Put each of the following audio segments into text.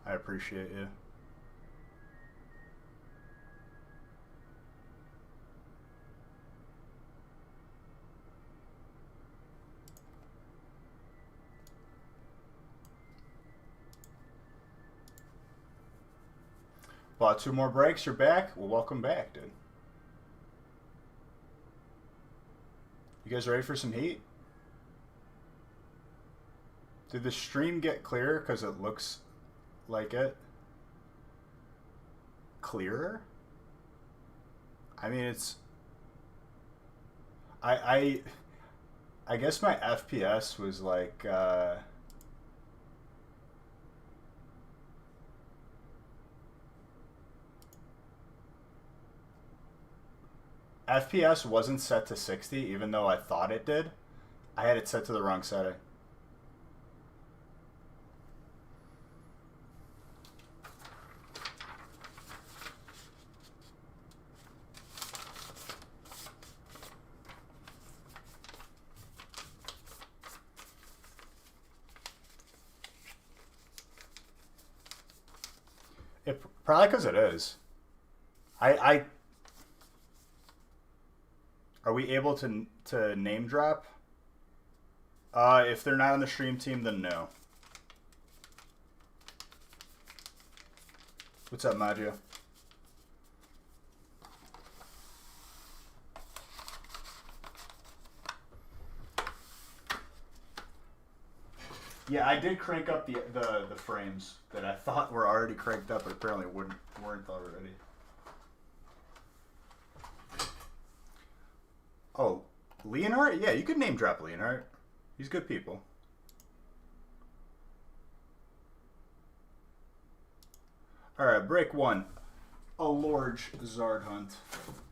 I appreciate you. Bought 2 more breaks. You're back. Well, welcome back, dude. You guys ready for some heat? Did the stream get clearer because it looks like it? Clearer? I mean, it's... I guess my FPS was like... FPS wasn't set to 60, even though I thought it did. I had it set to the wrong setting. It probably because it is. I are we able to name drop? If they're not on the stream team, then no. What's up, Maggio? Yeah, I did crank up the frames that I thought were already cranked up, but apparently weren't already. Oh, Leonhardt? Yeah, you could name drop Leonhardt. He's good people. All right, break 1. A large Zard hunt.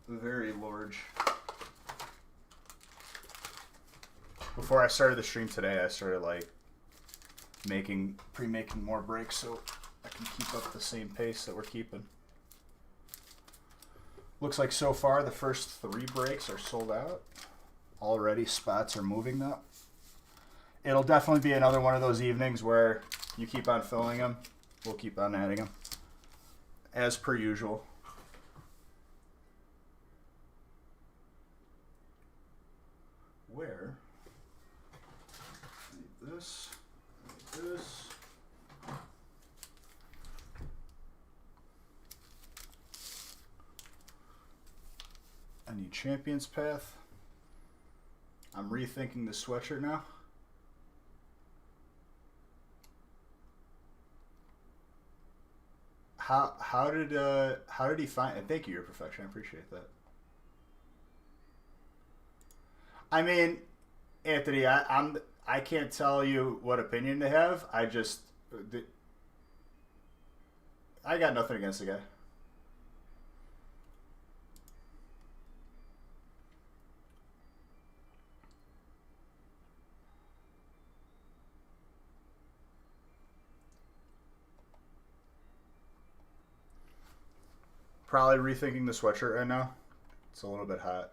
Very large. Before I started the stream today, I started like pre-making more breaks so I can keep up the same pace that we're keeping. Looks like so far the first 3 breaks are sold out. Already spots are moving though. It'll definitely be another one of those evenings where you keep on filling them. We'll keep on adding them. As per usual. Where? Need this. Need this. I need Champions Path. I'm rethinking the sweatshirt now. How did he find it? Thank you, Your Perfection. I appreciate that. I mean, Anthony, I can't tell you what opinion to have. I got nothing against the guy. Probably rethinking the sweatshirt right now. It's a little bit hot.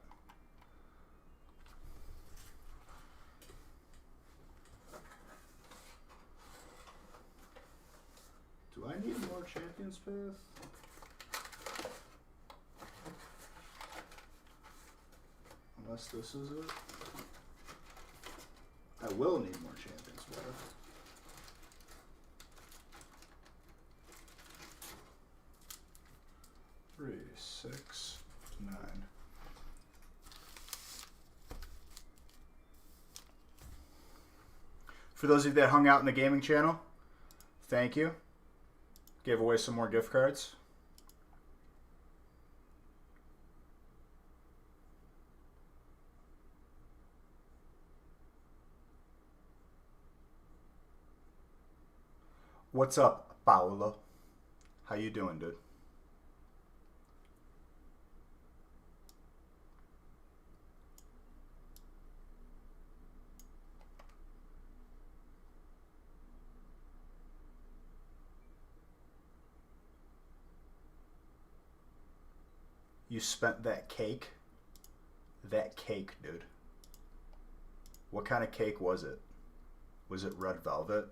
Do I need more Champions Path? Unless this is it. I will need more Champions Path. Three, 6, 9. For those of you that hung out in the gaming channel, thank you. Gave away some more gift cards. What's up, Paolo? How you doing, dude? You spent that cake? That cake, dude. What kind of cake was it? Was it red velvet?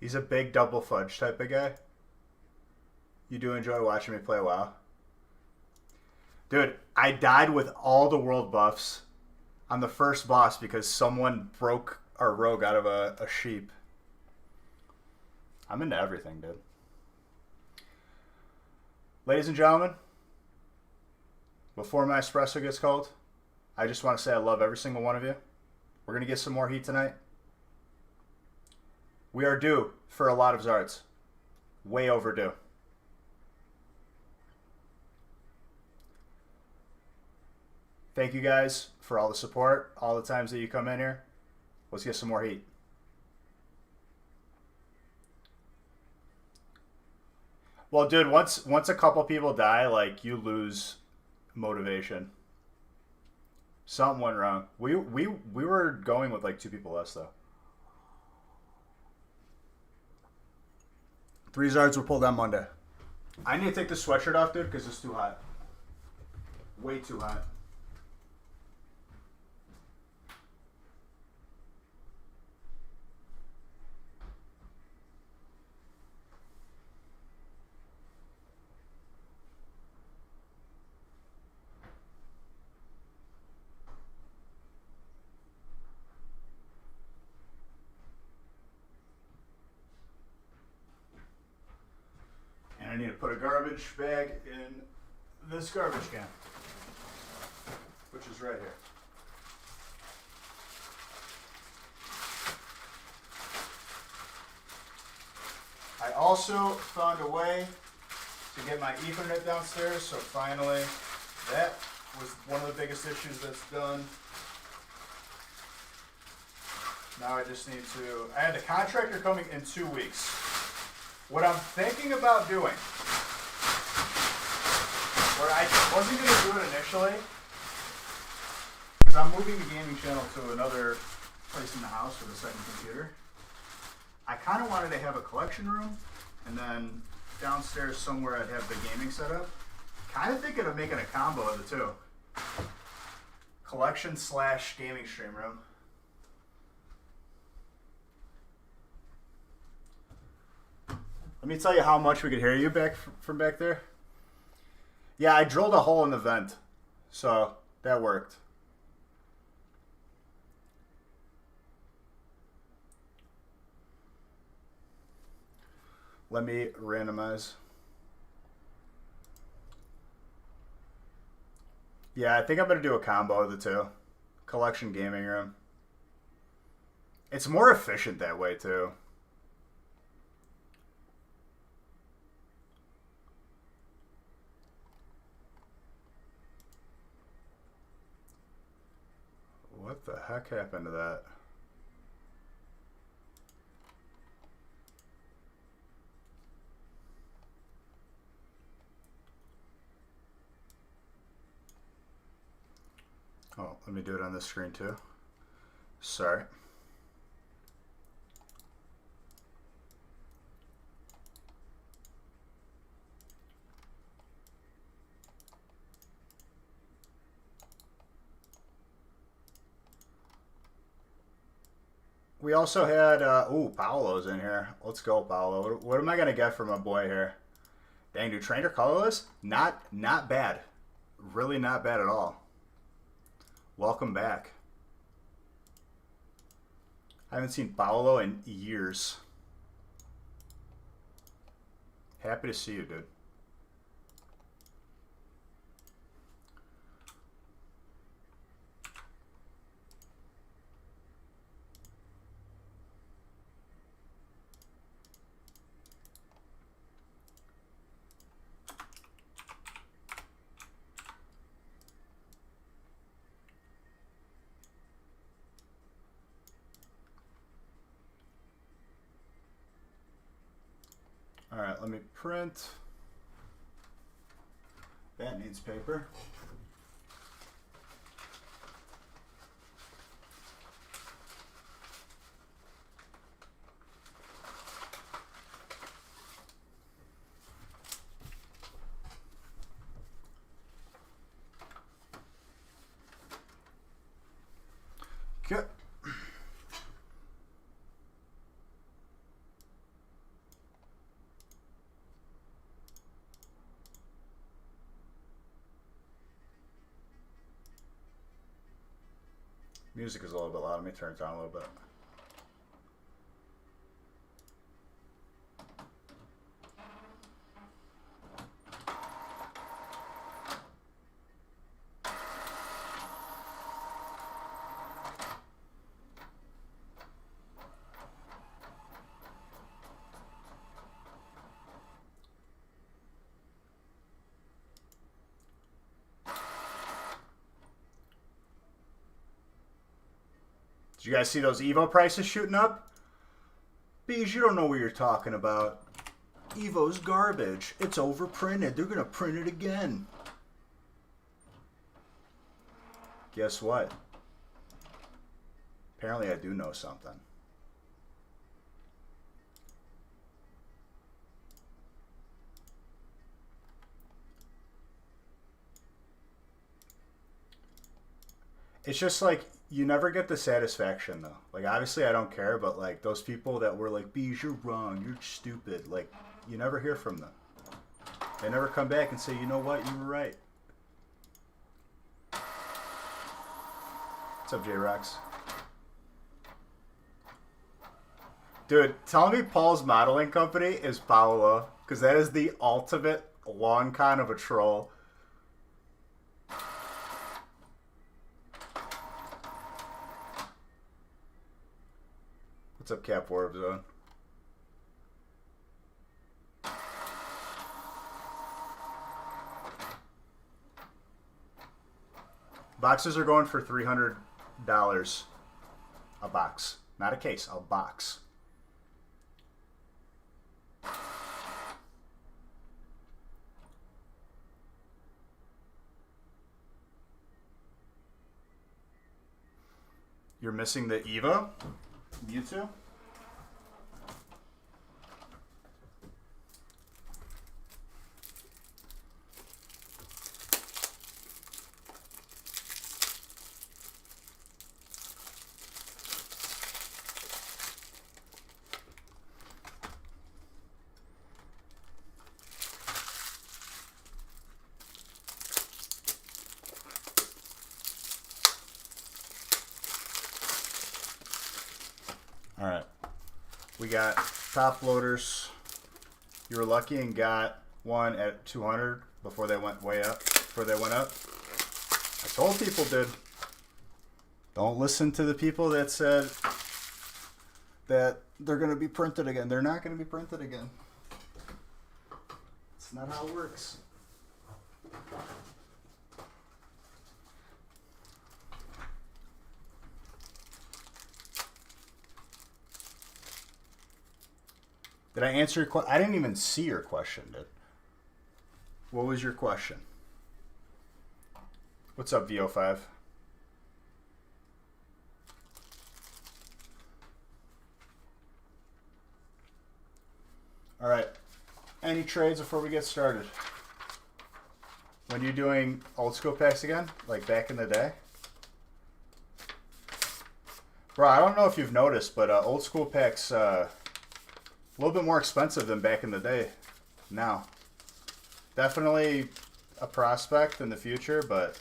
He's a big double fudge type of guy. You do enjoy watching me play WoW? Dude, I died with all the world buffs on the first boss because someone broke our rogue out of a sheep. I'm into everything, dude. Ladies and gentlemen, before my espresso gets cold, I just want to say I love every single one of you. We're going to get some more heat tonight. We are due for a lot of Zards. Way overdue. Thank you guys for all the support, all the times that you come in here. Let's get some more heat. Well, dude, once a couple people die, like, you lose motivation. Something went wrong. We were going with like 2 people less though. 3 Zards were pulled on Monday. I need to take this sweatshirt off, dude, because it's too hot. Way too hot. I need to put a garbage bag in this garbage can, which is right here. I also found a way to get my Ethernet downstairs, so finally that was one of the biggest issues that's done. Now I just need to, I had a contractor coming in 2 weeks. What I'm thinking about doing, where I wasn't going to do it initially, because I'm moving the gaming channel to another place in the house for the second computer. I kind of wanted to have a collection room, and then downstairs somewhere I'd have the gaming set up. Kind of thinking of making a combo of the two. Collection / gaming stream room. Let me tell you how much we could hear you back from back there. Yeah, I drilled a hole in the vent, so that worked. Let me randomize. Yeah, I think I'm going to do a combo of the two. Collection gaming room. It's more efficient that way, too. What the heck happened to that? Oh, let me do it on this screen too. Sorry. We also had, ooh, Paolo's in here. Let's go, Paolo. What am I going to get from my boy here? Dang, dude, trainer colorless? Not bad. Really not bad at all. Welcome back. I haven't seen Paolo in years. Happy to see you, dude. All right, let me print. That needs paper. Okay. Music is a little bit loud. Let me turn it down a little bit. Did you guys see those Evo prices shooting up? Bees, you don't know what you're talking about. Evo's garbage. It's overprinted. They're going to print it again. Guess what? Apparently I do know something. It's just like, you never get the satisfaction though. Like, obviously I don't care, but like those people that were like, Bees, you're wrong, you're stupid. Like, you never hear from them. They never come back and say, you know what, you were right. What's up, J-Rex? Dude, tell me Paul's modeling company is Paolo, because that is the ultimate long con of a troll. What's up, Cap Warp Zone? Boxes are going for $300 a box. Not a case, a box. You're missing the Evo? Mewtwo? Alright. We got top loaders. You were lucky and got one at 200 before they went way up. Before they went up. I told people, dude. Don't listen to the people that said that they're going to be printed again. They're not going to be printed again. It's not how it works. Did I answer your question? I didn't even see your question, dude. What was your question? What's up, VO5? All right. Any trades before we get started? When you're doing old school packs again, like back in the day? Bro, I don't know if you've noticed, but old school packs... a little bit more expensive than back in the day now. Definitely a prospect in the future, but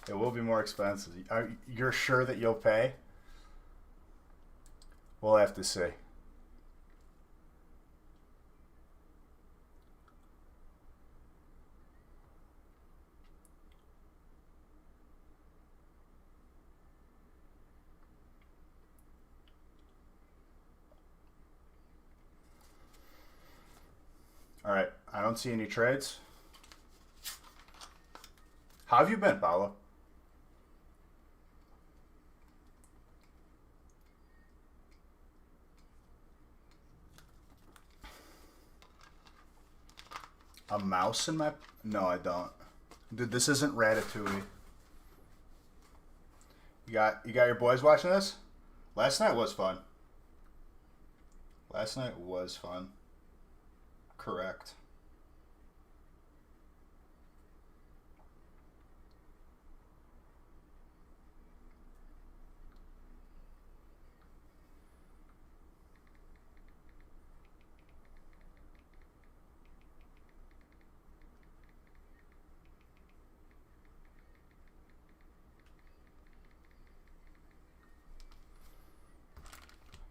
it will be more expensive. You're sure that you'll pay? We'll have to see. All right, I don't see any trades. How have you been, Paolo? A mouse in my... No, I don't. Dude, this isn't Ratatouille. You got your boys watching this? Last night was fun. Last night was fun. Correct.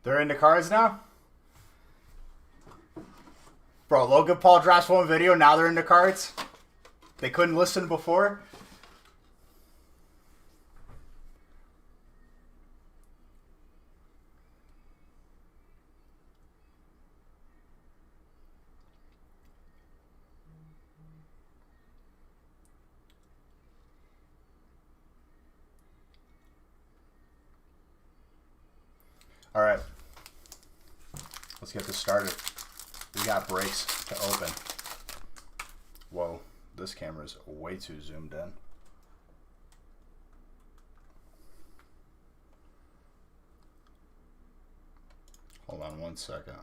They're into cards now? Bro, Logan Paul drops one video, now they're into cards? They couldn't listen before? Alright. Let's get this started. We got breaks to open. Whoa, this camera's way too zoomed in. Hold on one second.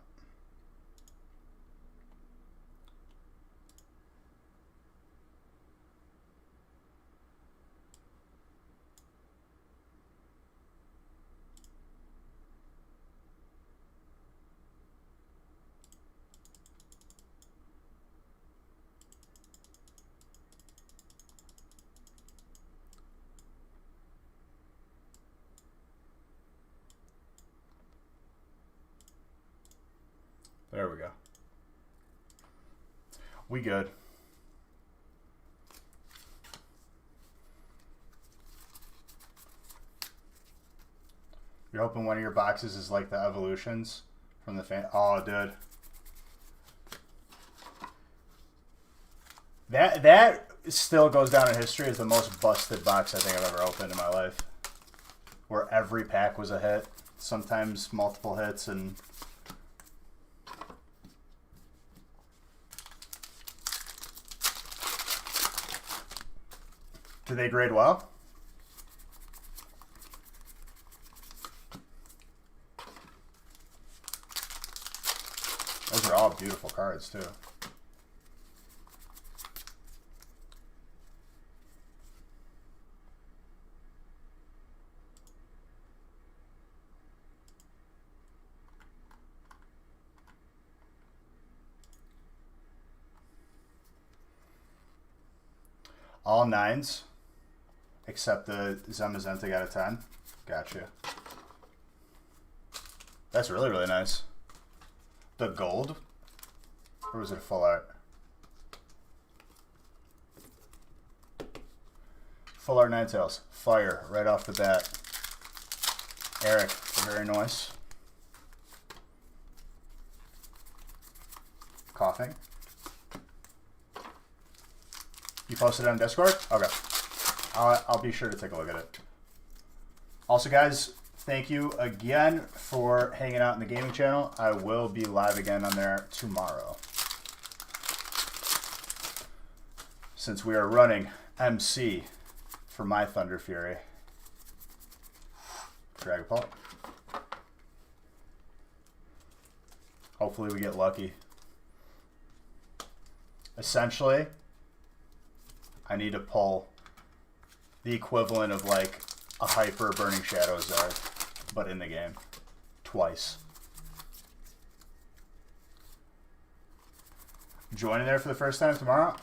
There we go. We good. You're hoping one of your boxes is like the evolutions from the fan. Oh, dude. That still goes down in history as the most busted box I think I've ever opened in my life. Where every pack was a hit. Sometimes multiple hits and... Do they grade well? Those are all beautiful cards, too. All 9s. Except the Zamazenta got a 10. Gotcha. That's really, really nice. The gold? Or was it a full art? Full art Ninetales. Fire right off the bat. Eric, very nice. Coughing. You posted it on Discord? Okay. I'll be sure to take a look at it. Also, guys, thank you again for hanging out in the gaming channel. I will be live again on there tomorrow. Since we are running MC for my Thunder Fury. Dragapult. Hopefully we get lucky. Essentially, I need to pull the equivalent of like a hyper Burning Shadows Zard, but in the game. Twice. Joining there for the first time tomorrow?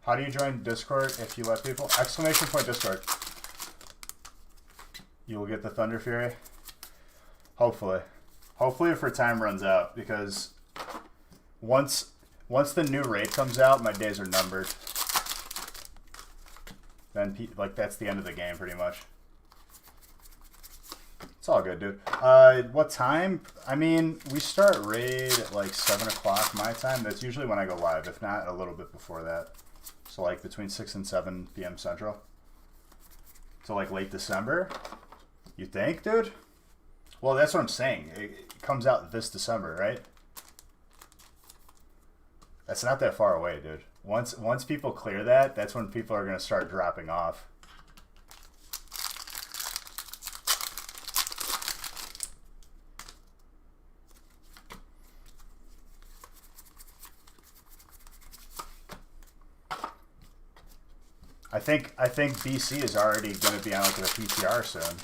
How do you join Discord if you let people? Exclamation point Discord. You will get the Thunder Fury. Hopefully. Hopefully if our time runs out, because once the new raid comes out, my days are numbered. Then, like, that's the end of the game, pretty much. It's all good, dude. What time? I mean, we start raid at, like, 7 o'clock my time. That's usually when I go live, if not a little bit before that. So, like, between 6 and 7 p.m. Central. So, like, late December? You think, dude? Well, that's what I'm saying. It comes out this December, right? That's not that far away, dude. Once people clear that, that's when people are going to start dropping off. I think BC is already going to be on like a PTR soon.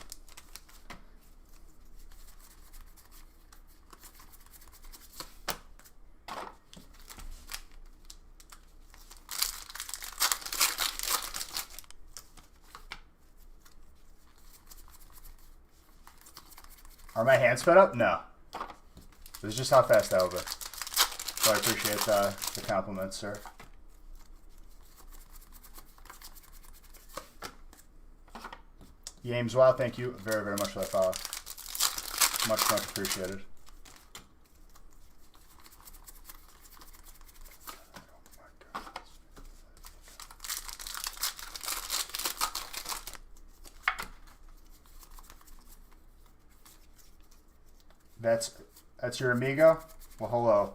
Are my hands sped up? No. This is just how fast that will be. So I appreciate the compliments, sir. Yames, wow, thank you very, very much for that follow. Much, much appreciated. That's your amigo? Well, hello.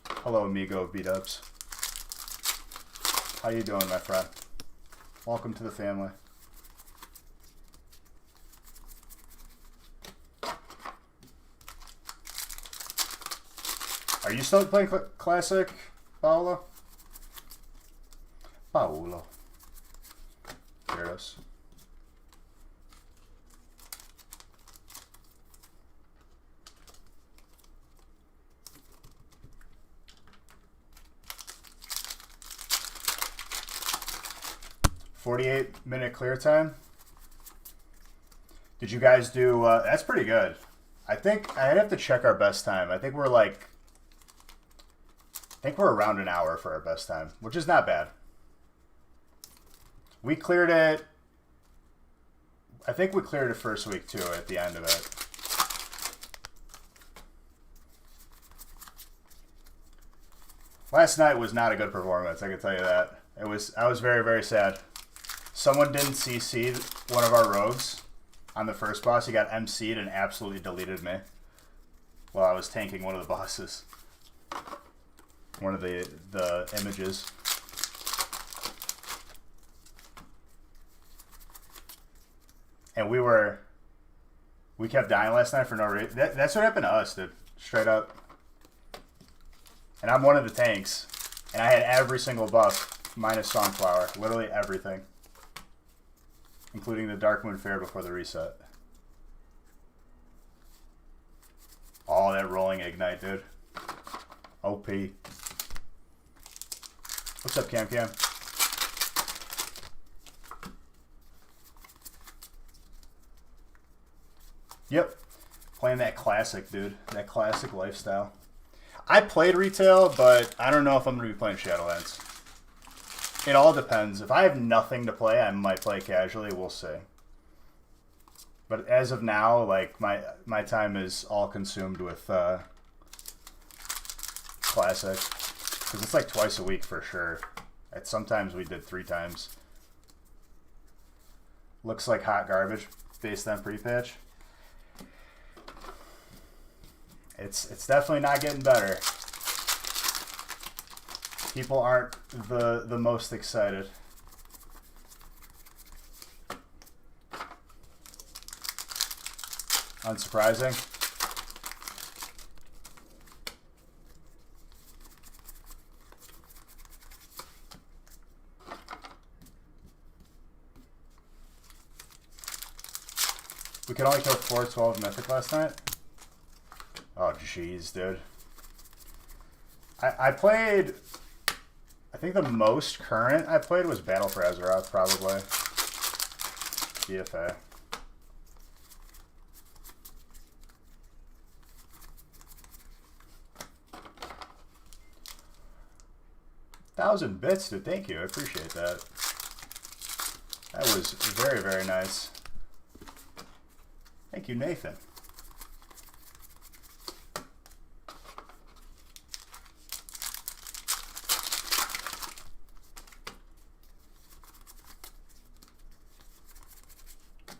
Hello, amigo B-dubs. How you doing, my friend? Welcome to the family. Are you still playing Classic, Paolo? Paolo. There it is. "48-minute clear time." Did you guys do? That's pretty good. I think I'd have to check our best time. I think we're around an hour for our best time, which is not bad. We cleared it. I think we cleared it first week too. At the end of it. Last night was not a good performance. I can tell you that. It was. I was very, very sad. Someone didn't CC one of our rogues on the first boss. He got MC'd and absolutely deleted me while I was tanking one of the bosses. One of the images. And we kept dying last night for no reason. That's what happened to us, dude. Straight up. And I'm one of the tanks. And I had every single buff minus Sunflower. Literally everything. Including the Dark Moon Fair before the reset. Oh, that rolling ignite, dude. OP. What's up, Cam Cam? Yep. Playing that classic, dude. That classic lifestyle. I played retail, but I don't know if I'm going to be playing Shadowlands. It all depends. If I have nothing to play, I might play casually. We'll see. But as of now, like my time is all consumed with classic, because it's like twice a week for sure. Sometimes we did 3 times. Looks like hot garbage based on pre-patch. It's definitely not getting better. People aren't the most excited. Unsurprising. We could only kill 412 Mythic last night. Oh, jeez, dude. I played... I think the most current I played was Battle for Azeroth, probably. BFA. $1,000 bits, dude. Thank you. I appreciate that. That was very, very nice. Thank you, Nathan.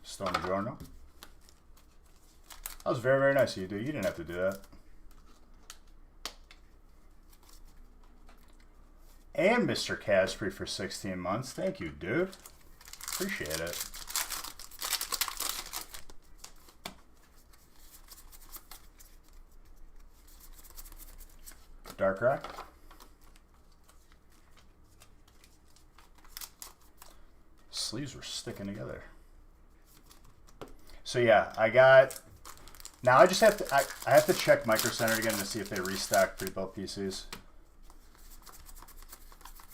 Stone Giorno. That was very, very nice of you, dude. You didn't have to do that. And Mr. Casprey for 16 months. Thank you, dude. Appreciate it. Dark Rock. Sleeves were sticking together. So yeah, I got... Now I just have to... I have to check Micro Center again to see if they restock pre-built PCs.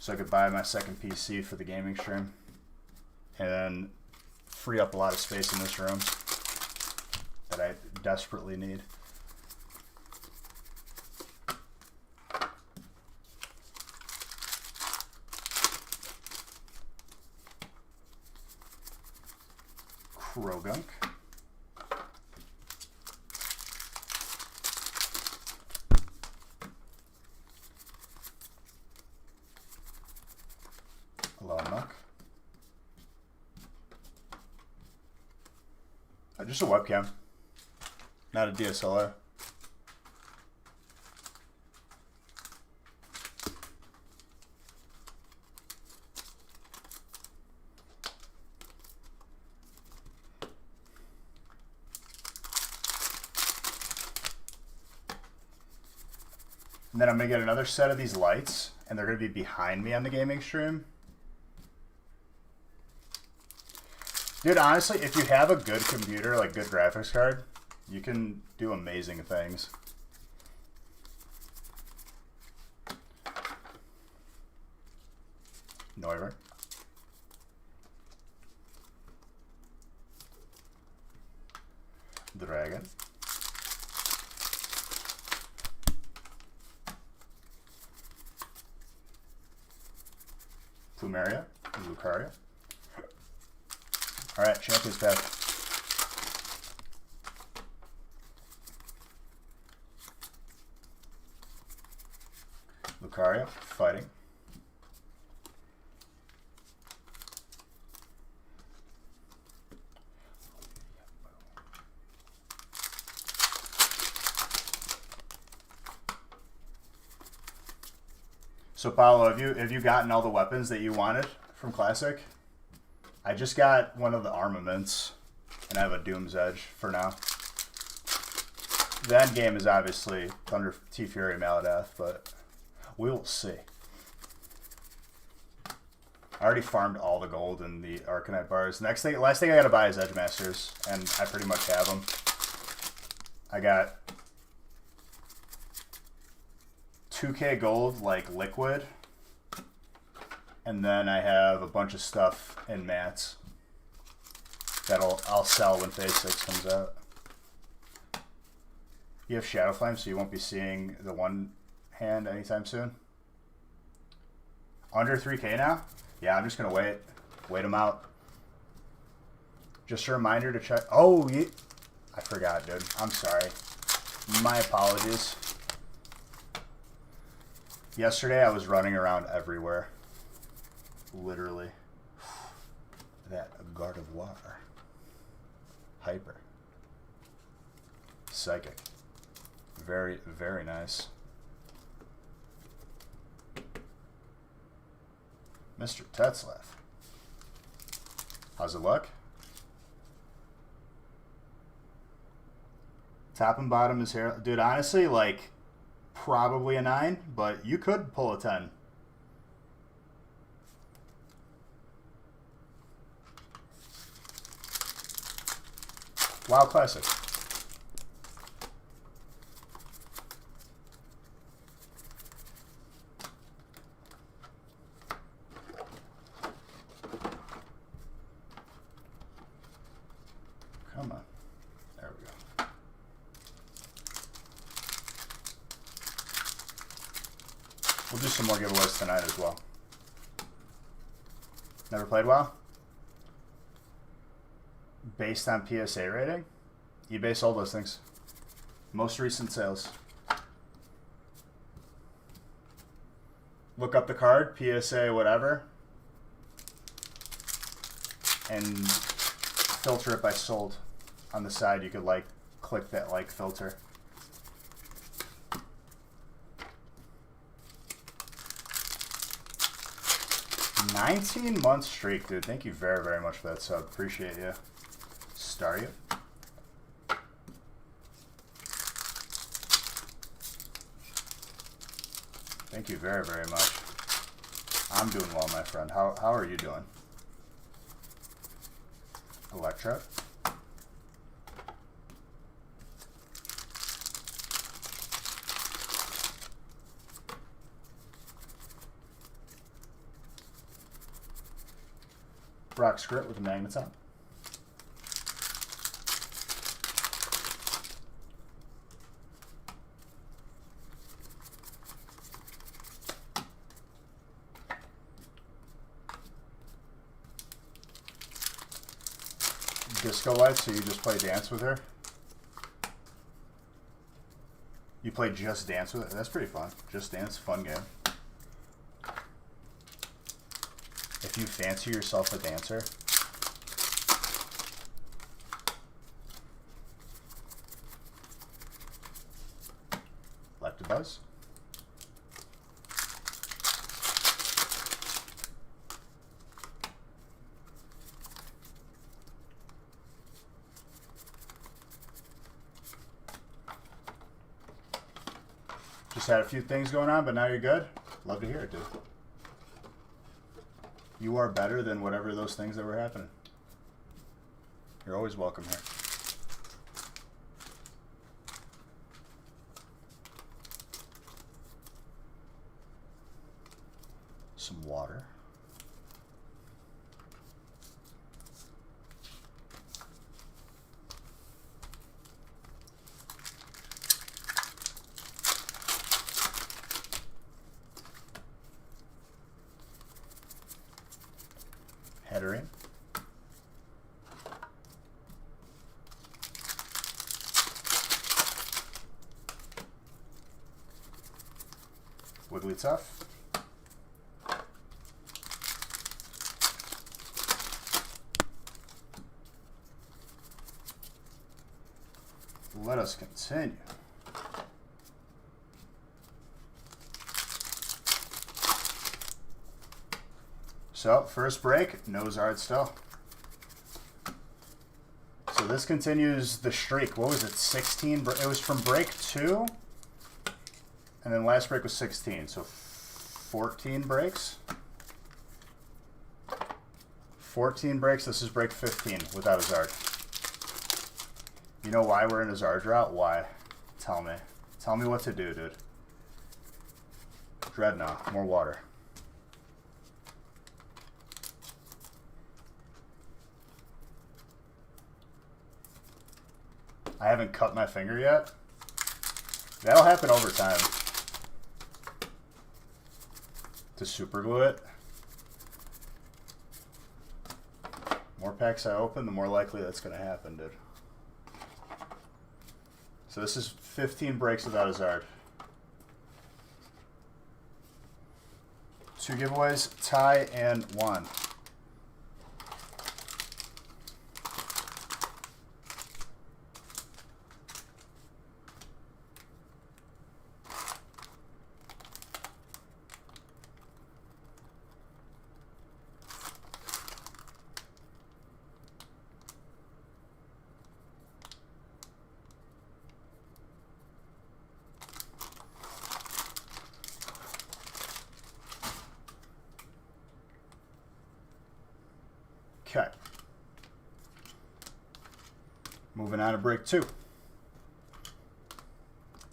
So I could buy my second PC for the gaming stream. And then free up a lot of space in this room desperately need. Krogunk. Muck. Just a webcam, not a DSLR. And then I'm going to get another set of these lights, and they're going to be behind me on the gaming stream. Dude, honestly, if you have a good computer, like good graphics card, you can do amazing things. Neuvert. Dragon. Plumeria. Lucaria. All right, Champions Pack. Lucaria, fighting. So Paolo, have you gotten all the weapons that you wanted from Classic? I just got one of the armaments, and I have a Doom's Edge for now. The end game is obviously Thunder T Fury Maladeth, but we will see. I already farmed all the gold in the Arcanite bars. Last thing I gotta buy is Edge Masters, and I pretty much have them. I got 2K gold, like liquid. And then I have a bunch of stuff in mats that I'll sell when Phase 6 comes out. You have Shadow Flame, so you won't be seeing the one hand anytime soon. Under 3K now? Yeah, I'm just going to wait. Wait them out. Just a reminder to check. Oh, I forgot, dude. I'm sorry. My apologies. Yesterday I was running around everywhere. Literally. That Gardevoir. Hyper. Psychic. Very, very nice. Mr. Tetzlaff. How's it look? Top and bottom is here. Dude, honestly, like, probably a 9, but you could pull a 10. WoW Classic. Come on. There we go. We'll do some more giveaways tonight as well. Never played WoW? Based on PSA rating? eBay sold those things. Most recent sales. Look up the card, PSA whatever, and filter it by sold. On the side you could like click that like filter. $19-month streak, dude. Thank you very, very much for that sub. Appreciate you. Star you. Thank you very, very much. I'm doing well, my friend. How are you doing? Electra. Rock script with a magneton. disco lights, so you just play dance with her? You play Just Dance with it? That's pretty fun. Just Dance, fun game. If you fancy yourself a dancer. Leptabuzz. Just had a few things going on, but now you're good. Love to hear it, dude. You are better than whatever those things that were happening. You're always welcome here. Some water. Header in. Wigglytuff. Let us continue. So, first break, no Zard still. So this continues the streak. What was it, 16? It was from break 2, and then last break was 16, so 14 breaks. 14 breaks, this is break 15 without a Zard. You know why we're in a Zard drought? Why? Tell me. Tell me what to do, dude. Dreadnought, more water. I haven't cut my finger yet. That'll happen over time. To super glue it. More packs I open, the more likely that's going to happen, dude. So this is 15 breaks without a Zard. 2 giveaways, tie, and 1. Okay. Moving on to break 2.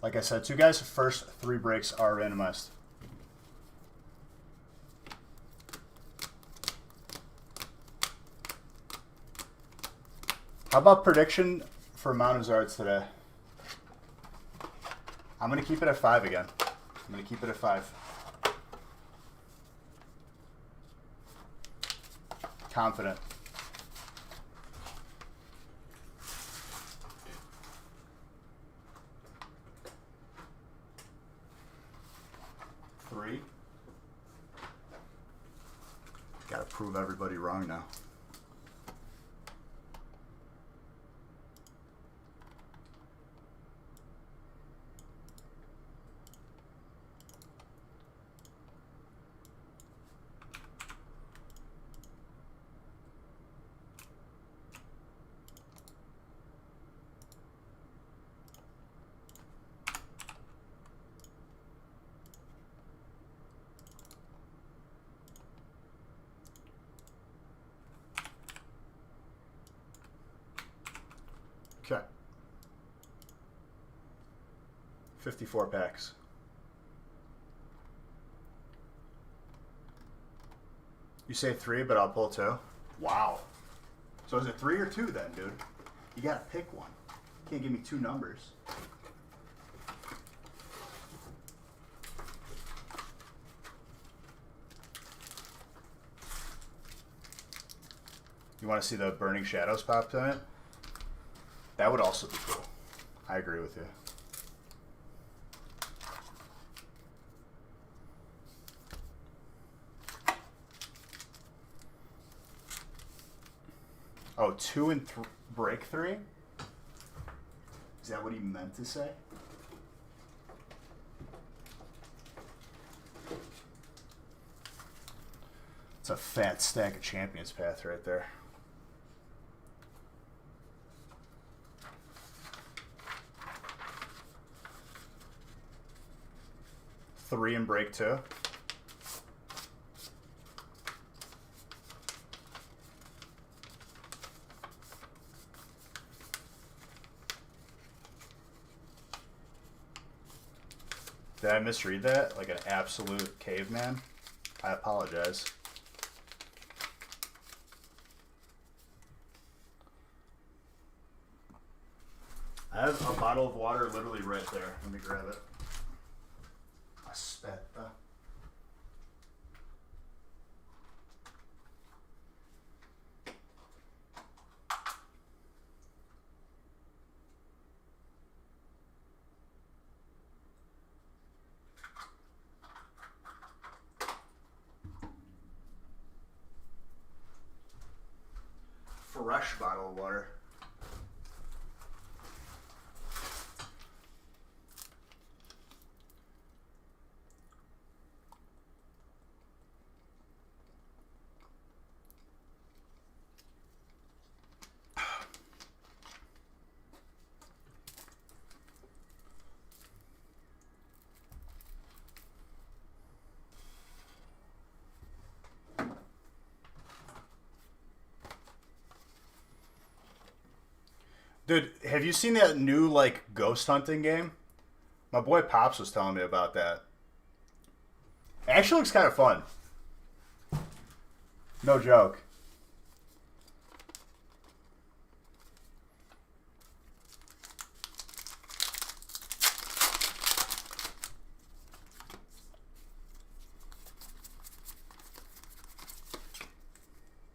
Like I said, too, guys, first 3 breaks are randomized. How about prediction for amount of Zards today? I'm going to keep it at 5 again. I'm going to keep it at 5. Confident. Three. Gotta prove everybody wrong now. Okay. 54 packs. You say 3, but I'll pull 2? Wow. So is it 3 or 2 then, dude? You gotta pick one. You can't give me 2 numbers. You want to see the Burning Shadows pop in it? That would also be cool. I agree with you. Oh, 2 and break 3? Is that what he meant to say? It's a fat stack of Champions Path right there. Three and break 2. Did I misread that? Like an absolute caveman? I apologize. I have a bottle of water literally right there. Let me grab it. Aspetta. Fresh bottle of water. Dude, have you seen that new, like, ghost hunting game? My boy Pops was telling me about that. It actually looks kind of fun. No joke.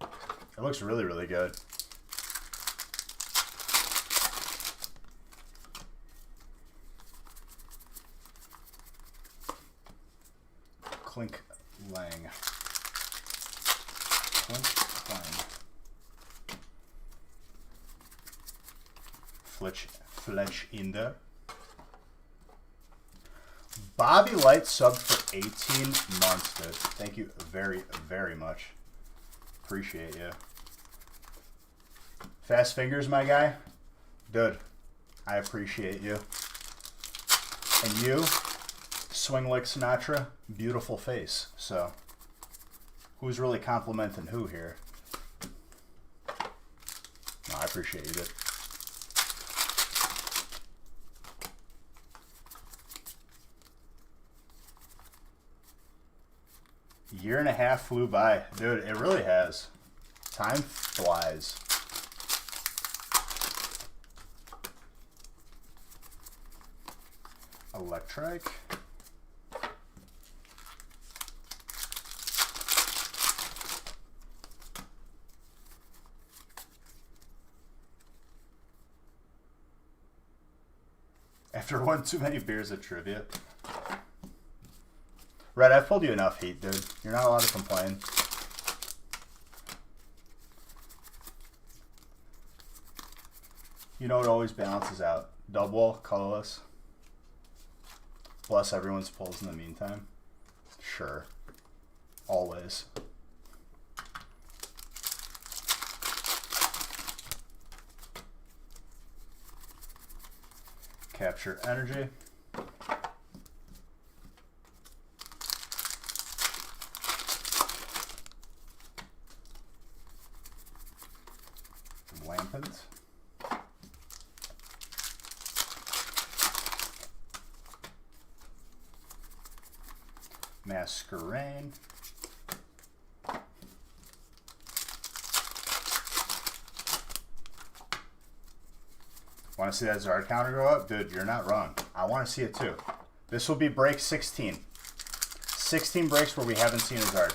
It looks really, really good. Clink Lang. Clink Lang. Fletch in there. Bobby Light subbed for 18 months, dude. Thank you very, very much. Appreciate you. Fast fingers, my guy. Dude, I appreciate you. And you, swing like Sinatra, beautiful face. So, who's really complimenting who here? No, I appreciate you, dude. Year and a half flew by. Dude, it really has. Time flies. Electric. After one too many beers at trivia. Red, I've pulled you enough heat, dude. You're not allowed to complain. You know it always balances out. Double wall, colorless. Bless everyone's pulls in the meantime. Sure. Always. Capture energy. Lampant. Masquerain. Want to see that Zard counter go up? Dude, you're not wrong. I want to see it too. This will be break 16. 16 breaks where we haven't seen a Zard.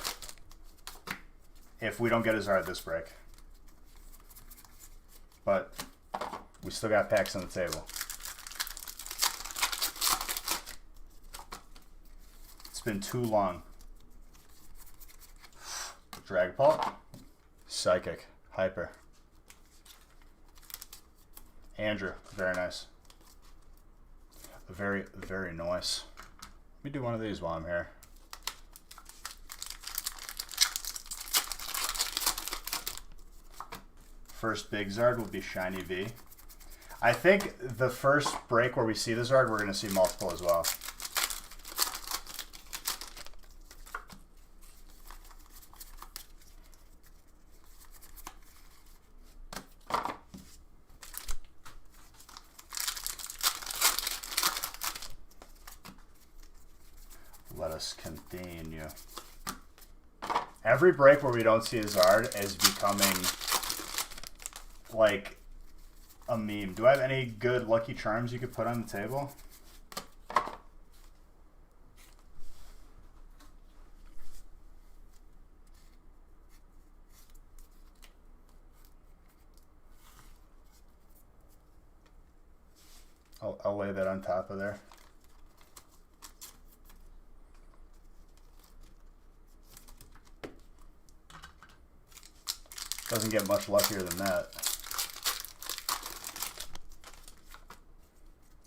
If we don't get a Zard this break. but we still got packs on the table. It's been too long. Dragapult, Psychic, Hyper. Andrew, very nice. Very, very nice. Let me do one of these while I'm here. First big Zard will be Shiny V. I think the first break where we see the Zard, we're going to see multiple as well. Let us continue. Every break where we don't see a Zard is becoming like a meme. Do I have any good Lucky Charms you could put on the table? I'll lay that on top of there. Doesn't get much luckier than that.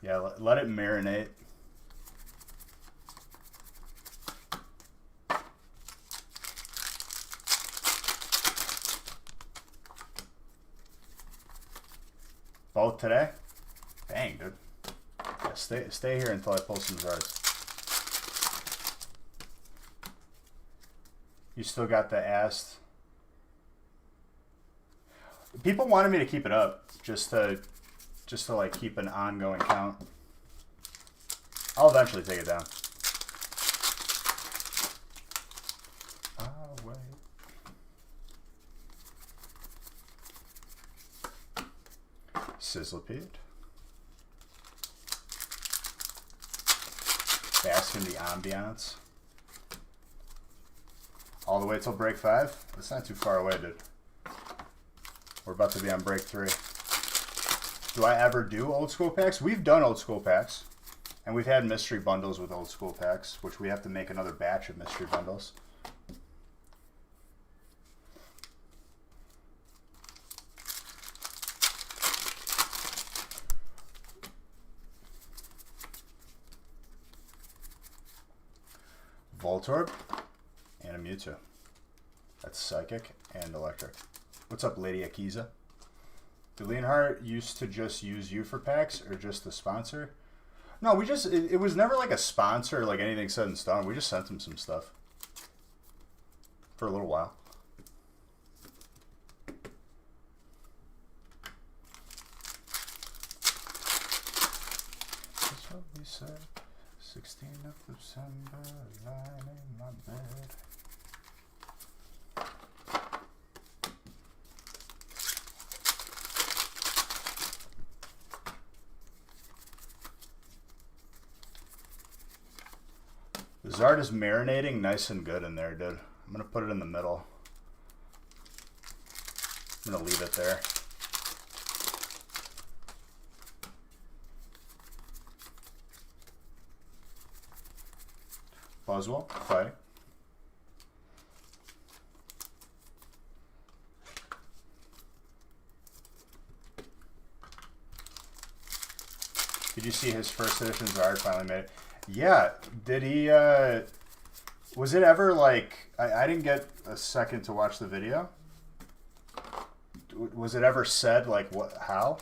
Yeah, let it marinate. Both today? Dang, dude. Yeah, stay here until I pull some Zards. You still got the ass. People wanted me to keep it up, just to like keep an ongoing count. I'll eventually take it down. I'll wait. Sizzlepede. Bask in the ambiance. All the way till break 5? That's not too far away, dude. We're about to be on break 3. Do I ever do old school packs? We've done old school packs. And we've had mystery bundles with old school packs, which we have to make another batch of mystery bundles. Voltorb and a Mewtwo. That's Psychic and Electric. What's up, Lady Akiza? Did Leonhardt used to just use you for packs or just the sponsor? No, we just, it was never like a sponsor or like anything set in stone. We just sent him some stuff for a little while. That's what we said. 16th of December, lying in my bed. The Zard is marinating nice and good in there, dude. I'm going to put it in the middle. I'm going to leave it there. Buzzwole, fighting. Did you see his first edition Zard finally made it? Yeah, did he, was it ever like, I didn't get a second to watch the video. Was it ever said, like, what, how?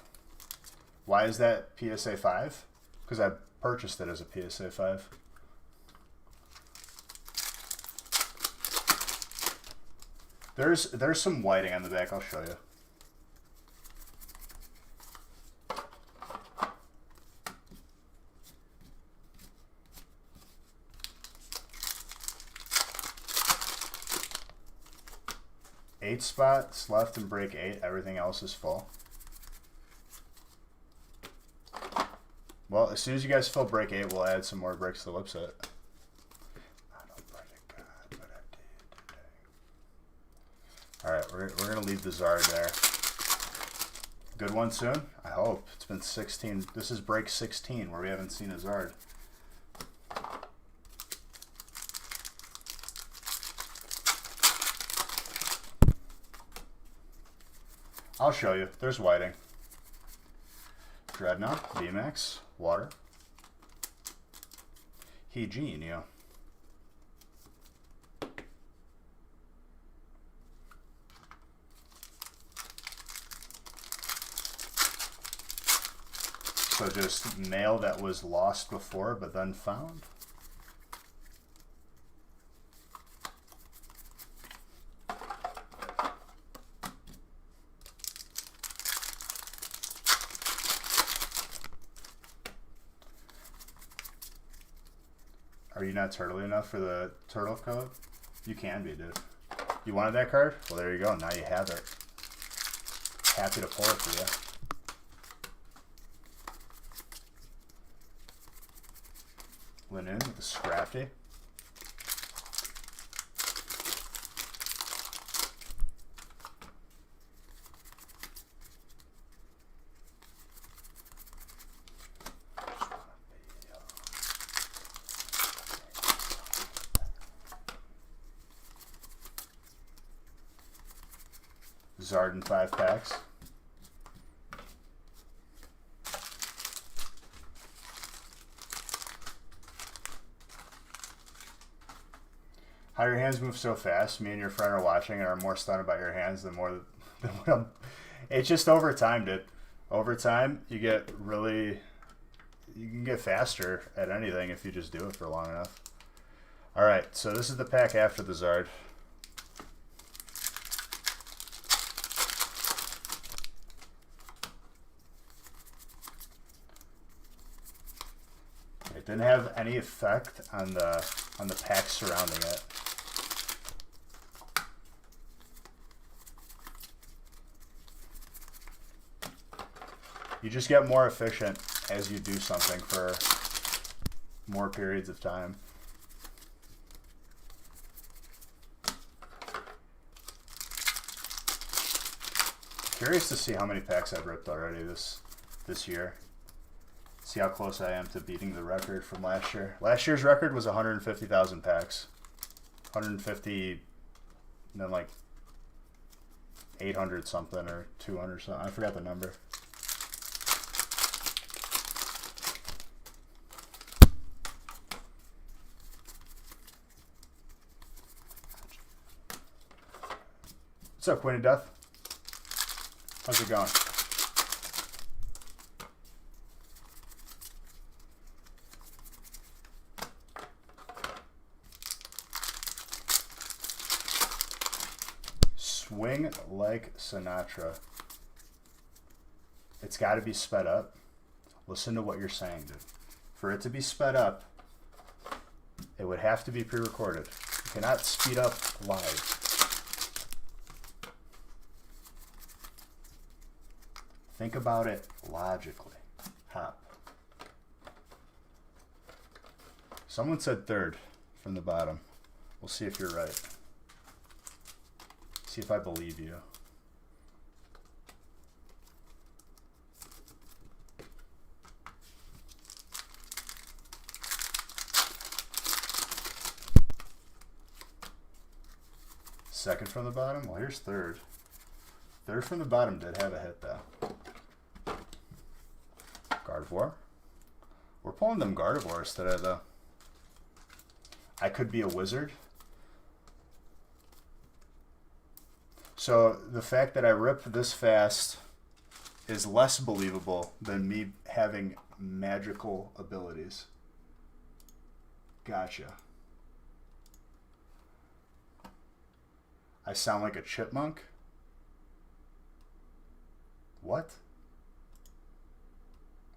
Why is that PSA 5? Because I purchased it as a PSA 5. There's some whiting on the back, I'll show you. Eight spots left in break 8. Everything else is full. Well, as soon as you guys fill break 8, we'll add some more breaks to the website. I don't pray to God, but I did today. Alright, we're going to leave the Zard there. Good one soon? I hope. It's been 16. This is break 16 where we haven't seen a Zard. I'll show you. There's Whiting. Dreadnought, VMAX, Water. Eugenio. So just mail that was lost before but then found. Are you not turtly enough for the turtle code? You can be, dude. You wanted that card? Well, there you go. Now you have it. Happy to pull it for you. Linen with the Scrafty. Zard in 5 packs. How your hands move so fast. Me and your friend are watching and are more stunned about your hands than what it's just over time, dude. Over time, you can get faster at anything if you just do it for long enough. All right, so this is the pack after the Zard. It didn't have any effect on the pack surrounding it. You just get more efficient as you do something for more periods of time. Curious to see how many packs I've ripped already this year. See how close I am to beating the record from last year. Last year's record was 150,000 packs. 150, and then like 800 something or 200 something. I forgot the number. What's up, Queen of Death? How's it going? Swing like Sinatra. It's got to be sped up. Listen to what you're saying, dude. For it to be sped up, it would have to be pre-recorded. You cannot speed up live. Think about it logically. Hop. Someone said third from the bottom. We'll see if you're right. See if I believe you. Second from the bottom? Well, here's third. Third from the bottom did have a hit, though. Gardevoir. We're pulling them Gardevoirs today, though. I could be a wizard. So the fact that I ripped this fast is less believable than me having magical abilities. Gotcha. I sound like a chipmunk? What?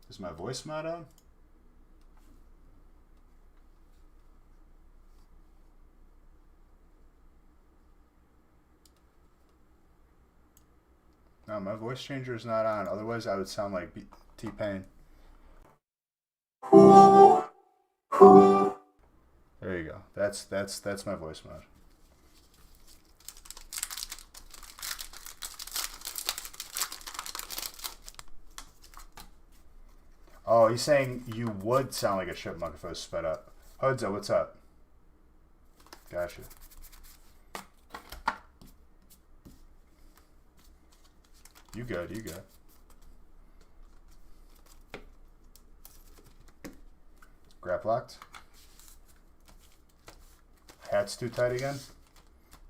Is my voice mod on? No, my voice changer is not on. Otherwise, I would sound like T-Pain. There you go. That's my voice mod. Oh, he's saying you would sound like a chipmunk if I was sped up. Hudza, what's up? Gotcha. You good, you good. Grab locked. Hat's too tight again?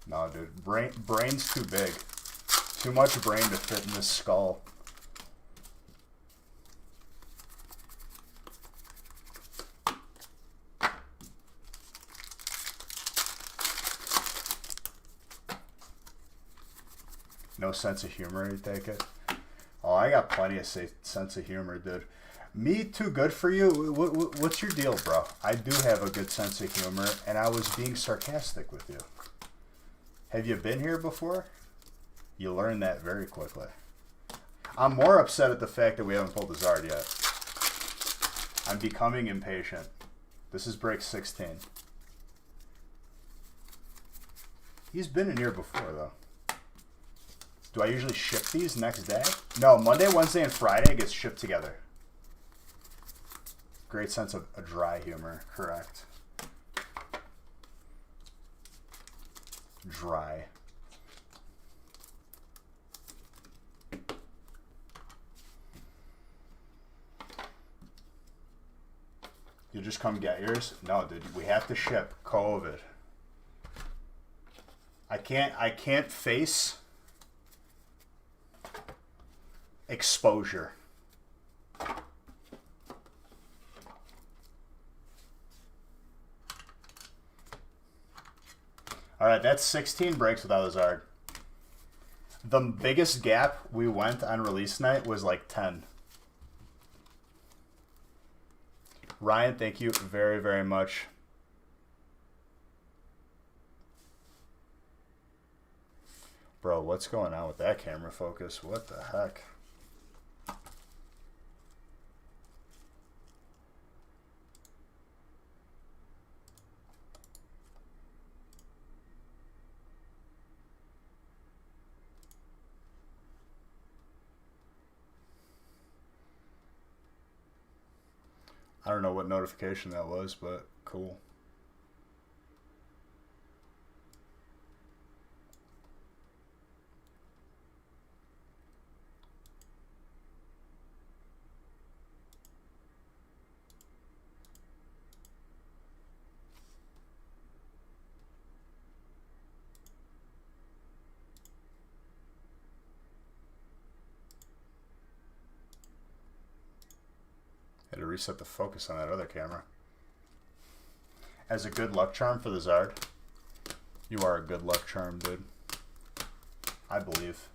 No, dude. Brain's too big. Too much brain to fit in this skull. No sense of humor, you take it? Oh, I got plenty of sense of humor, dude. Me too good for you? What's your deal, bro? I do have a good sense of humor, and I was being sarcastic with you. Have you been here before? You learn that very quickly. I'm more upset at the fact that we haven't pulled the Zard yet. I'm becoming impatient. This is break 16. He's been in here before, though. Do I usually ship these next day? No, Monday, Wednesday, and Friday gets shipped together. Great sense of a dry humor, correct. Dry. You'll just come get yours? No, dude, we have to ship COVID. I can't face exposure. All right, that's 16 breaks without a Zard. The biggest gap we went on release night was like 10. Ryan, thank you very, very much. Bro, what's going on with that camera focus? What the heck? I don't know what notification that was, but cool. Had to reset the focus on that other camera. As a good luck charm for the Zard, you are a good luck charm, dude. I believe.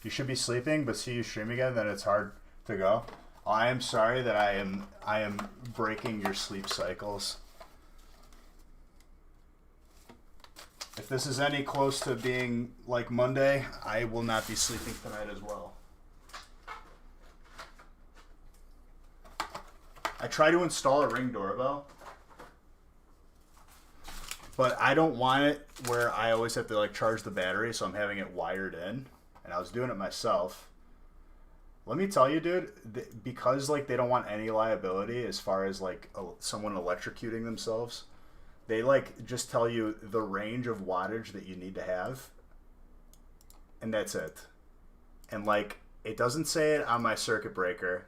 You should be sleeping, but see you stream again, then it's hard to go. I am sorry that I am breaking your sleep cycles. If this is any close to being like Monday, I will not be sleeping tonight as well. I try to install a Ring doorbell, but I don't want it where I always have to like charge the battery, so I'm having it wired in, and I was doing it myself. Let me tell you, dude, because like they don't want any liability as far as like someone electrocuting themselves, they like just tell you the range of wattage that you need to have, and that's it. And like it doesn't say it on my circuit breaker.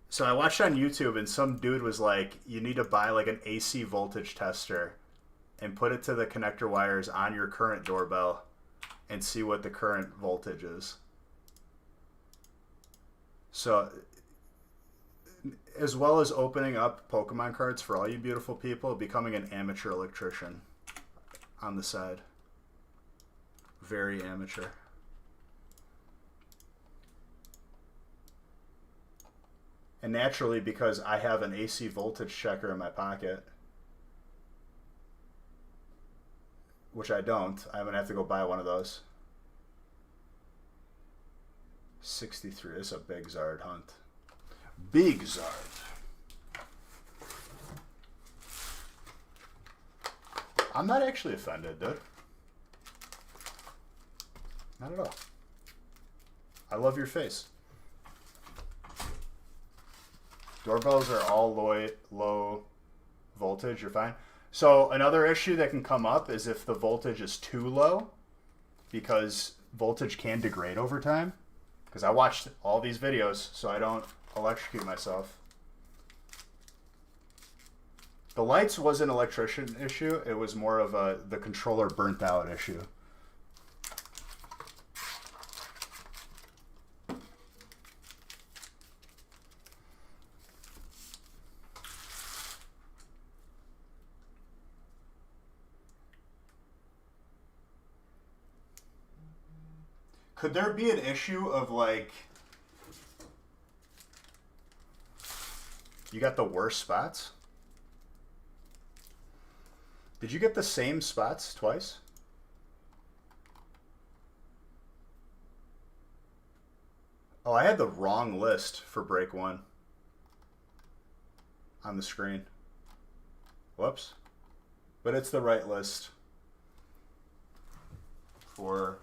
So I watched on YouTube and some dude was like, you need to buy like an AC voltage tester and put it to the connector wires on your current doorbell and see what the current voltage is. So as well as opening up Pokemon cards for all you beautiful people, becoming an amateur electrician on the side. Very amateur. And naturally, because I have an AC voltage checker in my pocket, which I don't, I'm going to have to go buy one of those. 63 is a big Zard hunt. Big Zard. I'm not actually offended, dude. Not at all. I love your face. Doorbells are all low voltage. You're fine. So another issue that can come up is if the voltage is too low, because voltage can degrade over time. Because I watched all these videos, so I don't electrocute myself. The lights was an electrician issue. It was more of the controller burnt out issue. Could there be an issue of like, you got the worst spots? Did you get the same spots twice? Oh, I had the wrong list for break 1 on the screen. Whoops. But it's the right list for...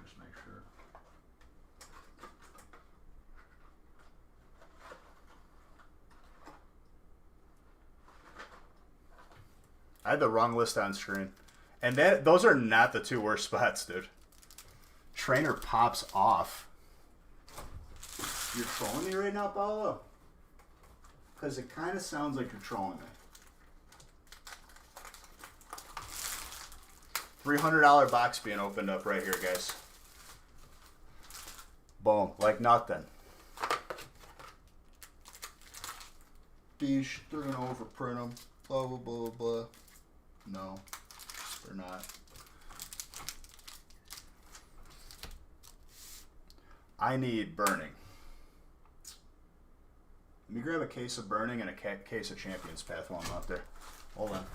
Just make sure. I had the wrong list on screen. And those are not the 2 worst spots, dude. Trainer pops off. You're trolling me right now, Paolo? Because it kind of sounds like you're trolling me. $300 box being opened up right here, guys. Boom. Like nothing. These, they're going to overprint them. Blah, blah, blah, blah. No, they're not. I need burning. Let me grab a case of burning and a case of Champions Path while I'm out there. Hold on.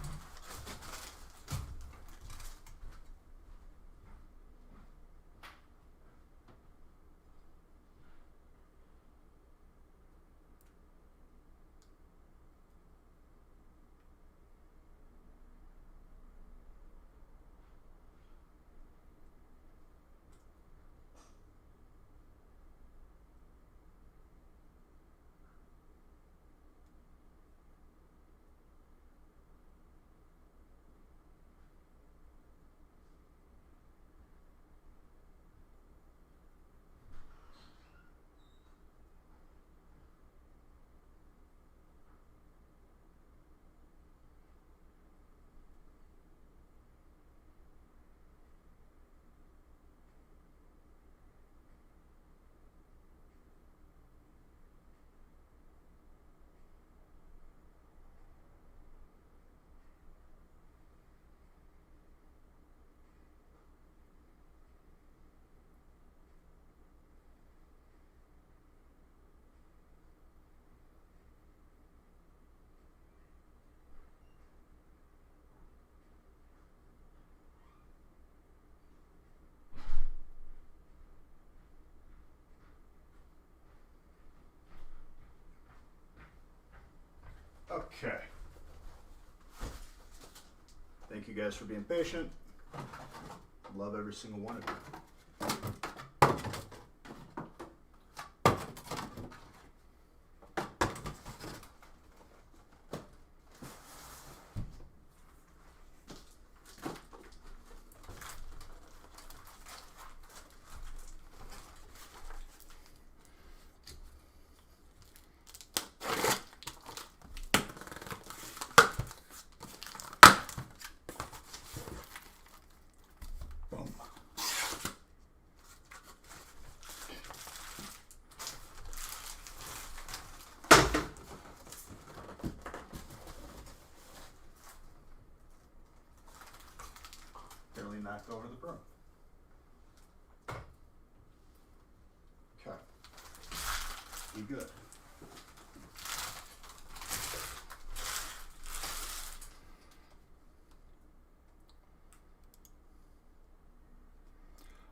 Okay. Thank you guys for being patient. Love every single one of you. Knocked over the broom. Okay. Be good.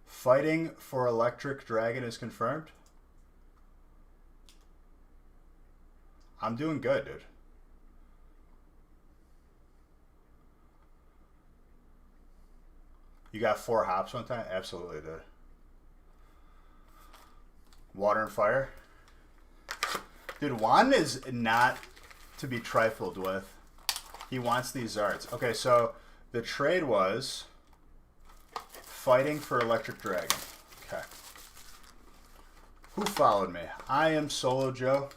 Fighting for Electric Dragon is confirmed. I'm doing good, dude. You got 4 hops one time? Absolutely, dude. Water and fire. Dude, Juan is not to be trifled with. He wants these Zards. Okay, so the trade was fighting for Electric Dragon. Okay. Who followed me? I am Solo Joe.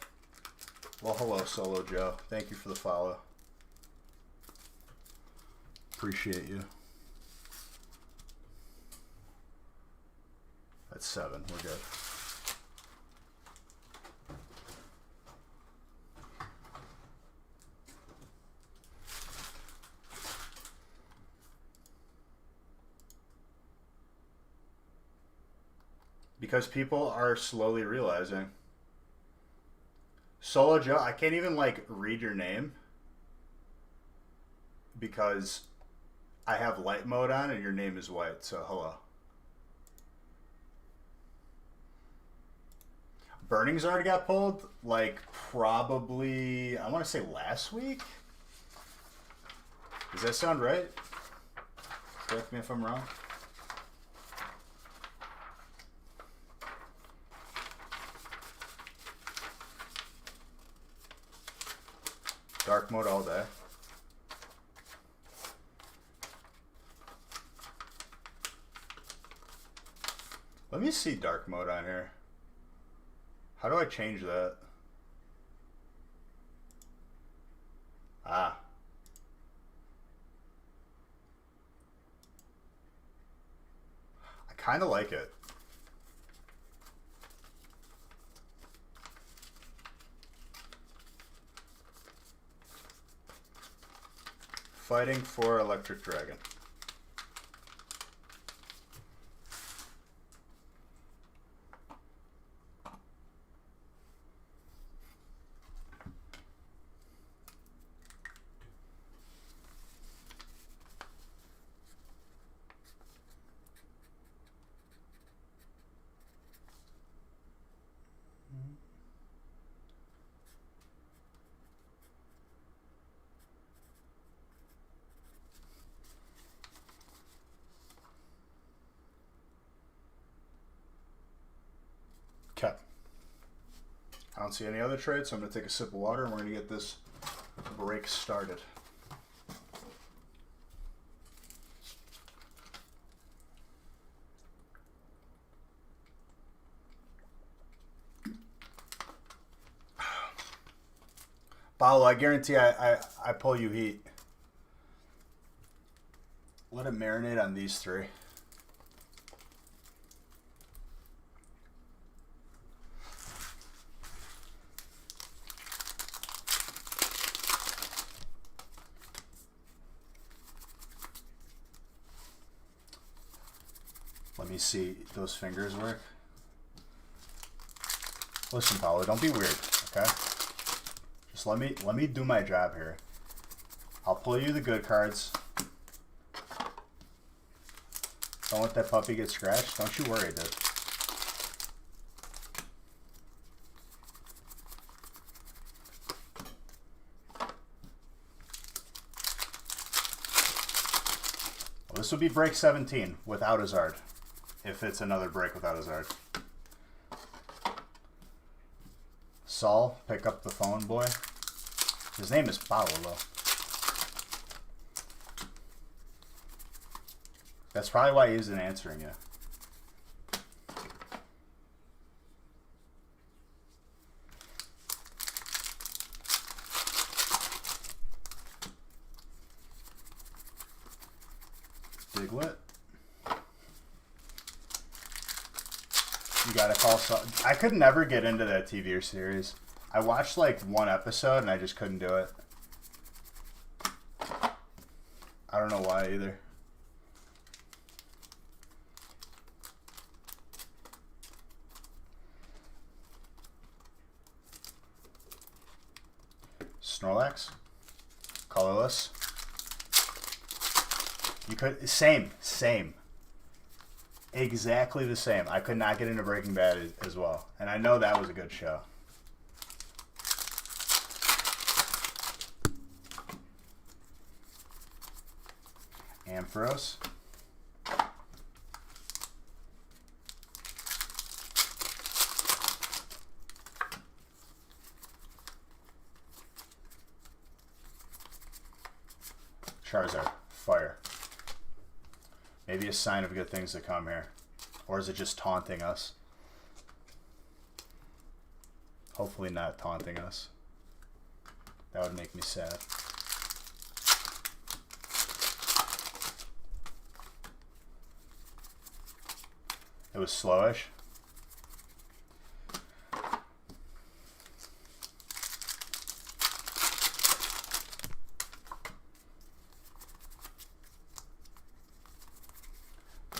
Well, hello, Solo Joe. Thank you for the follow. Appreciate you. That's 7. We're good. Because people are slowly realizing. Solo Joe, I can't even like read your name because I have light mode on and your name is white, so hello. Burning Zard got pulled like probably, I want to say last week? Does that sound right? Correct me if I'm wrong. Dark mode all day. Let me see dark mode on here. How do I change that? Ah. I kind of like it. Fighting for Electric Dragon. Okay. I don't see any other trades, so I'm going to take a sip of water and we're going to get this break started. Paolo, I guarantee I pull you heat. Let it marinate on these 3. Let me see those fingers work. Listen, Paolo, don't be weird, okay? Just let me do my job here. I'll pull you the good cards. Don't let that puppy get scratched. Don't you worry, dude. Well, this would be break 17 without a Zard. If it's another break without a Zard. Saul, pick up the phone, boy. His name is Paolo. That's probably why he isn't answering you. Diglett. You gotta call I could never get into that TV series. I watched like 1 episode and I just couldn't do it. I don't know why either. Snorlax. Colorless. You could same. Exactly the same. I could not get into Breaking Bad as well. And I know that was a good show. Ampharos. Charizard. Fire. Maybe a sign of good things to come here. Or is it just taunting us? Hopefully not taunting us. That would make me sad. It was slowish.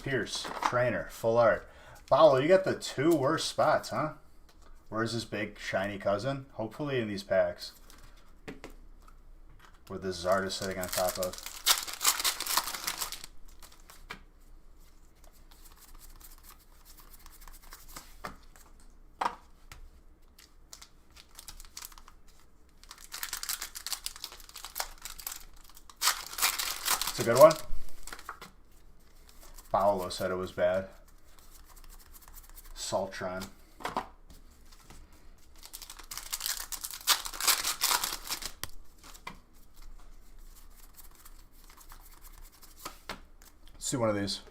Pierce, Trainer, Full Art. Paolo, you got the 2 worst spots, huh? Where's his big shiny cousin? Hopefully in these packs. Where the Zard is sitting on top of. It's a good one. Paolo said it was bad. Saltron. Let's see one of these.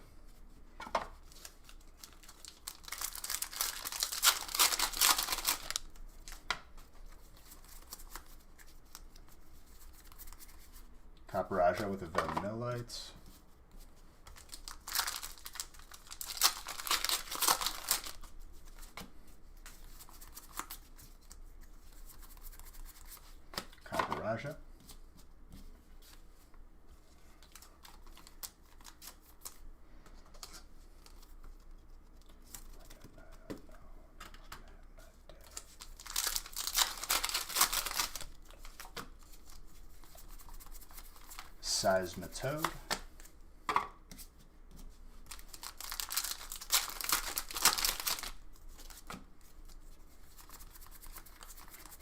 Caparaja with the Vanillites. Caparaja. Seismitoad.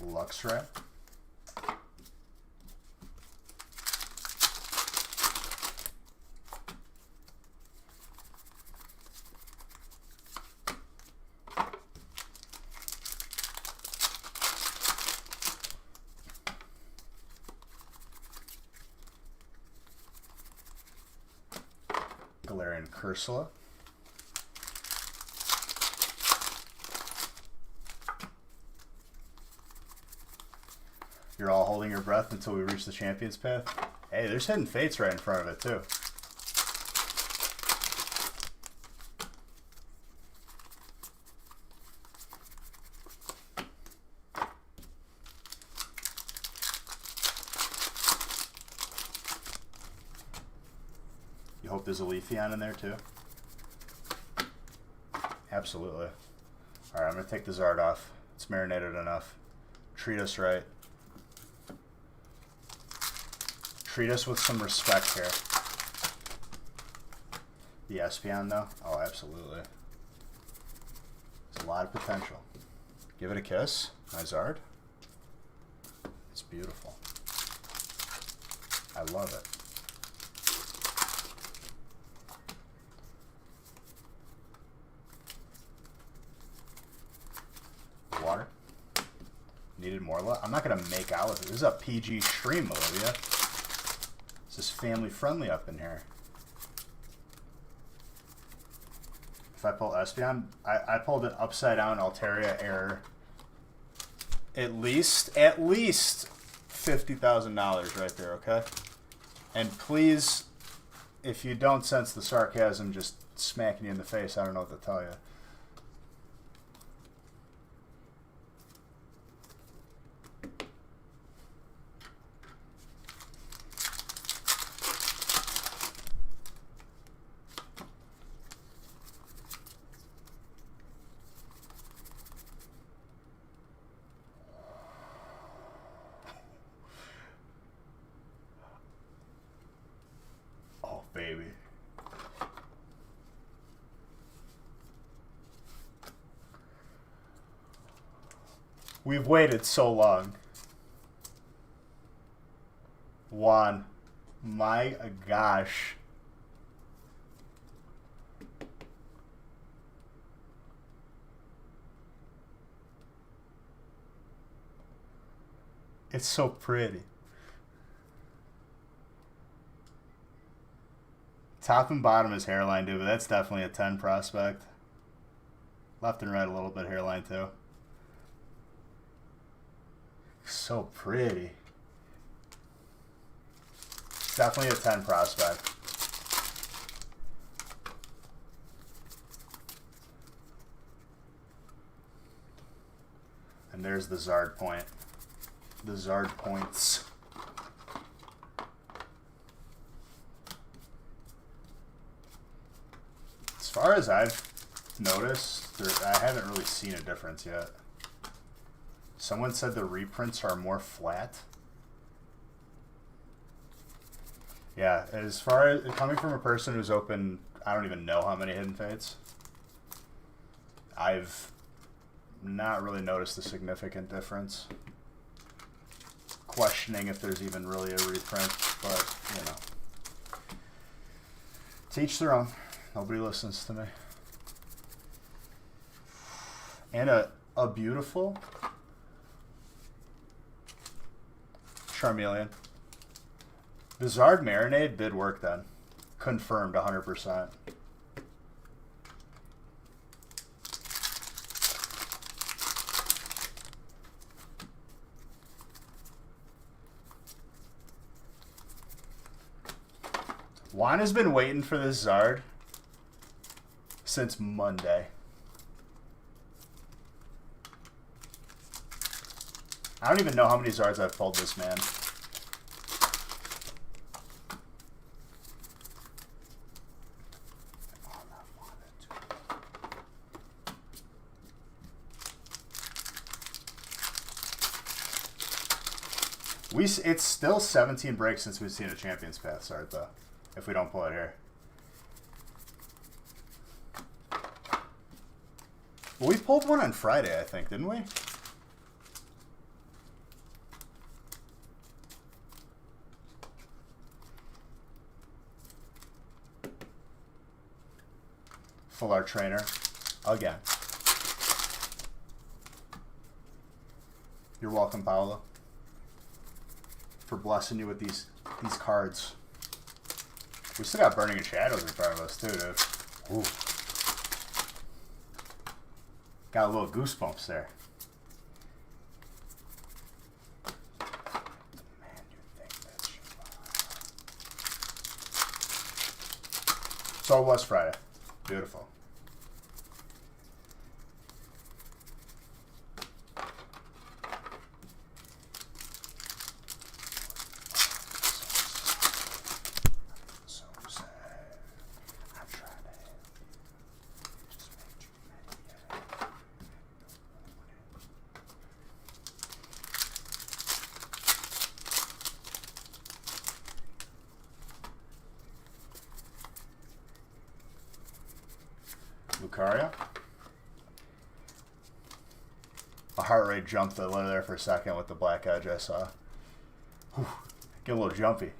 Luxray. Galarian Cursula. You're all holding your breath until we reach the Champions Path. Hey, there's Hidden Fates right in front of it, too. You hope there's a Leafeon in there, too? Absolutely. Alright, I'm going to take the Zard off. It's marinated enough. Treat us right. Treat us with some respect here. The Espeon, though? Oh, absolutely. There's a lot of potential. Give it a kiss. My Zard. It's beautiful. I love it. Water. Needed more love. I'm not going to make out with it. This is a PG stream, Olivia. This is family friendly up in here. If I pull Espeon, I pulled an upside down Altaria error. At least $50,000 right there, okay? And please, if you don't sense the sarcasm just smacking you in the face, I don't know what to tell you. Baby. We've waited so long. Juan, my gosh. It's so pretty. Top and bottom is hairline, dude, but that's definitely a 10 prospect. Left and right a little bit hairline, too. So pretty. Definitely a 10 prospect. And there's the Zard point. The Zard points. As far as I've noticed, I haven't really seen a difference yet. Someone said the reprints are more flat. Yeah, as far as coming from a person who's opened, I don't even know how many hidden fates. I've not really noticed a significant difference. Questioning if there's even really a reprint, but you know, to each their own. Nobody listens to me. And a beautiful Charmeleon. The Zard Marinade did work then. Confirmed 100%. Juan has been waiting for this Zard since Monday. I don't even know how many Zards I've pulled this man. It's still 17 breaks since we've seen a Champions Path Zard, though, if we don't pull it here. Well, we pulled one on Friday, I think, didn't we? Full art trainer again. You're welcome, Paolo, for blessing you with these cards. We still got Burning in Shadows in front of us too, dude. Ooh. Got a little goosebumps there. Man, you think that you are. So it was Friday. Beautiful. Lucario. My heart rate jumped a little there for a second with the black edge I saw. Whew. Get a little jumpy.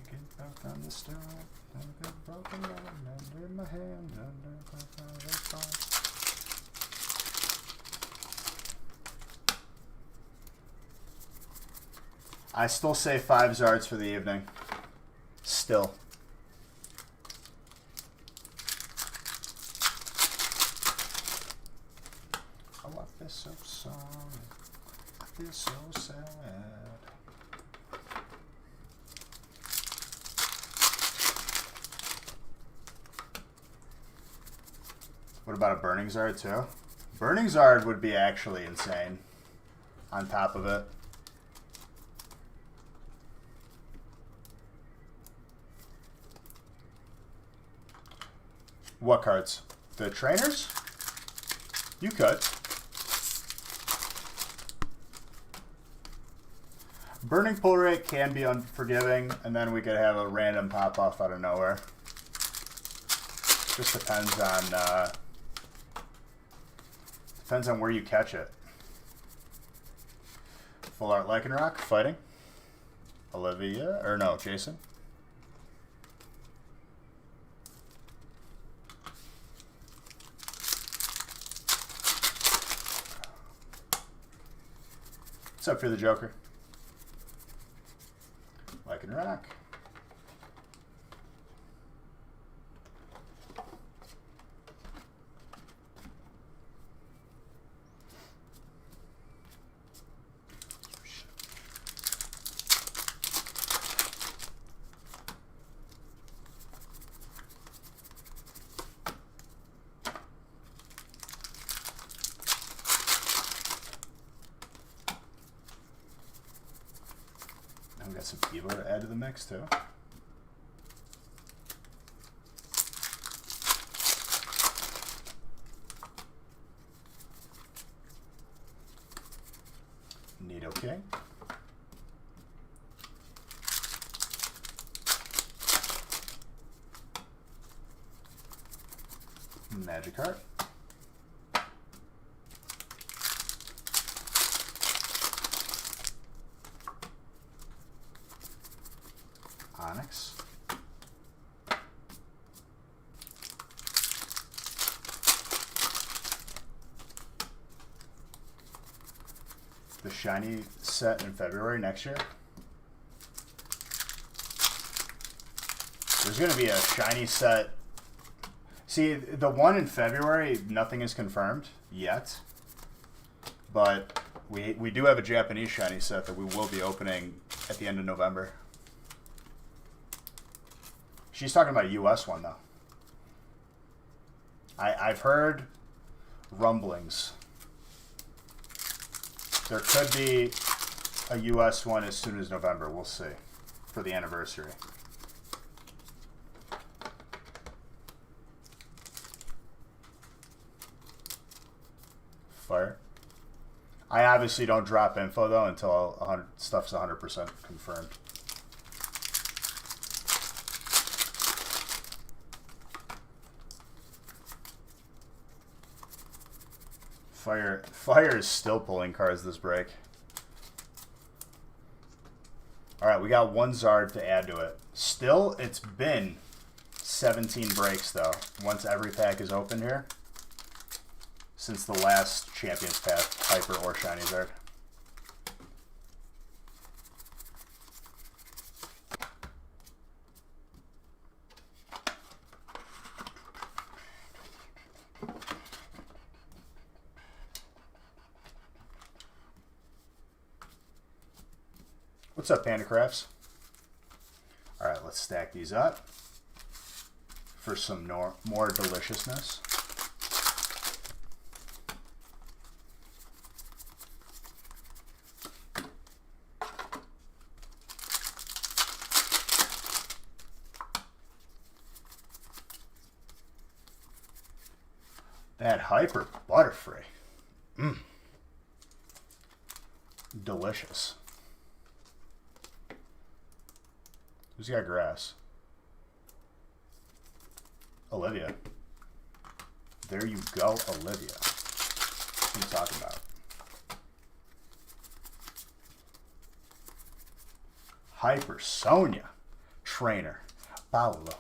Get back on the stone. Get broken down under my hand. I still say 5 Zards for the evening. Still. Oh, I feel so sorry. I feel so sad. What about a Burning Zard too? Burning Zard would be actually insane on top of it. What cards? The trainers? You could. Burning pull rate can be unforgiving, and then we could have a random pop off out of nowhere. Just depends on where you catch it. Full art Lycanroc fighting. Olivia, or no, Jason. What's up for the Joker? Like and rock. We got some Evo to add to the mix too. Neat, okay. Magikarp. Onyx. The shiny set in February next year. There's going to be a shiny set. See, the one in February, nothing is confirmed yet. But we do have a Japanese shiny set that we will be opening at the end of November. She's talking about a U.S. one, though. I've heard rumblings. There could be a U.S. one as soon as November. We'll see. For the anniversary. Fire. I obviously don't drop info, though, until stuff's 100% confirmed. Fire is still pulling cards this break. Alright, we got one Zard to add to it. Still, it's been 17 breaks, though, once every pack is open here. Since the last Champions Path, Hyper or Shiny Zard. What's up, Panda Crafts? All right, let's stack these up for some more deliciousness. That Hyper Butterfree. Delicious. Who's got grass? Olivia. There you go, Olivia. What are you talking about? Hyper Sonia. Trainer. Paolo.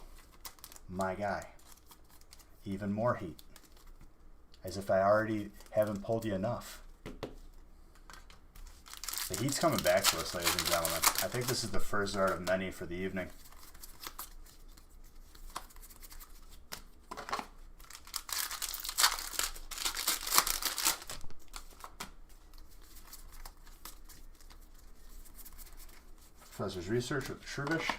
My guy. Even more heat. As if I already haven't pulled you enough. The heat's coming back to us, ladies and gentlemen. I think this is the first Zard of many for the evening. Professor's Research with the Shroobish.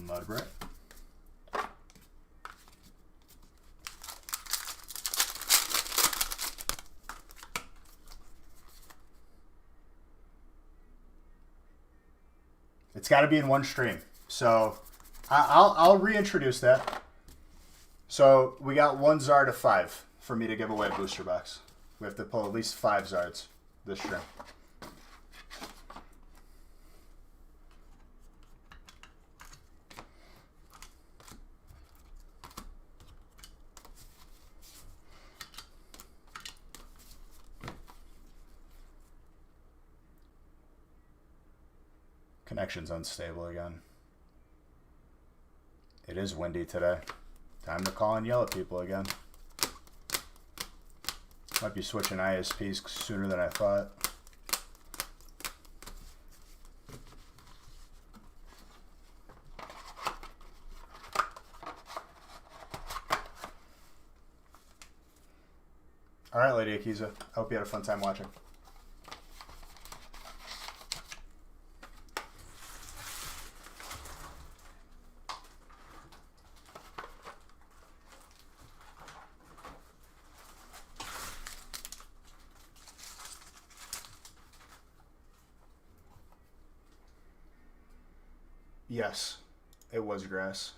Mudbray. It's got to be in one stream. So I'll reintroduce that. So we got one Zard of 5 for me to give away a booster box. We have to pull at least 5 Zards this stream. Connection's unstable again. It is windy today. Time to call and yell at people again. Might be switching ISPs sooner than I thought. All right, Lady Akiza. I hope you had a fun time watching. Yes, it was grass.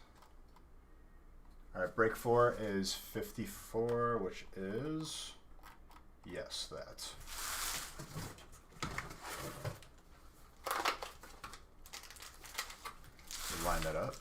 All right, break 4 is 54, which is, yes, that. Line that up.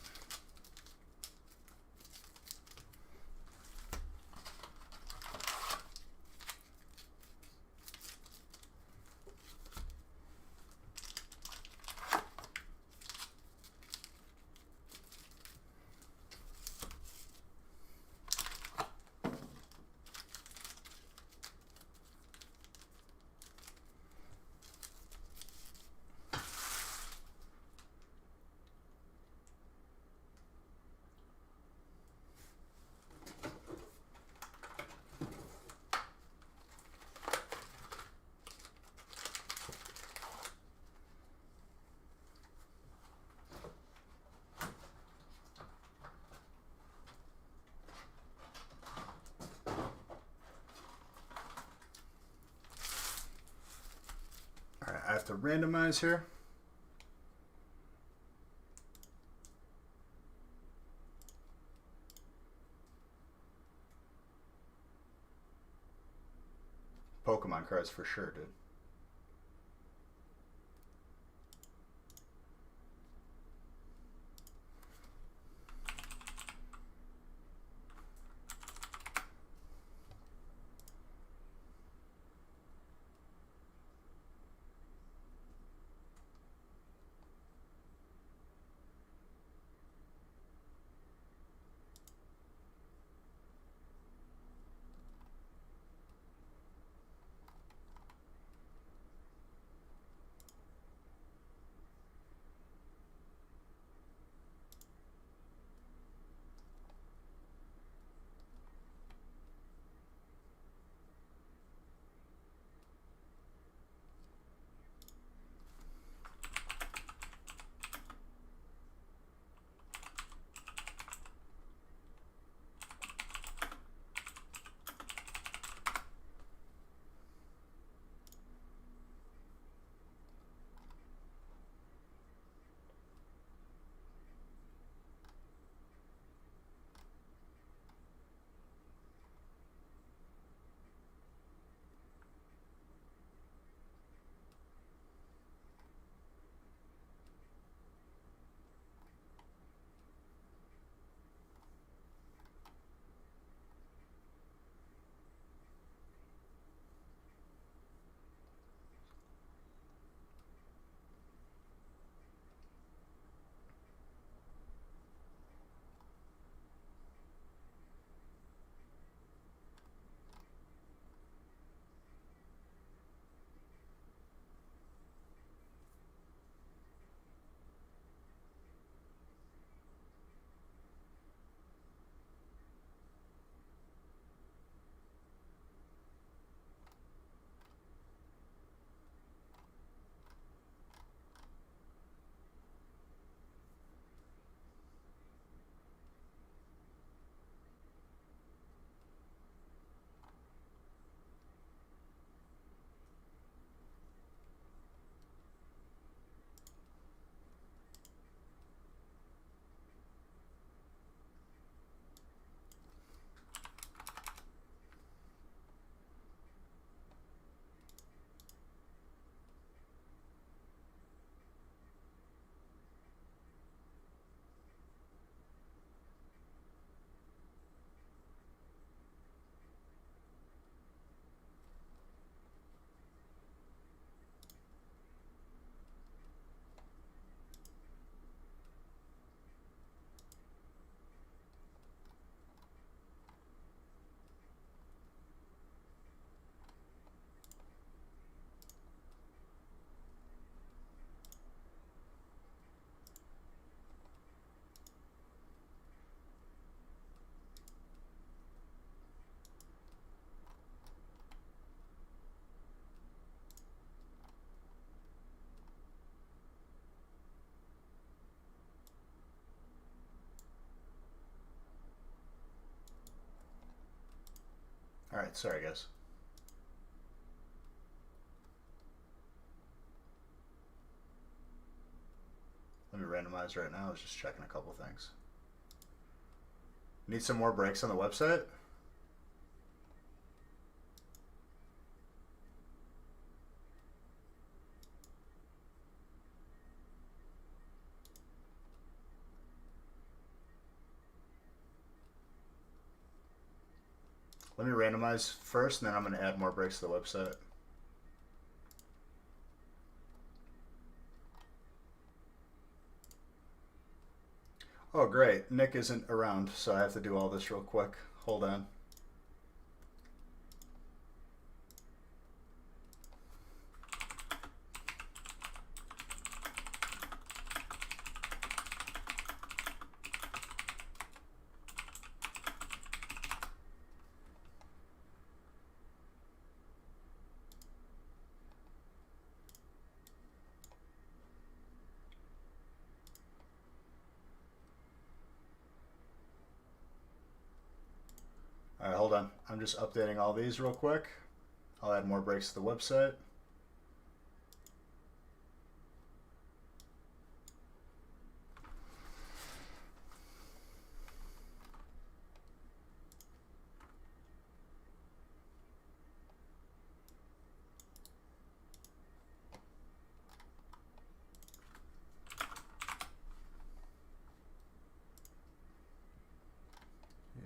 I have to randomize here. Pokemon cards for sure, dude. right, sorry guys. Let me randomize right now. I was just checking a couple things. Need some more breaks on the website? Let me randomize first, and then I'm going to add more breaks to the website. Oh, great. Nick isn't around, so I have to do all this real quick. Hold on. All right, hold on. I'm just updating all these real quick. I'll add more breaks to the website.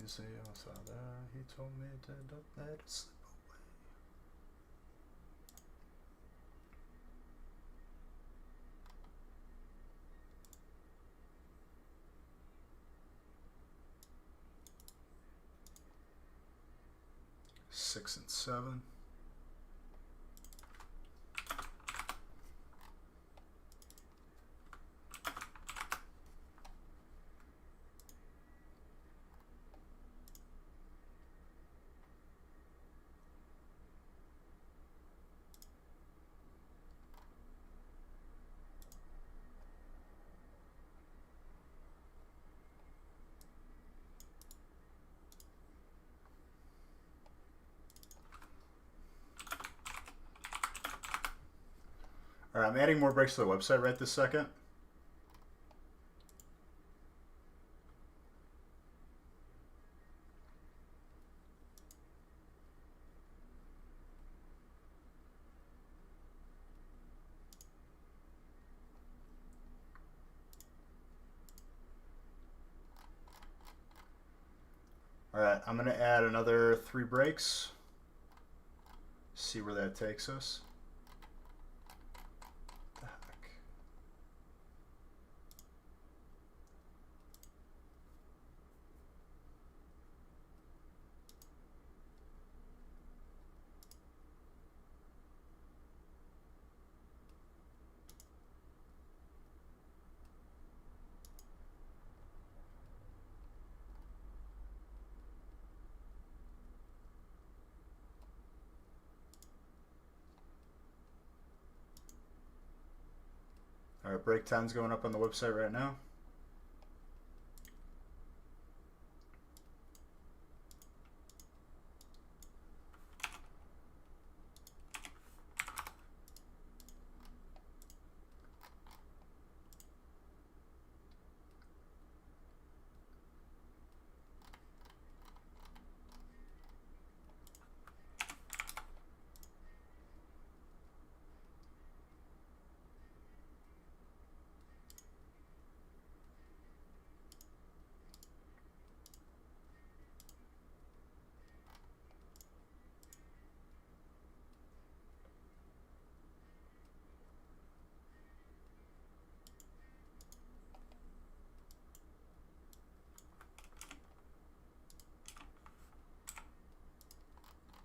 You see, I saw that. He told me to don't let it slip away. Six and seven. All right, I'm adding more breaks to the website right this second. All right, I'm going to add another 3 breaks. See where that takes us. What the heck? All right, break 10's going up on the website right now.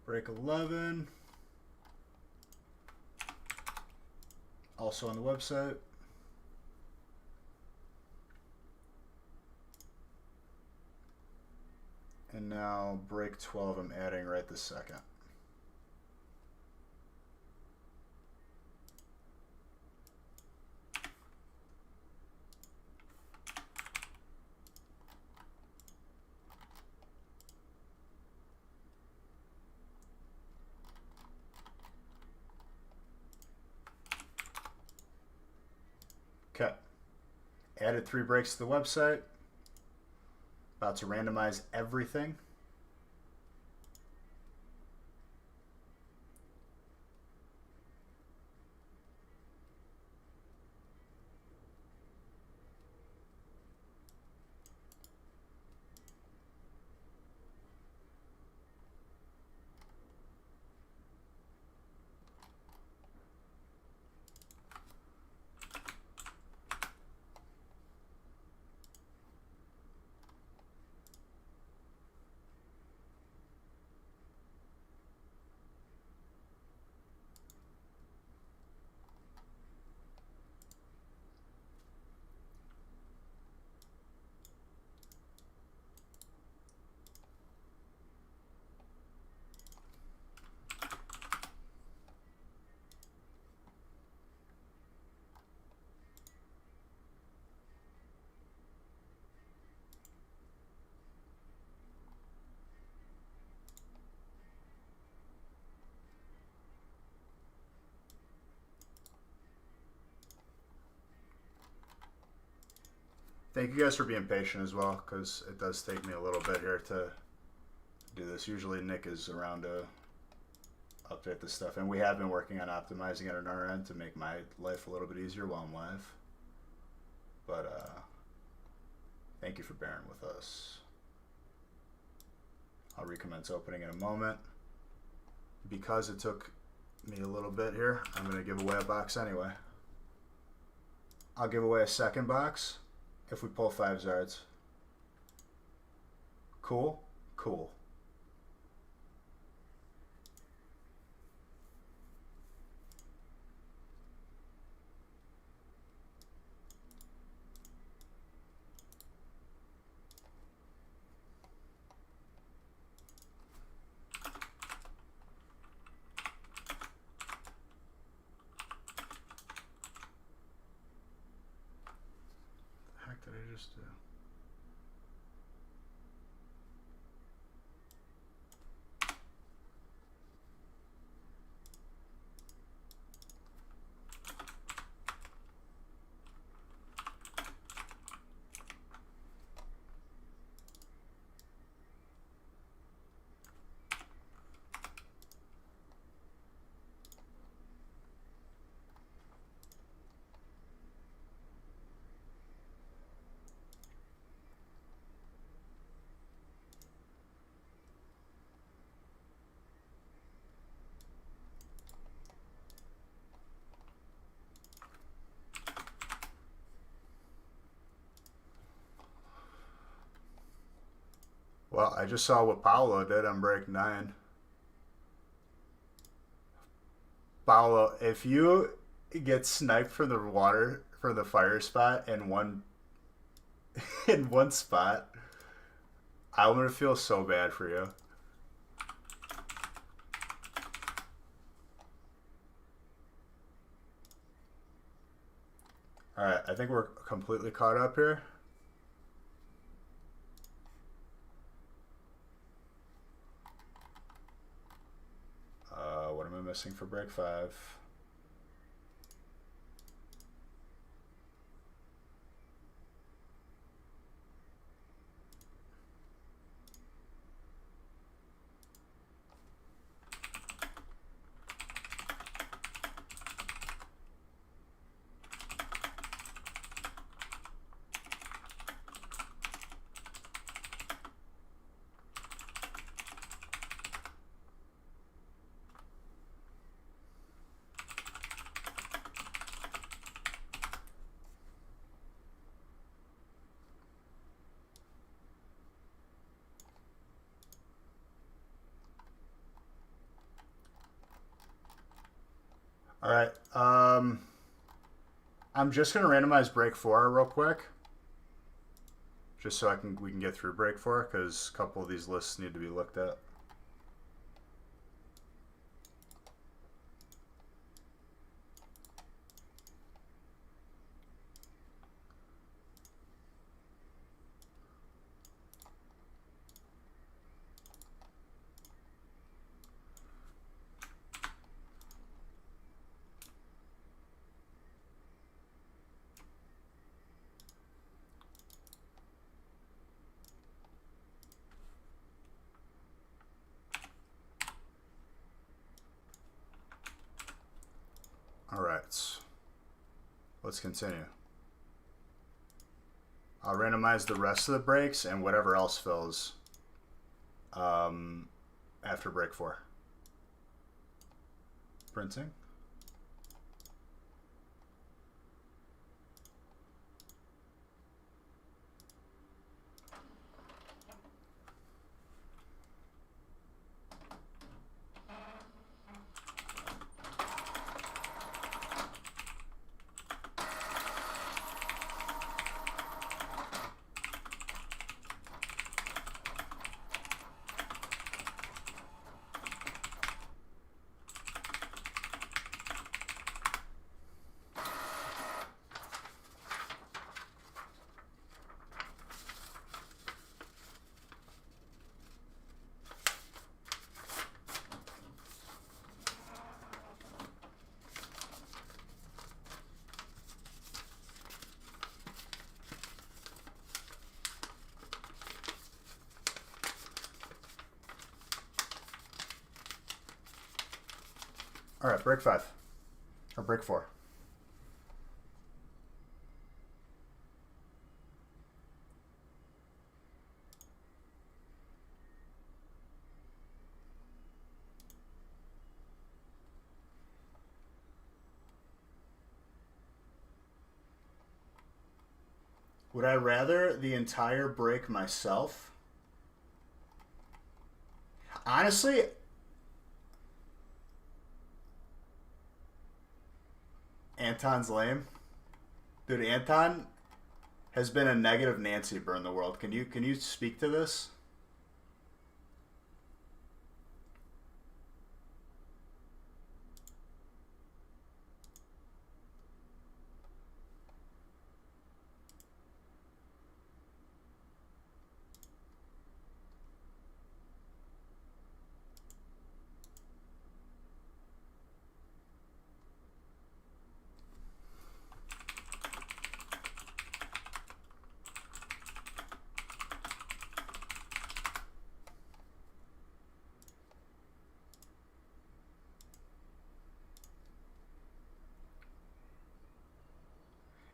Break 11. Also on the website. And now break 12 I'm adding right this second. Added 3 breaks to the website. About to randomize everything. Thank you guys for being patient as well, because it does take me a little bit here to do this. Usually Nick is around to update this stuff, and we have been working on optimizing it on our end to make my life a little bit easier while I'm live. But thank you for bearing with us. I'll recommence opening in a moment. Because it took me a little bit here, I'm going to give away a box anyway. I'll give away a second box if we pull 5 Zards. Cool? Cool. Did I just do? Well, I just saw what Paolo did on break 9. Paolo, if you get sniped from the water, from the fire spot in one in one spot, I'm gonna feel so bad for you. Alright, I think we're completely caught up here. What am I missing for break 5? All right. I'm just gonna randomize break 4 real quick, just so we can get through break 4, because a couple of these lists need to be looked at. let's continue. I'll randomize the rest of the breaks and whatever else fills after break 4. Printing. All right, break 5. Or break 4. Would I rather the entire break myself? Honestly, Anton's lame. Dude, Anton has been a negative Nancy burn the world. Can you speak to this?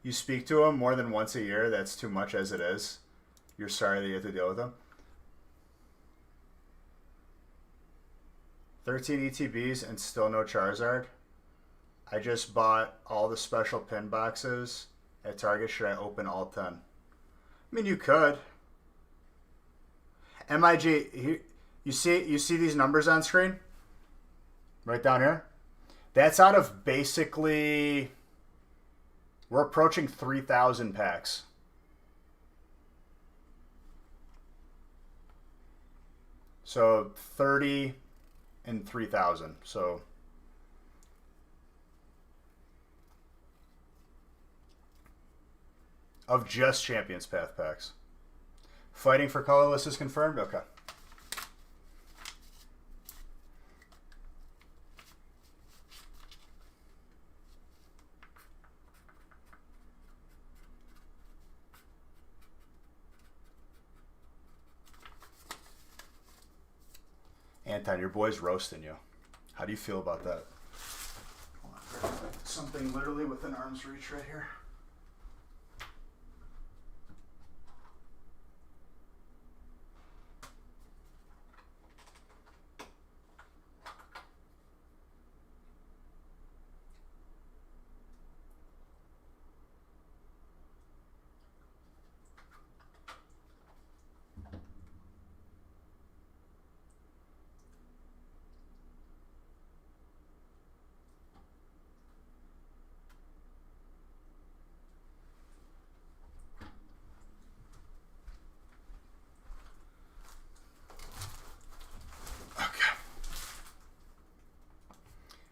You speak to him more than once a year. That's too much as it is. You're sorry that you have to deal with him. 13 ETBs and still no Charizard. I just bought all the special pin boxes at Target. Should I open all 10? I mean, you could. MIG, you see these numbers on screen? Right down here? That's out of basically... We're approaching 3,000 packs. So 30 and 3,000. So of just Champions Path packs. Fighting for colorless is confirmed? Okay. Anton, your boy's roasting you. How do you feel about that? Something literally within arm's reach right here.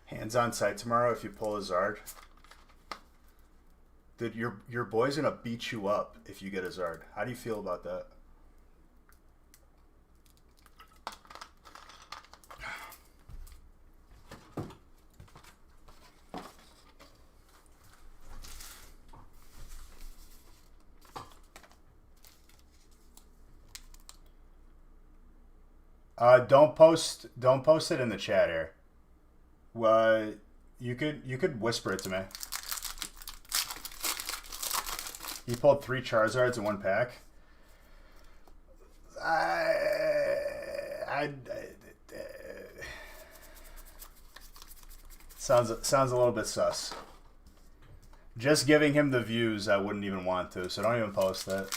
Hands on site tomorrow if you pull a Zard. Dude, your boy's gonna beat you up if you get a Zard. How do you feel about that? Don't post it in the chat here. You could whisper it to me. He pulled 3 Charizards in one pack. Sounds a little bit sus. Just giving him the views I wouldn't even want to, so don't even post that.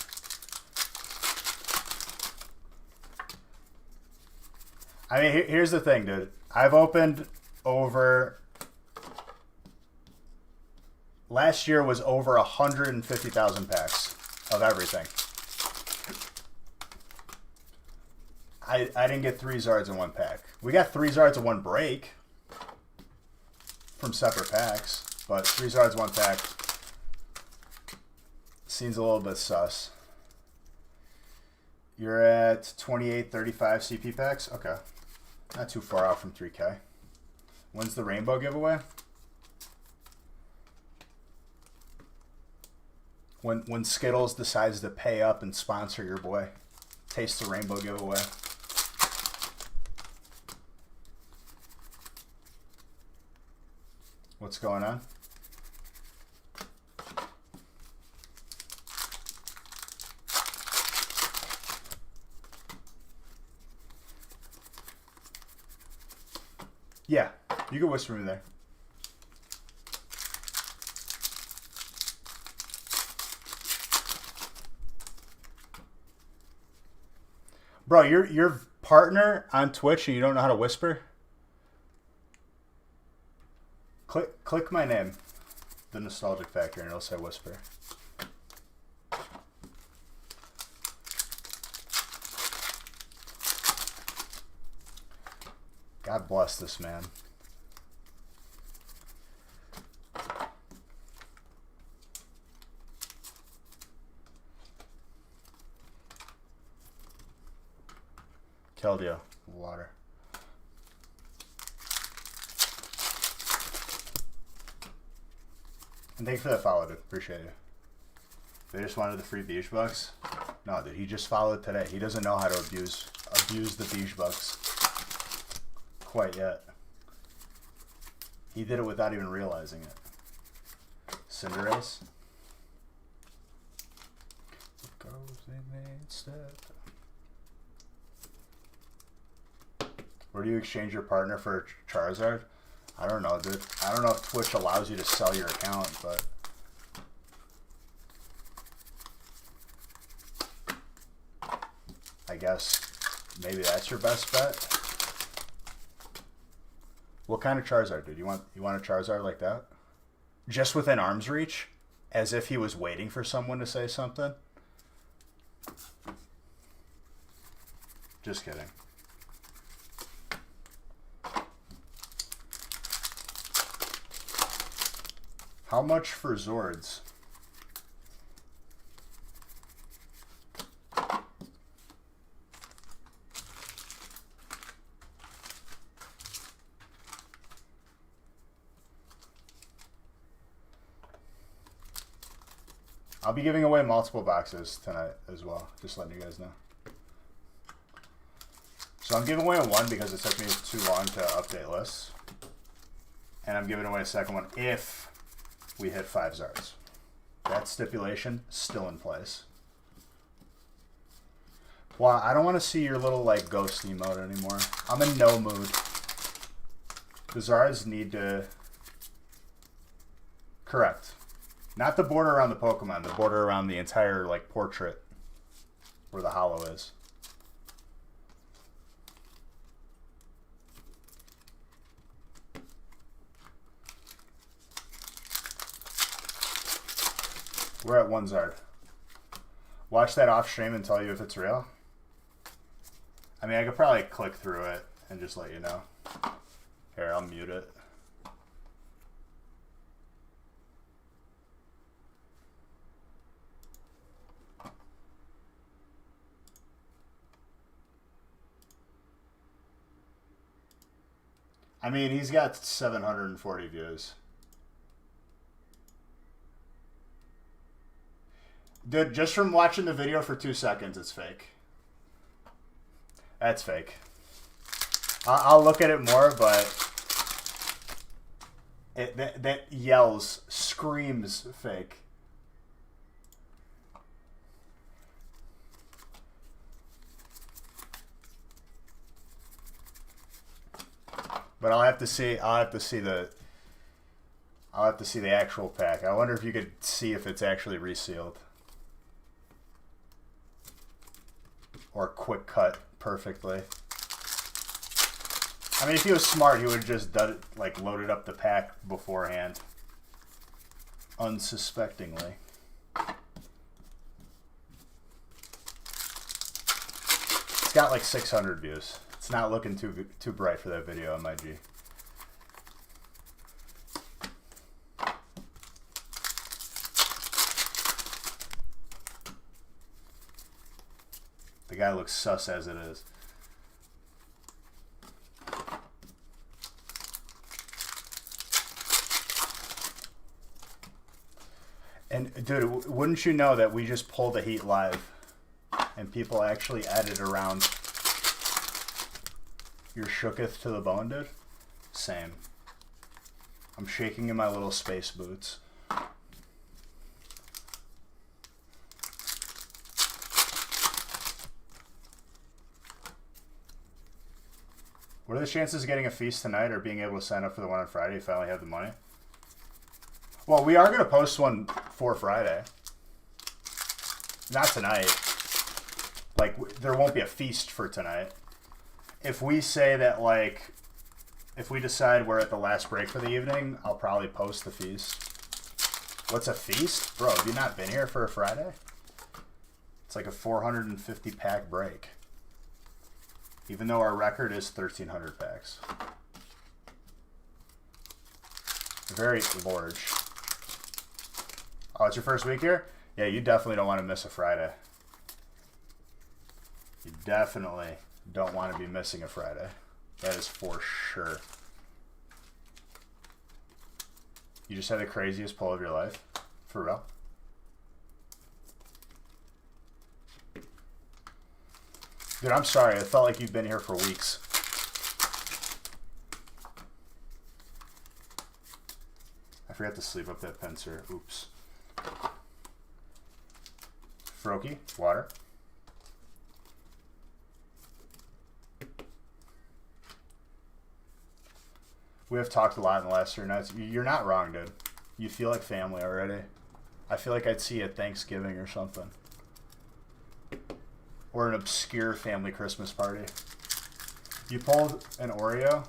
I mean, here's the thing, dude. I've opened over... Last year was over 150,000 packs of everything. I didn't get 3 Zards in one pack. We got 3 Zards in one break from separate packs, but 3 Zards in one pack seems a little bit sus. You're at 28.35 CP packs? Okay. Not too far out from 3K. When's the rainbow giveaway? When Skittles decides to pay up and sponsor your boy. Taste the rainbow giveaway. What's going on? Yeah, you can whisper me there. Bro, your partner on Twitch and you don't know how to whisper? Click my name, The Nostalgic Factor, and it'll say whisper. God bless this man. Keldeo, water. And thanks for that follow, dude. Appreciate it. They just wanted the free Beige Bucks. No, dude, he just followed today. He doesn't know how to abuse the Beige Bucks quite yet. He did it without even realizing it. Cinderace. Where do you exchange your partner for a Charizard? I don't know, dude. I don't know if Twitch allows you to sell your account, but... I guess maybe that's your best bet. What kind of Charizard, dude? You want a Charizard like that? Just within arm's reach? As if he was waiting for someone to say something? Just kidding. How much for Zords? I'll be giving away multiple boxes tonight as well, just letting you guys know. So I'm giving away one because it took me too long to update lists. And I'm giving away a second one if we hit 5 Zards. That stipulation still in place. Well, I don't want to see your little like ghost emote anymore. I'm in no mood. The Zards need to... Correct. Not the border around the Pokemon, the border around the entire like portrait where the hollow is. We're at 1 Zard. Watch that off stream and tell you if it's real. I mean, I could probably click through it and just let you know. Here, I'll mute it. I mean, he's got 740 views. Dude, just from watching the video for 2 seconds, it's fake. That's fake. I'll look at it more, but That yells, screams fake. But I'll have to see the actual pack. I wonder if you could see if it's actually resealed. Or quick cut perfectly. I mean, if he was smart, he would have just done it, like loaded up the pack beforehand. Unsuspectingly. It's got like 600 views. It's not looking too bright for that video on my G. The guy looks sus as it is. And dude, wouldn't you know that we just pulled the heat live and people actually added around your shooketh to the bone, dude? Same. I'm shaking in my little space boots. What are the chances of getting a feast tonight or being able to sign up for the one on Friday if I only have the money? Well, we are going to post one for Friday. Not tonight. Like, there won't be a feast for tonight. If we say that, like, if we decide we're at the last break for the evening, I'll probably post the feast. What's a feast? Bro, have you not been here for a Friday? It's like a 450 pack break. Even though our record is 1,300 packs. Very large. Oh, it's your first week here? Yeah, you definitely don't want to miss a Friday. You definitely don't want to be missing a Friday. That is for sure. You just had the craziest pull of your life? For real? Dude, I'm sorry. I felt like you've been here for weeks. I forgot to sleeve up that pincer. Oops. Froky, water. We have talked a lot in the last 3 nights. You're not wrong, dude. You feel like family already. I feel like I'd see you at Thanksgiving or something. Or an obscure family Christmas party. You pulled an Oreo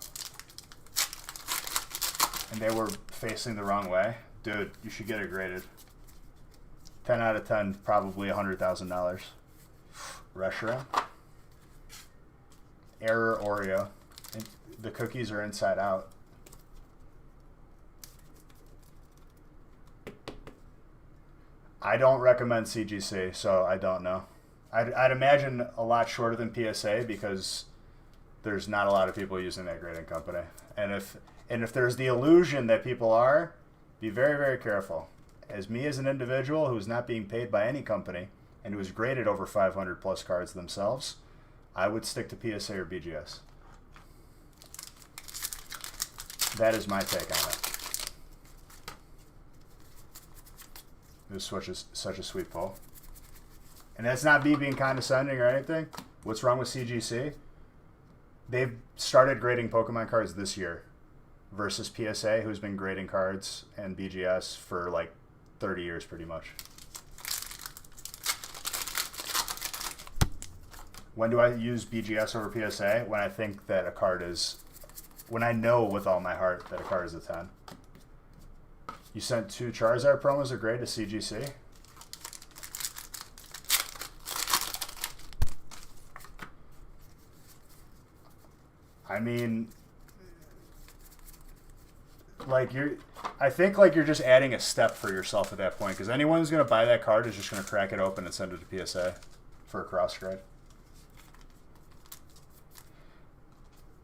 and they were facing the wrong way. Dude, you should get it graded. 10 out of 10, probably $100,000. Restaurant. Error Oreo. The cookies are inside out. I don't recommend CGC, so I don't know. I'd imagine a lot shorter than PSA because there's not a lot of people using that grading company. And if there's the illusion that people are, be very, very careful. As me as an individual who's not being paid by any company and who's graded over 500 plus cards themselves, I would stick to PSA or BGS. That is my take on it. It was such a sweet pull. And that's not me being condescending or anything. What's wrong with CGC? They've started grading Pokemon cards this year versus PSA, who's been grading cards and BGS for like 30 years pretty much. When do I use BGS over PSA? When I think that a card is... When I know with all my heart that a card is a 10. You sent 2 Charizard promos of grade to CGC? I mean, like I think like you're just adding a step for yourself at that point, because anyone who's going to buy that card is just going to crack it open and send it to PSA for a cross grade.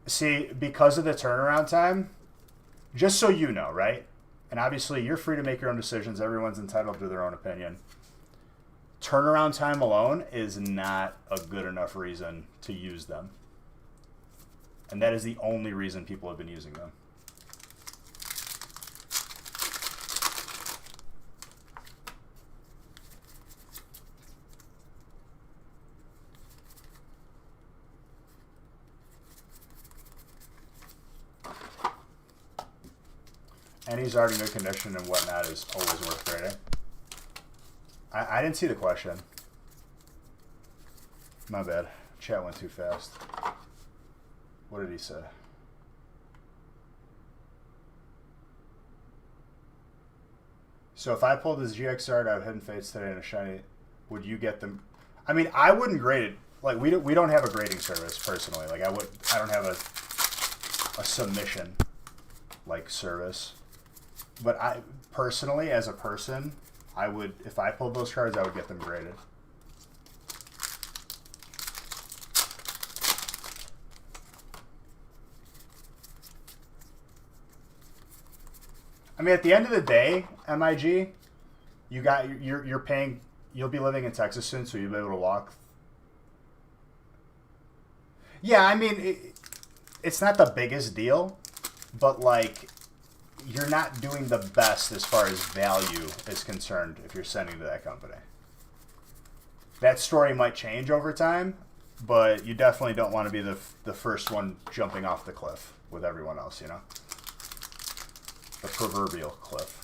See, because of the turnaround time, just so you know, right? And obviously you're free to make your own decisions. Everyone's entitled to their own opinion. Turnaround time alone is not a good enough reason to use them. And that is the only reason people have been using them. Any's already good condition and whatnot is always worth grading. I didn't see the question. My bad. Chat went too fast. What did he say? So if I pulled this GX out of Hidden Fates today in a shiny, would you get them? I mean, I wouldn't grade it. Like we don't have a grading service personally. Like I don't have a submission like service. But I personally, as a person, I would, if I pulled those cards, I would get them graded. I mean, at the end of the day, MIG, you're paying. You'll be living in Texas soon, so you'll be able to walk. Yeah, I mean, it's not the biggest deal, but like, you're not doing the best as far as value is concerned if you're sending to that company. That story might change over time, but you definitely don't want to be the first one jumping off the cliff with everyone else, you know? The proverbial cliff.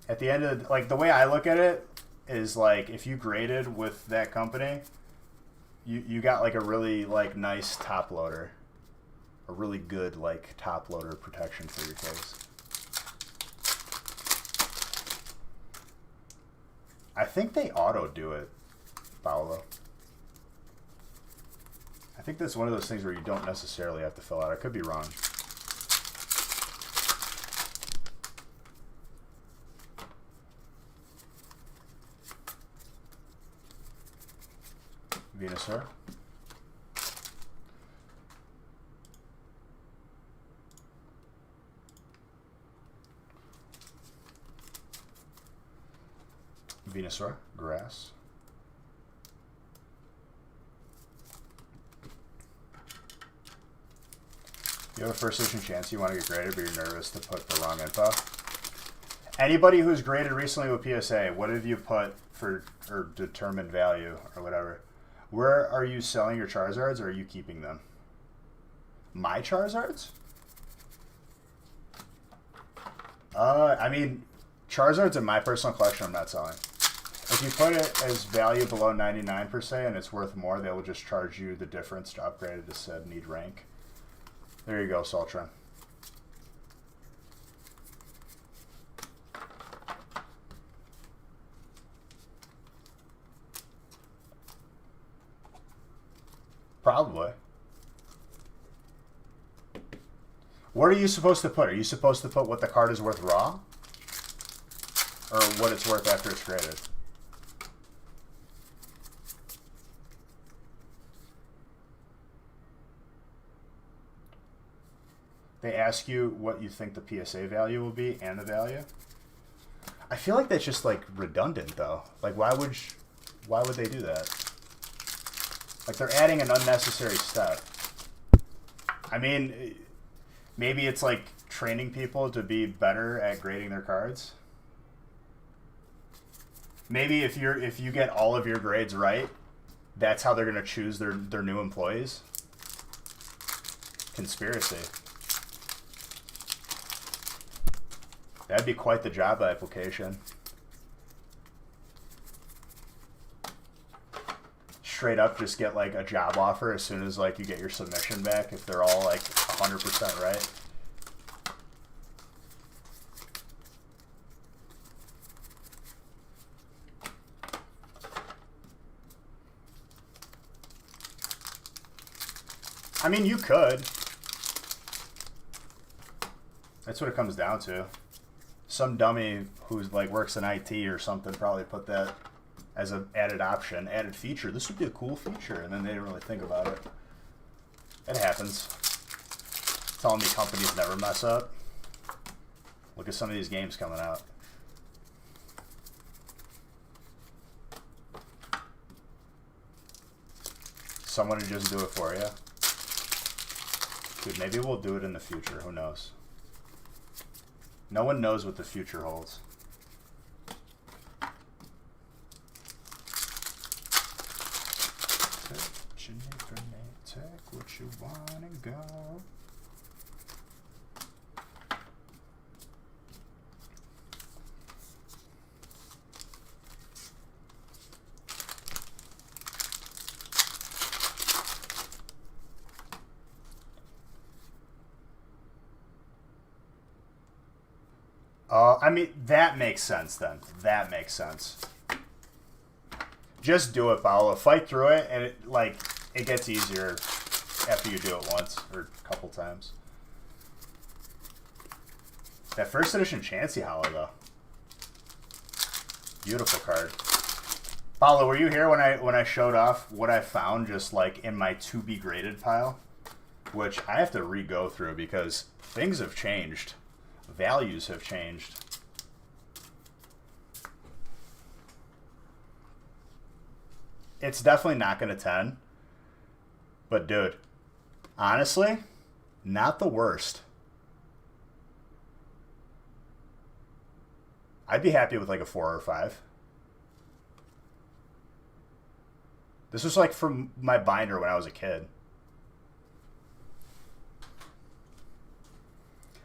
At the end of like the way I look at it is like if you graded with that company, you got like a really like nice top loader, a really good like top loader protection for your case. I think they auto do it, Paolo. I think that's one of those things where you don't necessarily have to fill out. I could be wrong. Venusaur. Venusaur, grass. You have a first edition chance you want to get graded, but you're nervous to put the wrong info. Anybody who's graded recently with PSA, what have you put for or determined value or whatever? Where are you selling your Charizards, or are you keeping them? My Charizards? I mean, Charizards in my personal collection I'm not selling. If you put it as value below 99 per se and it's worth more, they will just charge you the difference to upgrade it to said need rank. There you go, Sultron. Probably. What are you supposed to put? Are you supposed to put what the card is worth raw? Or what it's worth after it's graded? They ask you what you think the PSA value will be and the value. I feel like that's just like redundant though. Like why would they do that? Like they're adding an unnecessary step. I mean, maybe it's like training people to be better at grading their cards. Maybe if you get all of your grades right, that's how they're gonna choose their new employees. Conspiracy. That'd be quite the job application. Straight up just get like a job offer as soon as like you get your submission back if they're all like 100% right. I mean, you could. That's what it comes down to. Some dummy who's like works in IT or something probably put that as an added option, added feature. This would be a cool feature, and then they didn't really think about it. It happens. Telling me companies never mess up. Look at some of these games coming out. Someone to just do it for you. Dude, maybe we'll do it in the future. Who knows? No one knows what the future holds. Take what you wanna go. mean, that makes sense then. That makes sense. Just do it, Paolo. Fight through it, and it gets easier after you do it once or a couple times. That first edition Chansey Hollow, though. Beautiful card. Paolo, were you here when I showed off what I found just like in my to be graded pile? Which I have to re-go through because things have changed. Values have changed. It's definitely not going to 10. But dude, honestly, not the worst. I'd be happy with like a 4 or 5. This was like from my binder when I was a kid.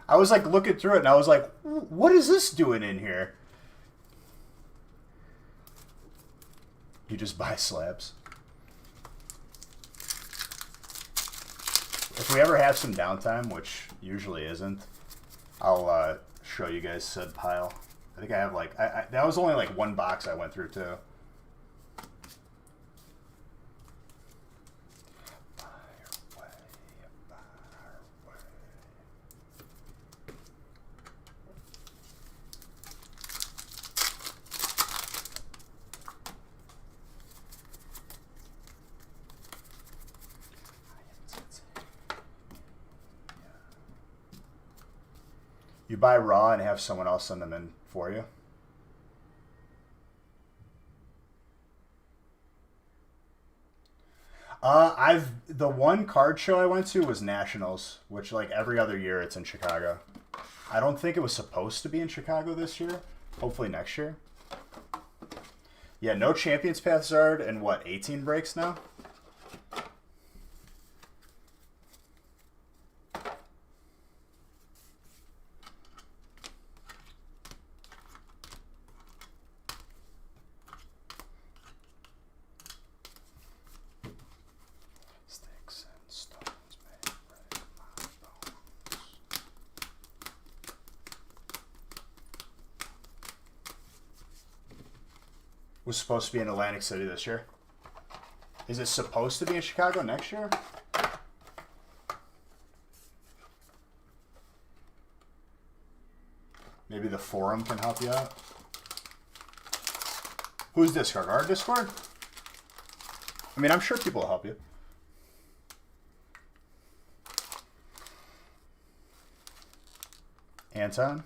I was like looking through it and I was like, what is this doing in here? You just buy slabs. If we ever have some downtime, which usually isn't, I'll show you guys said pile. I think I have like, that was only like one box I went through too. You buy raw and have someone else send them in for you. The one card show I went to was Nationals, which like every other year it's in Chicago. I don't think it was supposed to be in Chicago this year. Hopefully next year. Yeah, no Champions Path Zard and what, 18 breaks now? Was supposed to be in Atlantic City this year. Is it supposed to be in Chicago next year? Maybe the forum can help you out. Who's Discord? Our Discord? I mean, I'm sure people will help you. Anton?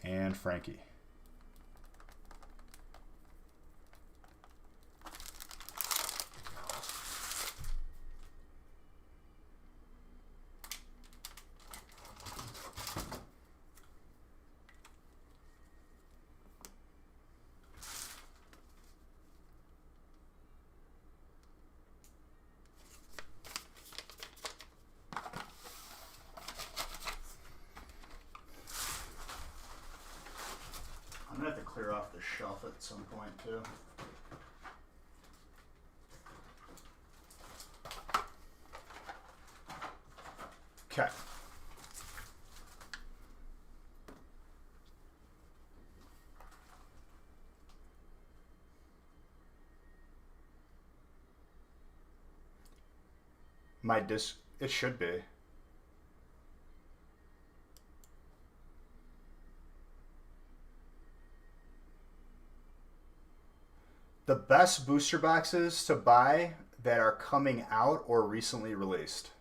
And Frankie. I'm going to have to clear off the shelf at some point, too. Okay. My disc, it should be. The best booster boxes to buy that are coming out or recently released.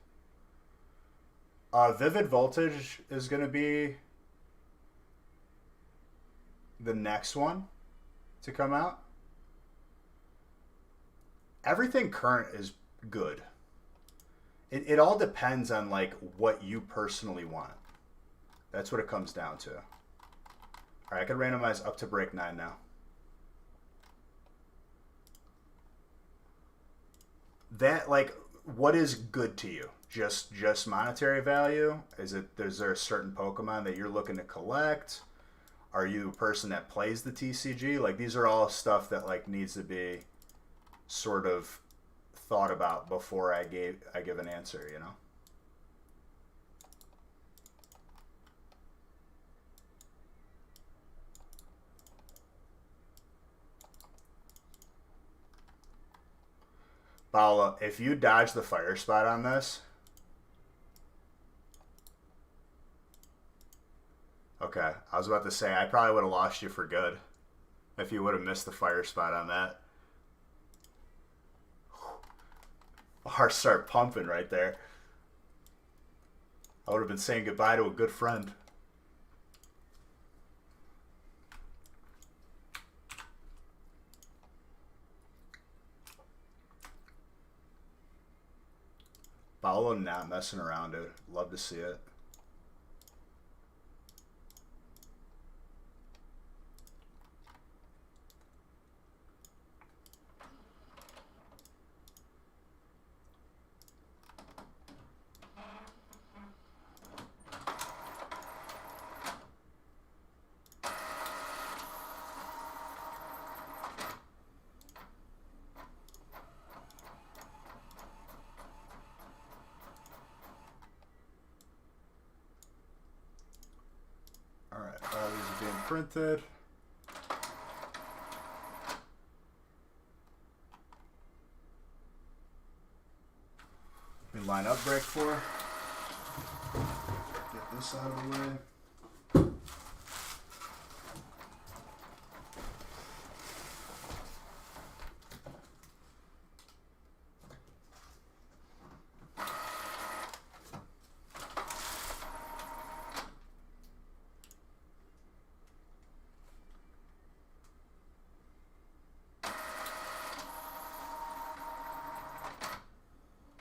Vivid Voltage is going to be the next one to come out. Everything current is good. It all depends on like what you personally want. That's what it comes down to. All right, I can randomize up to break 9 now. That, like, what is good to you? Just monetary value? Is there a certain Pokemon that you're looking to collect? Are you a person that plays the TCG? Like, these are all stuff that like needs to be sort of thought about before I give an answer, you know? Paolo, if you dodge the fire spot on this... Okay, I was about to say, I probably would have lost you for good if you would have missed the fire spot on that. Hearts start pumping right there. I would have been saying goodbye to a good friend. Paolo not messing around, dude. Love to see it. Printed. We line up break 4. Get this out of the way.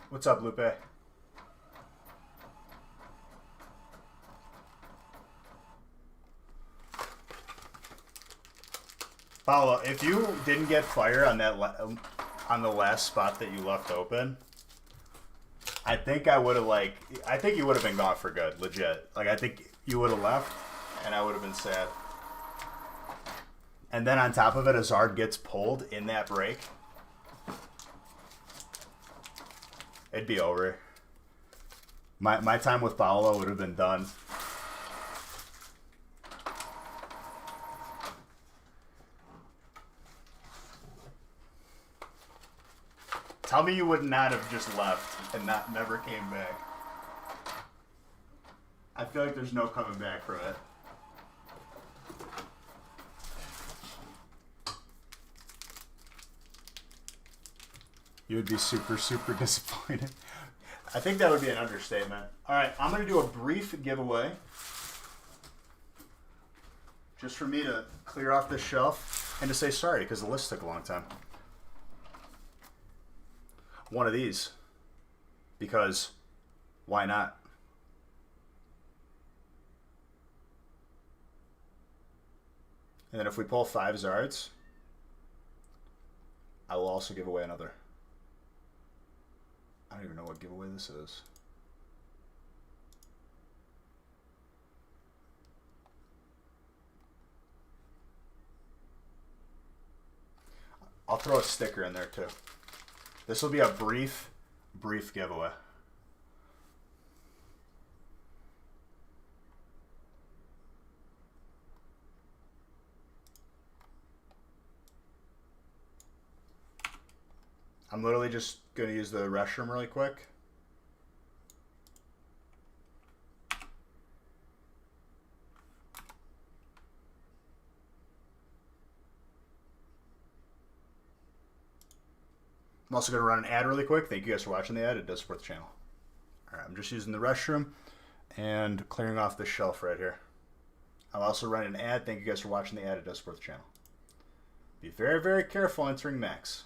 What's up, Lupe? Paolo, if you didn't get fire on that on the last spot that you left open, I think I would have I think you would have been gone for good, legit. Like I think you would have left, and I would have been sad. And then on top of it, Azard gets pulled in that break. It'd be over. My time with Paolo would have been done. Tell me you would not have just left and never came back. I feel like there's no coming back from it. You would be super, super disappointed. I think that would be an understatement. All right, I'm going to do a brief giveaway. Just for me to clear off this shelf and to say sorry because the list took a long time. One of these. Because why not? And then if we pull 5 Zards, I will also give away another. I don't even know what giveaway this is. I'll throw a sticker in there too. This will be a brief giveaway. I'm literally just going to use the restroom really quick. I'm also going to run an ad really quick. Thank you guys for watching the ad. It does support the channel. All right, I'm just using the restroom and clearing off this shelf right here. I'll also run an ad. Thank you guys for watching the ad. It does support the channel. Be very, very careful entering max.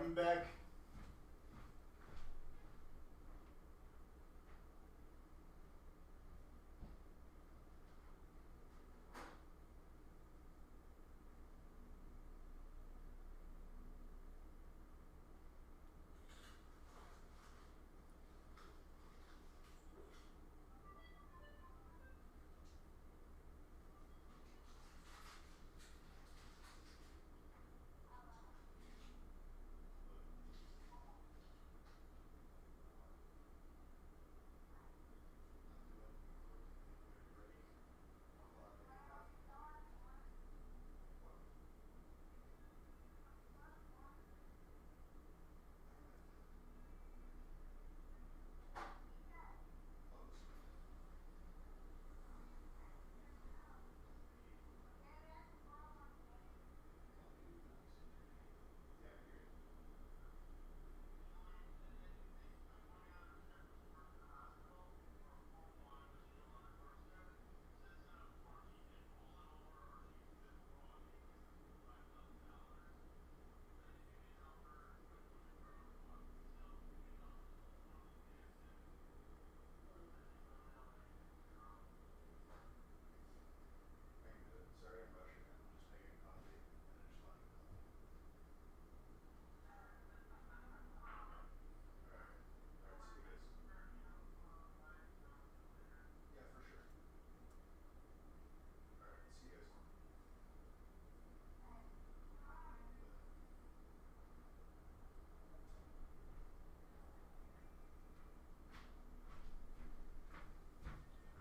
coming back.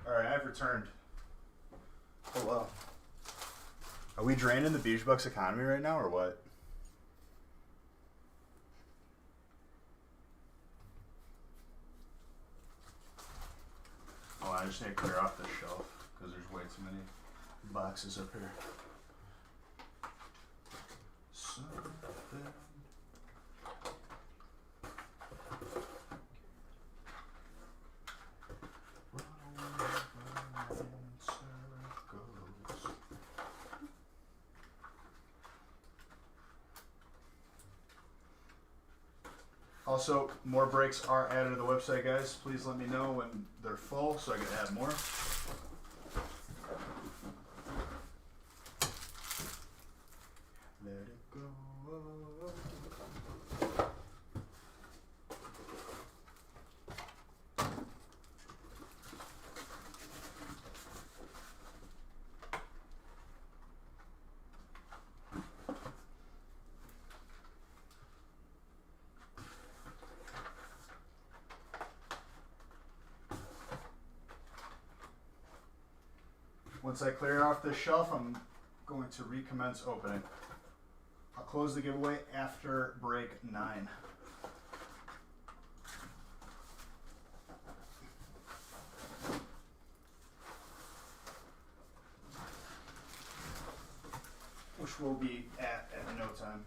Alright, I've returned. Hello. Are we draining the Beach Bucks economy right now, or what? Oh, I just need to clear off this shelf, because there's way too many boxes up here. Something. Also, more breaks are added to the website, guys. Please let me know when they're full so I can add more. Let it go. Once I clear off this shelf, I'm going to recommence opening. I'll close the giveaway after break 9. Which will be at no time.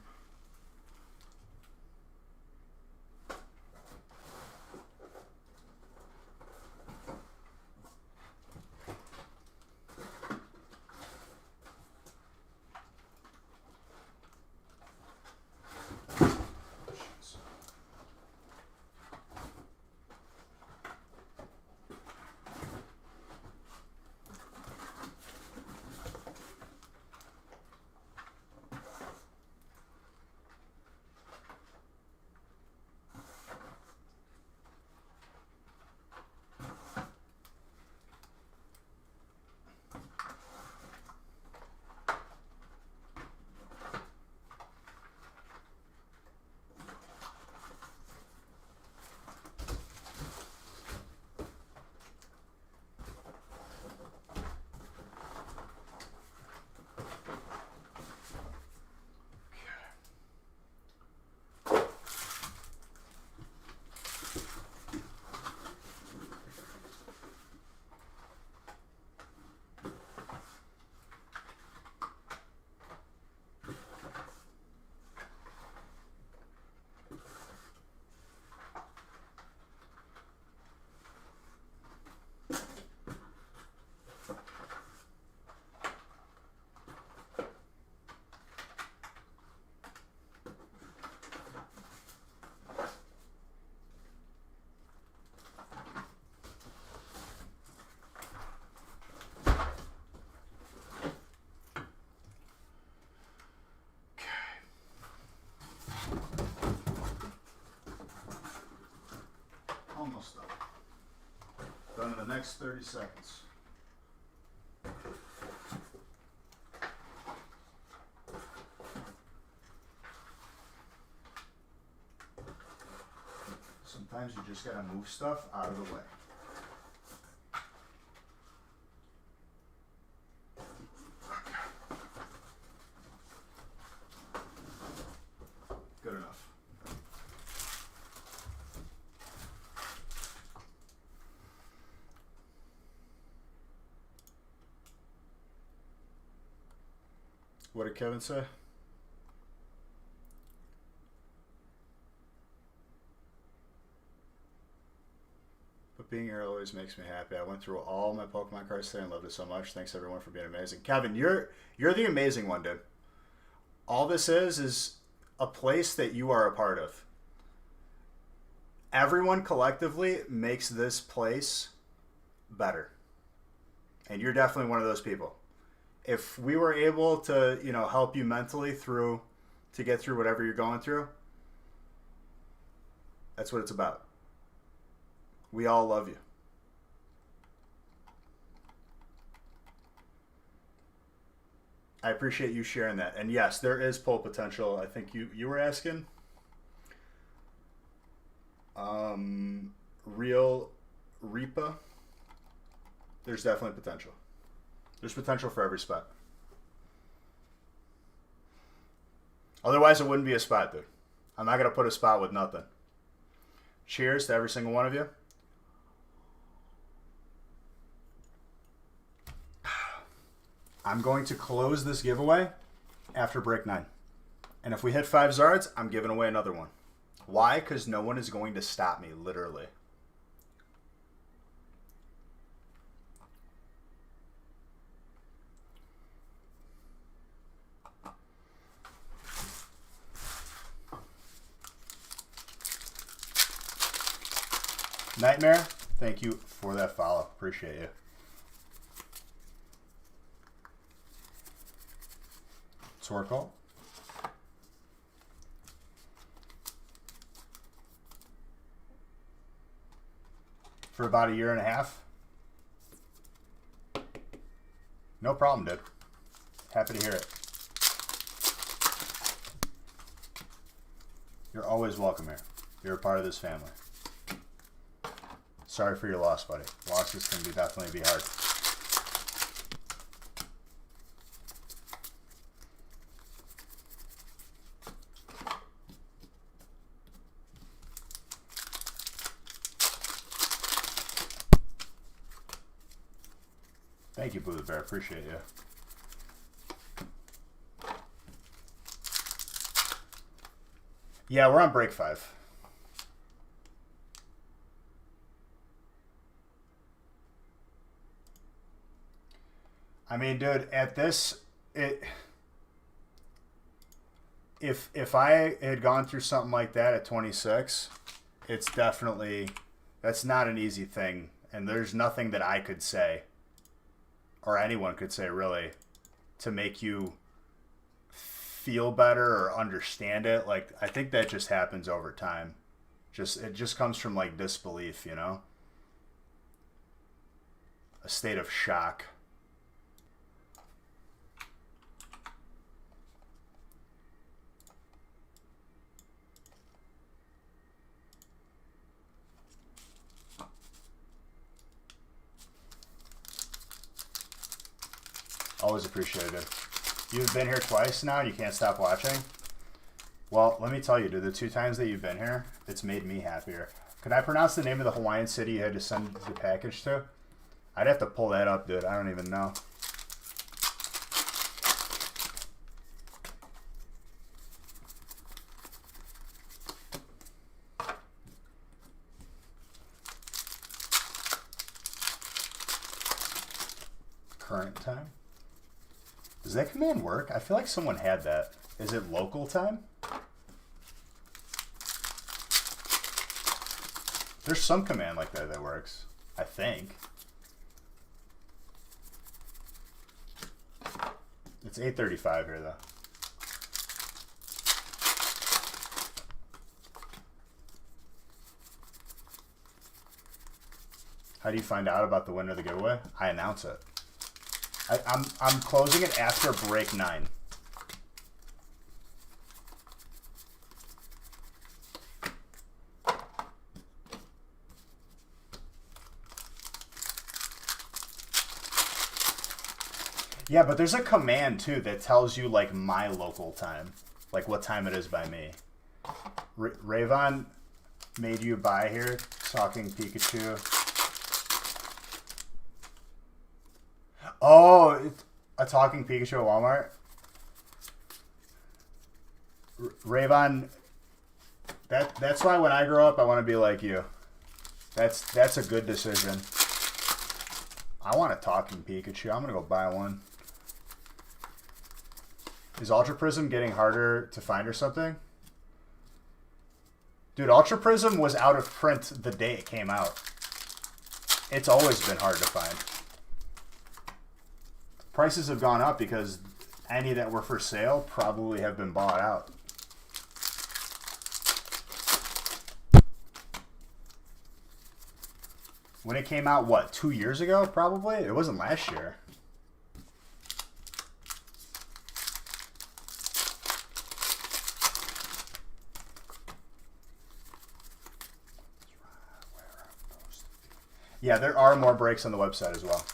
next 30 seconds. Sometimes you just gotta move stuff out of the way. Good enough. What did Kevin say? But being here always makes me happy. I went through all my Pokemon cards today and loved it so much. Thanks everyone for being amazing. Kevin, you're the amazing one, dude. All this is a place that you are a part of. Everyone collectively makes this place better. And you're definitely one of those people. If we were able to, help you mentally to get through whatever you're going through, that's what it's about. We all love you. I appreciate you sharing that. And yes, there is pull potential. I think you were asking. Real Reapa. There's definitely potential. There's potential for every spot. Otherwise, it wouldn't be a spot, dude. I'm not going to put a spot with nothing. Cheers to every single one of you. I'm going to close this giveaway after break 9. And if we hit 5 Zards, I'm giving away another one. Why? Because no one is going to stop me, literally. Nightmare, thank you for that follow. Appreciate you. Torkoal. For about 1.5 years. No problem, dude. Happy to hear it. You're always welcome here. You're a part of this family. Sorry for your loss, buddy. Losses can definitely be hard. Thank you, Blue the Bear. Appreciate you. Yeah, we're on break 5. I mean, dude, at this, if I had gone through something like that at 26, it's definitely, that's not an easy thing. And there's nothing that I could say, or anyone could say really, to make you feel better or understand it. Like, I think that just happens over time. It just comes from like disbelief, a state of shock. Always appreciated. You've been here twice now and you can't stop watching? Well, let me tell you, dude, the 2 times that you've been here, it's made me happier. Could I pronounce the name of the Hawaiian city you had to send the package to? I'd have to pull that up, dude. I don't even know. Current time? Does that command work? I feel like someone had that. Is it local time? There's some command like that works, I think. It's 8:35 here, though. How do you find out about the winner of the giveaway? I announce it. I'm closing it after break 9. Yeah, but there's a command too that tells you like my local time, like what time it is by me. Rayvon made you buy here, talking Pikachu. Oh, a talking Pikachu at Walmart. Rayvon, that's why when I grow up I want to be like you. That's a good decision. I want a talking Pikachu. I'm gonna go buy one. Is Ultra Prism getting harder to find or something? Dude, Ultra Prism was out of print the day it came out. It's always been hard to find. Prices have gone up because any that were for sale probably have been bought out. When it came out, what, 2 years ago, probably? It wasn't last year. Yeah, there are more breaks on the website as well.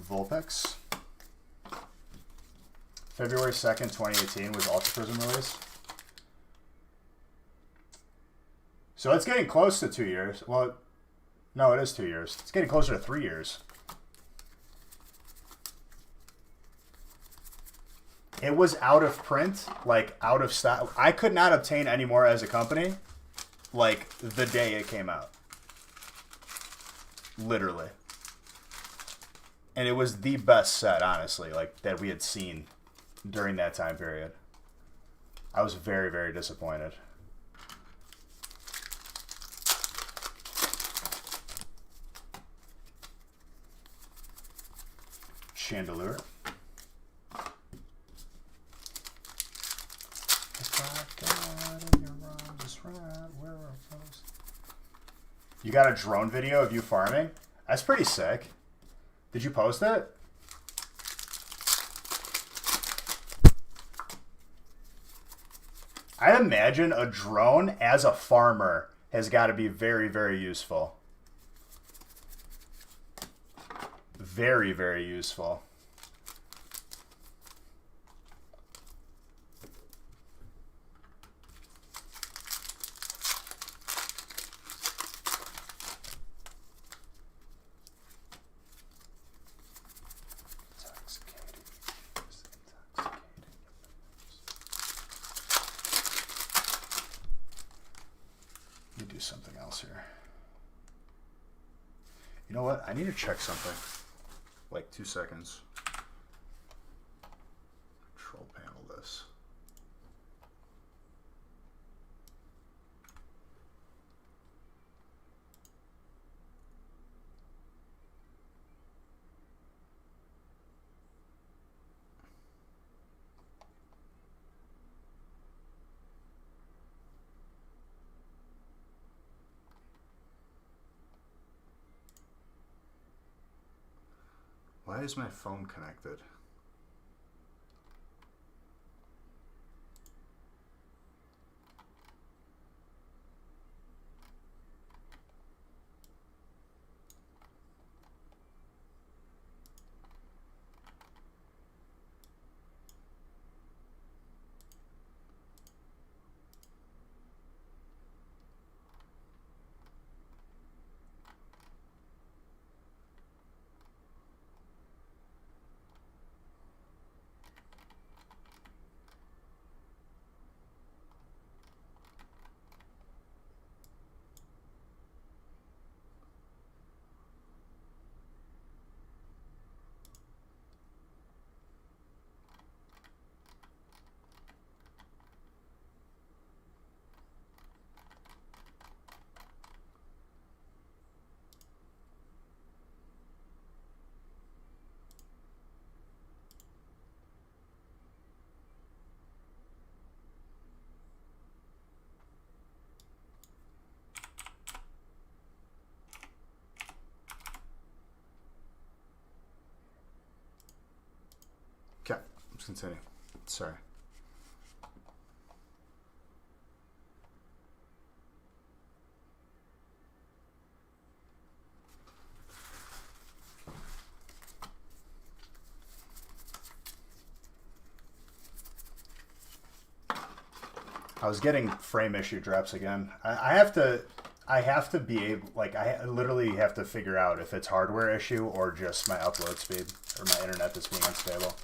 Vulpix. February 2nd, 2018 was Ultra Prism release. So it's getting close to 2 years. Well, no, it is 2 years. It's getting closer to 3 years. It was out of print, like out of stock. I could not obtain any more as a company, like the day it came out. Literally. And it was the best set, honestly, like that we had seen during that time period. I was very, very disappointed. Chandelier. You got a drone video of you farming? That's pretty sick. Did you post it? I imagine a drone as a farmer has got to be very, very useful. Very, very useful. Let me do something else here. You know what? I need to check something. Like 2 seconds. Control panel this. Why is my phone connected? continue. Sorry. I was getting frame issue drops again. I have to be able, like, I literally have to figure out if it's hardware issue or just my upload speed or my internet that's being unstable.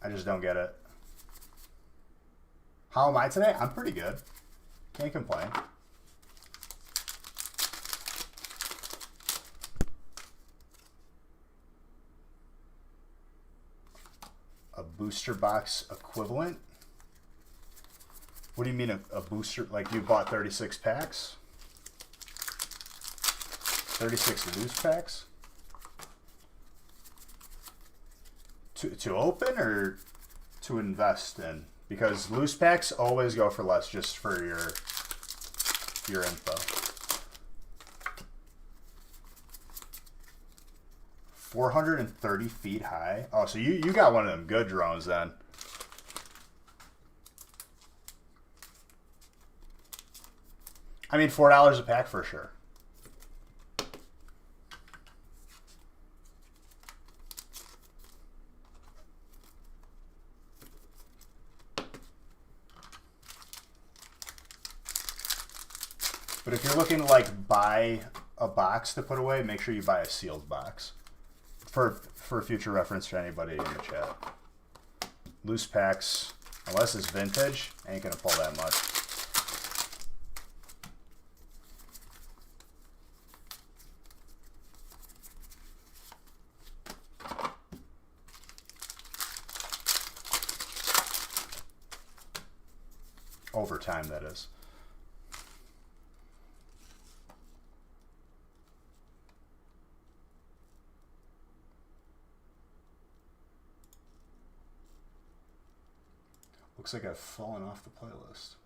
I just don't get it. How am I today? I'm pretty good. Can't complain. A booster box equivalent? What do you mean a booster? Like you bought 36 packs? 36 loose packs? To open or to invest in? Because loose packs always go for less just for your info. 430 feet high. Oh, so you got one of them good drones then. I mean, $4 a pack for sure. But if you're looking to like buy a box to put away, make sure you buy a sealed box. For future reference to anybody in the chat. Loose packs, unless it's vintage, ain't gonna pull that much. Over time, that is. Looks like I've fallen off the playlist.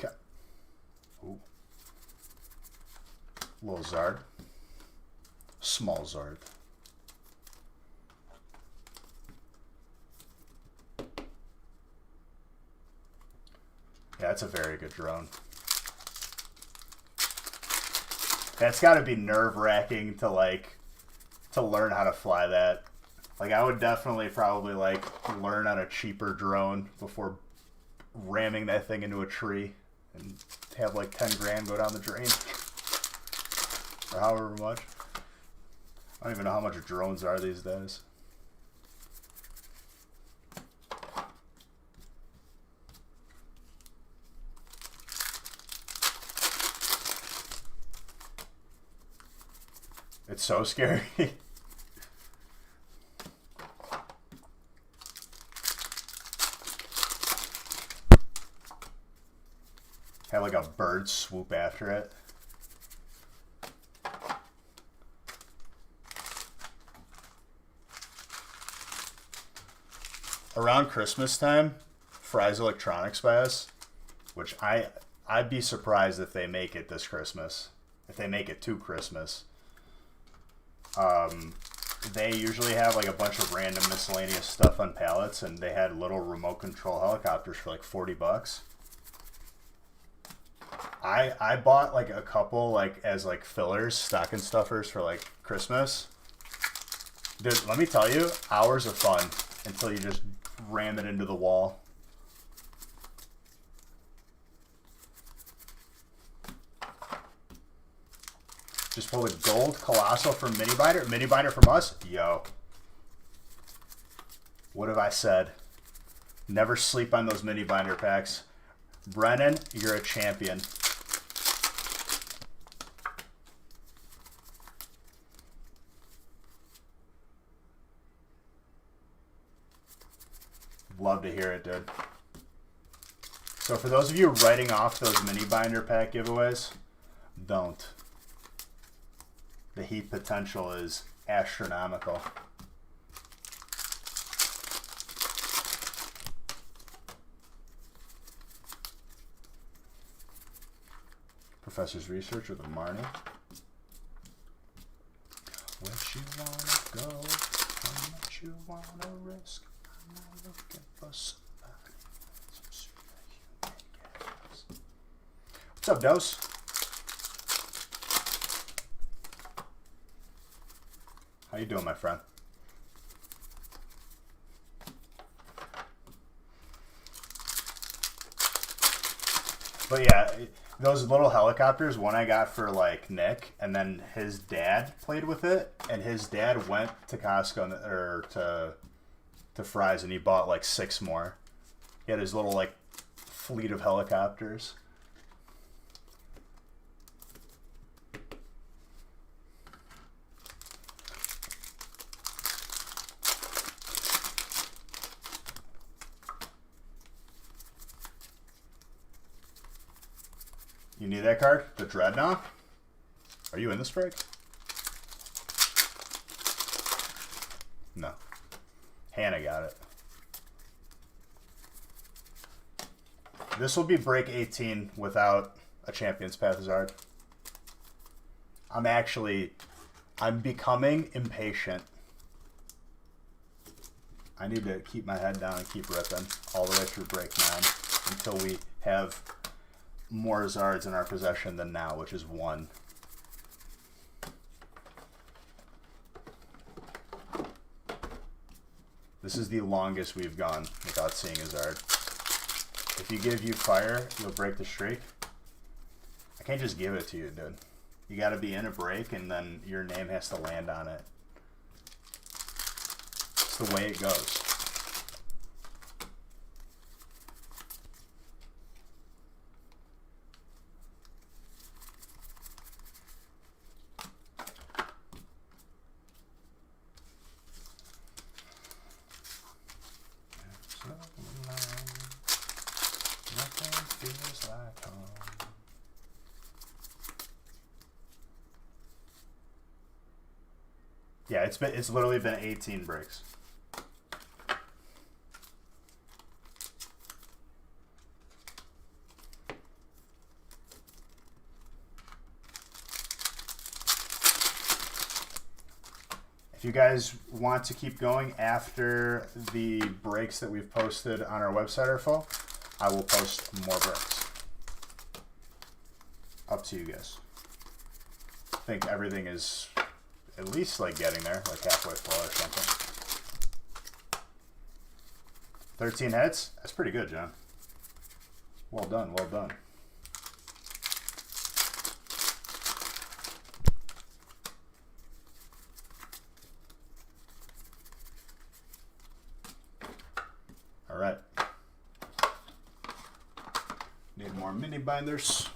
Okay. Ooh. Little Zard. Small Zard. Yeah, that's a very good drone. That's got to be nerve-wracking to learn how to fly that. Like, I would definitely probably like learn on a cheaper drone before ramming that thing into a tree and have like 10 grand go down the drain. Or however much. I don't even know how much drones are these days. It's so scary. Have like a bird swoop after it. Around Christmas time, Fry's Electronics by us, which I'd be surprised if they make it this Christmas. If they make it to Christmas. They usually have like a bunch of random miscellaneous stuff on pallets, and they had little remote control helicopters for like $40. I bought like a couple like as like fillers, stocking stuffers for like Christmas. Dude, let me tell you, hours of fun until you just ram it into the wall. Just pull a gold colossal from mini binder. Mini binder from us? Yo. What have I said? Never sleep on those mini binder packs. Brennan, you're a champion. Love to hear it, dude. So for those of you writing off those mini binder pack giveaways, don't. The heat potential is astronomical. Professor's research with a Marnie. Where you wanna go? How much you wanna risk? I'm not looking for somebody. Some superhuman gas. What's up, Dose? How you doing, my friend? But yeah, those little helicopters, one I got for like Nick, and then his dad played with it, and his dad went to Costco or to Fry's, and he bought like 6 more. He had his little like fleet of helicopters. You need that card? The Dreadnought? Are you in this break? No. Hannah got it. This will be break 18 without a Champion's Path Zard. I'm becoming impatient. I need to keep my head down and keep ripping all the way through break 9 until we have more Zards in our possession than now, which is 1. This is the longest we've gone without seeing a Zard. If you give you fire, you'll break the streak. I can't just give it to you, dude. You gotta be in a break and then your name has to land on it. It's the way it goes. Yeah, it's literally been 18 breaks. If you guys want to keep going after the breaks that we've posted on our website are full, I will post more breaks. Up to you guys. I think everything is at least like getting there, like halfway full or something. 13 heads? That's pretty good, John. Well done, well done. All right. Need more mini binders.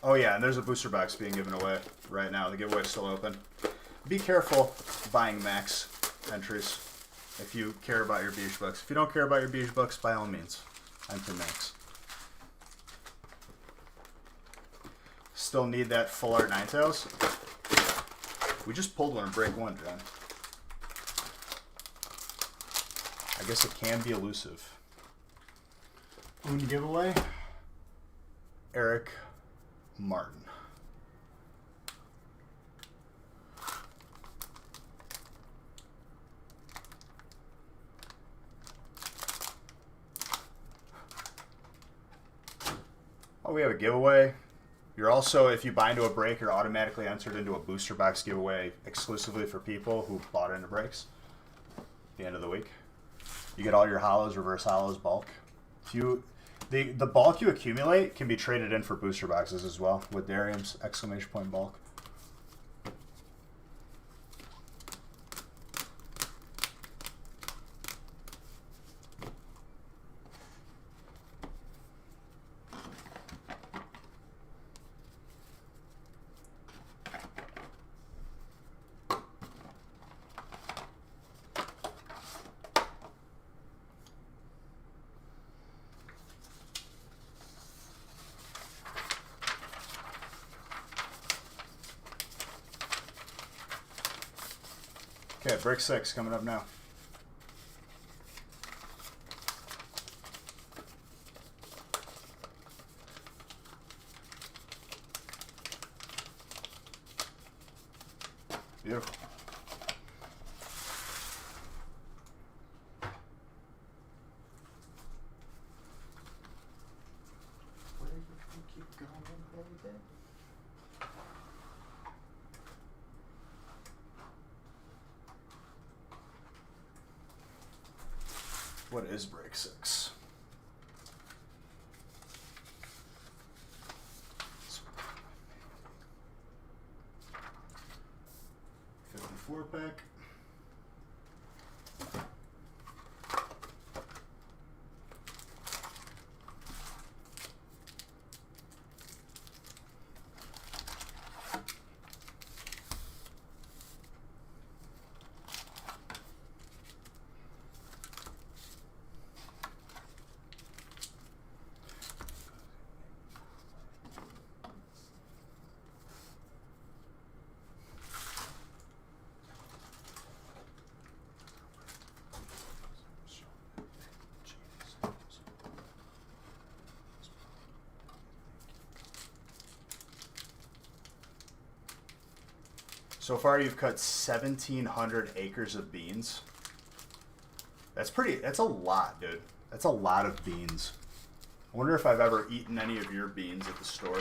Oh yeah, and there's a booster box being given away right now. The giveaway is still open. Be careful buying max entries if you care about your Beige books. If you don't care about your Beige books, by all means, enter max. Still need that full art Ninetales. We just pulled one in break 1, John. I guess it can be elusive. Own giveaway. Eric Martin. Oh, we have a giveaway. You're also, if you buy into a break, you're automatically entered into a booster box giveaway exclusively for people who bought into breaks at the end of the week. You get all your hollows, reverse hollows, bulk. If you The bulk you accumulate can be traded in for booster boxes as well with Darium's exclamation point bulk. Okay, break 6 coming up now. Beautiful. Where did you keep going, baby? What is break 6? $54 pack. So far, you've cut 1,700 acres of beans. That's a lot, dude. That's a lot of beans. I wonder if I've ever eaten any of your beans at the store.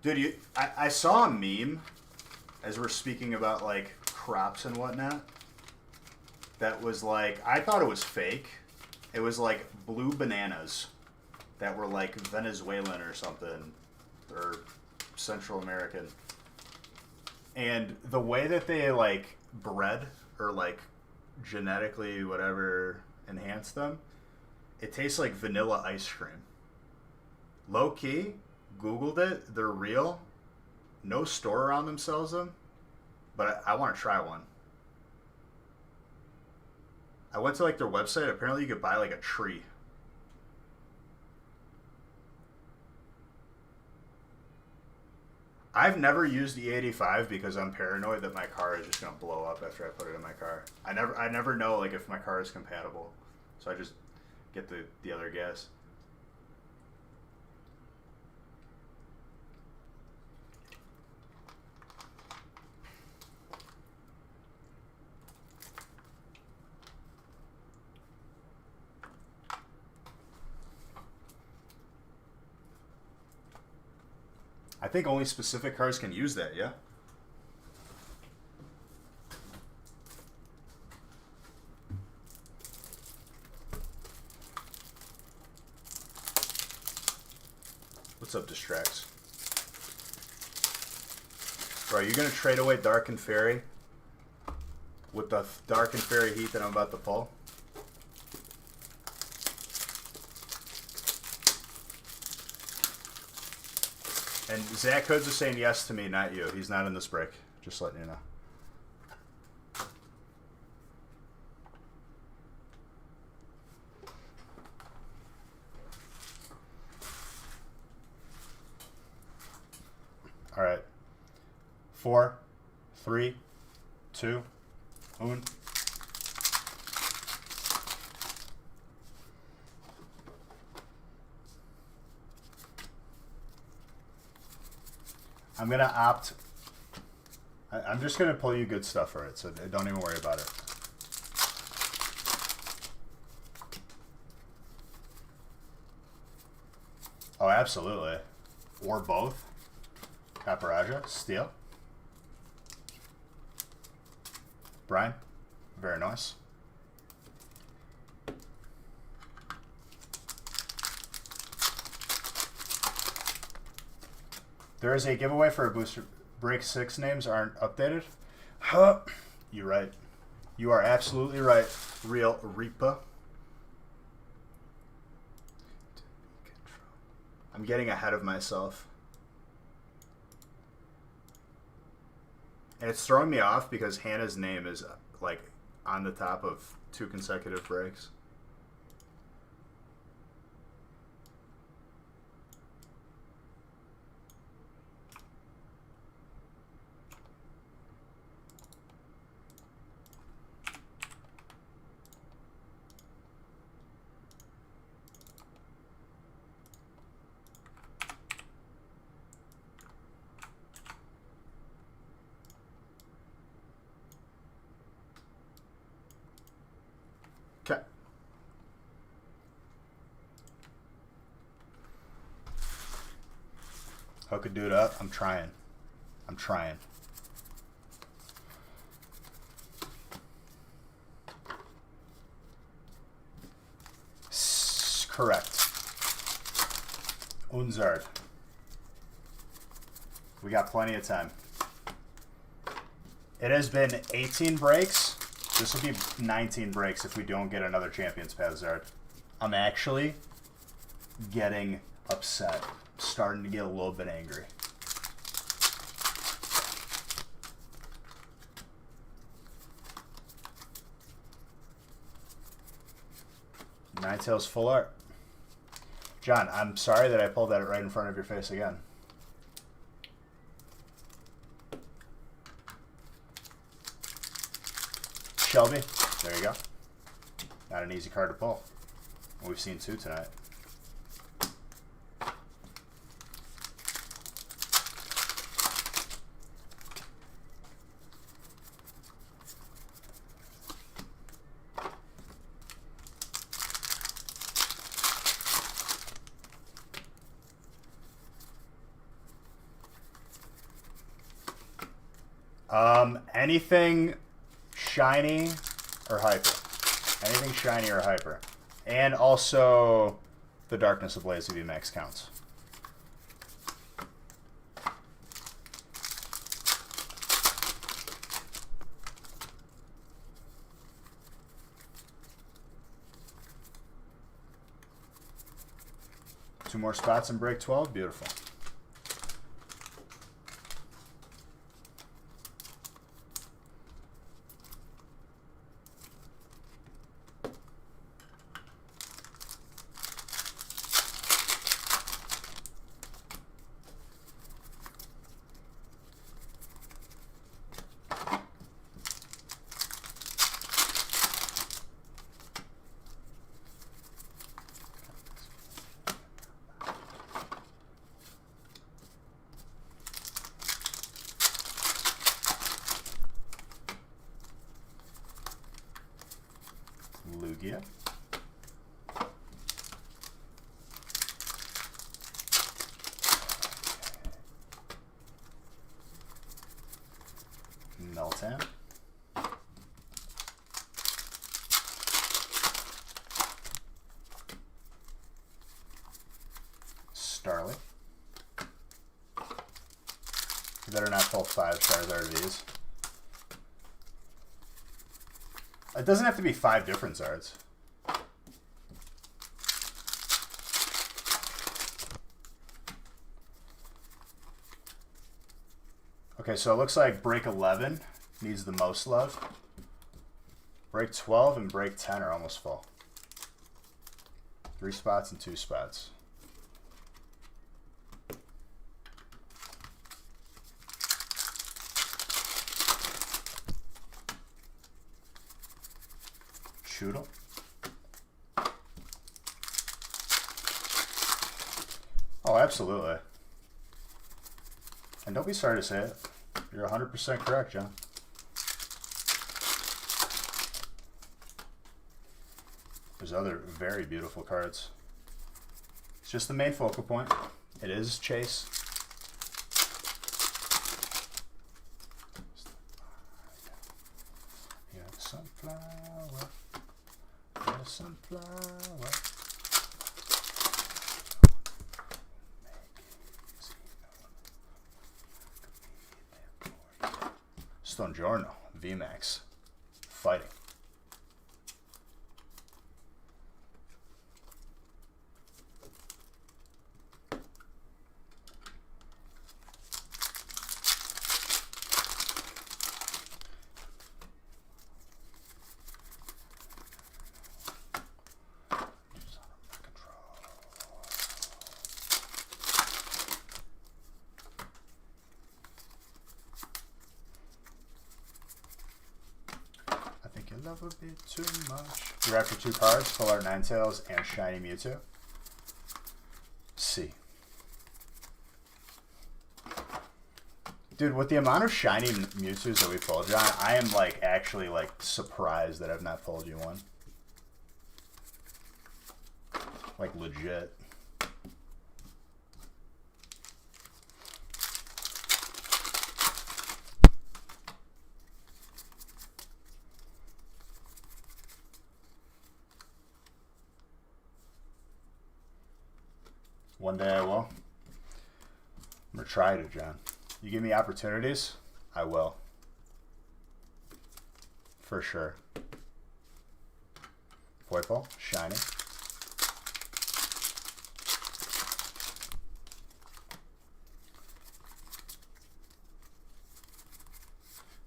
Dude, I saw a meme as we're speaking about like crops and whatnot that was like, I thought it was fake. It was like blue bananas that were like Venezuelan or something, or Central American. And the way that they like bred or like genetically whatever enhanced them, it tastes like vanilla ice cream. Low key, Googled it. They're real. No store around them sells them, but I want to try one. I went to like their website. Apparently, you could buy like a tree. I've never used the E85 because I'm paranoid that my car is just gonna blow up after I put it in my car. I never know like if my car is compatible, so I just get the other gas. I think only specific cars can use that, yeah? What's up, Distracts? Bro, are you going to trade away Dark and Fairy with the Dark and Fairy heat that I'm about to pull? And Zach Hoods is saying yes to me, not you. He's not in this break. Just letting you know. All right. 4, 3, 2, 1. I'm going to opt... I'm just going to pull you good stuff for it, so don't even worry about it. Oh, absolutely. Or both. Caparaja, Steel. Brian, very nice. There is a giveaway for a booster. Break 6 names aren't updated. Huh. You're right. You are absolutely right. Real Reaper. I'm getting ahead of myself. And it's throwing me off because Hannah's name is like on the top of 2 consecutive breaks. Okay. Hook a dude up. I'm trying. I'm trying. Correct. Unzard. We got plenty of time. It has been 18 breaks. This will be 19 breaks if we don't get another Champions Path Zard. I'm actually getting upset. Starting to get a little bit angry. Ninetales full art. John, I'm sorry that I pulled that right in front of your face again. Shelby, there you go. Not an easy card to pull. We've seen 2 tonight. Anything shiny or hyper. Anything shiny or hyper. And also the Darkness Ablaze VMAX counts. Two more spots in break 12. Beautiful. Lugia. Meltan. Starly. You better not pull 5 stars out of these. It doesn't have to be 5 different Zards. Okay, so it looks like break 11 needs the most love. Break 12 and break 10 are almost full. 3 spots and 2 spots. Choodle. Oh, absolutely. And don't be sorry to say it. You're 100% correct, John. There's other very beautiful cards. It's just the main focal point. It is Chase. You're the sunflower. You're the sunflower. Stonjourno, VMAX, fighting. never be too much. You're after 2 cards, Full Art Ninetales and Shiny Mewtwo. C. Dude, with the amount of shiny Mewtwo's that we pulled, John, I am like actually like surprised that I've not pulled you one. Like legit. One day I will. I'm gonna try to, John. You give me opportunities, I will. For sure. Poipole, shiny.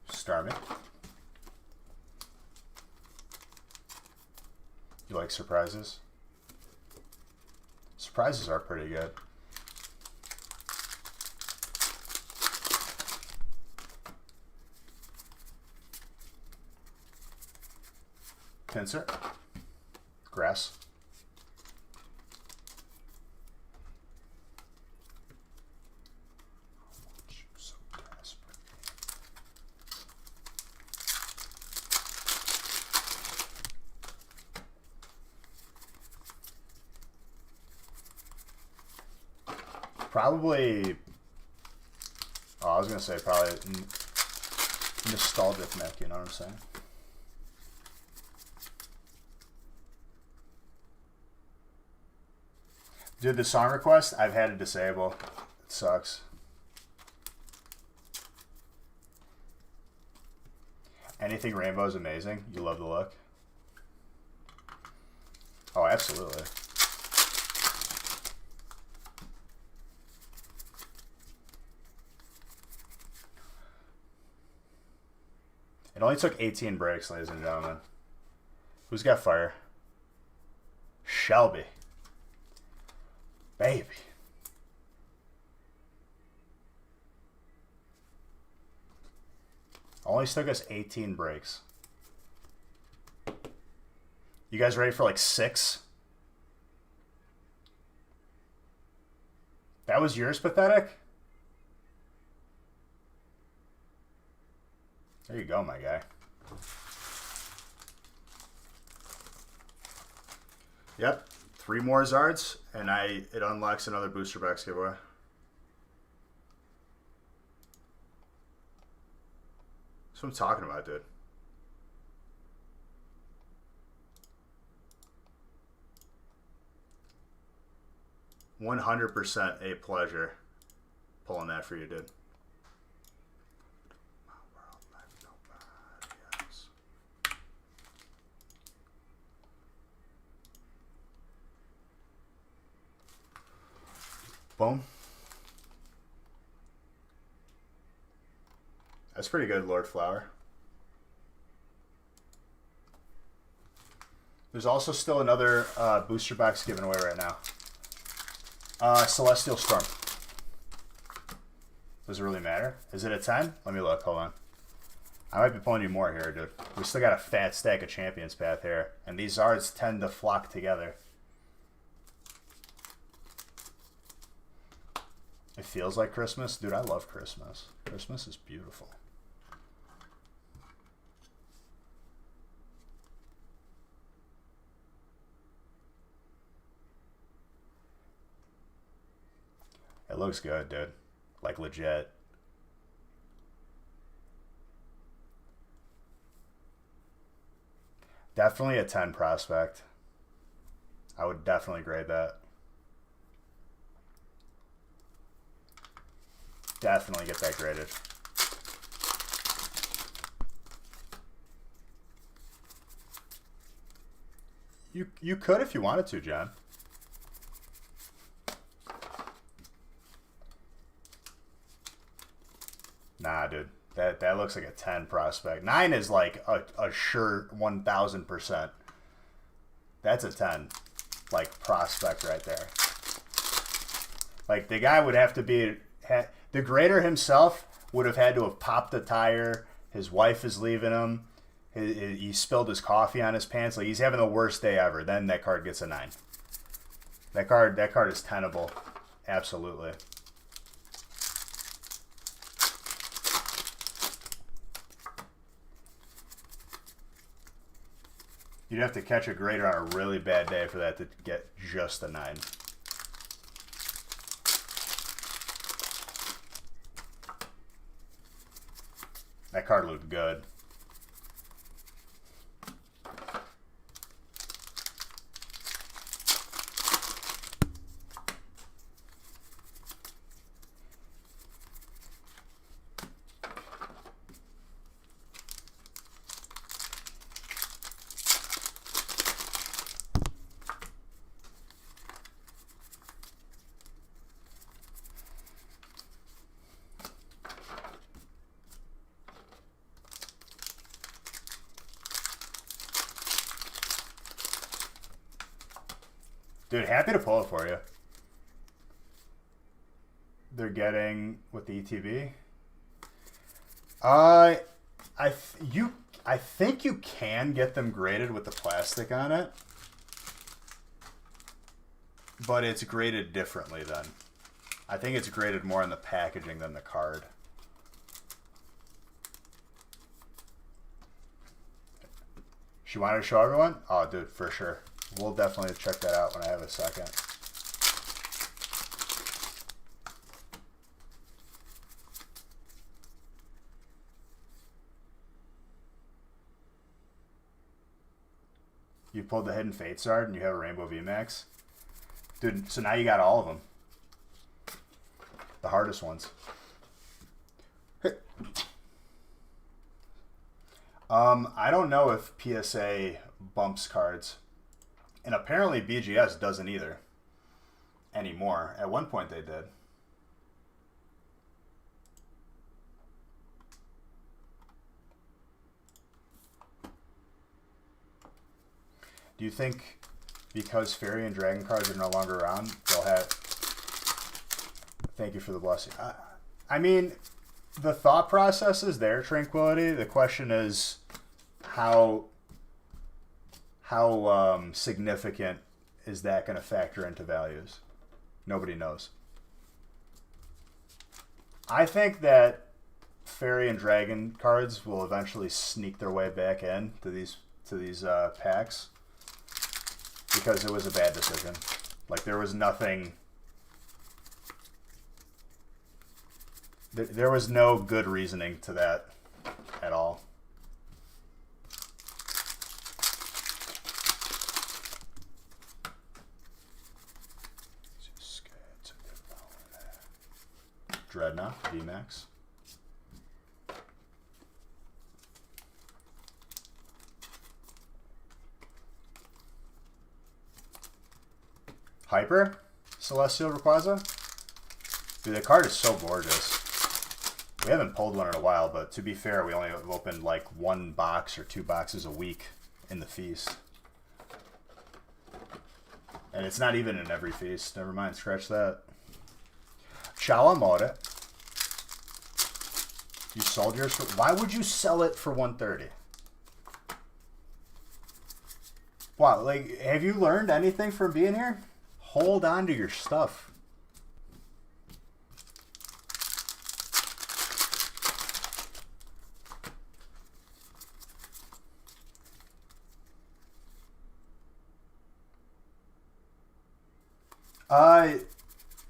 Starmie. You like surprises? Surprises are pretty good. Pinsir. Grass. So desperate. Probably. Oh, I was gonna say probably nostalgic neck. You know what I'm saying? Dude, the song request I've had to disable. It sucks. Anything rainbow is amazing. You love the look. Oh, absolutely. It only took 18 breaks, ladies and gentlemen. Who's got fire? Shelby. Baby. Only took us 18 breaks. You guys ready for like 6? That was yours, Pathetic? There you go, my guy. Yep. 3 more Zards, and it unlocks another booster box giveaway. That's what I'm talking about, dude. $100% a pleasure pulling that for you, dude. Boom. That's pretty good, Lord Flower. There's also still another booster box given away right now. Celestial Storm. Does it really matter? Is it a 10? Let me look. Hold on. I might be pulling you more here, dude. We still got a fat stack of Champions Path here. And these Zards tend to flock together. It feels like Christmas. Dude, I love Christmas. Christmas is beautiful. It looks good, dude. Like legit. Definitely a 10 prospect. I would definitely grade that. Definitely get that graded. You could if you wanted to, John. Nah, dude. That looks like a 10 prospect. 9 is like a sure 1,000%. That's a 10. Like, prospect right there. Like, the guy would have to be... The grader himself would have had to have popped the tire. His wife is leaving him. He spilled his coffee on his pants. Like, he's having the worst day ever. Then that card gets a 9. That card is tenable. Absolutely. You'd have to catch a grader on a really bad day for that to get just a 9. That card looked good. Dude, happy to pull it for you. They're getting with the ETB. I think you can get them graded with the plastic on it, but it's graded differently then. I think it's graded more on the packaging than the card. She wanted to show everyone? Oh, dude, for sure. We'll definitely check that out when I have a second. You pulled the Hidden Fate Zard and you have a Rainbow VMAX? Dude, so now you got all of them. The hardest ones. I don't know if PSA bumps cards. And apparently BGS doesn't either. Anymore. At one point they did. Do you think because Fairy and Dragon cards are no longer around, they'll have... Thank you for the blessing. I mean, the thought process is there, Tranquility. The question is how significant is that going to factor into values? Nobody knows. I think that Fairy and Dragon cards will eventually sneak their way back in to these packs because it was a bad decision. Like, there was nothing... There was no good reasoning to that at all. Dreadnought, VMAX. Hyper? Celestial Rayquaza? Dude, the card is so gorgeous. We haven't pulled one in a while, but to be fair, we only have opened like 1 box or 2 boxes a week in the feast. And it's not even in every feast. Never mind, scratch that. Chalamore. You sold yours for... Why would you sell it for 130? Wow, like, have you learned anything from being here? Hold on to your stuff.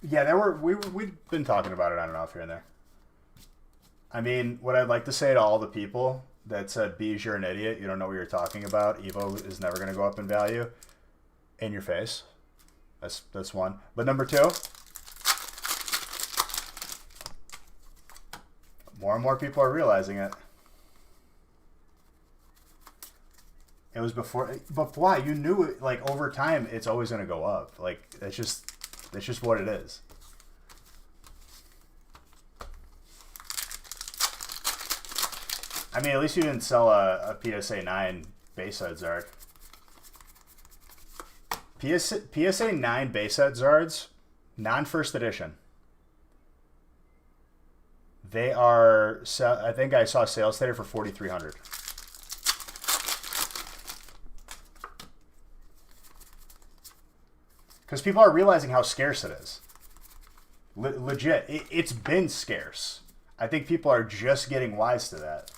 Yeah, we've been talking about it on and off here and there. I mean, what I'd like to say to all the people that said, Beej, you're an idiot, you don't know what you're talking about, Evo is never going to go up in value, in your face. That's one. But number 2, more and more people are realizing it. It was before, but why? You knew it, like, over time, it's always going to go up. Like, that's just what it is. I mean, at least you didn't sell a PSA 9 base set Zard. PSA 9 base set Zards, non-first edition. They are, I think I saw sales today for $4,300. Because people are realizing how scarce it is. Legit. It's been scarce. I think people are just getting wise to that.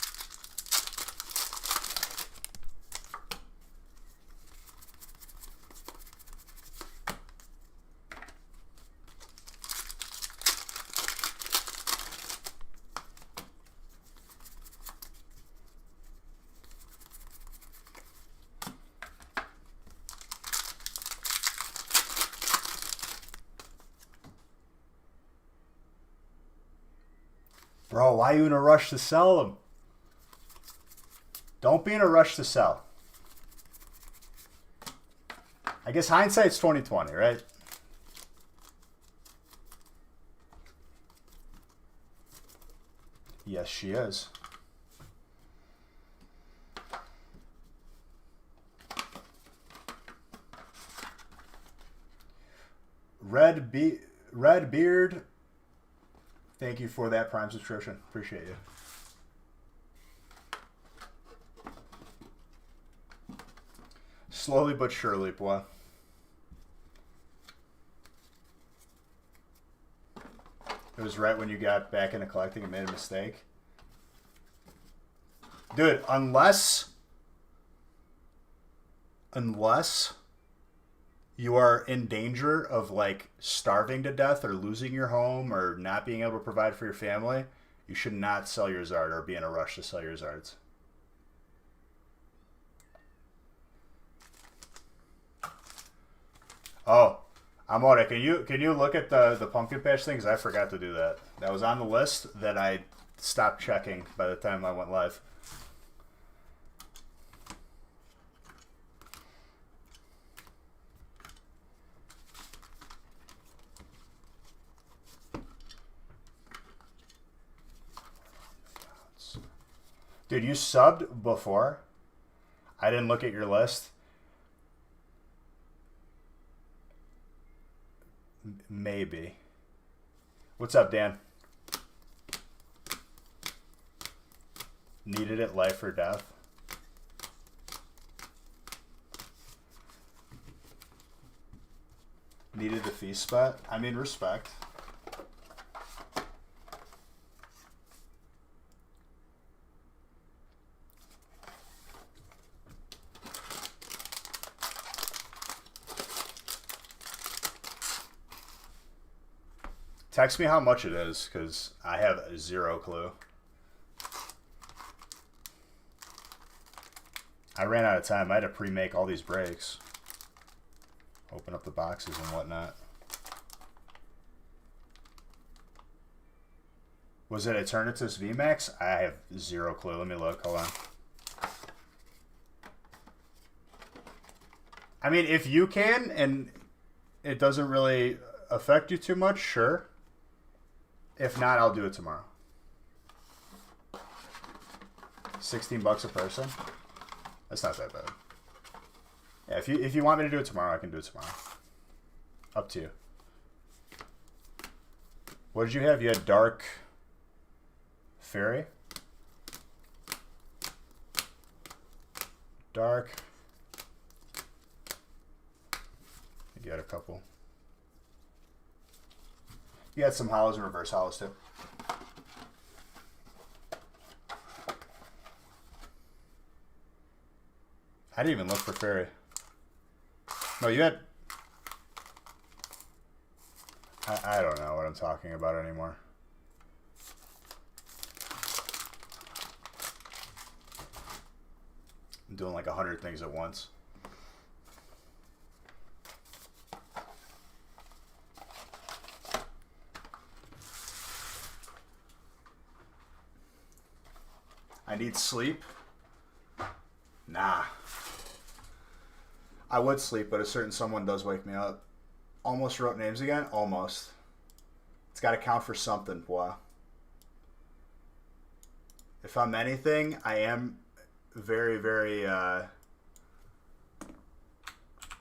Bro, why are you in a rush to sell them? Don't be in a rush to sell. I guess hindsight's 20/20, right? Yes, she is. Red Beard. Thank you for that Prime subscription. Appreciate you. Slowly but surely, boy. It was right when you got back into collecting and made a mistake. Dude, unless you are in danger of like starving to death or losing your home or not being able to provide for your family, you should not sell your Zard or be in a rush to sell your Zards. Oh, Amore, can you look at the pumpkin patch thing? Because I forgot to do that. That was on the list that I stopped checking by the time I went live. Dude, you subbed before? I didn't look at your list. Maybe. What's up, Dan? Needed it, life or death? Needed the feast spot? I mean, respect. Text me how much it is, because I have zero clue. I ran out of time. I had to pre-make all these breaks. Open up the boxes and whatnot. Was it Eternatus VMAX? I have zero clue. Let me look. Hold on. I mean, if you can and it doesn't really affect you too much, sure. If not, I'll do it tomorrow. 16 bucks a person? That's not that bad. Yeah, if you want me to do it tomorrow, I can do it tomorrow. Up to you. What did you have? You had Dark Fairy? Dark. You got a couple. You got some hollows and reverse hollows too. I didn't even look for fairy. No, you had... I don't know what I'm talking about anymore. I'm doing like 100 things at once. I need sleep. Nah. I would sleep, but a certain someone does wake me up. Almost wrote names again? Almost. It's got to count for something, boy. If I'm anything, I am very, very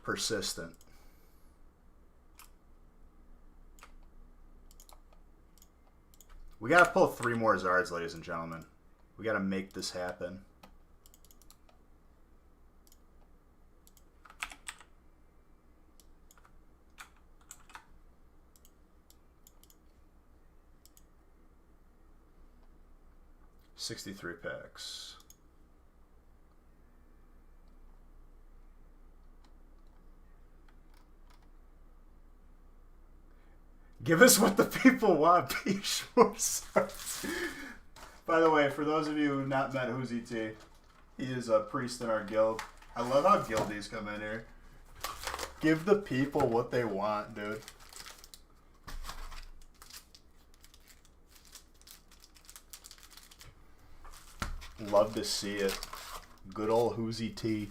persistent. We got to pull 3 more Zards, ladies and gentlemen. We got to make this happen. 63 picks. Give us what the people want, P. By the way, for those of you who have not met Who's T, he is a priest in our guild. I love how guildies come in here. Give the people what they want, dude. Love to see it. Good old Who's T.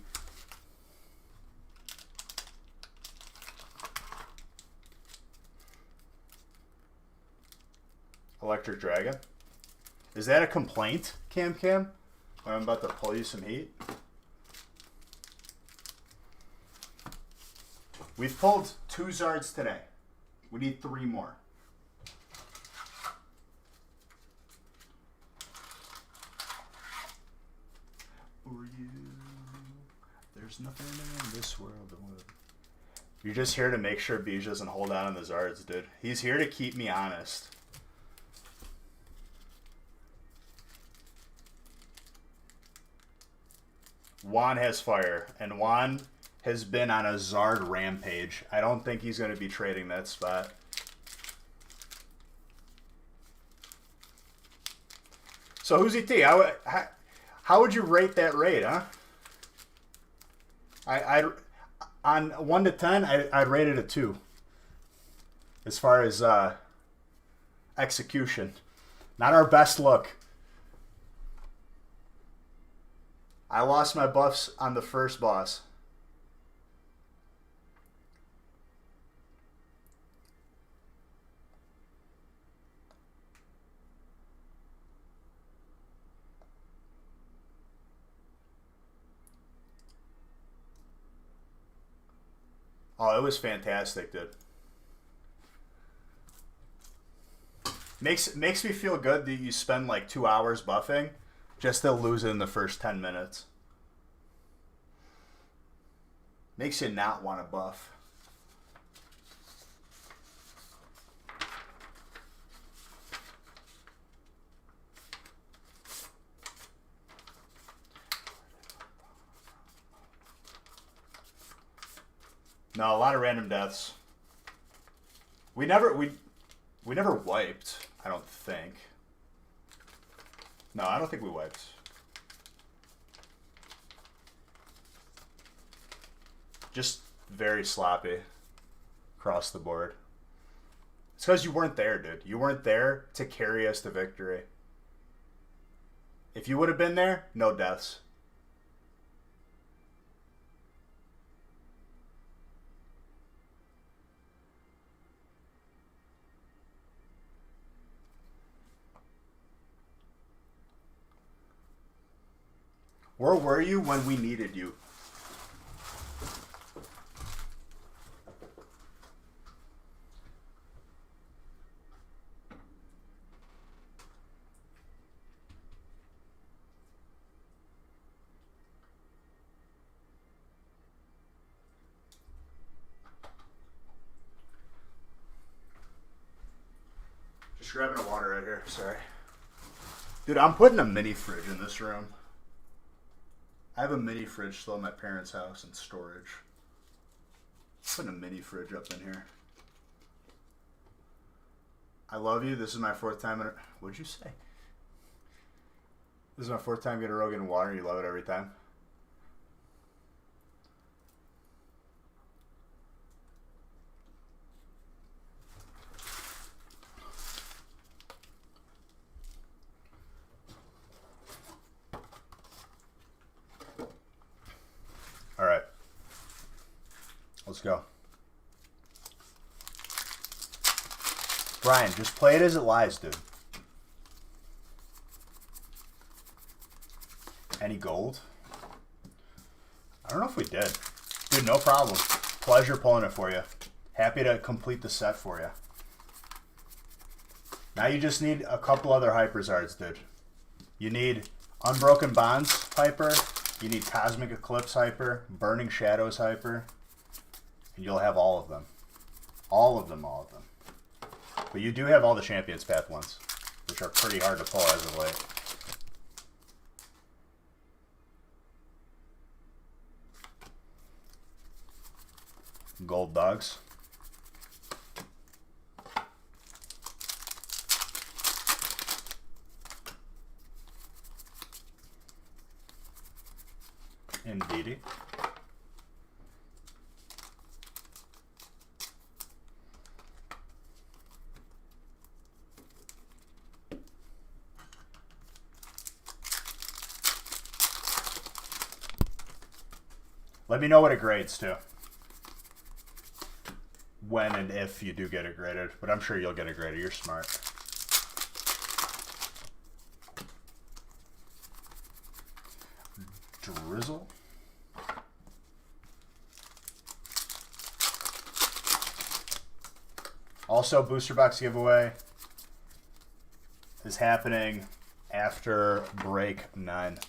Electric Dragon. Is that a complaint, Cam? Or I'm about to pull you some heat? We've pulled 2 Zards today. We need 3 more. For you, there's nothing in this world that would. You're just here to make sure Beej doesn't hold out on the Zards, dude. He's here to keep me honest. Juan has fire, and Juan has been on a Zard rampage. I don't think he's going to be trading that spot. So Who's T? How would you rate that raid, huh? On 1 to 10, I'd rate it a 2. As far as execution. Not our best look. I lost my buffs on the first boss. Oh, it was fantastic, dude. Makes me feel good that you spend like 2 hours buffing just to lose it in the first 10 minutes. Makes you not want to buff. No, a lot of random deaths. We never wiped, I don't think. No, I don't think we wiped. Just very sloppy across the board. It's because you weren't there, dude. You weren't there to carry us to victory. If you would have been there, no deaths. Where were you when we needed you? Just grabbing a water right here, sorry. Dude, I'm putting a mini fridge in this room. I have a mini fridge still at my parents' house in storage. Putting a mini fridge up in here. I love you. This is my 4th time. What'd you say? This is my 4th time getting a Rogan water. You love it every time. All right. Let's go. Brian, just play it as it lies, dude. Any gold? I don't know if we did. Dude, no problem. Pleasure pulling it for you. Happy to complete the set for you. Now you just need a couple other Hyperzards, dude. You need Unbroken Bonds Hyper. You need Cosmic Eclipse Hyper, Burning Shadows Hyper, and you'll have all of them. All of them. But you do have all the Champions Path ones, which are pretty hard to pull as of late. Gold dogs. Indeedy. Let me know what it grades to. When and if you do get it graded. But I'm sure you'll get it graded. You're smart. Drizzle. Also, booster box giveaway is happening after break 9.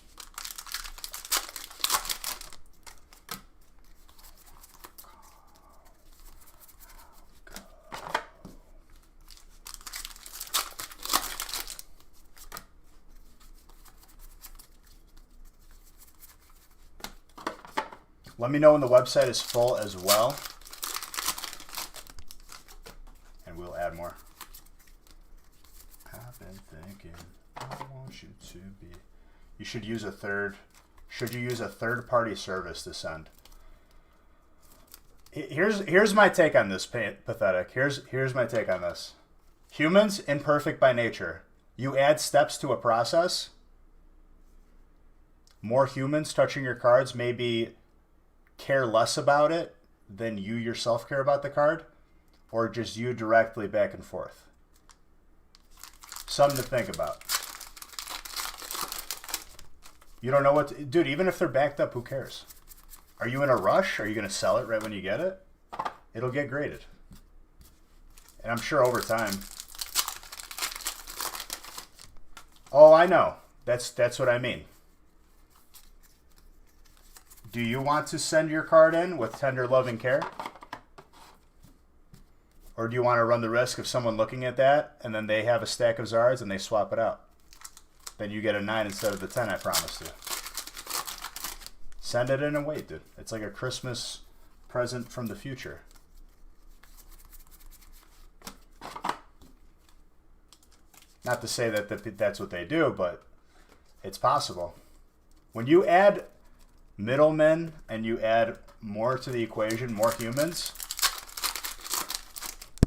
Let me know when the website is full as well, and we'll add more. I've been thinking, I want you to be. You should use a third. Should you use a third-party service to send? Here's my take on this. Pathetic. Here's my take on this. Humans, imperfect by nature. You add steps to a process. More humans touching your cards maybe care less about it than you yourself care about the card, or just you directly back and forth. Something to think about. You don't know what to, dude, even if they're backed up, who cares? Are you in a rush? Are you going to sell it right when you get it? It'll get graded. And I'm sure over time. Oh, I know. That's what I mean. Do you want to send your card in with tender love and care? Or do you want to run the risk of someone looking at that and then they have a stack of Zards and they swap it out? Then you get a 9 instead of the 10 I promised you. Send it in and wait, dude. It's like a Christmas present from the future. Not to say that that's what they do, but it's possible. When you add middlemen and you add more to the equation, more humans,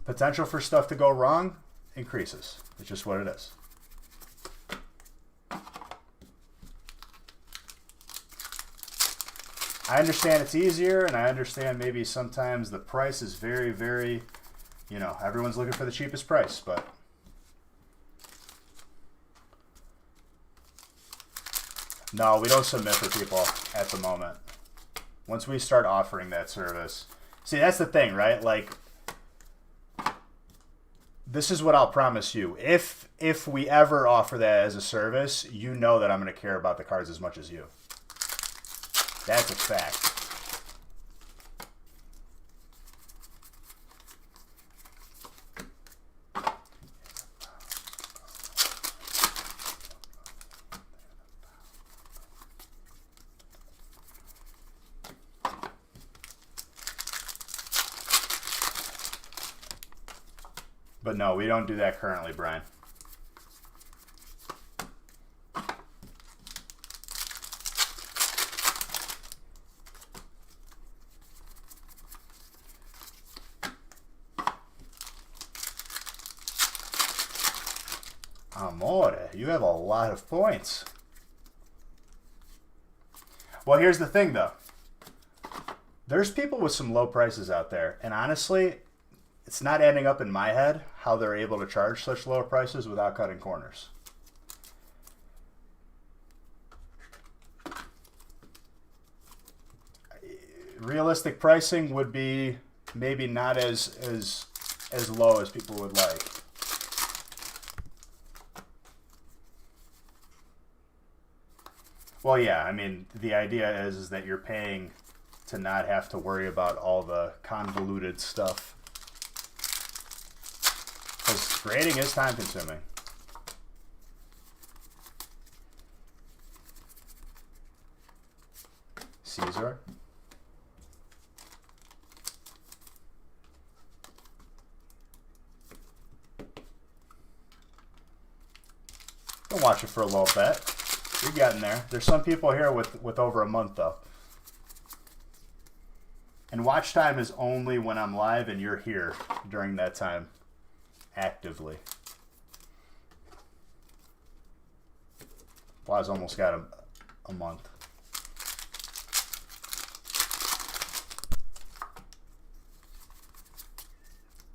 potential for stuff to go wrong increases. It's just what it is. I understand it's easier, and I understand maybe sometimes the price is very, very, you know, everyone's looking for the cheapest price, but no, we don't submit for people at the moment. Once we start offering that service. See, that's the thing, right? Like, this is what I'll promise you. If we ever offer that as a service, you know that I'm going to care about the cards as much as you. That's a fact. But no, we don't do that currently, Brian. Amore, you have a lot of points. Well, here's the thing, though. There's people with some low prices out there, and honestly, it's not adding up in my head how they're able to charge such low prices without cutting corners. Realistic pricing would be maybe not as low as people would like. Well, yeah, I mean, the idea is that you're paying to not have to worry about all the convoluted stuff. Because grading is time consuming. Caesar. can watch it for a little bit. You're getting there. There's some people here with over a month, though. And watch time is only when I'm live and you're here during that time, actively. Waz almost got a month.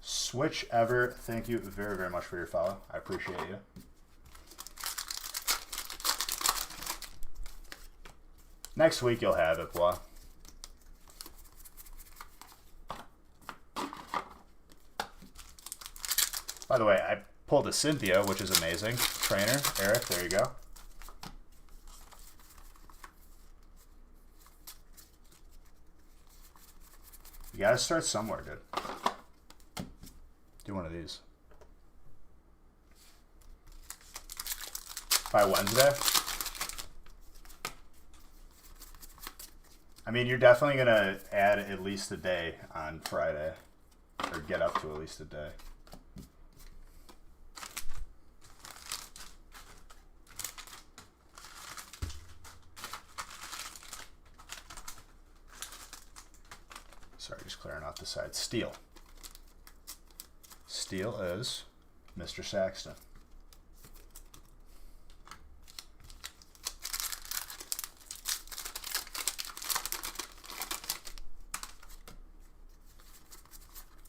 Switch Ever, thank you very, very much for your follow. I appreciate you. Next week you'll have it, Blah. By the way, I pulled a Cynthia, which is amazing. Trainer, Eric, there you go. You gotta start somewhere, dude. Do one of these. By Wednesday? I mean, you're definitely gonna add at least a day on Friday. Or get up to at least a day. Sorry, just clearing off the side. Steel. Steel is Mr. Saxton.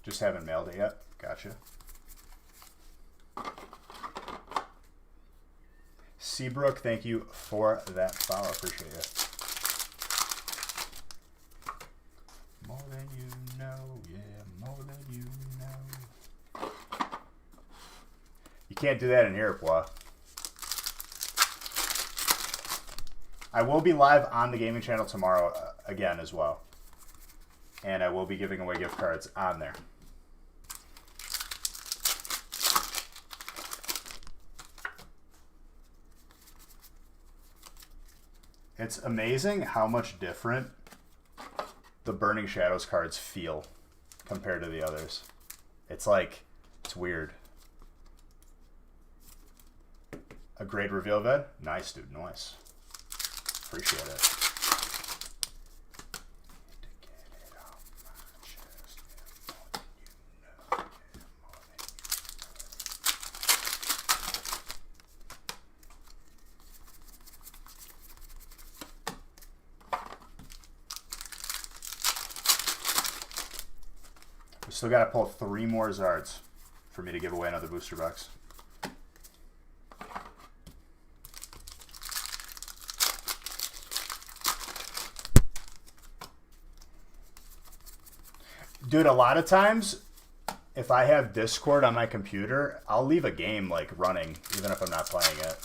Just haven't mailed it yet. Gotcha. Seabrook, thank you for that follow. Appreciate you. More than you know, yeah, more than you know. You can't do that in here, Bois. I will be live on the gaming channel tomorrow again as well. And I will be giving away gift cards on there. It's amazing how much different the Burning Shadows cards feel compared to the others. It's like, it's weird. A great reveal, Ved? Nice, dude, nice. Appreciate it. Still got to pull 3 more Zards for me to give away another booster box. Dude, a lot of times, if I have Discord on my computer, I'll leave a game like running, even if I'm not playing it,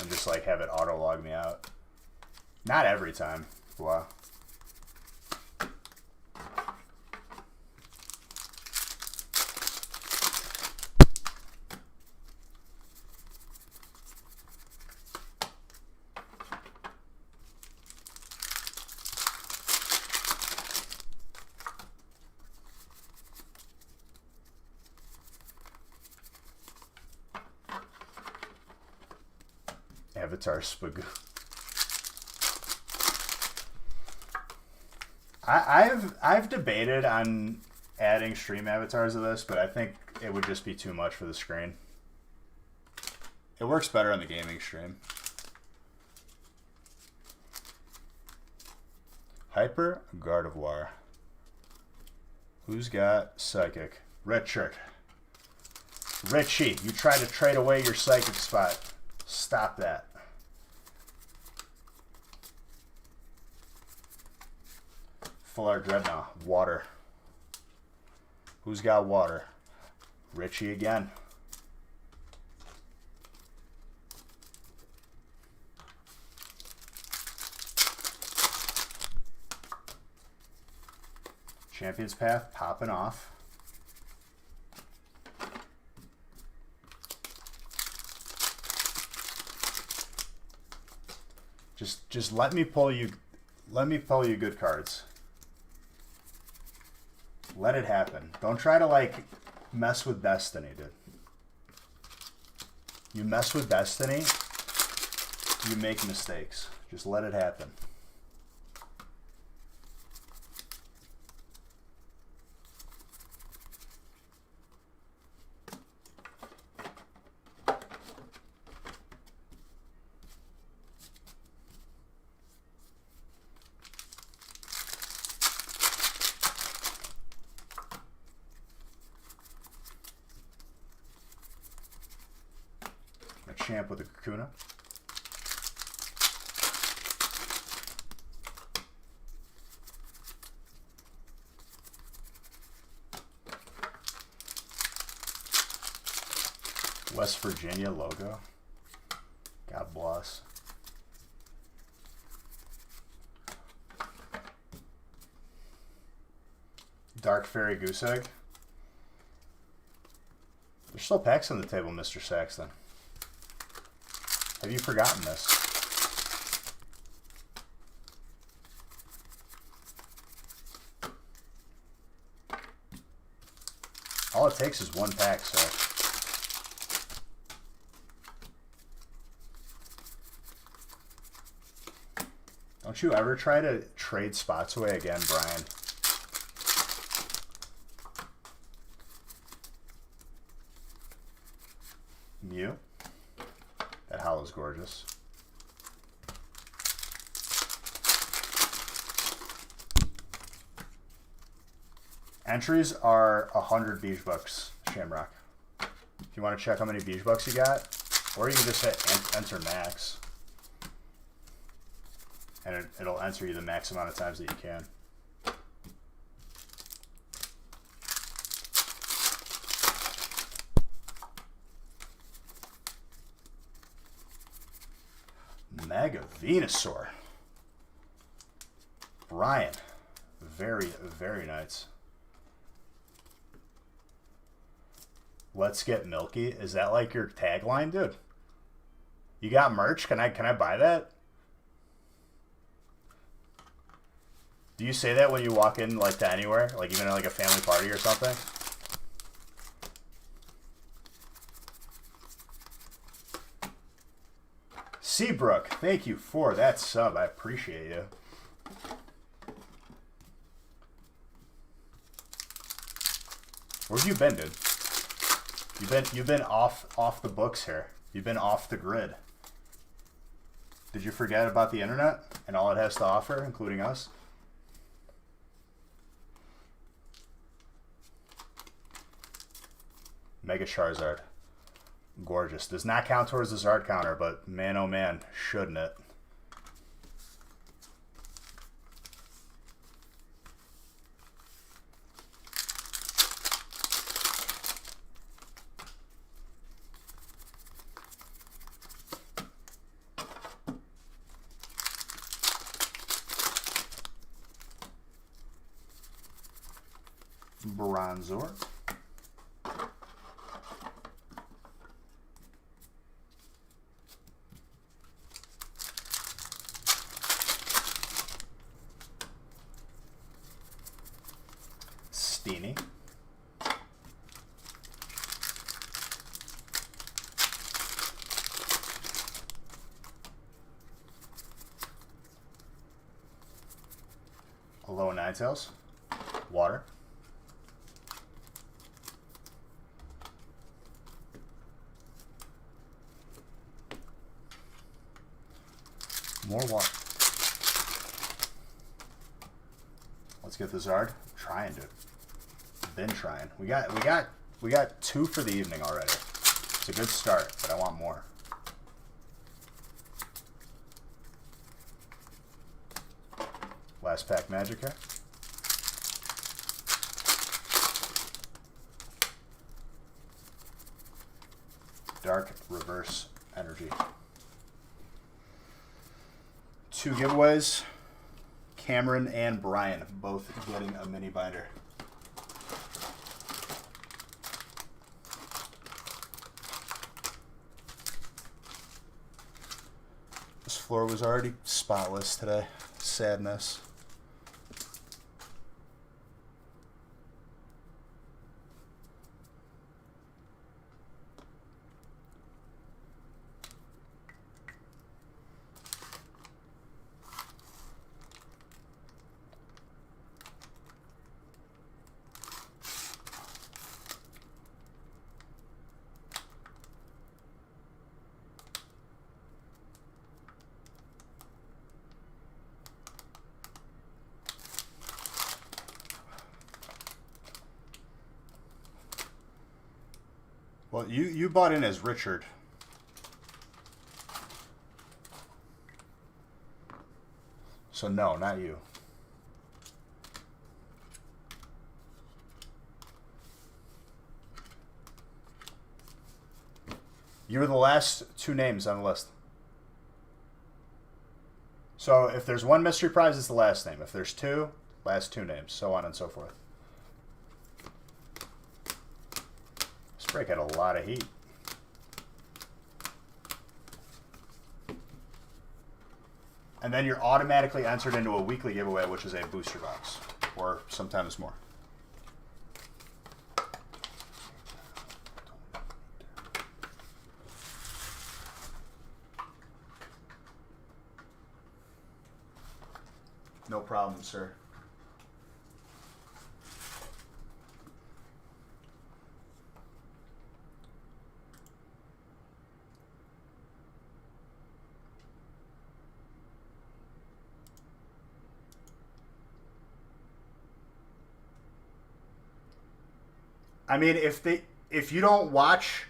and just like have it auto log me out. Not every time. Wow. Avatar Spagoo. I've debated on adding stream avatars to this, but I think it would just be too much for the screen. It works better on the gaming stream. Hyper Gardevoir. Who's got Psychic? Richard. Richie, you tried to trade away your Psychic spot. Stop that. Full Art Dreadnought. Water. Who's got water? Richie again. Champion's Path popping off. Just let me pull you good cards. Let it happen. Don't try to like mess with destiny, dude. You mess with destiny, you make mistakes. Just let it happen. Champ with a Kakuna. West Virginia logo. God bless. Dark Fairy Goose Egg. There's still packs on the table, Mr. Saxton. Have you forgotten this? All it takes is one pack, so. Don't you ever try to trade spots away again, Brian. Mew. That hollow's gorgeous. Entries are 100 beach bucks, Shamrock. If you want to check how many beach bucks you got, or you can just hit enter max. And it'll enter you the max amount of times that you can. Mega Venusaur. Brian. Very, very nice. Let's get milky. Is that like your tagline, dude? You got merch? Can I buy that? Do you say that when you walk in like to anywhere? Like even at like a family party or something? Seabrook, thank you for that sub. I appreciate you. Where have you been, dude? You've been off the books here. You've been off the grid. Did you forget about the internet and all it has to offer, including us? Mega Charizard. Gorgeous. Does not count towards the Zard counter, but man oh man, shouldn't it? Bronzor. Steenie. Alola Ninetales. Water. More water. Let's get the Zard. I'm trying to. Been trying. We got 2 for the evening already. It's a good start, but I want more. Last pack magic here. Dark reverse energy. 2 giveaways. Cameron and Brian both getting a mini binder. This floor was already spotless today. Sadness. Well, you bought in as Richard. So no, not you. You're the last two names on the list. So if there's one mystery prize, it's the last name. If there's two, last two names, so on and so forth. This break had a lot of heat. And then you're automatically entered into a weekly giveaway, which is a booster box, or sometimes more. No problem, sir. I mean, if you don't watch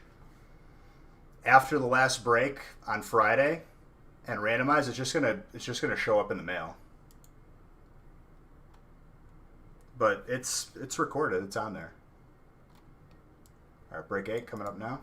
after the last break on Friday and randomize, it's just gonna show up in the mail. But it's recorded. It's on there. All right, break 8 coming up now.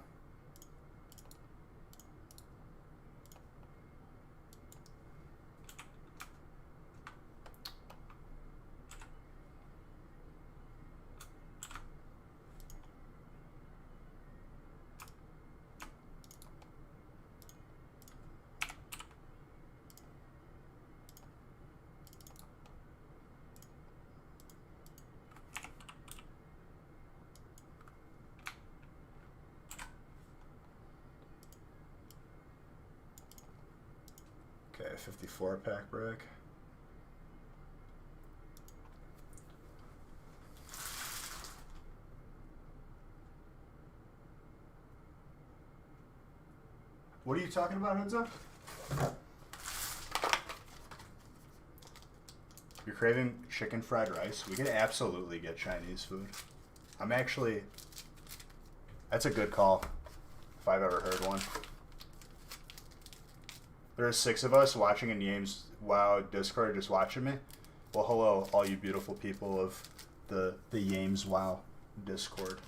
Okay, 54 pack break. What are you talking about, Hoods Up? You're craving chicken fried rice? We could absolutely get Chinese food. I'm actually... That's a good call, if I've ever heard one. There are 6 of us watching in Yames WoW Discord just watching me. Well, hello, all you beautiful people of the Yames WoW Discord.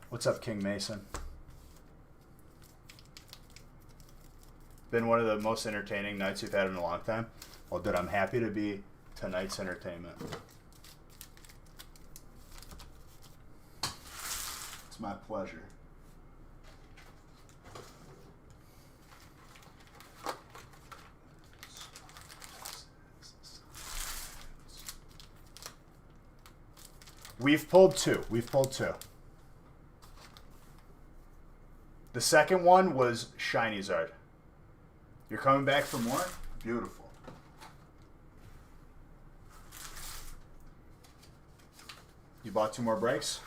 What's up, King Mason? Been one of the most entertaining nights we've had in a long time. Well, dude, I'm happy to be tonight's entertainment. It's my pleasure. We've pulled 2. We've pulled 2. The second one was Shiny Zard. You're coming back for more? Beautiful. You bought 2 more breaks?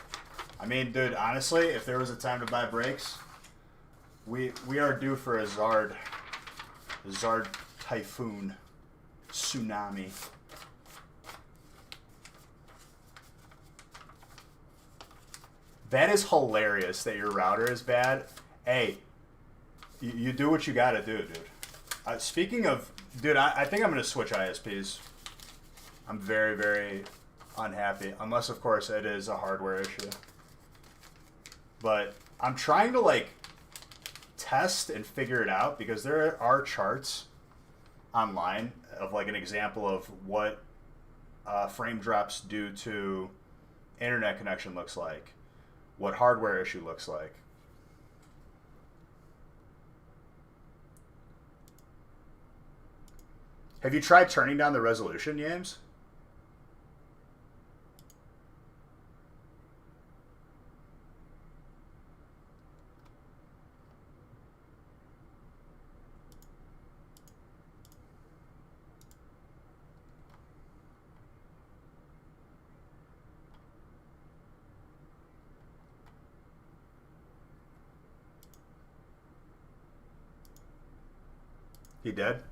I mean, dude, honestly, if there was a time to buy breaks, we are due for a Zard Typhoon Tsunami. That is hilarious that your router is bad. Hey, you do what you gotta do, dude. Speaking of, dude, I think I'm gonna switch ISPs. I'm very, very unhappy. Unless, of course, it is a hardware issue. But I'm trying to, like, test and figure it out because there are charts online of, like, an example of what frame drops due to internet connection looks like. What hardware issue looks like. Have you tried turning down the resolution, James? He dead?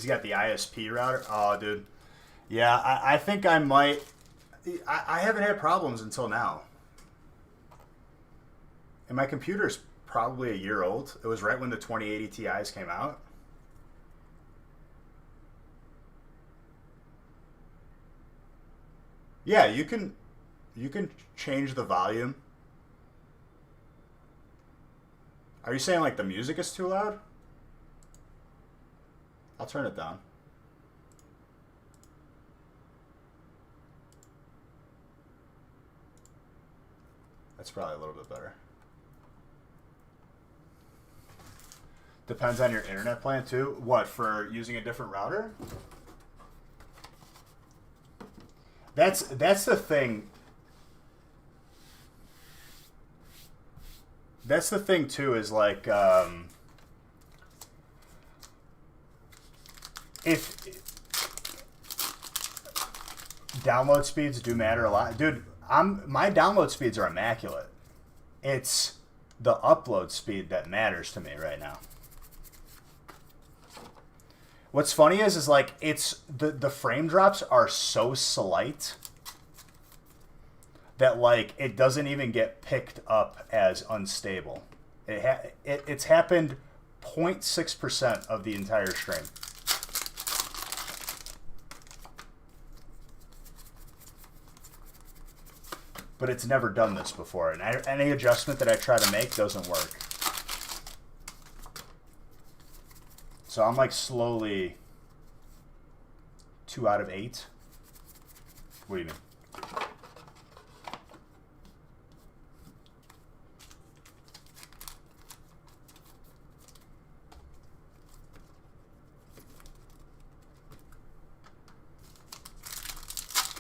He's got the ISP router. Oh, dude. Yeah, I think I might. I haven't had problems until now. And my computer's probably a year old. It was right when the 2080 Ti's came out. Yeah, you can change the volume. Are you saying like the music is too loud? I'll turn it down. That's probably a little bit better. Depends on your internet plan too. What, for using a different router? That's the thing. That's the thing too, is like if download speeds do matter a lot. Dude, my download speeds are immaculate. It's the upload speed that matters to me right now. What's funny is like it's the frame drops are so slight that like it doesn't even get picked up as unstable. It's happened 0.6% of the entire stream. But it's never done this before, and any adjustment that I try to make doesn't work. So I'm like slowly 2 out of 8. What do you mean?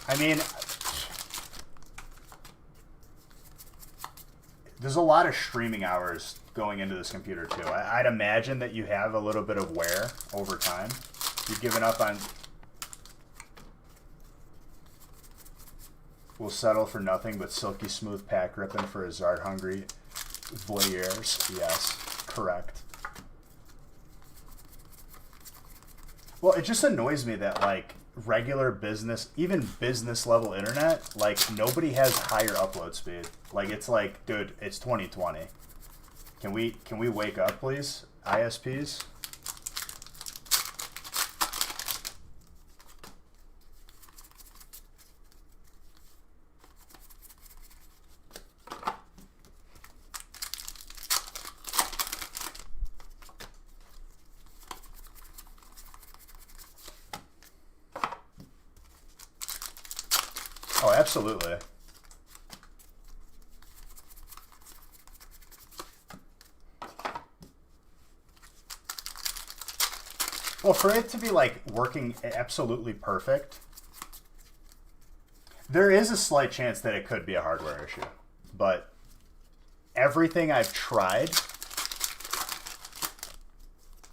I mean, there's a lot of streaming hours going into this computer too. I'd imagine that you have a little bit of wear over time. You've given up on... We'll settle for nothing but silky smooth pack ripping for a Zard hungry voyeurs. Yes, correct. Well, it just annoys me that like regular business, even business level internet, like nobody has higher upload speed. Like it's like, dude, it's 2020. Can we wake up, please, ISPs? Oh, absolutely. Well, for it to be like working absolutely perfect, there is a slight chance that it could be a hardware issue. But everything I've tried,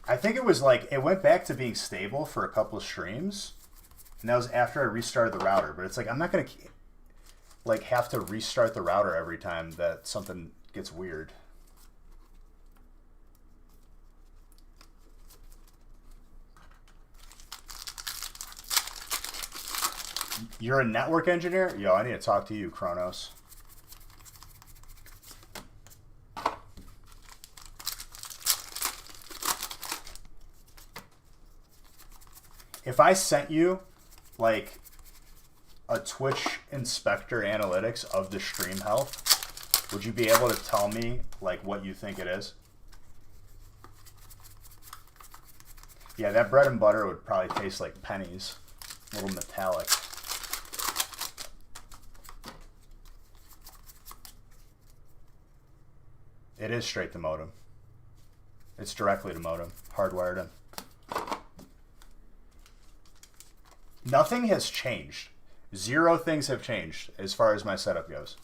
I think it was like, it went back to being stable for a couple of streams. And that was after I restarted the router. But it's like, I'm not going to like have to restart the router every time that something gets weird. You're a network engineer? Yo, I need to talk to you, Kronos. If I sent you like a Twitch inspector analytics of the stream health, would you be able to tell me like what you think it is? Yeah, that bread and butter would probably taste like pennies, a little metallic. It is straight to modem. It's directly to modem, hardwired in. Nothing has changed. 0 things have changed as far as my setup goes.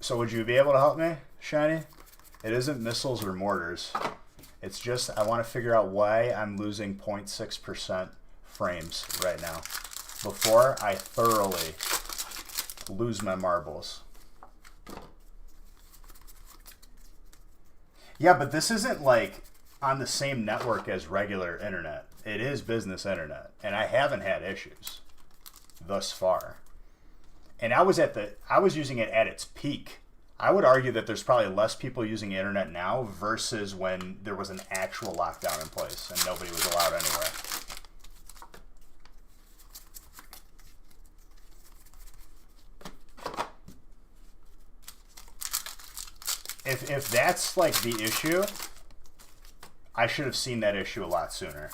So would you be able to help me, Shiny? It isn't missiles or mortars. It's just I want to figure out why I'm losing 0.6% frames right now before I thoroughly Lose my marbles. Yeah, but this isn't like on the same network as regular internet. It is business internet, and I haven't had issues thus far. And I was using it at its peak. I would argue that there's probably less people using the internet now versus when there was an actual lockdown in place and nobody was allowed anywhere. If that's like the issue, I should have seen that issue a lot sooner.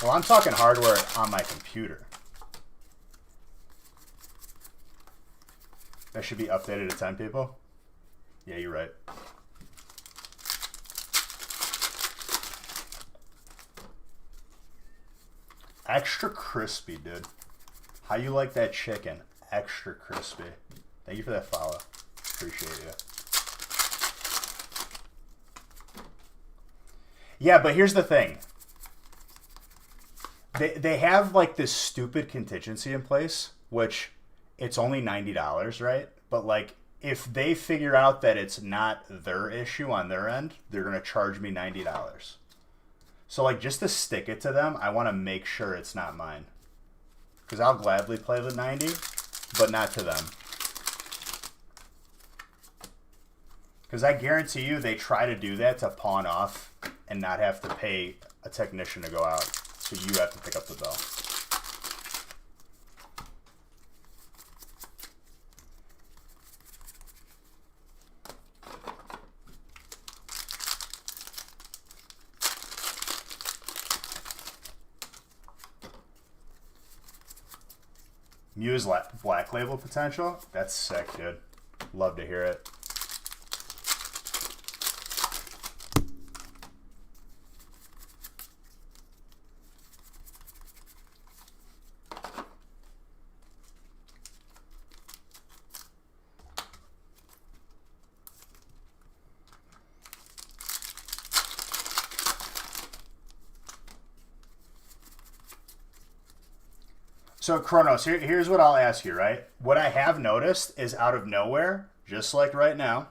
Well, I'm talking hardware on my computer. That should be updated to 10 people. Yeah, you're right. Extra crispy, dude. How you like that chicken? Extra crispy. Thank you for that follow. Appreciate you. Yeah, but here's the thing. They have like this stupid contingency in place, which it's only $90, right? But like if they figure out that it's not their issue on their end, they're going to charge me $90. So like just to stick it to them, I want to make sure it's not mine. Because I'll gladly play the 90, but not to them. Because I guarantee you they try to do that to pawn off and not have to pay a technician to go out. So you have to pick up the bill. Muse Black Label potential? That's sick, dude. Love to hear it. So, Kronos, here's what I'll ask you, right? What I have noticed is out of nowhere, just like right now,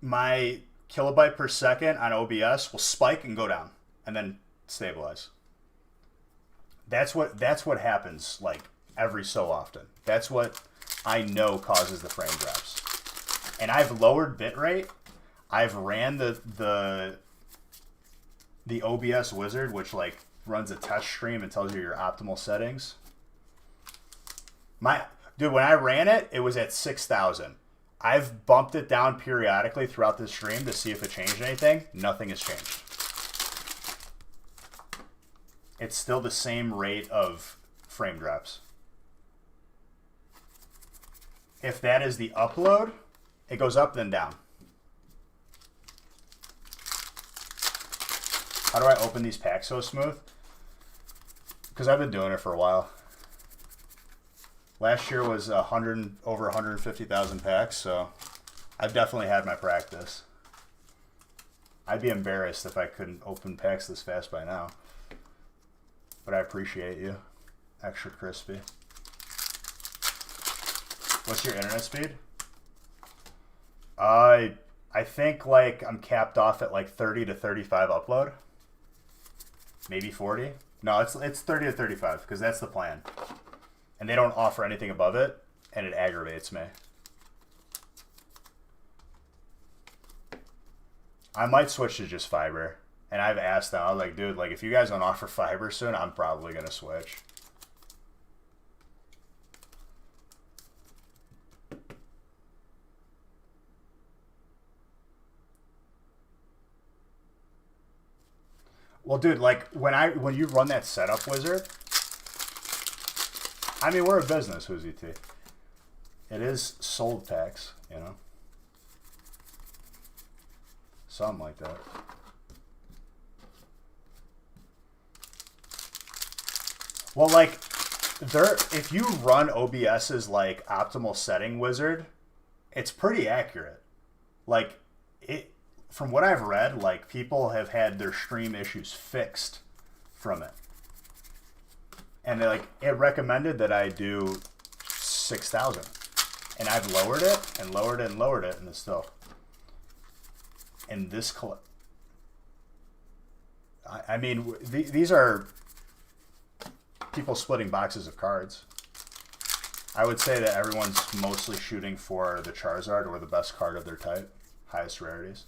my kilobyte per second on OBS will spike and go down and then stabilize. That's what happens like every so often. That's what I know causes the frame drops. And I've lowered bitrate. I've ran the OBS wizard, which like runs a test stream and tells you your optimal settings. Dude, when I ran it, it was at 6,000. I've bumped it down periodically throughout the stream to see if it changed anything. Nothing has changed. It's still the same rate of frame drops. If that is the upload, it goes up then down. How do I open these packs so smooth? Because I've been doing it for a while. Last year was over 150,000 packs, so I've definitely had my practice. I'd be embarrassed if I couldn't open packs this fast by now. But I appreciate you. Extra crispy. What's your internet speed? I think like I'm capped off at like 30 to 35 upload. Maybe 40. No, it's 30 to 35 because that's the plan. And they don't offer anything above it, and it aggravates me. I might switch to just fiber. And I've asked them, I was like, dude, like if you guys don't offer fiber soon, I'm probably going to switch. Well, dude, like when you run that setup wizard, I mean, we're a business, who's ET? It is sold packs, you know, something like that. Well, like if you run OBS's like optimal setting wizard, it's pretty accurate. Like from what I've read, like people have had their stream issues fixed from it. And it recommended that I do 6,000. And I've lowered it and lowered it and lowered it, and it's still. And this I mean, these are people splitting boxes of cards. I would say that everyone's mostly shooting for the Charizard or the best card of their type, highest rarities.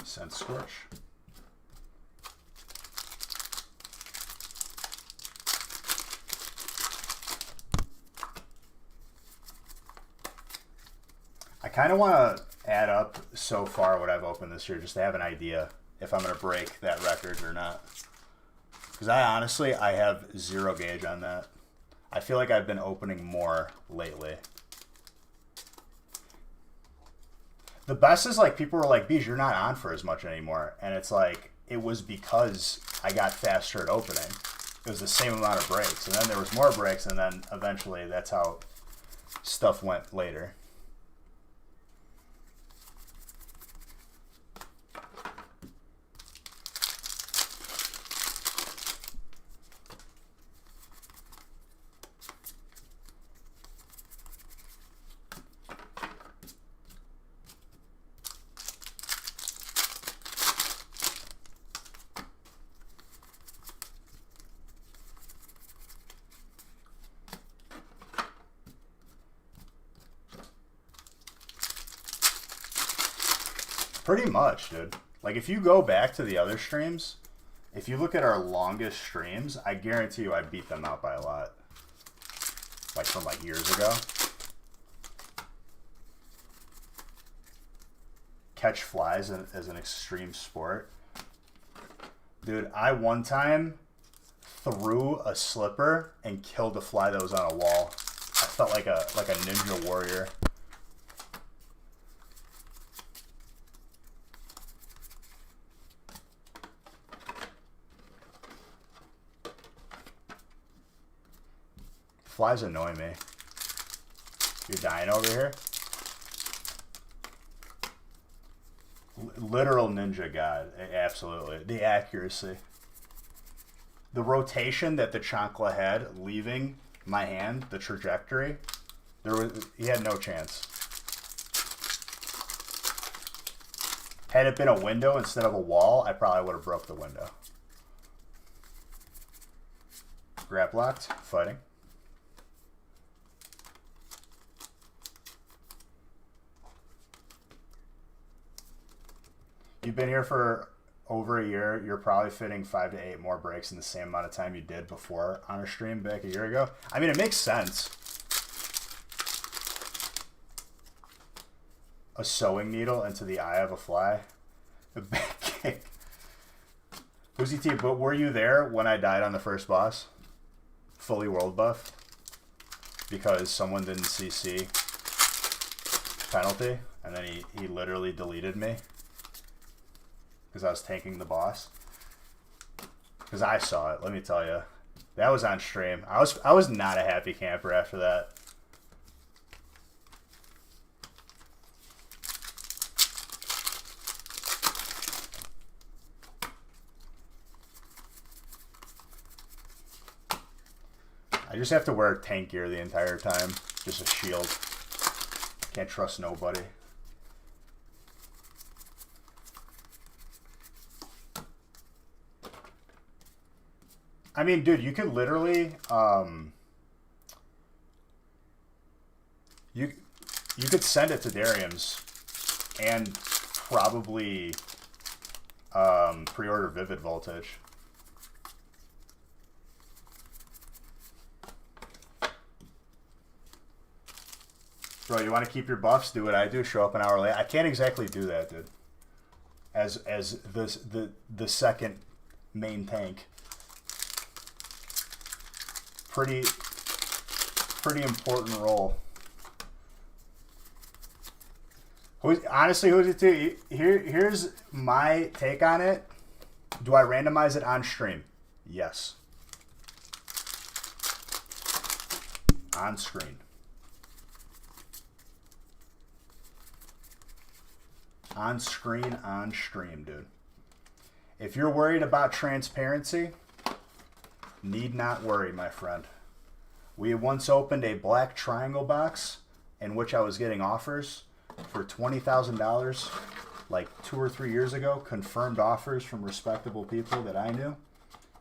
Sense Scorch. I kind of want to add up so far what I've opened this year just to have an idea if I'm going to break that record or not. Because I have zero gauge on that. I feel like I've been opening more lately. The best is like people were like, Beej, you're not on for as much anymore. And it's like, it was because I got faster at opening. It was the same amount of breaks. And then there was more breaks, and then eventually that's how stuff went later. Pretty much, dude. Like, if you go back to the other streams, if you look at our longest streams, I guarantee you I beat them out by a lot. Like, from, like, years ago. Catch flies as an extreme sport. Dude, I one time threw a slipper and killed a fly that was on a wall. I felt like a ninja warrior. Flies annoy me. You're dying over here? Literal ninja god. Absolutely. The accuracy. The rotation that the Chancla had leaving my hand, the trajectory, he had no chance. Had it been a window instead of a wall, I probably would have broke the window. Grab locked, fighting. You've been here for over a year. You're probably fitting 5 to 8 more breaks in the same amount of time you did before on our stream back a year ago. I mean, it makes sense. A sewing needle into the eye of a fly. A back kick. Who's ET? But were you there when I died on the first boss? Fully world buff? Because someone didn't CC penalty, and then he literally deleted me. Because I was tanking the boss. Because I saw it, let me tell you. That was on stream. I was not a happy camper after that. I just have to wear tank gear the entire time. Just a shield. Can't trust nobody. I mean, dude, you could literally, you could send it to Darium's and probably pre-order Vivid Voltage. Bro, you want to keep your buffs? Do what I do. Show up an hour late. I can't exactly do that, dude. As the second main tank. pretty important role. Honestly, who's it to? Here's my take on it. Do I randomize it on stream? Yes. On screen. On screen, on stream, dude. If you're worried about transparency, need not worry, my friend. We once opened a black triangle box in which I was getting offers for $20,000 like 2 or 3 years ago, confirmed offers from respectable people that I knew,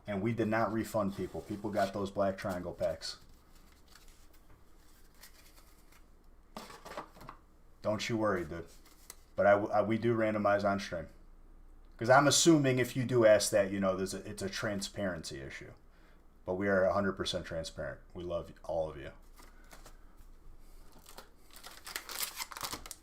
and we did not refund people. People got those black triangle packs. Don't you worry, dude. But we do randomize on stream. Because I'm assuming if you do ask that, you know, it's a transparency issue. But we are 100% transparent. We love all of you.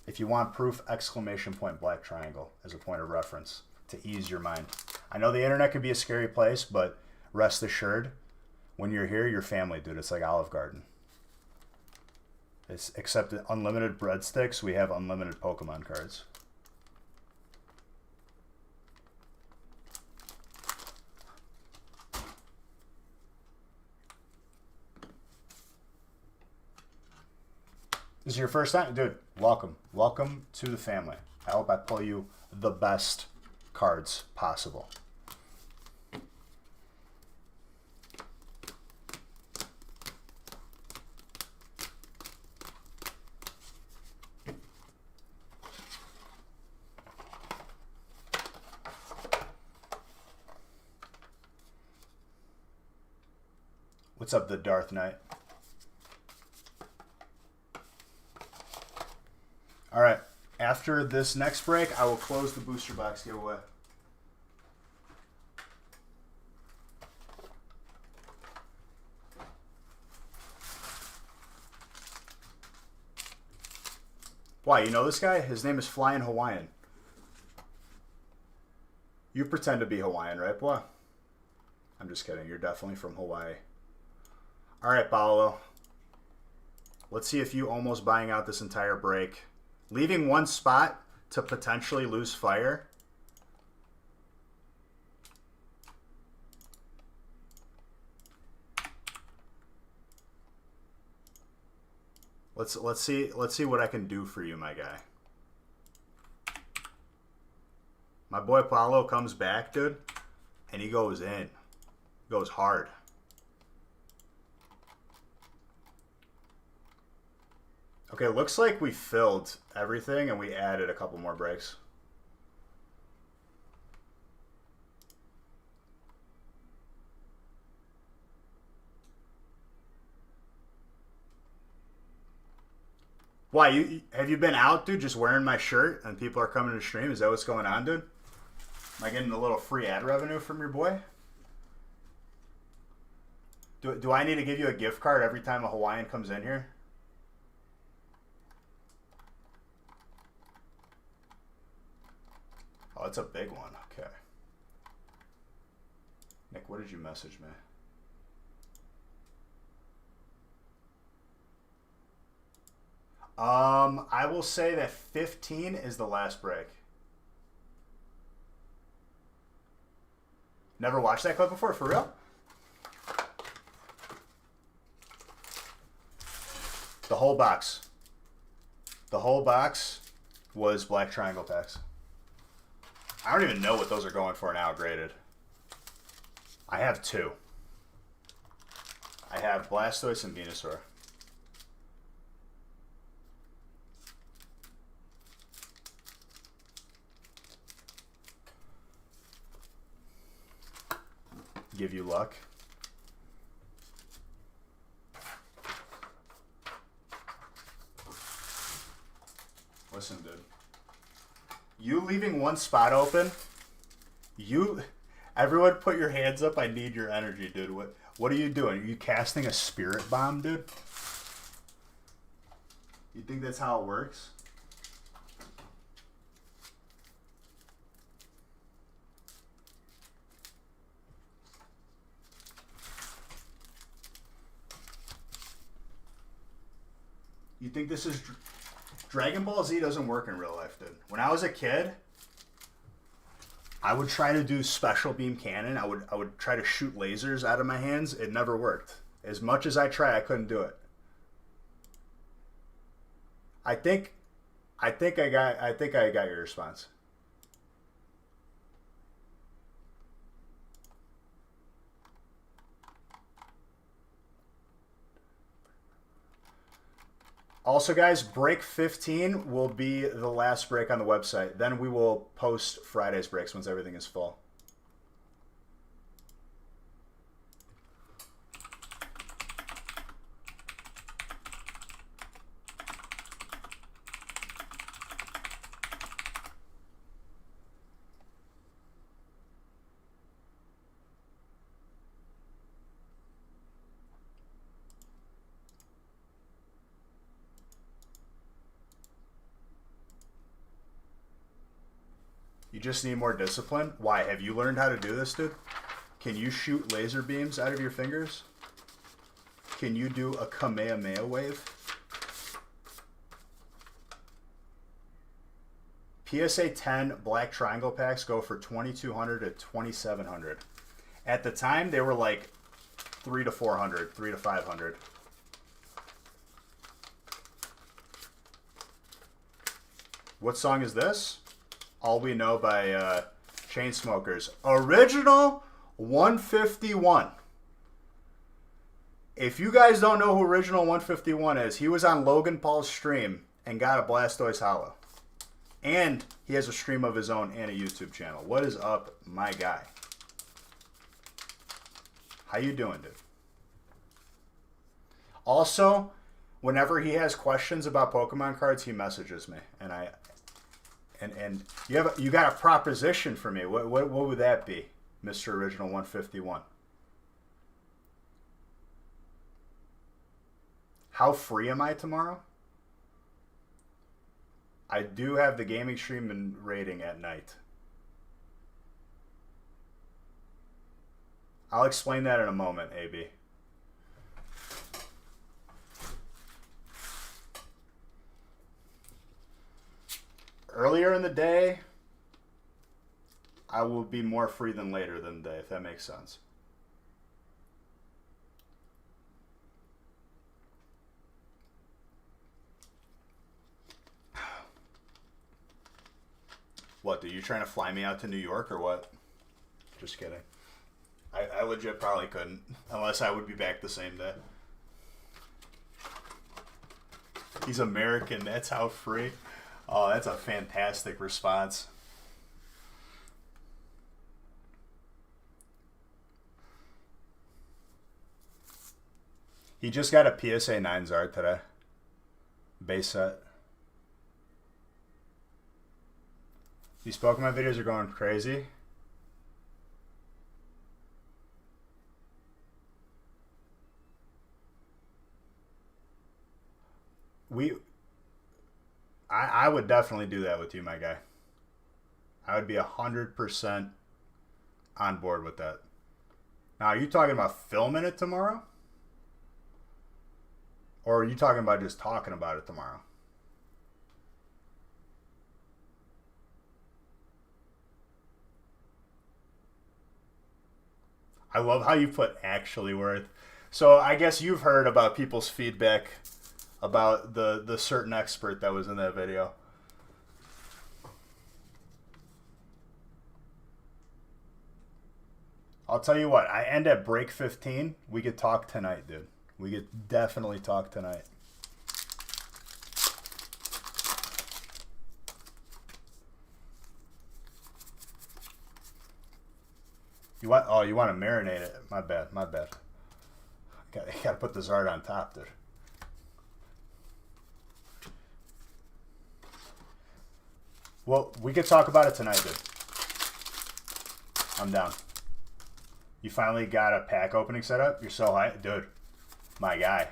If you want proof, exclamation point black triangle as a point of reference to ease your mind. I know the internet could be a scary place, but rest assured, when you're here, you're family, dude. It's like Olive Garden. It's except unlimited breadsticks, we have unlimited Pokemon cards. This is your first time? Dude, welcome. Welcome to the family. I hope I pull you the best cards possible. What's up, the Darth Knight? All right. After this next break, I will close the booster box giveaway. Why? You know this guy? His name is Flying Hawaiian. You pretend to be Hawaiian, right, boy? I'm just kidding. You're definitely from Hawaii. All right, Paolo. Let's see if you almost buying out this entire break. Leaving one spot to potentially lose fire. Let's see what I can do for you, my guy. My boy Paulo comes back, dude, and he goes in. Goes hard. Okay, looks like we filled everything and we added a couple more breaks. Why, have you been out, dude, just wearing my shirt and people are coming to stream? Is that what's going on, dude? Am I getting a little free ad revenue from your boy? Do I need to give you a gift card every time a Hawaiian comes in here? Oh, it's a big one. Okay. Nick, what did you message me? I will say that 15 is the last break. Never watched that clip before, for real? The whole box. The whole box was black triangle packs. I don't even know what those are going for now, graded. I have 2. I have Blastoise and Venusaur. Give you luck. Listen, dude. You leaving one spot open, everyone put your hands up. I need your energy, dude. What are you doing? Are you casting a spirit bomb, dude? You think that's how it works? You think this is... Dragon Ball Z doesn't work in real life, dude. When I was a kid, I would try to do special beam cannon. I would try to shoot lasers out of my hands. It never worked. As much as I tried, I couldn't do it. I think I got your response. Also, guys, break 15 will be the last break on the website. Then we will post Friday's breaks once everything is full. You just need more discipline. Why? Have you learned how to do this, dude? Can you shoot laser beams out of your fingers? Can you do a Kamehameha wave? PSA 10 black triangle packs go for $2,200 to $2,700. At the time, they were like $300 to $400, $300 to $500. What song is this? All We Know by Chainsmokers. Original 151. If you guys don't know who Original 151 is, he was on Logan Paul's stream and got a Blastoise Hollow. And he has a stream of his own and a YouTube channel. What is up, my guy? How you doing, dude? Also, whenever he has questions about Pokemon cards, he messages me, and And you got a proposition for me. What would that be, Mr. Original 151? How free am I tomorrow? I do have the gaming stream and rating at night. I'll explain that in a moment, AB. Earlier in the day, I will be more free than later in the day, if that makes sense. What, dude? You trying to fly me out to New York or what? Just kidding. I legit probably couldn't, unless I would be back the same day. He's American, that's how free. Oh, that's a fantastic response. He just got a PSA 9 Zard today. Base set. These Pokemon videos are going crazy. I would definitely do that with you, my guy. I would be 100% on board with that. Now, are you talking about filming it tomorrow? Or are you talking about just talking about it tomorrow? I love how you put actually worth. So I guess you've heard about people's feedback about the certain expert that was in that video. I'll tell you what, I end at break 15. We could talk tonight, dude. We could definitely talk tonight. You want? Oh, you want to marinate it? My bad. My bad. Got to put the Zard on top, dude. Well, we could talk about it tonight, dude. I'm down. You finally got a pack opening set up? You're so hyped. Dude, my guy.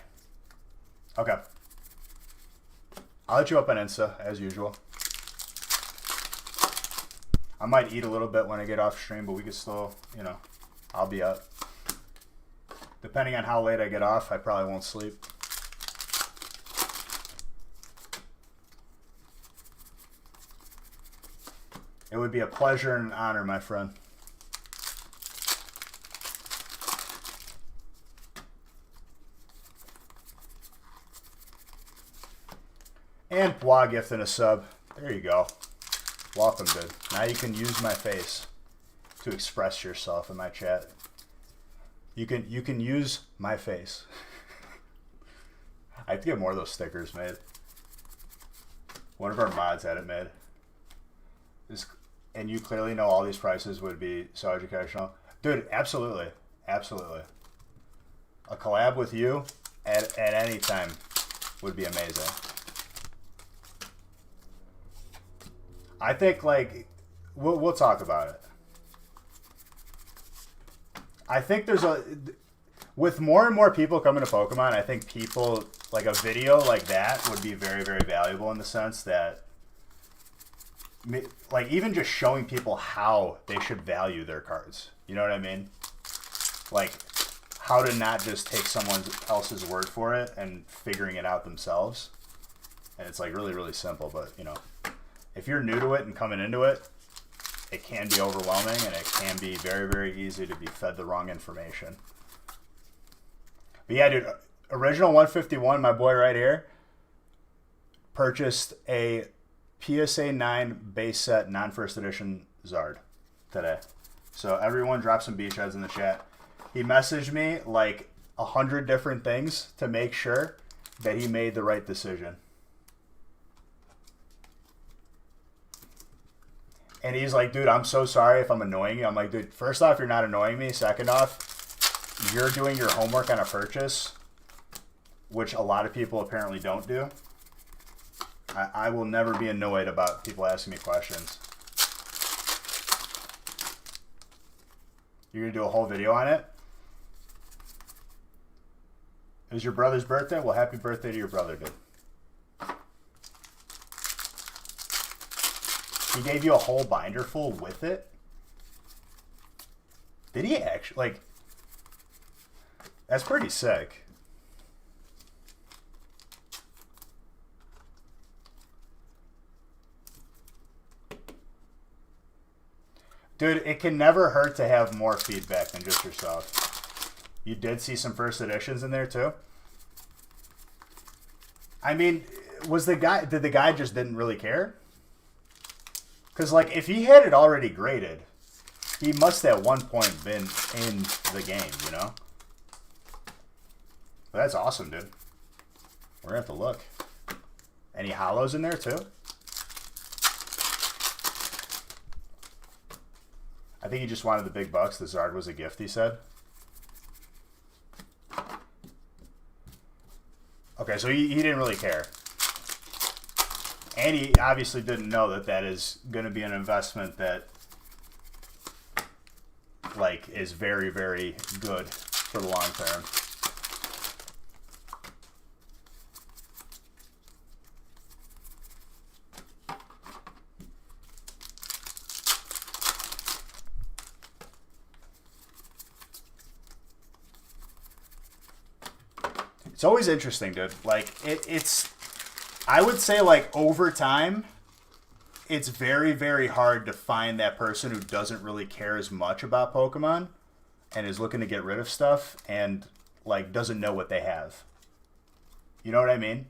Okay. I'll let you up on Insta, as usual. I might eat a little bit when I get off stream, but we could still, you know, I'll be up. Depending on how late I get off, I probably won't sleep. It would be a pleasure and an honor, my friend. And Bwa gifting a sub. There you go. Welcome, dude. Now you can use my face to express yourself in my chat. You can use my face. I have to get more of those stickers made. One of our mods had it made. And you clearly know all these prices would be so educational. Dude, absolutely. Absolutely. A collab with you at any time would be amazing. I think, like, we'll talk about it. I think there's with more and more people coming to Pokemon, I think people, like, a video like that would be very, very valuable in the sense that, like, even just showing people how they should value their cards. You know what I mean? Like, how to not just take someone else's word for it and figuring it out themselves. And it's, like, really, really simple, but, you know. If you're new to it and coming into it, it can be overwhelming and it can be very, very easy to be fed the wrong information. But yeah, dude, original 151, my boy right here, purchased a PSA 9 base set non-first edition Zard today. So everyone drop some beachheads in the chat. He messaged me like 100 different things to make sure that he made the right decision. And he's like, dude, I'm so sorry if I'm annoying you. I'm like, dude, first off, you're not annoying me. Second off, you're doing your homework on a purchase, which a lot of people apparently don't do. I will never be annoyed about people asking me questions. You're going to do a whole video on it? It was your brother's birthday? Well, happy birthday to your brother, dude. He gave you a whole binder full with it? Did he actually? Like, that's pretty sick. Dude, it can never hurt to have more feedback than just yourself. You did see some first editions in there too? I mean, did the guy just didn't really care? Because, like, if he had it already graded, he must at one point been in the game, you know? But that's awesome, dude. We're going to have to look. Any hollows in there, too? I think he just wanted the big bucks. The Zard was a gift, he said. Okay, so he didn't really care. And he obviously didn't know that that is going to be an investment that, like, is very, very good for the long term. It's always interesting, dude. Like, it's... I would say, like, over time, it's very, very hard to find that person who doesn't really care as much about Pokemon and is looking to get rid of stuff and, like, doesn't know what they have. You know what I mean?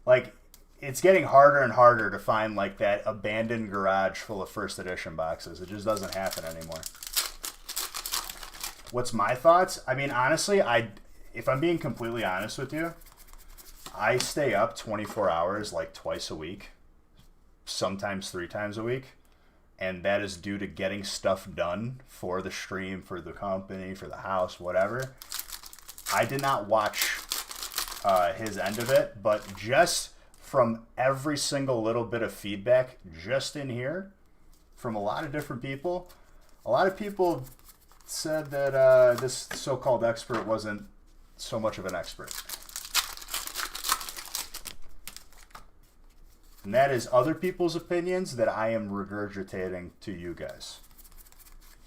Like, it's getting harder and harder to find, like, that abandoned garage full of first edition boxes. It just doesn't happen anymore. What's my thoughts? I mean, honestly, if I'm being completely honest with you, I stay up 24 hours like twice a week, sometimes 3 times a week, and that is due to getting stuff done for the stream, for the company, for the house, whatever. I did not watch his end of it, but just from every single little bit of feedback just in here from a lot of different people, a lot of people said that this so-called expert wasn't so much of an expert. And that is other people's opinions that I am regurgitating to you guys.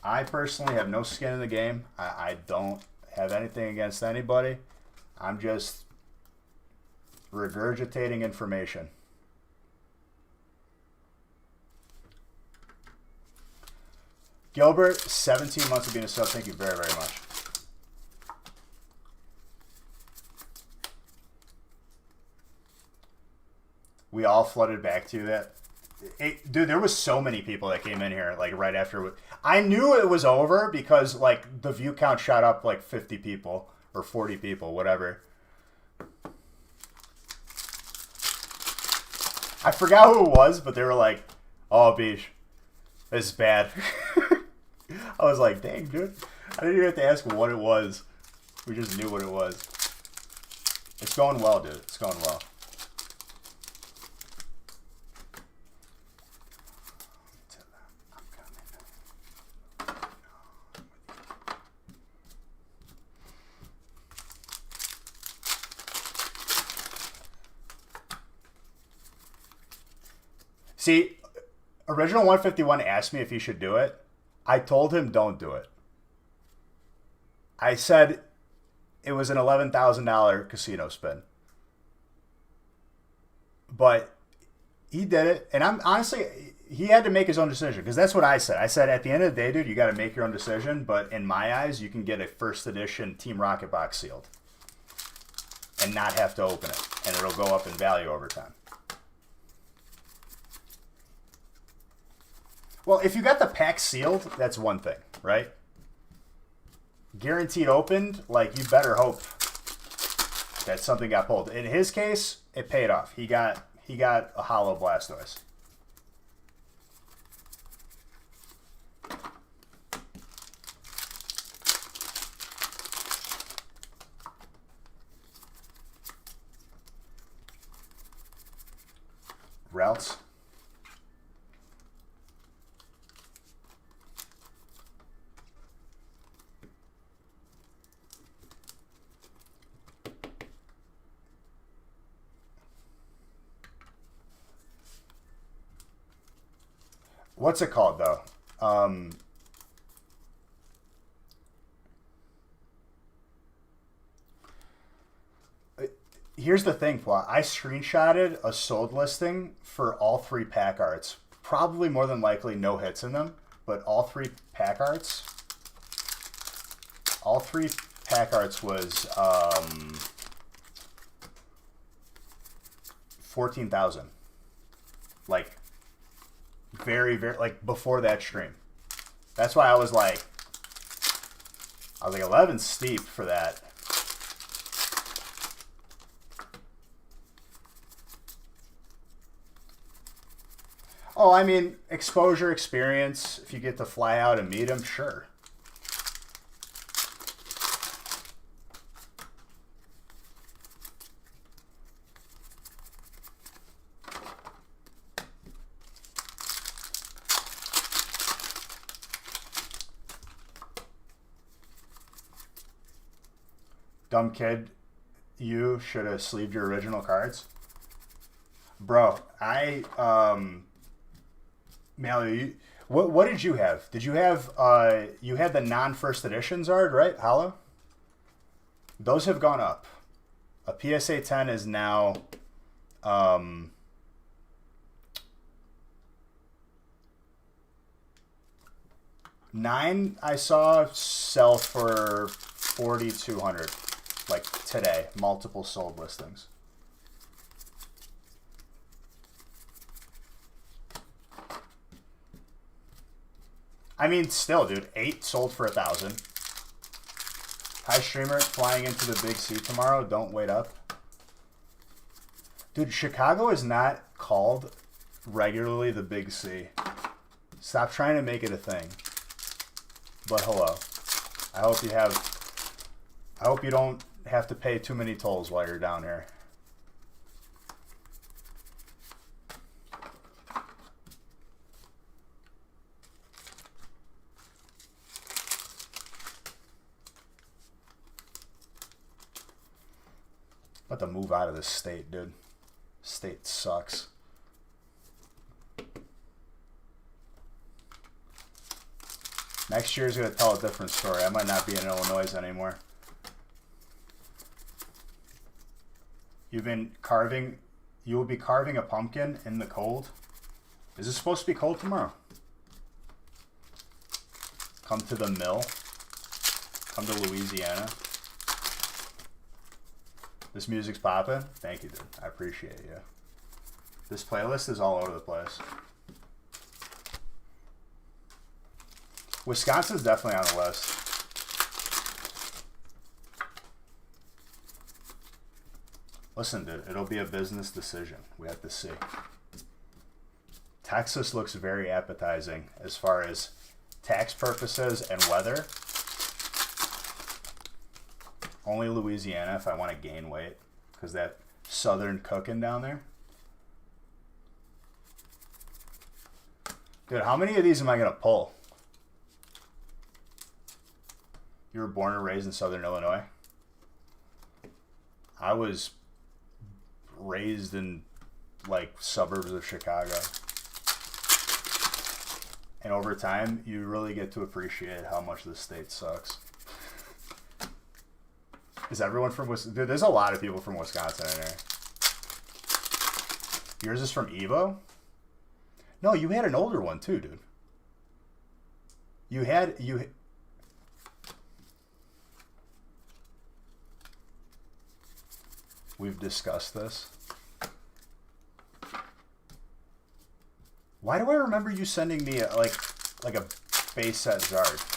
I personally have no skin in the game. I don't have anything against anybody. I'm just regurgitating information. Gilbert, 17 months of being a sub. Thank you very, very much. We all flooded back to that. Dude, there was so many people that came in here, like, right after. I knew it was over because, like, the view count shot up, like, 50 people or 40 people, whatever. I forgot who it was, but they were like, oh, Beach, this is bad. I was like, dang, dude. I didn't even have to ask what it was. We just knew what it was. It's going well, dude. It's going well. See, Original 151 asked me if he should do it. I told him don't do it. I said it was an $11,000 casino spin. But he did it. And I'm honestly, he had to make his own decision because that's what I said. I said at the end of the day, dude, you got to make your own decision. But in my eyes, you can get a first edition Team Rocket box sealed and not have to open it. And it'll go up in value over time. Well, if you got the pack sealed, that's one thing, right? Guaranteed opened, like, you better hope that something got pulled. In his case, it paid off. He got a hollow Blastoise. Routes. What's it called, though? Here's the thing, Flaw. I screenshotted a sold listing for all 3 pack arts. Probably more than likely no hits in them, but all 3 pack arts. All 3 pack arts was 14,000. Like, very, very, like, before that stream. That's why I was like 11's steep for that. Oh, I mean, exposure, experience. If you get to fly out and meet him, sure. Dumb kid, you should have sleeved your original cards. Bro, Mallory, what did you have? Did you have, you had the non-first edition Zard, right? Hollow? Those have gone up. A PSA 10 is now, 9 I saw sell for 4,200. Like today, multiple sold listings. I mean, still, dude, 8 sold for 1,000. Hi, streamer, flying into the Big C tomorrow. Don't wait up. Dude, Chicago is not called regularly the Big C. Stop trying to make it a thing. But hello. I hope you don't have to pay too many tolls while you're down here. About to move out of this state, dude. State sucks. Next year's gonna tell a different story. I might not be in Illinois anymore. You've been carving. You will be carving a pumpkin in the cold. Is it supposed to be cold tomorrow? Come to the mill. Come to Louisiana. This music's popping. Thank you, dude. I appreciate you. This playlist is all over the place. Wisconsin's definitely on the list. Listen, dude, it'll be a business decision. We have to see. Texas looks very appetizing as far as tax purposes and weather. Only Louisiana if I want to gain weight, because that southern cooking down there. Dude, how many of these am I going to pull? You were born and raised in Southern Illinois? I was raised in, like, suburbs of Chicago. And over time, you really get to appreciate how much this state sucks. Is everyone from Wisconsin? Dude, there's a lot of people from Wisconsin in there. Yours is from Evo? No, you had an older one too, dude. We've discussed this. Why do I remember you sending me like a base set Zard?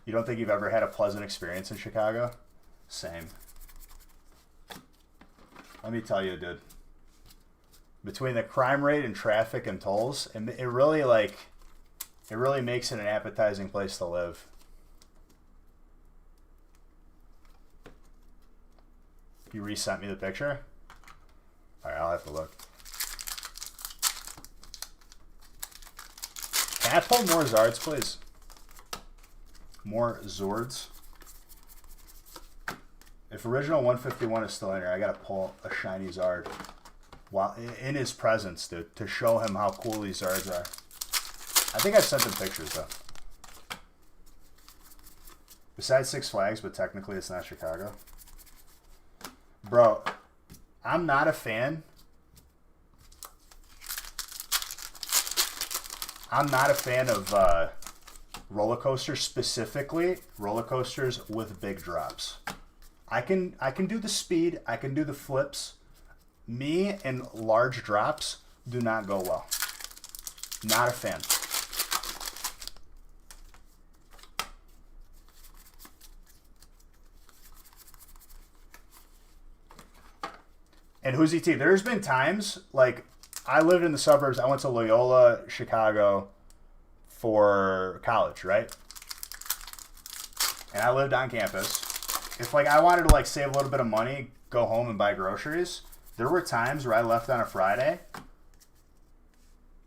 You don't think you've ever had a pleasant experience in Chicago? Same. Let me tell you, dude. Between the crime rate and traffic and tolls, and it really makes it an appetizing place to live. You resent me the picture? Alright, I'll have to look. Can I pull more Zards, please? More Zords. If original 151 is still in here, I gotta pull a shiny Zard. While in his presence, dude, to show him how cool these Zards are. I think I've sent him pictures, though. Besides Six Flags, but technically it's not Chicago. Bro, I'm not a fan. I'm not a fan of roller coasters, specifically roller coasters with big drops. I can do the speed, I can do the flips. Me and large drops do not go well. Not a fan. And who's ET? There's been times, like, I lived in the suburbs. I went to Loyola, Chicago for college, right? And I lived on campus. If, like, I wanted to, like, save a little bit of money, go home and buy groceries, there were times where I left on a Friday,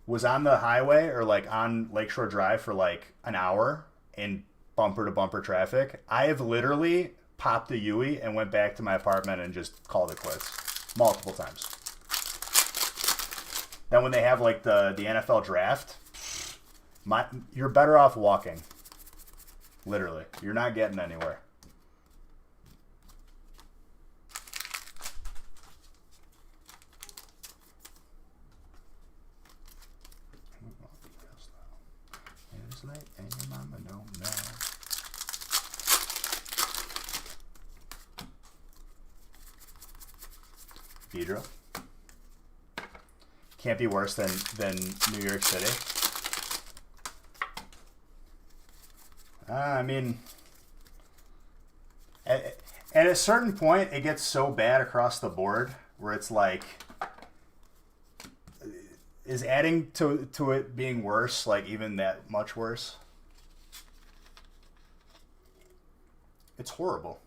was on the highway or, like, on Lakeshore Drive for, like, an hour in bumper-to-bumper traffic. I have literally popped a Yui and went back to my apartment and just called it quits. Multiple times. Then when they have like the NFL draft, you're better off walking. Literally. You're not getting anywhere. It's late and your mama don't know. Pedro. Can't be worse than New York City. I mean, at a certain point, it gets so bad across the board where it's like, is adding to it being worse, like even that much worse? It's horrible.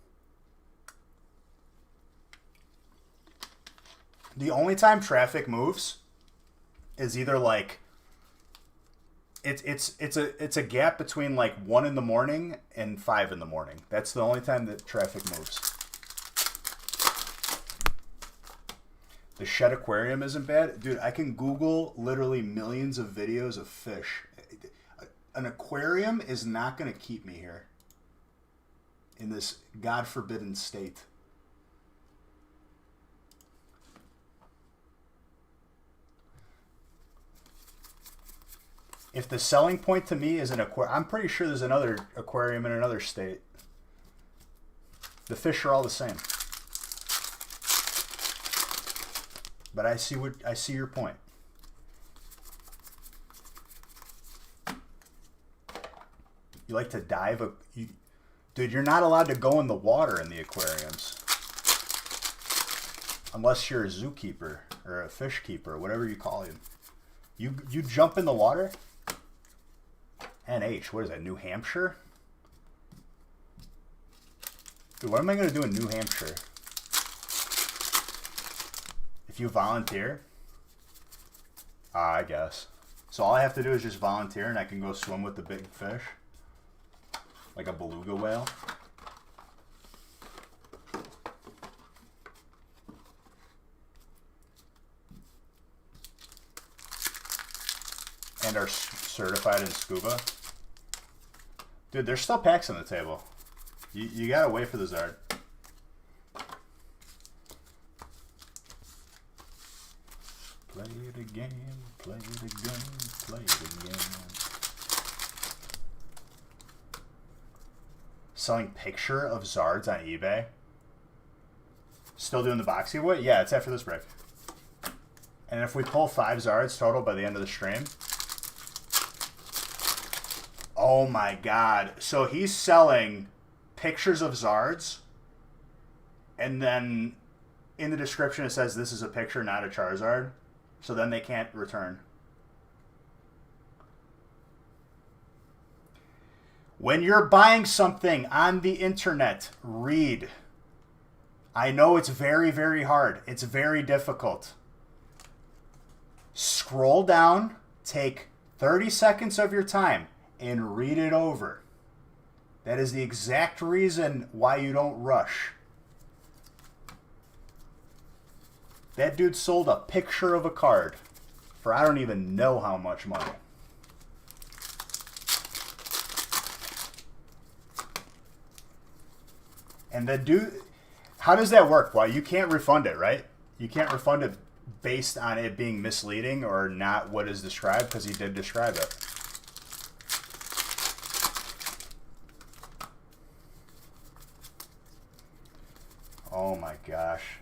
The only time traffic moves is either like it's a gap between like 1 in the morning and 5 in the morning. That's the only time that traffic moves. The Shed Aquarium isn't bad. Dude, I can Google literally millions of videos of fish. An aquarium is not going to keep me here in this God forbidden state. If the selling point to me is an aquarium, I'm pretty sure there's another aquarium in another state. The fish are all the same. But I see your point. You like to dive? Dude, you're not allowed to go in the water in the aquariums. Unless you're a zookeeper or a fish keeper, whatever you call him. You jump in the water? NH, what is that, New Hampshire? Dude, what am I going to do in New Hampshire? If you volunteer? I guess. So all I have to do is just volunteer and I can go swim with the big fish? Like a beluga whale? And are certified in scuba? Dude, there's still packs on the table. You gotta wait for the Zard. Play it again, play it again, play it again. Selling picture of Zards on eBay. Still doing the box giveaway? Yeah, it's after this break. And if we pull 5 Zards total by the end of the stream. Oh my god. So he's selling pictures of Zards. And then in the description it says this is a picture, not a Charizard. So then they can't return. When you're buying something on the internet, read. I know it's very, very hard. It's very difficult. Scroll down, take 30 seconds of your time, and read it over. That is the exact reason why you don't rush. That dude sold a picture of a card for I don't even know how much money. And the dude, how does that work? Well, you can't refund it, right? You can't refund it based on it being misleading or not what is described, because he did describe it. Oh my gosh.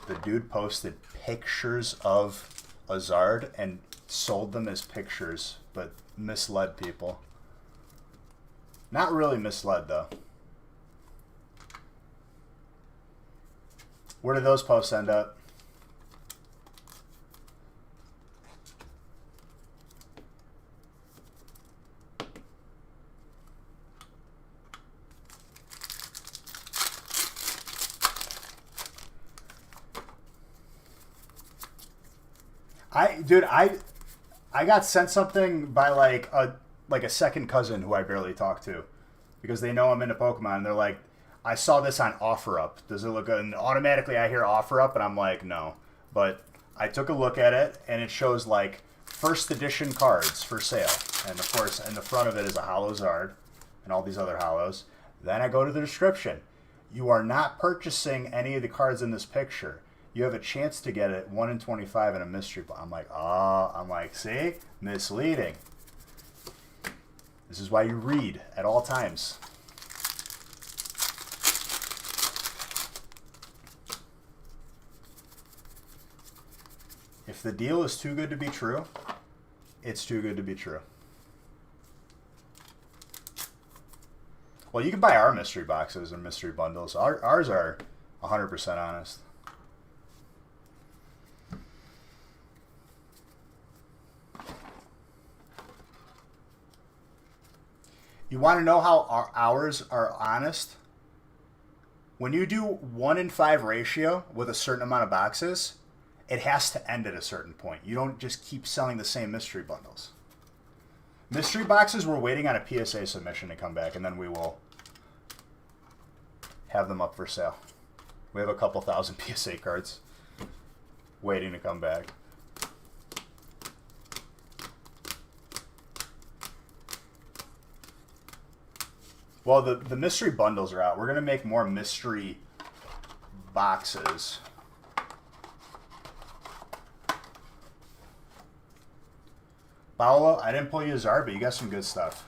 The dude posted pictures of a Zard and sold them as pictures, but misled people. Not really misled, though. Where did those posts end up? I got sent something by like a second cousin who I barely talk to, because they know I'm into Pokemon, and they're like, I saw this on OfferUp. Does it look good? And automatically I hear OfferUp and I'm like, no. But I took a look at it and it shows like first edition cards for sale. And of course, in the front of it is a holo Zard and all these other holos. Then I go to the description. You are not purchasing any of the cards in this picture. You have a chance to get it 1 in 25 in a mystery box. I'm like, oh, see? Misleading. This is why you read at all times. If the deal is too good to be true, it's too good to be true. Well, you can buy our mystery boxes and mystery bundles. Ours are 100% honest. You want to know how ours are honest? When you do 1 in 5 ratio with a certain amount of boxes, it has to end at a certain point. You don't just keep selling the same mystery bundles. Mystery boxes, we're waiting on a PSA submission to come back, and then we will have them up for sale. We have a couple thousand PSA cards waiting to come back. Well, the mystery bundles are out. We're going to make more mystery boxes. Paolo, I didn't pull you a Czar, but you got some good stuff.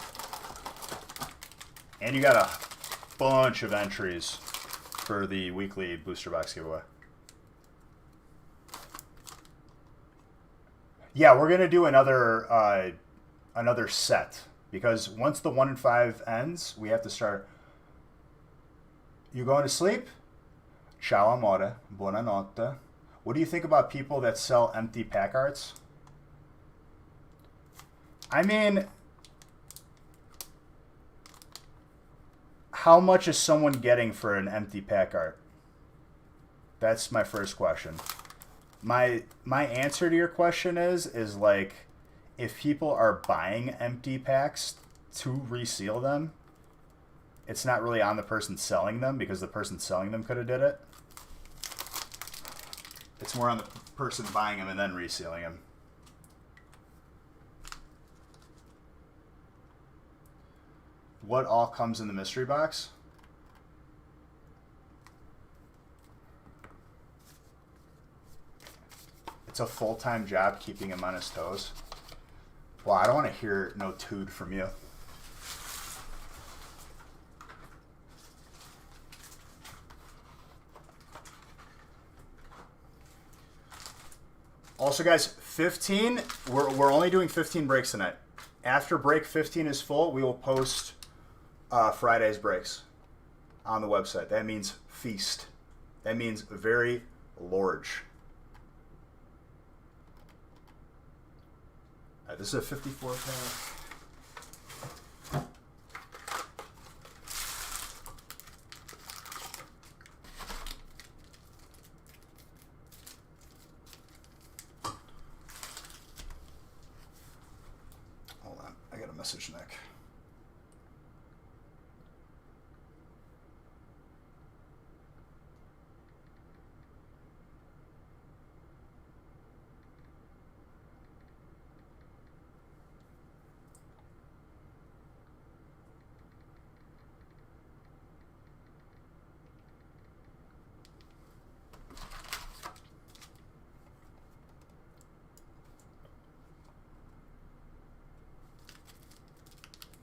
And you got a bunch of entries for the weekly booster box giveaway. Yeah, we're gonna do another set because once the 1 in 5 ends, we have to start. You going to sleep? Ciao amore, buonanotte. What do you think about people that sell empty pack arts? I mean, how much is someone getting for an empty pack art? That's my first question. My answer to your question is like, if people are buying empty packs to reseal them, it's not really on the person selling them because the person selling them could have did it. It's more on the person buying them and then resealing them. What all comes in the mystery box? It's a full-time job keeping him on his toes. Well, I don't want to hear no tood from you. Also, guys, 15, we're only doing 15 breaks tonight. After break 15 is full, we will post Friday's breaks on the website. That means feast. That means very large. All right, this is a 54 pack. Hold on, I got a message, Nick.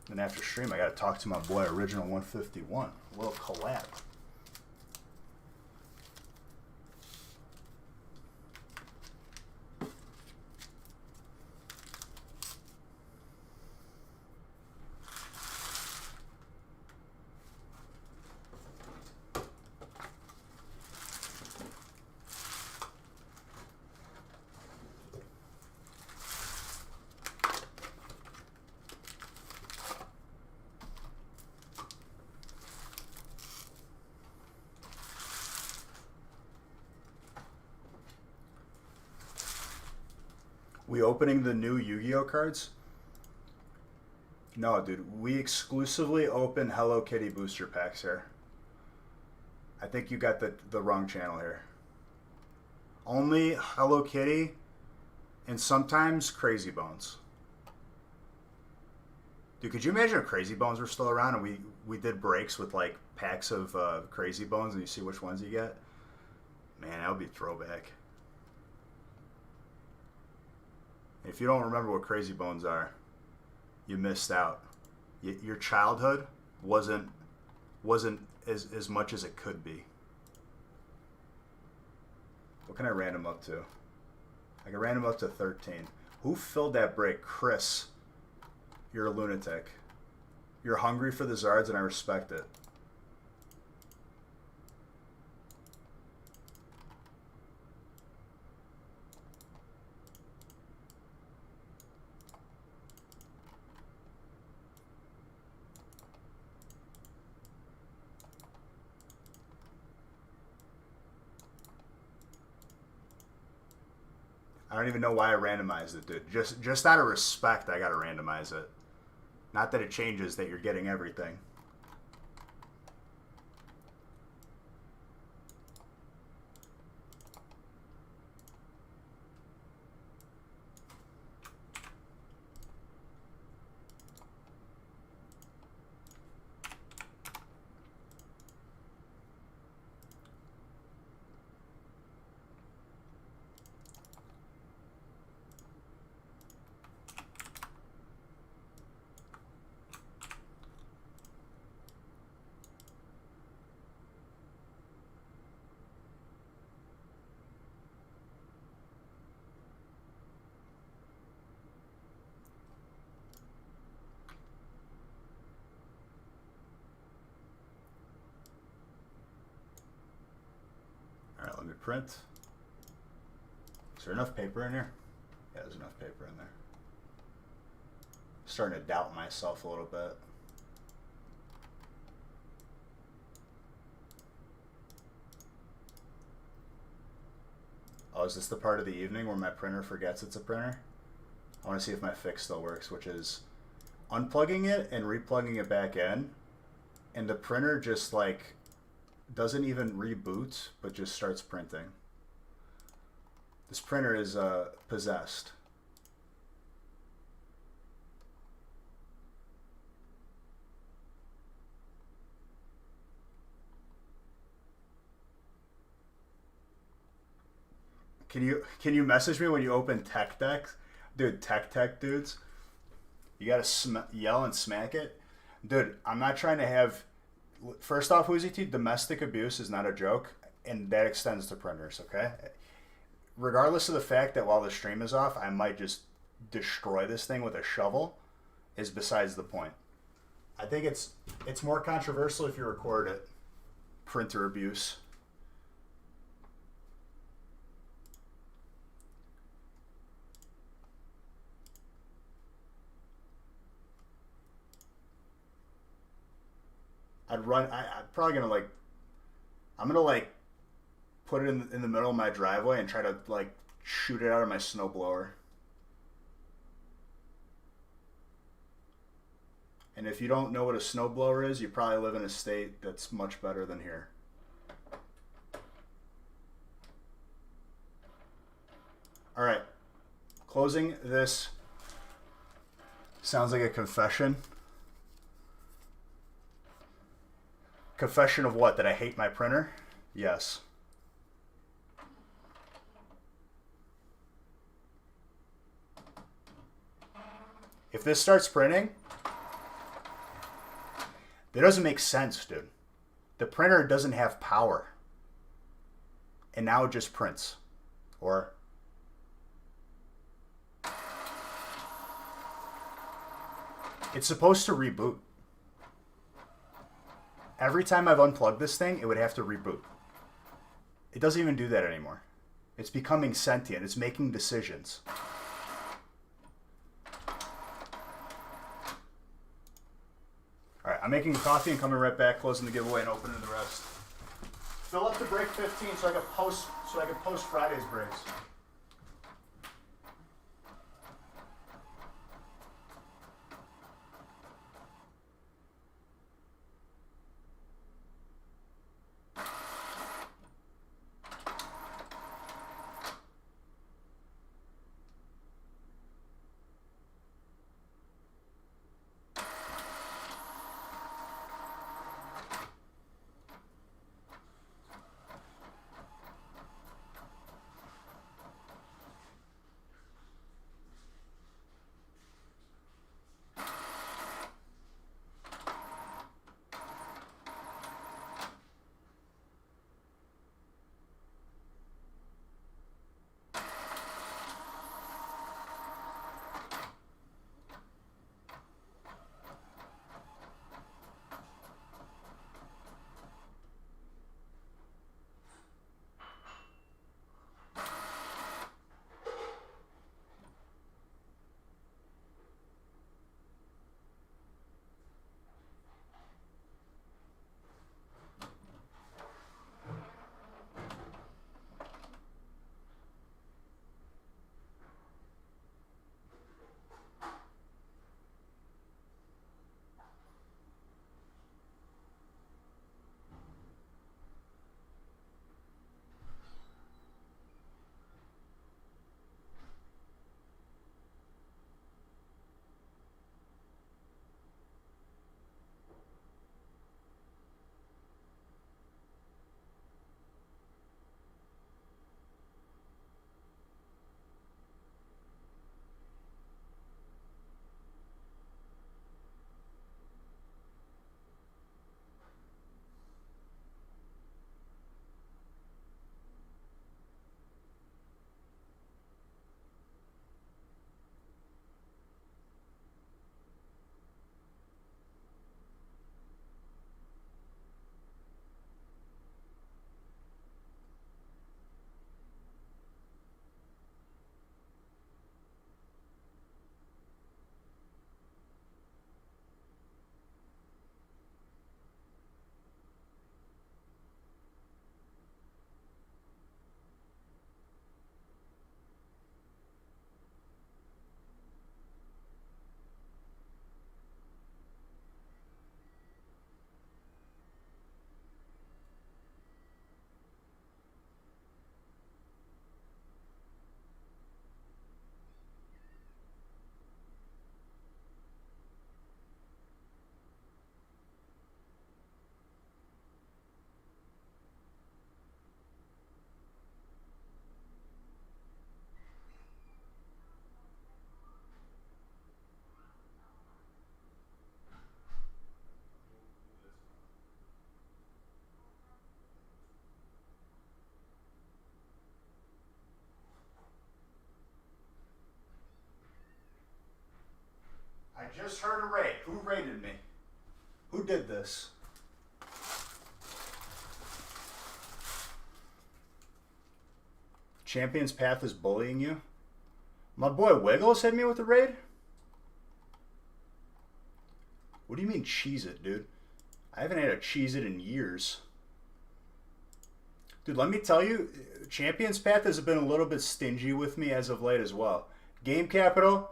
And after stream, I got to talk to my boy, Original 151. A little collab. We opening the new Yu-Gi-Oh cards? No, dude. We exclusively open Hello Kitty booster packs here. I think you got the wrong channel here. Only Hello Kitty and sometimes Crazy Bones. Dude, could you imagine if Crazy Bones were still around and we did breaks with like packs of Crazy Bones and you see which ones you get? Man, that would be throwback. If you don't remember what Crazy Bones are, you missed out. Your childhood wasn't as much as it could be. What can I random up to? I can random up to 13. Who filled that break? Chris. You're a lunatic. You're hungry for the Zards and I respect it. I don't even know why I randomized it, dude. Just out of respect, I gotta randomize it. Not that it changes that you're getting everything. print. Is there enough paper in here? Yeah, there's enough paper in there. Starting to doubt myself a little bit. Oh, is this the part of the evening where my printer forgets it's a printer? I want to see if my fix still works, which is unplugging it and replugging it back in, and the printer just like doesn't even reboot, but just starts printing. This printer is possessed. Can you message me when you open Tech Deck? Dude, Tech dudes. You gotta yell and smack it. Dude, I'm not trying to have... First off, Woozy T, domestic abuse is not a joke, and that extends to printers, okay? Regardless of the fact that while the stream is off, I might just destroy this thing with a shovel, is besides the point. I think it's more controversial if you record it. Printer abuse. I'm probably gonna like, I'm gonna like put it in the middle of my driveway and try to like shoot it out of my snowblower. And if you don't know what a snowblower is, you probably live in a state that's much better than here. All right, closing this. Sounds like a confession. Confession of what? That I hate my printer? Yes. If this starts printing, that doesn't make sense, dude. The printer doesn't have power. And now it just prints. Or... It's supposed to reboot. Every time I've unplugged this thing, it would have to reboot. It doesn't even do that anymore. It's becoming sentient. It's making decisions. All right, I'm making coffee and coming right back, closing the giveaway and opening the rest. Fill up to break 15 so I can post Friday's breaks. Who raided me? Who did this? Champion's Path is bullying you? My boy Wiggles hit me with a raid? What do you mean Cheez-It, dude? I haven't had a Cheez-It in years. Dude, let me tell you, Champion's Path has been a little bit stingy with me as of late as well. Game Capital,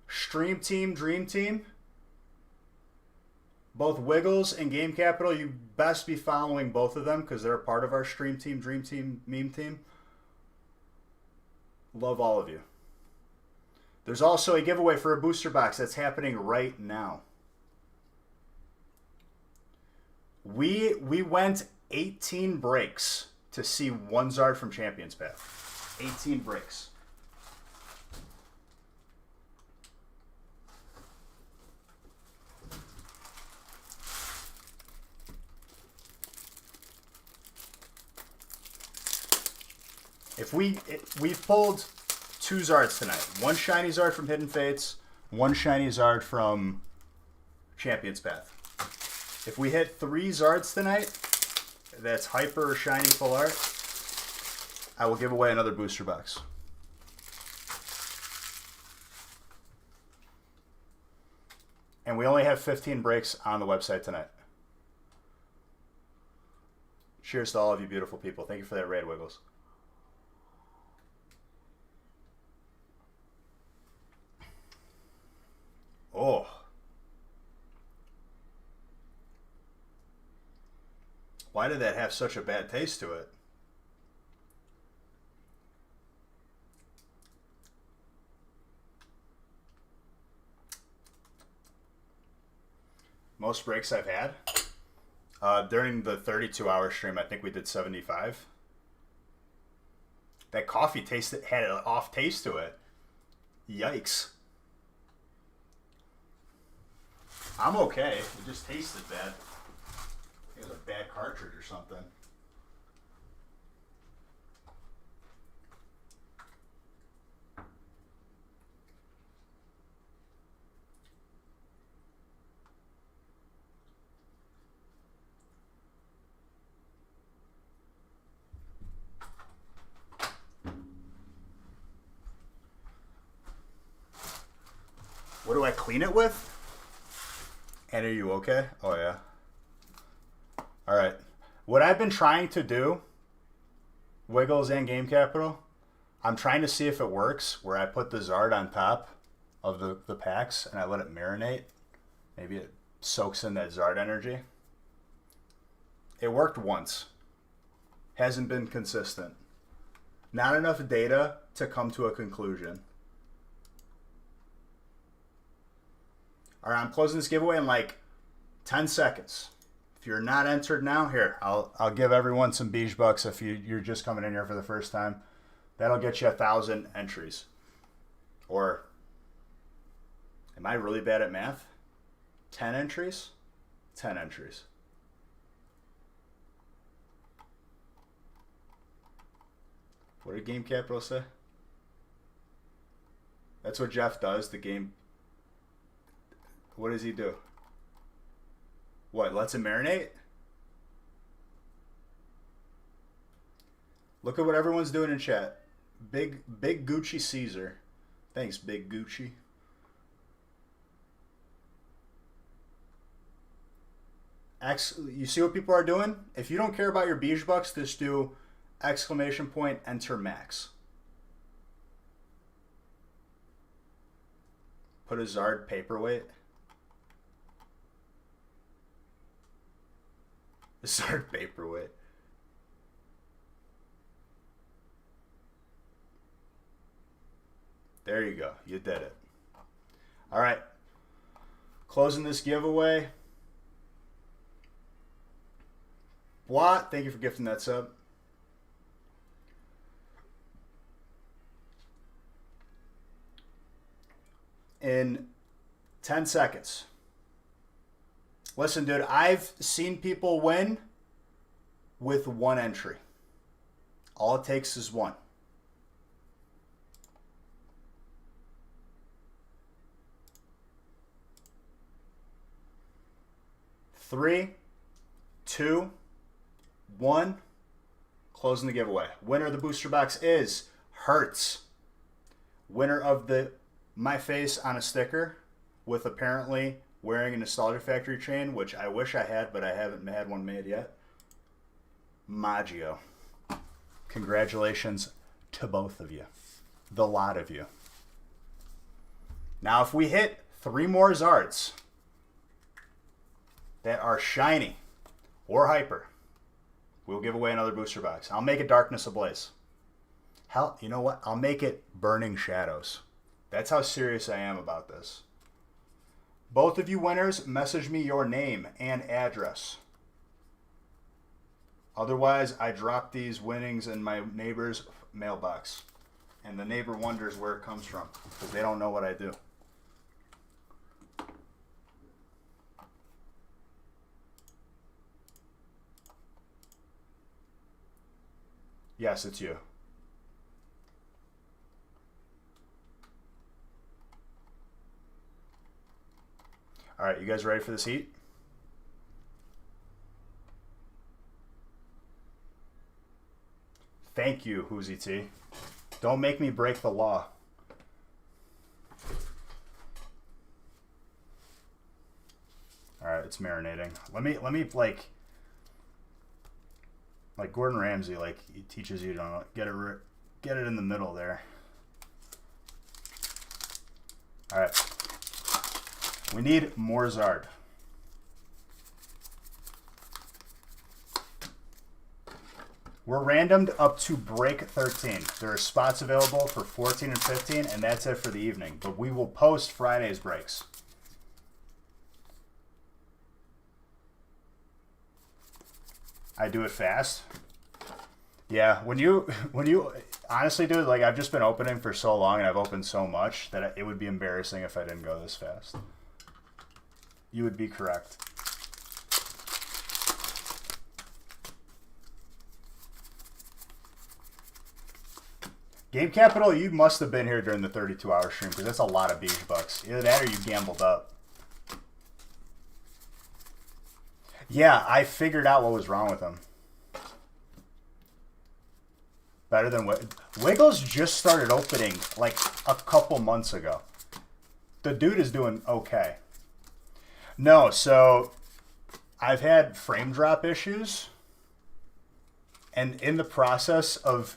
Stream Team, Dream Team. Both Wiggles and Game Capital, you best be following both of them because they're a part of our Stream Team, Dream Team, Meme Team. Love all of you. There's also a giveaway for a booster box that's happening right now. We went 18 breaks to see one Zard from Champion's Path. 18 breaks. We've pulled 2 Zards tonight. One shiny Zard from Hidden Fates, one shiny Zard from Champion's Path. If we hit 3 Zards tonight, that's hyper or shiny full art, I will give away another booster box. And we only have 15 breaks on the website tonight. Cheers to all of you beautiful people. Thank you for that raid, Wiggles. Oh. Why did that have such a bad taste to it? Most breaks I've had? During the 32-hour stream, I think we did 75. That coffee had an off taste to it. Yikes. I'm okay. It just tasted bad. It was a bad cartridge or something. What do I clean it with? And are you okay? Oh, yeah. All right. What I've been trying to do, Wiggles and Game Capital, I'm trying to see if it works, where I put the Zard on top of the packs and I let it marinate. Maybe it soaks in that Zard energy. It worked once. Hasn't been consistent. Not enough data to come to a conclusion. All right, I'm closing this giveaway in like 10 seconds. If you're not entered now, here, I'll give everyone some beige bucks if you're just coming in here for the first time. That'll get you 1,000 entries. Or, am I really bad at math? 10 entries? 10 entries. What did Game Capital say? That's what Jeff does, the game. What does he do? What, lets it marinate? Look at what everyone's doing in chat. Big Gucci Caesar. Thanks, Big Gucci. You see what people are doing? If you don't care about your beige bucks, just do exclamation point, enter max. Put a Zard paperweight. A Zard paperweight. There you go. You did it. All right. Closing this giveaway. What? Thank you for gifting that sub. In 10 seconds. Listen, dude, I've seen people win with one entry. All it takes is one. 3, 2, 1. Closing the giveaway. Winner of the booster box is Hertz. Winner of the My Face on a sticker with apparently wearing a Nostalgia Factory chain, which I wish I had, but I haven't had one made yet. Maggio. Congratulations to both of you. The lot of you. Now, if we hit 3 more Zards that are shiny or hyper, we'll give away another booster box. I'll make it Darkness Ablaze. Hell, you know what? I'll make it Burning Shadows. That's how serious I am about this. Both of you winners, message me your name and address. Otherwise, I drop these winnings in my neighbor's mailbox. And the neighbor wonders where it comes from because they don't know what I do. Yes, it's you. All right, you guys ready for this heat? Thank you, Whoozy T. Don't make me break the law. All right, it's marinating. Let me like Gordon Ramsay, like he teaches you to get it in the middle there. All right. We need more Zard. We're randomed up to break 13. There are spots available for 14 and 15, and that's it for the evening. But we will post Friday's breaks. I do it fast. Yeah, when you honestly, dude, like I've just been opening for so long and I've opened so much that it would be embarrassing if I didn't go this fast. You would be correct. Game Capital, you must have been here during the 32-hour stream because that's a lot of beach bucks. Either that or you gambled up. Yeah, I figured out what was wrong with him. Better than Wiggles just started opening like a couple months ago. The dude is doing okay. No, so I've had frame drop issues. And in the process of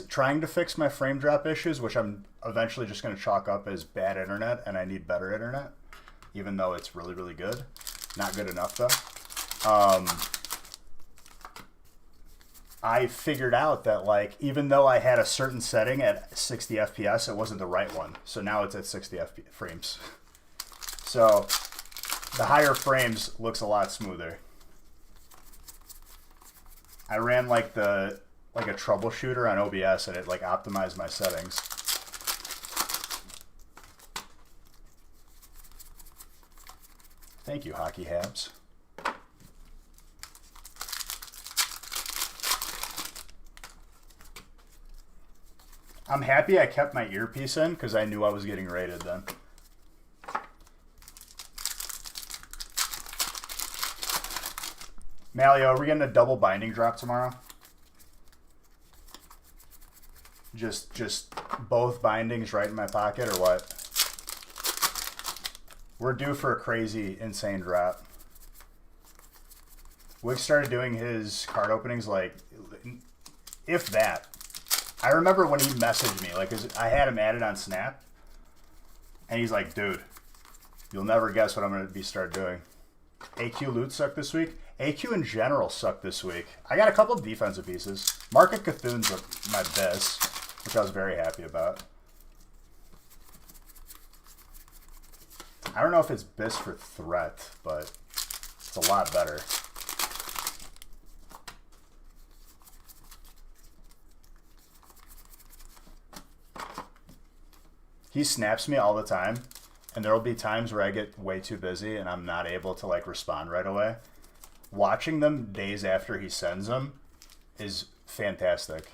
trying to fix my frame drop issues, which I'm eventually just going to chalk up as bad internet, and I need better internet, even though it's really, really good. Not good enough, though. I figured out that, like, even though I had a certain setting at 60 FPS, it wasn't the right one. So now it's at 60 frames. So the higher frames looks a lot smoother. I ran like a troubleshooter on OBS and it like optimized my settings. Thank you, Hockey Habs. I'm happy I kept my earpiece in because I knew I was getting rated then. Malio, are we getting a double binding drop tomorrow? Just both bindings right in my pocket or what? We're due for a crazy, insane drop. Wick started doing his card openings like, if that. I remember when he messaged me, like, I had him added on Snap, and he's like, dude, you'll never guess what I'm going to start doing. AQ loot sucked this week. AQ in general sucked this week. I got a couple of defensive pieces. Market Cthulhu's my best, which I was very happy about. I don't know if it's BIS for threat, but it's a lot better. He snaps me all the time, and there will be times where I get way too busy and I'm not able to like respond right away. Watching them days after he sends them is fantastic.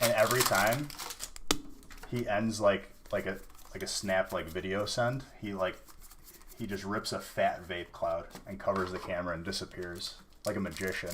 And every time he ends like a snap like video send, he like he just rips a fat vape cloud and covers the camera and disappears like a magician.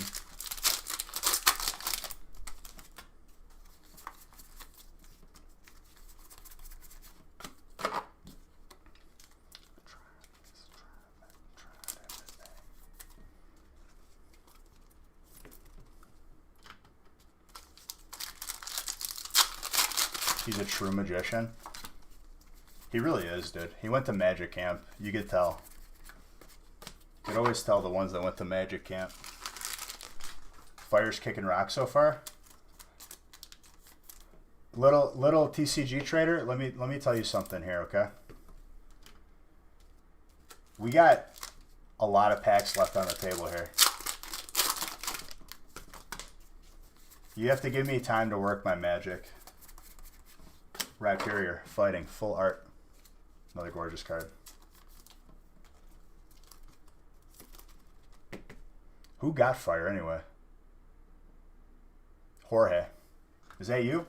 He's a true magician. He really is, dude. He went to magic camp. You could tell. You could always tell the ones that went to magic camp. Fire's kicking rock so far. Little TCG trader, let me tell you something here, okay? We got a lot of packs left on the table here. You have to give me time to work my magic. Rat Carrier, fighting, full art. Another gorgeous card. Who got fire anyway? Jorge. Is that you?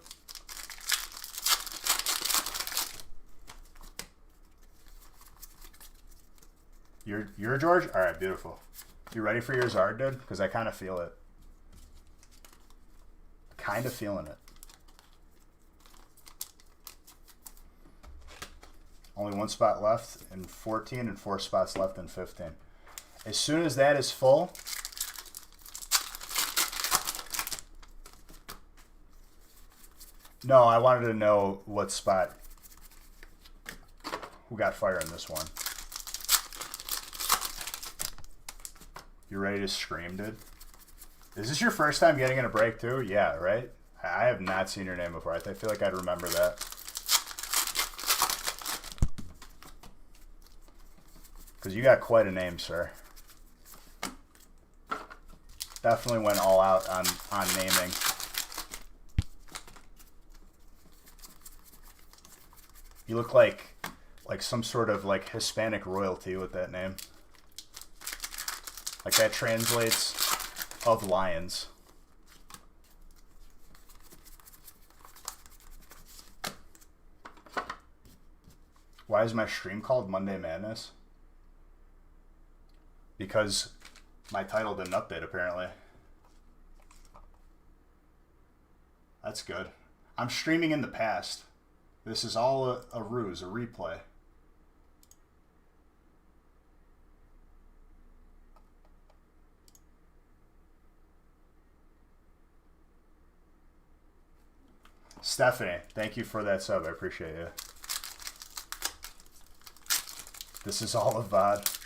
You're George? Alright, beautiful. You ready for your Zard, dude? Because I kind of feel it. Kind of feeling it. Only one spot left in 14 and 4 spots left in 15. As soon as that is full, no, I wanted to know what spot, who got fire in this one. You ready to scream, dude? Is this your first time getting in a break too? Yeah, right? I have not seen your name before. I feel like I'd remember that. Because you got quite a name, sir. Definitely went all out on naming. You look like some sort of like Hispanic royalty with that name. Like that translates of lions. Why is my stream called Monday Madness? Because my title didn't update, apparently. That's good. I'm streaming in the past. This is all a ruse, a replay. Stephanie, thank you for that sub. I appreciate you. This is all a VOD.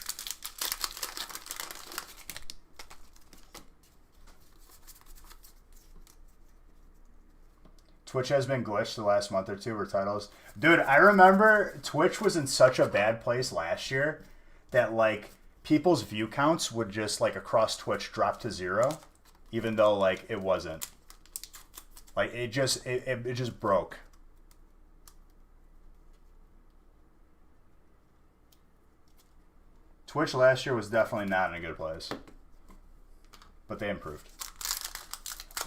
Twitch has been glitched the last month or two for titles. Dude, I remember Twitch was in such a bad place last year that, like, people's view counts would just, like, across Twitch drop to 0, even though, like, it wasn't. Like, it just broke. Twitch last year was definitely not in a good place. But they improved.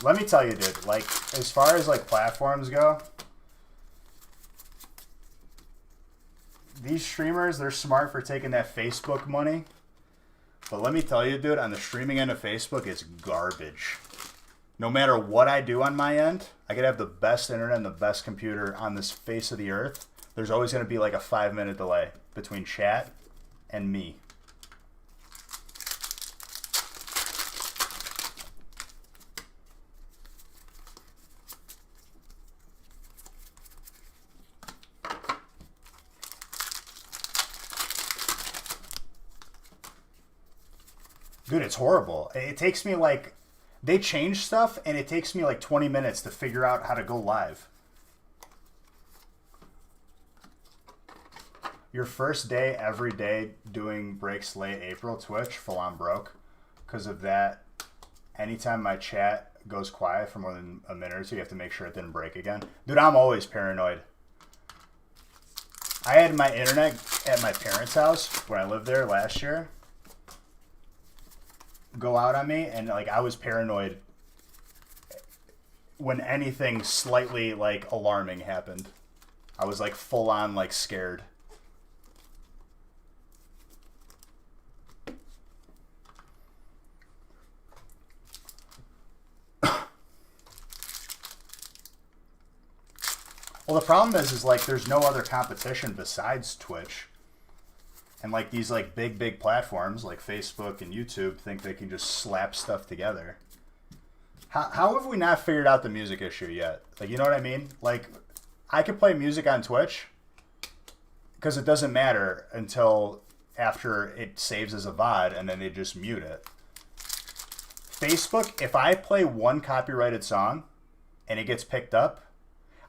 Let me tell you, dude, like, as far as, like, platforms go, these streamers, they're smart for taking that Facebook money. But let me tell you, dude, on the streaming end of Facebook, it's garbage. No matter what I do on my end, I could have the best internet and the best computer on this face of the earth. There's always going to be, like, a 5-minute delay between chat and me. Dude, it's horrible. It takes me like, they change stuff and it takes me like 20 minutes to figure out how to go live. Your first day, every day, doing breaks late April, Twitch, full on broke. Because of that, anytime my chat goes quiet for more than a minute or two, you have to make sure it didn't break again. Dude, I'm always paranoid. I had my internet at my parents' house when I lived there last year go out on me, and like I was paranoid when anything slightly like alarming happened. I was like full on like scared. the problem is like there's no other competition besides Twitch. And like these like big platforms like Facebook and YouTube think they can just slap stuff together. How have we not figured out the music issue yet? Like, you know what I mean? Like, I could play music on Twitch because it doesn't matter until after it saves as a VOD and then they just mute it. Facebook, if I play one copyrighted song and it gets picked up,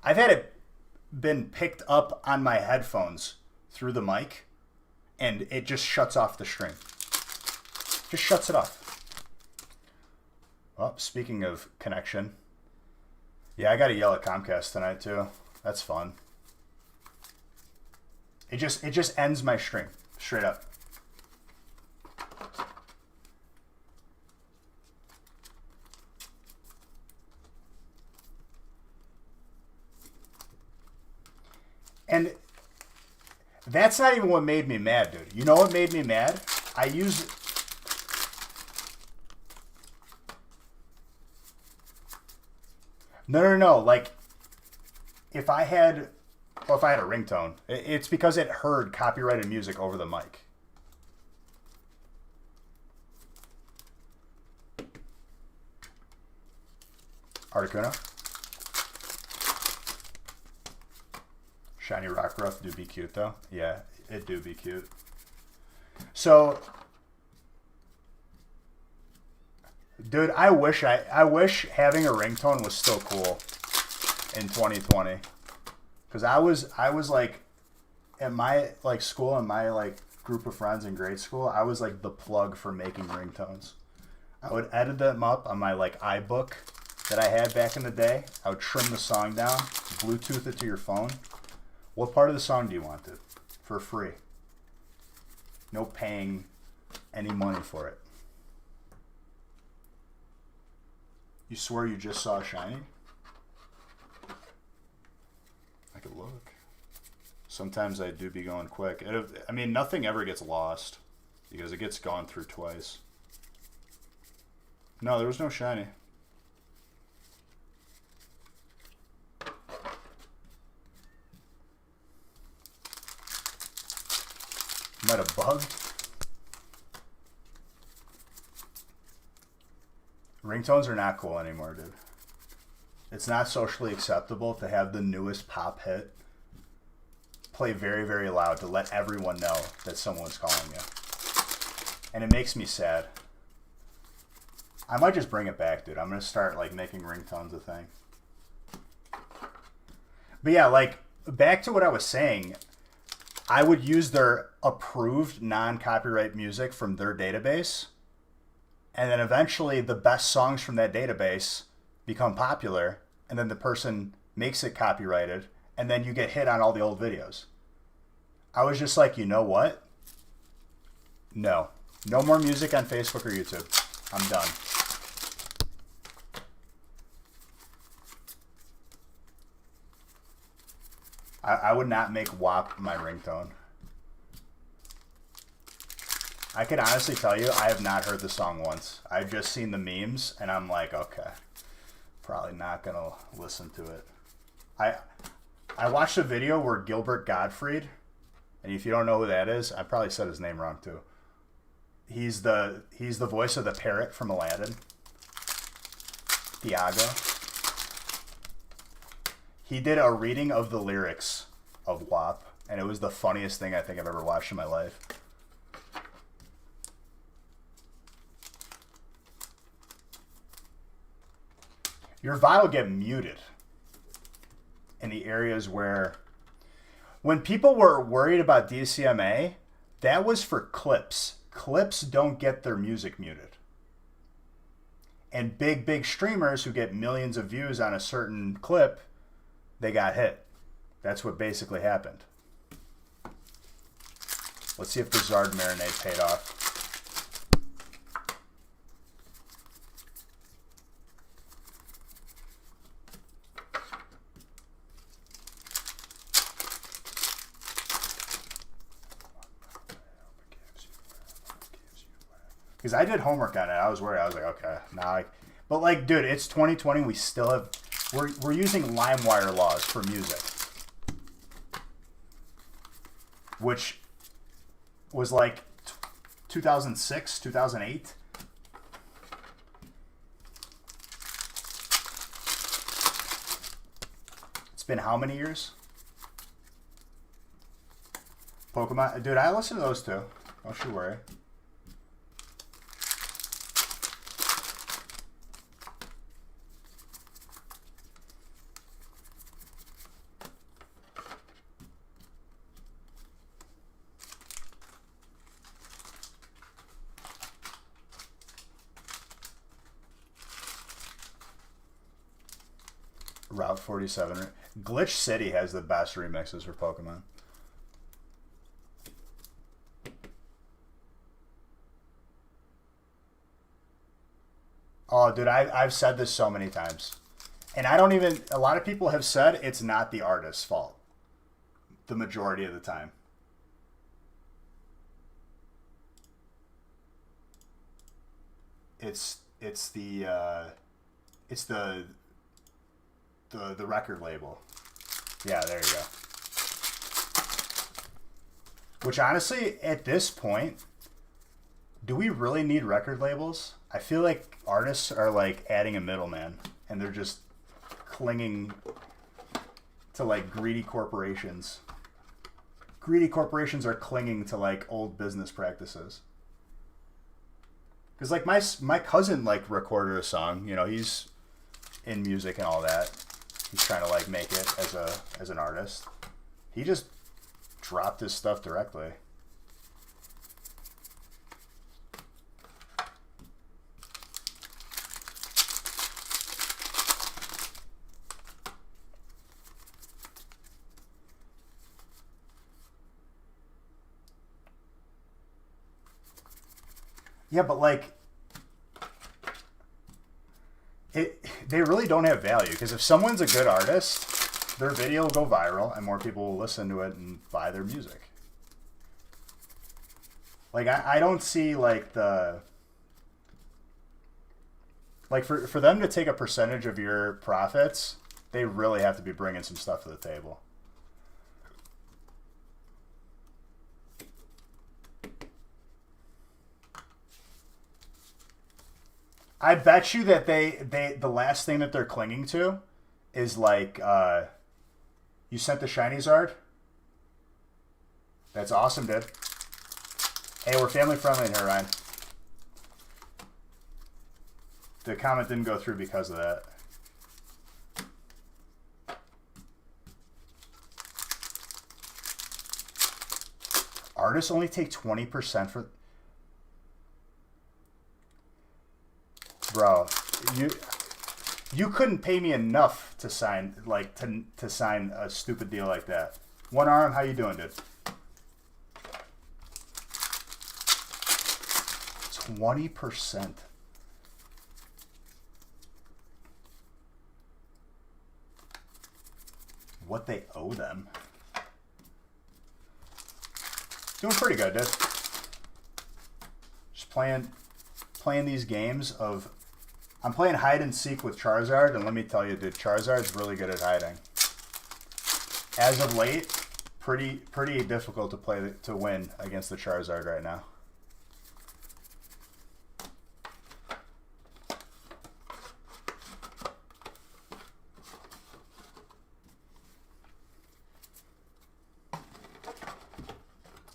I've had it been picked up on my headphones through the mic and it just shuts off the stream. Just shuts it off. Well, speaking of connection, yeah, I got to yell at Comcast tonight too. That's fun. It just ends my stream straight up. And that's not even what made me mad, dude. You know what made me mad? I use... No. Like, if I had a ringtone, it's because it heard copyrighted music over the mic. Articuno. Shiny Rock Ruff do be cute, though. Yeah, it do be cute. So... Dude, I wish having a ringtone was still cool in 2020. Cause I was like at my like school and my like group of friends in grade school, I was like the plug for making ringtones. I would edit them up on my like iBook that I had back in the day. I would trim the song down, Bluetooth it to your phone. What part of the song do you want it? For free. No paying any money for it. You swear you just saw Shiny? I could look. Sometimes I do be going quick. I mean, nothing ever gets lost because it gets gone through twice. No, there was no Shiny. Might have bugged. Ringtones are not cool anymore, dude. It's not socially acceptable to have the newest pop hit play very, very loud to let everyone know that someone's calling you. And it makes me sad. I might just bring it back, dude. I'm going to start, like, making ringtones a thing. But yeah, like, back to what I was saying, I would use their approved non-copyright music from their database. And then eventually the best songs from that database become popular. And then the person makes it copyrighted. And then you get hit on all the old videos. I was just like, you know what? No. No more music on Facebook or YouTube. I'm done. I would not make WAP my ringtone. I can honestly tell you, I have not heard the song once. I've just seen the memes, and I'm like, okay, probably not gonna listen to it. I watched a video where Gilbert Gottfried, and if you don't know who that is, I probably said his name wrong too. He's the voice of the parrot from Aladdin, Thiago. He did a reading of the lyrics of WAP, and it was the funniest thing I think I've ever watched in my life. Your VOD will get muted in the areas where... When people were worried about DCMA, that was for clips. Clips don't get their music muted. And big streamers who get millions of views on a certain clip, they got hit. That's what basically happened. Let's see if the Zard marinade paid off. Because I did homework on it. I was worried. I was like, okay, nah. But like, dude, it's 2020. We still have... We're using LimeWire laws for music. which was like 2006, 2008. It's been how many years? Pokemon, dude, I listen to those too. Don't you worry. Route 47. Glitch City has the best remixes for Pokemon. Oh, dude, I've said this so many times. And I don't even... A lot of people have said it's not the artist's fault. The majority of the time. It's the record label. Yeah, there you go. Which honestly, at this point, do we really need record labels? I feel like artists are like adding a middleman, and they're just clinging to like greedy corporations. Greedy corporations are clinging to like old business practices. Because like my cousin like recorded a song. You know, he's in music and all that. He's trying to like make it as an artist. He just dropped his stuff directly. Yeah, but like they really don't have value, because if someone's a good artist, their video will go viral and more people will listen to it and buy their music. Like I don't see like the like for them to take a percentage of your profits, they really have to be bringing some stuff to the table. I bet you that the last thing that they're clinging to is like, you sent the shiny Zard? That's awesome, dude. Hey, we're family friendly in here, Ryan. The comment didn't go through because of that. Artists only take 20% for... Bro, you couldn't pay me enough to sign to sign a stupid deal like that. One Arm, how you doing, dude? 20%. What they owe them. Doing pretty good, dude. Just playing these games of... I'm playing hide and seek with Charizard, and let me tell you, dude, Charizard's really good at hiding. As of late, pretty difficult to win against the Charizard right now.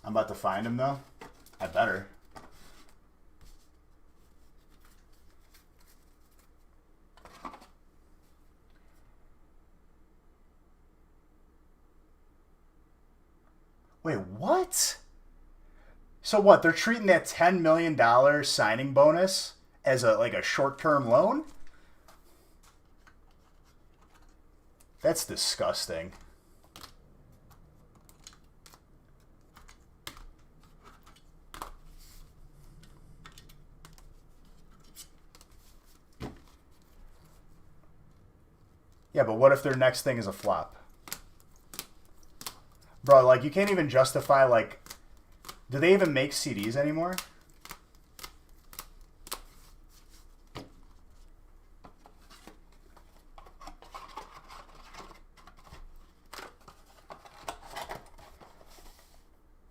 I'm about to find him though. I better. Wait, what? So what? They're treating that $10 million signing bonus as a short-term loan? That's disgusting. Yeah, but what if their next thing is a flop? Bro, like, you can't even justify, like... Do they even make CDs anymore?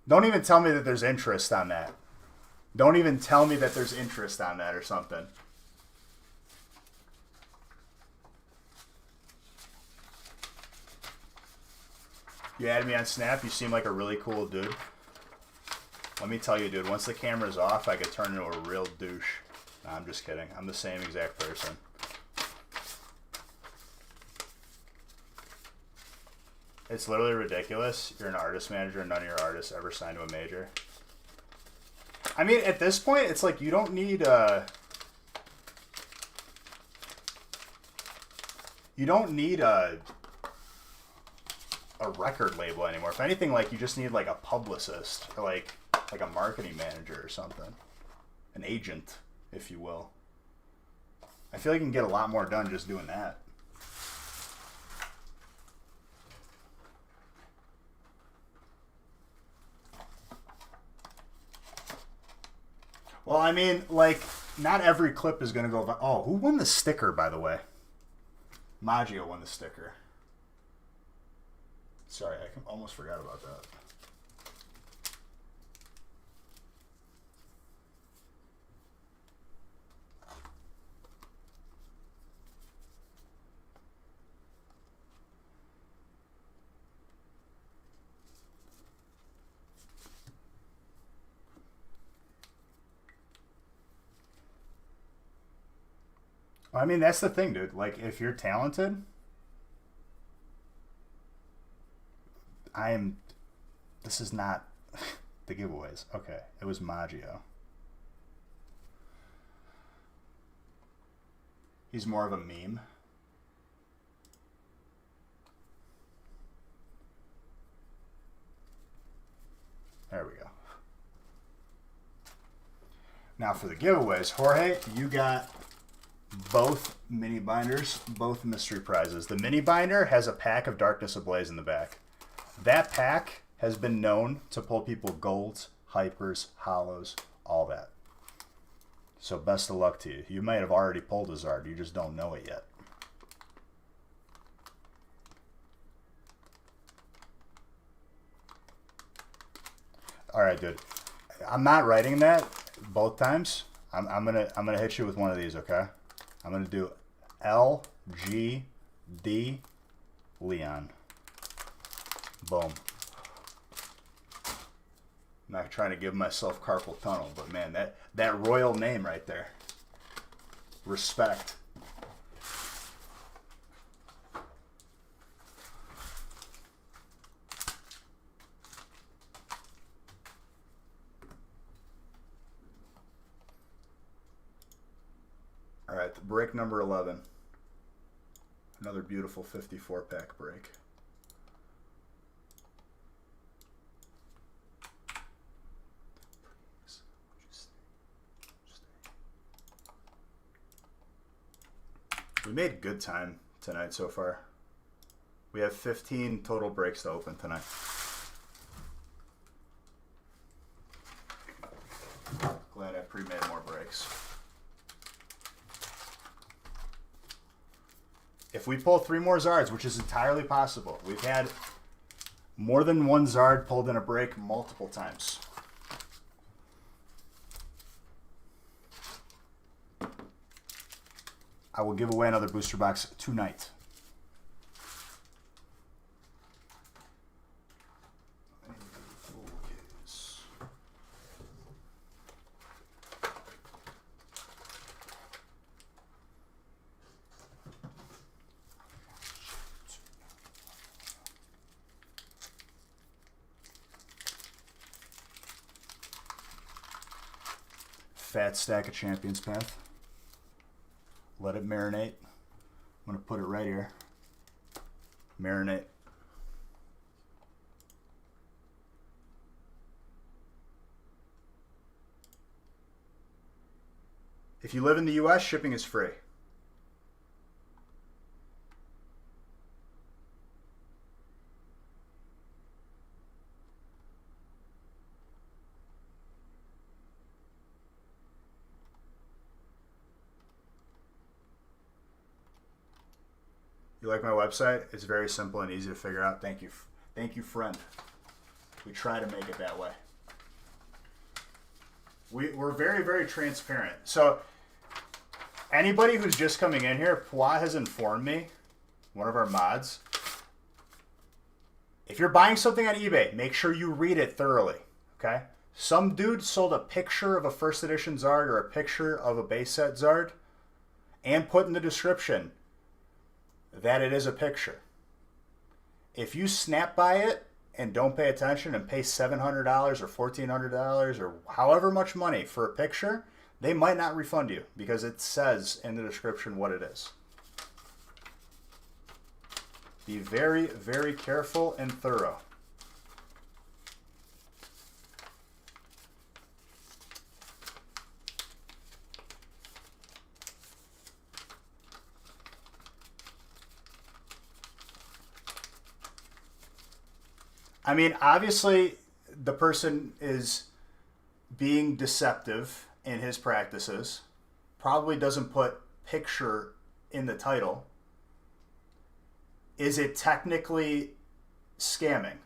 Don't even tell me that there's interest on that. Don't even tell me that there's interest on that or something. You added me on Snap. You seem like a really cool dude. Let me tell you, dude, once the camera's off, I could turn into a real douche. No, I'm just kidding. I'm the same exact person. It's literally ridiculous. You're an artist manager and none of your artists ever signed to a major. I mean, at this point, it's like you don't need a record label anymore. If anything, like you just need like a publicist or like a marketing manager or something. An agent, if you will. I feel like you can get a lot more done just doing that. Well, I mean, like, not every clip is going to go... Oh, who won the sticker, by the way? Maggio won the sticker. Sorry, I almost forgot about that. I mean, that's the thing, dude. Like, if you're talented, this is not the giveaways. Okay, it was Maggio. He's more of a meme. There we go. Now for the giveaways, Jorge, you got both mini binders, both mystery prizes. The mini binder has a pack of Darkness Ablaze in the back. That pack has been known to pull people golds, hypers, hollows, all that. So best of luck to you. You might have already pulled a Zard, you just don't know it yet. All right, dude. I'm not writing that both times. I'm gonna hit you with one of these, okay? I'm gonna do L G D Leon. Boom. I'm not trying to give myself carpal tunnel, but man, that royal name right there. Respect. All right, break number 11. Another beautiful 54-pack break. We made good time tonight so far. We have 15 total breaks to open tonight. Glad I pre-made more breaks. If we pull 3 more Zards, which is entirely possible, we've had more than one Zard pulled in a break multiple times. I will give away another booster box tonight. Fat stack of Champions Path. Let it marinate. I'm going to put it right here. Marinate. If you live in the US, shipping is free. You like my website? It's very simple and easy to figure out. Thank you, friend. We try to make it that way. We're very, very transparent. So anybody who's just coming in here, Pua has informed me, one of our mods, if you're buying something on eBay, make sure you read it thoroughly, okay? Some dude sold a picture of a first edition Zard or a picture of a base set Zard and put in the description that it is a picture. If you snap by it and don't pay attention and pay $700 or $1,400 or however much money for a picture, they might not refund you because it says in the description what it is. Be very, very careful and thorough. I mean, obviously, the person is being deceptive in his practices. Probably doesn't put picture in the title. Is it technically scamming?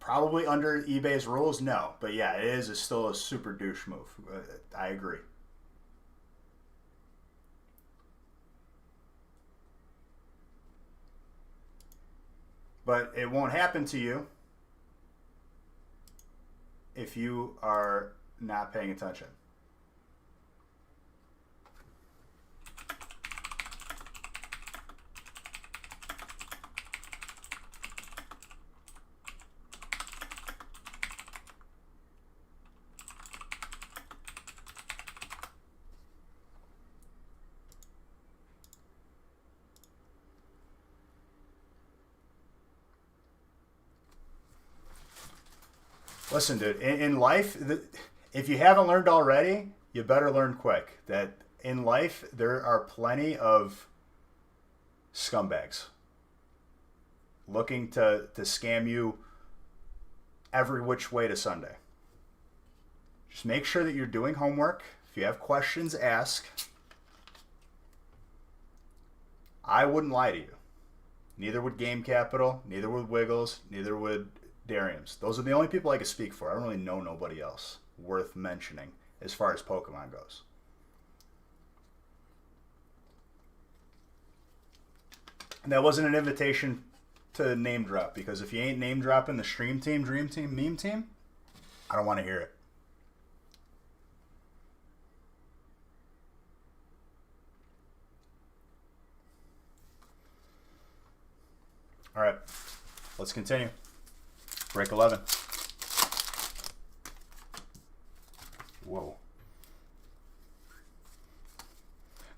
Probably under eBay's rules, no. But yeah, it is still a super douche move. I agree. But it won't happen to you if you are not paying attention. Listen, dude, in life, if you haven't learned already, you better learn quick. That in life, there are plenty of scumbags looking to scam you every which way to Sunday. Just make sure that you're doing homework. If you have questions, ask. I wouldn't lie to you. Neither would Game Capital, neither would Wiggles, neither would Darium's. Those are the only people I can speak for. I don't really know nobody else worth mentioning as far as Pokemon goes. And that wasn't an invitation to name drop, because if you ain't name dropping the Stream Team, Dream Team, Meme Team, I don't want to hear it. All right, let's continue. Break 11. Whoa.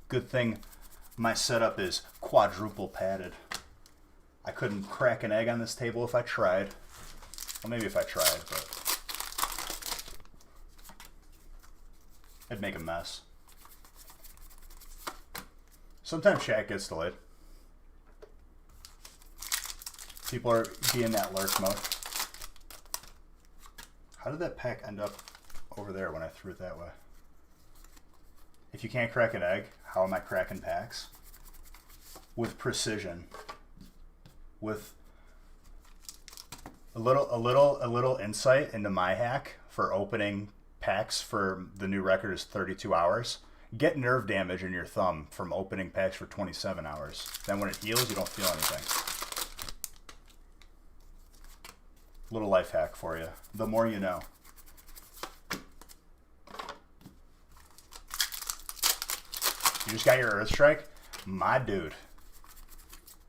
Good thing my setup is quadruple padded. I couldn't crack an egg on this table if I tried. Well, maybe if I tried, but it'd make a mess. Sometimes chat gets delayed. People are being that lurk mode. How did that pack end up over there when I threw it that way? If you can't crack an egg, how am I cracking packs? With precision. With a little insight into my hack for opening packs for the new record is 32 hours. Get nerve damage in your thumb from opening packs for 27 hours. Then when it heals, you don't feel anything. Little life hack for you. The more you know. You just got your Earth Strike? My dude.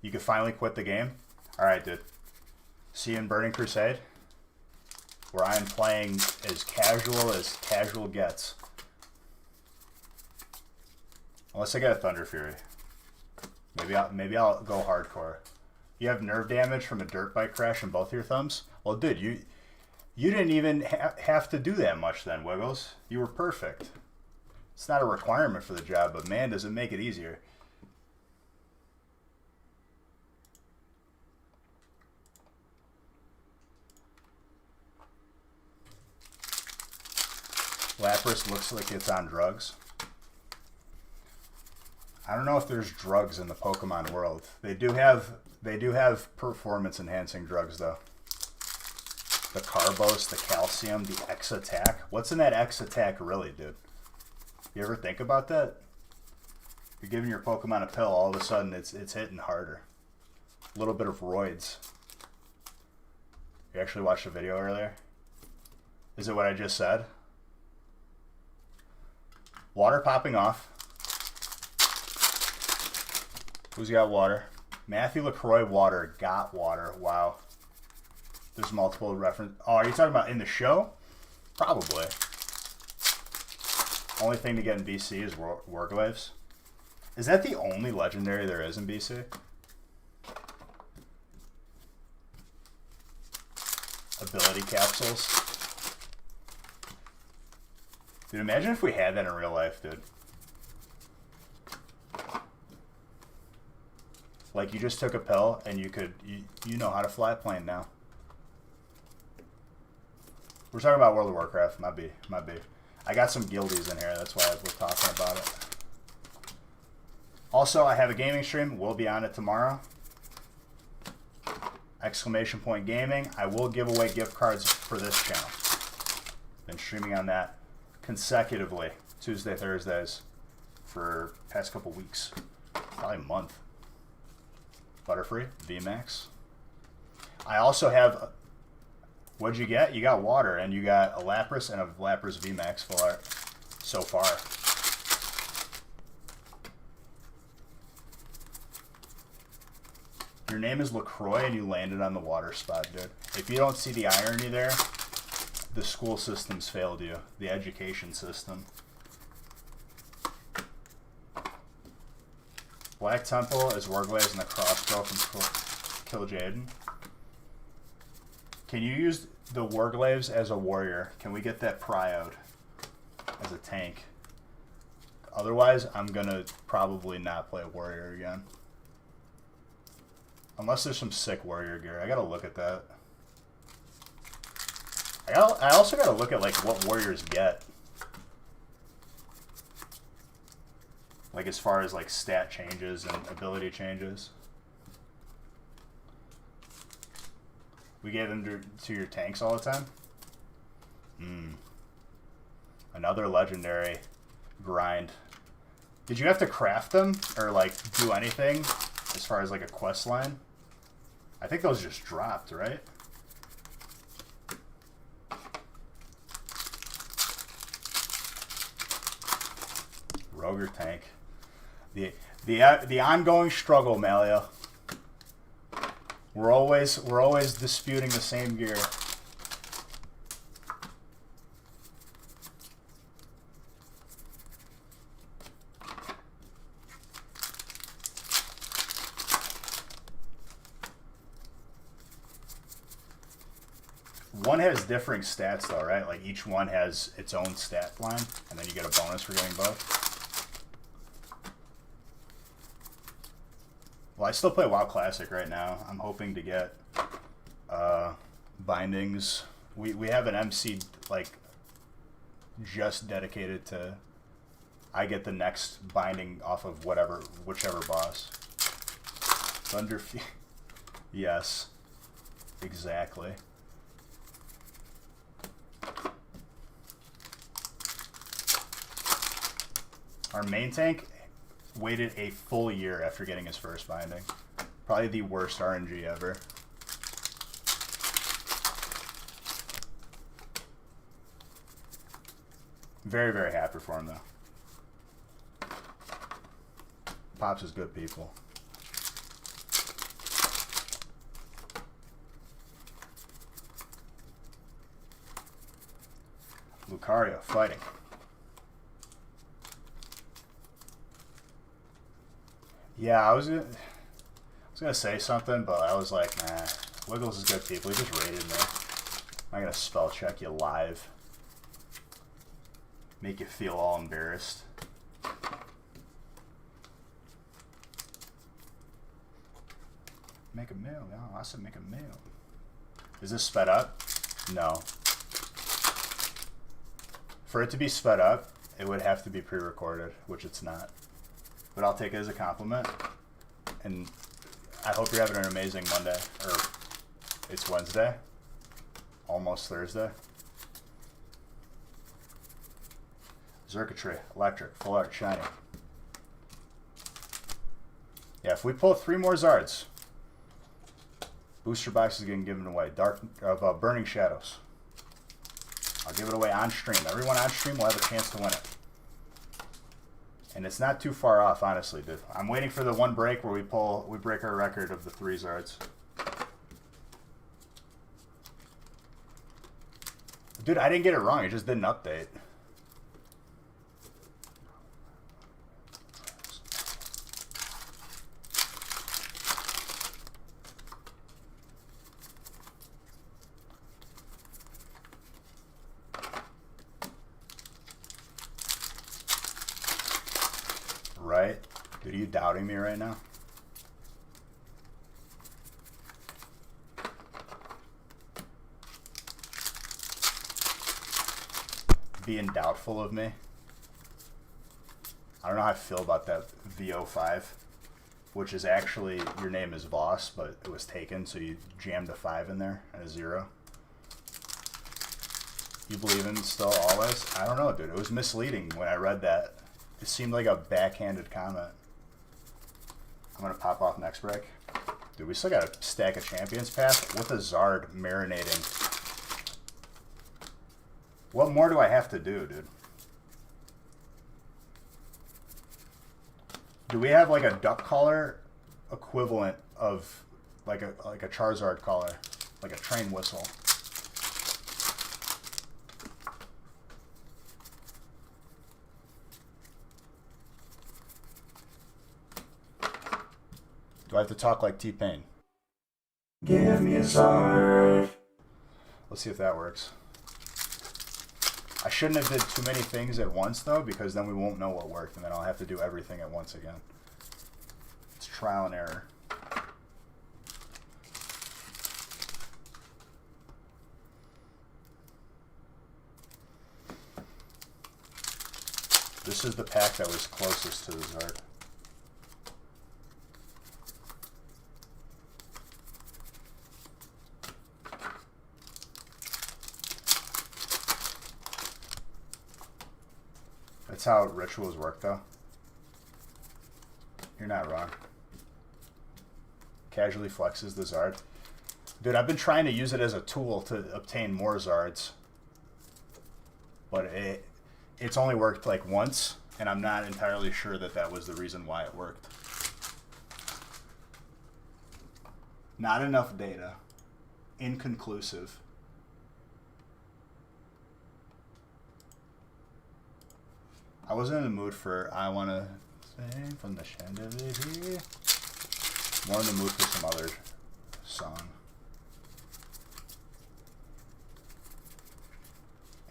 You can finally quit the game? Alright, dude. See you in Burning Crusade, where I am playing as casual gets. Unless I get a Thunder Fury. Maybe I'll go hardcore. You have nerve damage from a dirt bike crash in both your thumbs? Well, dude, you didn't even have to do that much then, Wiggles. You were perfect. It's not a requirement for the job, but man, does it make it easier. Lapras looks like it's on drugs. I don't know if there's drugs in the Pokemon world. They do have performance enhancing drugs though. the Carbos, the Calcium, the X Attack. What's in that X Attack really, dude? You ever think about that? You're giving your Pokemon a pill, all of a sudden it's hitting harder. A little bit of roids. You actually watched the video earlier? Is it what I just said? Water popping off. Who's got water? Matthew LaCroix water got water. Wow. There's multiple reference. Oh, are you talking about in the show? Probably. Only thing to get in BC is Warglaves. Is that the only legendary there is in BC? Ability capsules. Dude, imagine if we had that in real life, dude. Like, you just took a pill and you could, you know how to fly a plane now. We're talking about World of Warcraft, might be. I got some guildies in here, that's why we're talking about it. Also, I have a gaming stream, we'll be on it tomorrow. Exclamation point gaming. I will give away gift cards for this channel. Been streaming on that consecutively, Tuesday, Thursdays, for past couple weeks, probably a month. Butterfree, VMAX. I also have, what'd you get? You got water, and you got a Lapras and a Lapras VMAX full art so far. Your name is LaCroix and you landed on the water spot, dude. If you don't see the irony there, the school system's failed you. The education system. Black Temple is Warglaze and the crossbow from Kill Jaden. Can you use the Warglaves as a warrior? Can we get that Pryode as a tank? Otherwise, I'm gonna probably not play a warrior again. Unless there's some sick warrior gear. I gotta look at that. I also gotta look at like what warriors get. Like as far as like stat changes and ability changes. We gave them to your tanks all the time? Another legendary grind. Did you have to craft them or like do anything as far as like a quest line? I think those just dropped, right? Roger tank. The ongoing struggle, Malia. We're always disputing the same gear. One has differing stats though, right? Like each one has its own stat line, and then you get a bonus for getting both. Well, I still play WoW Classic right now. I'm hoping to get bindings. We have an MC like just dedicated to. I get the next binding off of whichever boss. Thunderfield. Yes, exactly. Our main tank waited a full year after getting his first binding. Probably the worst RNG ever. Very, very happy for him though. Pops is good people. Lucario fighting. Yeah, I was gonna say something, but I was like, nah. Wiggles is good people. He just raided me. I'm not gonna spell check you live. Make you feel all embarrassed. Make a meal. Oh, I said make a meal. Is this sped up? No. For it to be sped up, it would have to be pre-recorded, which it's not. But I'll take it as a compliment. And I hope you're having an amazing Monday. Or it's Wednesday. Almost Thursday. Circuitry, electric, full art, shiny. Yeah, if we pull 3 more Zards, booster box is getting given away. Burning Shadows. I'll give it away on stream. Everyone on stream will have a chance to win it. And it's not too far off, honestly, dude. I'm waiting for the one break where we break our record of the 3 Zards. Dude, I didn't get it wrong. It just didn't update. Right? Dude, are you doubting me right now? Being doubtful of me. I don't know how I feel about that VO5, which is actually, your name is Voss, but it was taken, so you jammed a 5 in there and a 0. You believe in still always? I don't know, dude. It was misleading when I read that. It seemed like a backhanded comment. I'm going to pop off next break. Dude, we still got a stack of Champions Path with a Zard marinating. What more do I have to do, dude? Do we have like a duck collar equivalent of like a Charizard collar, like a train whistle? Do I have to talk like T-Pain? Give me a Zard. Let's see if that works. I shouldn't have did too many things at once, though, because then we won't know what worked, and then I'll have to do everything at once again. It's trial and error. This is the pack that was closest to the Zard. That's how rituals work, though. You're not wrong. Casually flexes the Zard. Dude, I've been trying to use it as a tool to obtain more Zards. But it's only worked like once, and I'm not entirely sure that that was the reason why it worked. Not enough data. Inconclusive. I wasn't in the mood for I Wanna Sing from the Chandelier. More in the mood for some other song.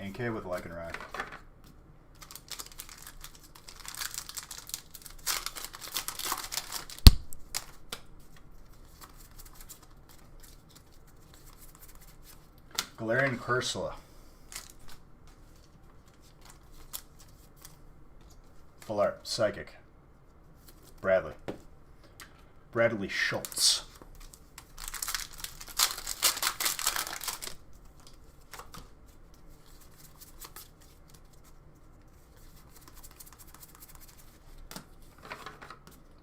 NK with Lycanroc. Galarian Cursula. Full art. Psychic. Bradley. Bradley Schultz.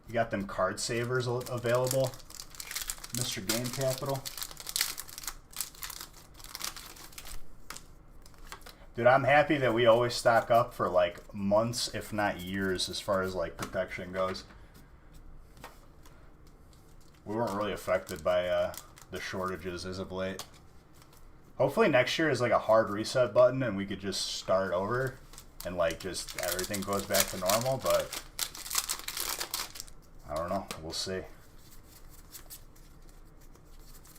You got them card savers available, Mr. Game Capital. Dude, I'm happy that we always stock up for like months, if not years, as far as like protection goes. We weren't really affected by the shortages as of late. Hopefully next year is like a hard reset button and we could just start over and like just everything goes back to normal, but I don't know. We'll see.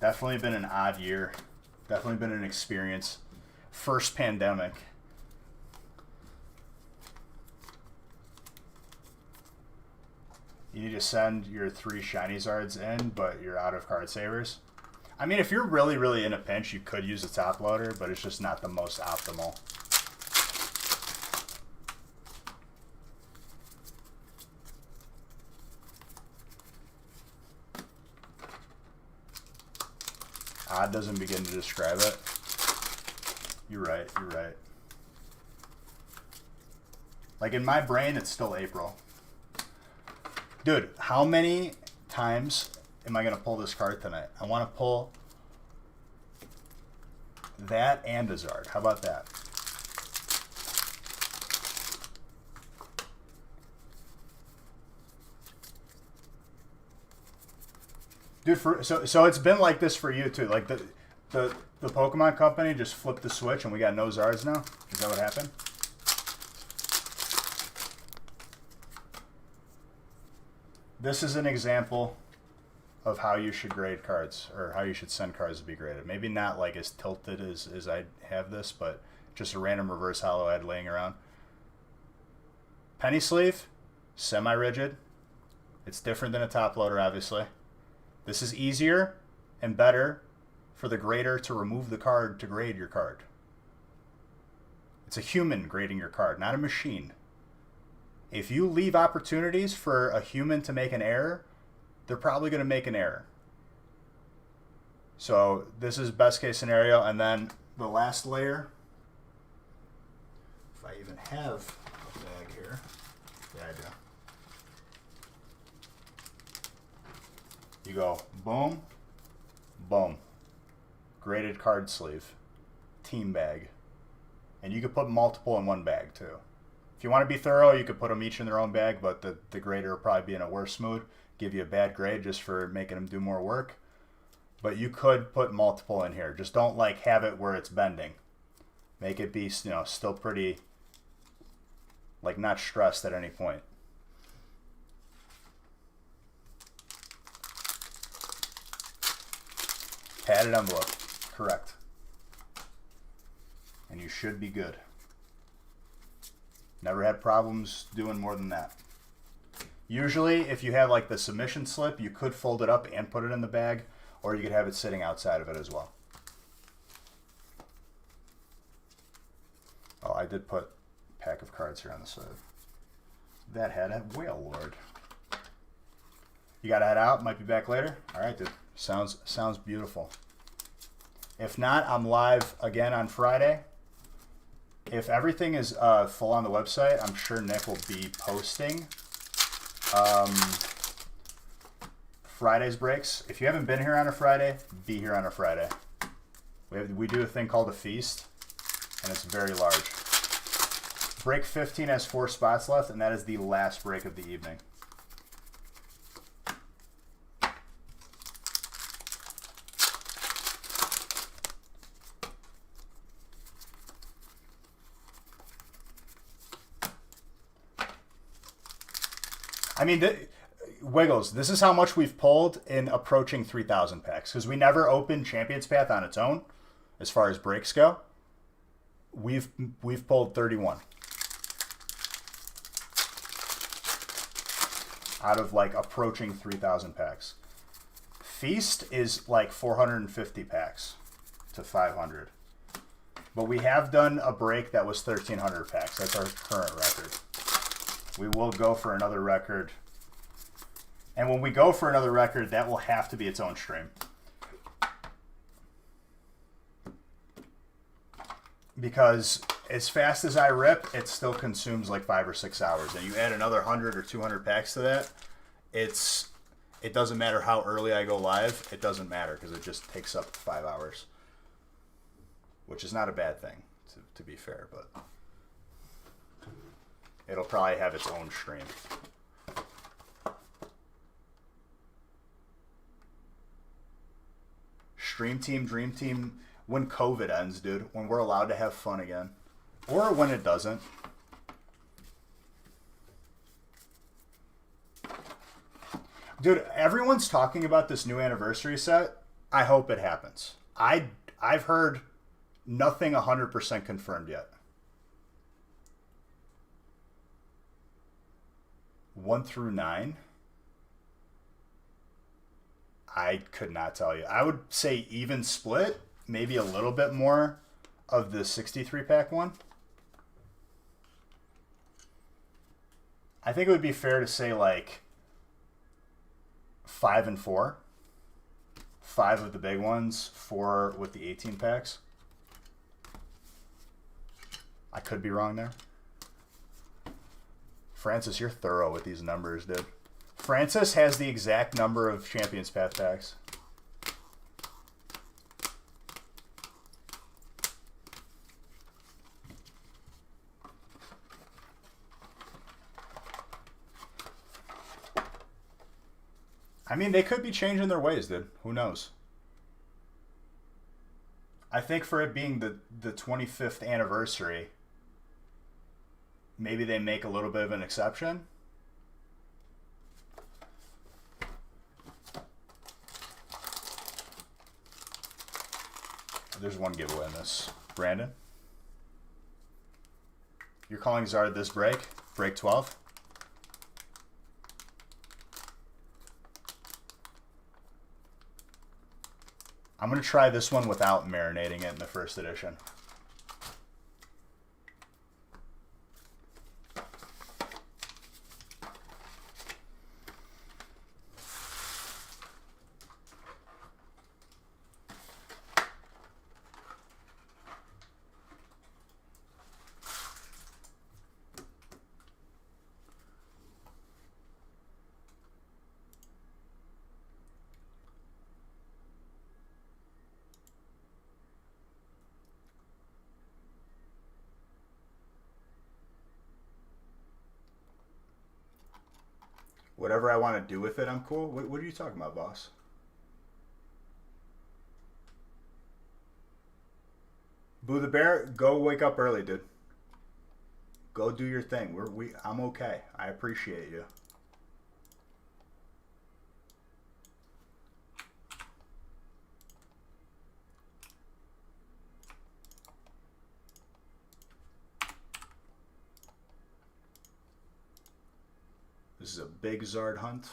Definitely been an odd year. Definitely been an experience. First pandemic. You need to send your 3 shiny Zards in, but you're out of card savers. I mean, if you're really, really in a pinch, you could use a top loader, but it's just not the most optimal. Odd doesn't begin to describe it. You're right. You're right. Like in my brain, it's still April. Dude, how many times am I going to pull this card tonight? I want to pull that and a Zard. How about that? Dude, so it's been like this for you too. Like the Pokemon company just flipped the switch and we got no Zards now? Is that what happened? This is an example of how you should grade cards, or how you should send cards to be graded. Maybe not like as tilted as I have this, but just a random reverse hollow head laying around. Penny sleeve, semi-rigid. It's different than a top loader, obviously. This is easier and better for the grader to remove the card to grade your card. It's a human grading your card, not a machine. If you leave opportunities for a human to make an error, they're probably going to make an error. So this is best case scenario. And then the last layer, if I even have a bag here. Yeah, I do. You go boom, boom. Graded card sleeve, team bag. And you could put multiple in one bag too. If you want to be thorough, you could put them each in their own bag, but the grader will probably be in a worse mood, give you a bad grade just for making them do more work. But you could put multiple in here. Just don't like have it where it's bending. Make it be, you know, still pretty, like not stressed at any point. Padded envelope, correct. And you should be good. Never had problems doing more than that. Usually, if you have like the submission slip, you could fold it up and put it in the bag, or you could have it sitting outside of it as well. Oh, I did put a pack of cards here on the side. That had a Whale Lord. You gotta head out, might be back later. All right, dude. Sounds beautiful. If not, I'm live again on Friday. If everything is full on the website, I'm sure Nick will be posting Friday's breaks. If you haven't been here on a Friday, be here on a Friday. We do a thing called a feast, and it's very large. Break 15 has 4 spots left, and that is the last break of the evening. I mean, Wiggles, this is how much we've pulled in approaching 3,000 packs. Because we never opened Champion's Path on its own, as far as breaks go. We've pulled 31. Out of, like, approaching 3,000 packs. Feast is, like, 450 packs to 500. But we have done a break that was 1,300 packs. That's our current record. We will go for another record. And when we go for another record, that will have to be its own stream. Because as fast as I rip, it still consumes like 5 or 6 hours. And you add another 100 or 200 packs to that, it doesn't matter how early I go live. It doesn't matter because it just takes up 5 hours. Which is not a bad thing, to be fair, but it'll probably have its own stream. Stream team, dream team, when COVID ends, dude. When we're allowed to have fun again. Or when it doesn't. Dude, everyone's talking about this new anniversary set. I hope it happens. I've heard nothing 100% confirmed yet. 1 through 9? I could not tell you. I would say even split, maybe a little bit more of the 63 pack one. I think it would be fair to say like 5 and 4. 5 of the big ones, 4 with the 18 packs. I could be wrong there. Francis, you're thorough with these numbers, dude. Francis has the exact number of Champions Path packs. I mean, they could be changing their ways, dude. Who knows? I think for it being the 25th anniversary, maybe they make a little bit of an exception. There's one giveaway in this. Brandon? You're calling Zard this break? Break 12? I'm going to try this one without marinating it in the first edition. Whatever I want to do with it, I'm cool. What are you talking about, boss? Boo the Bear, go wake up early, dude. Go do your thing. I'm okay. I appreciate you. This is a big Zard hunt.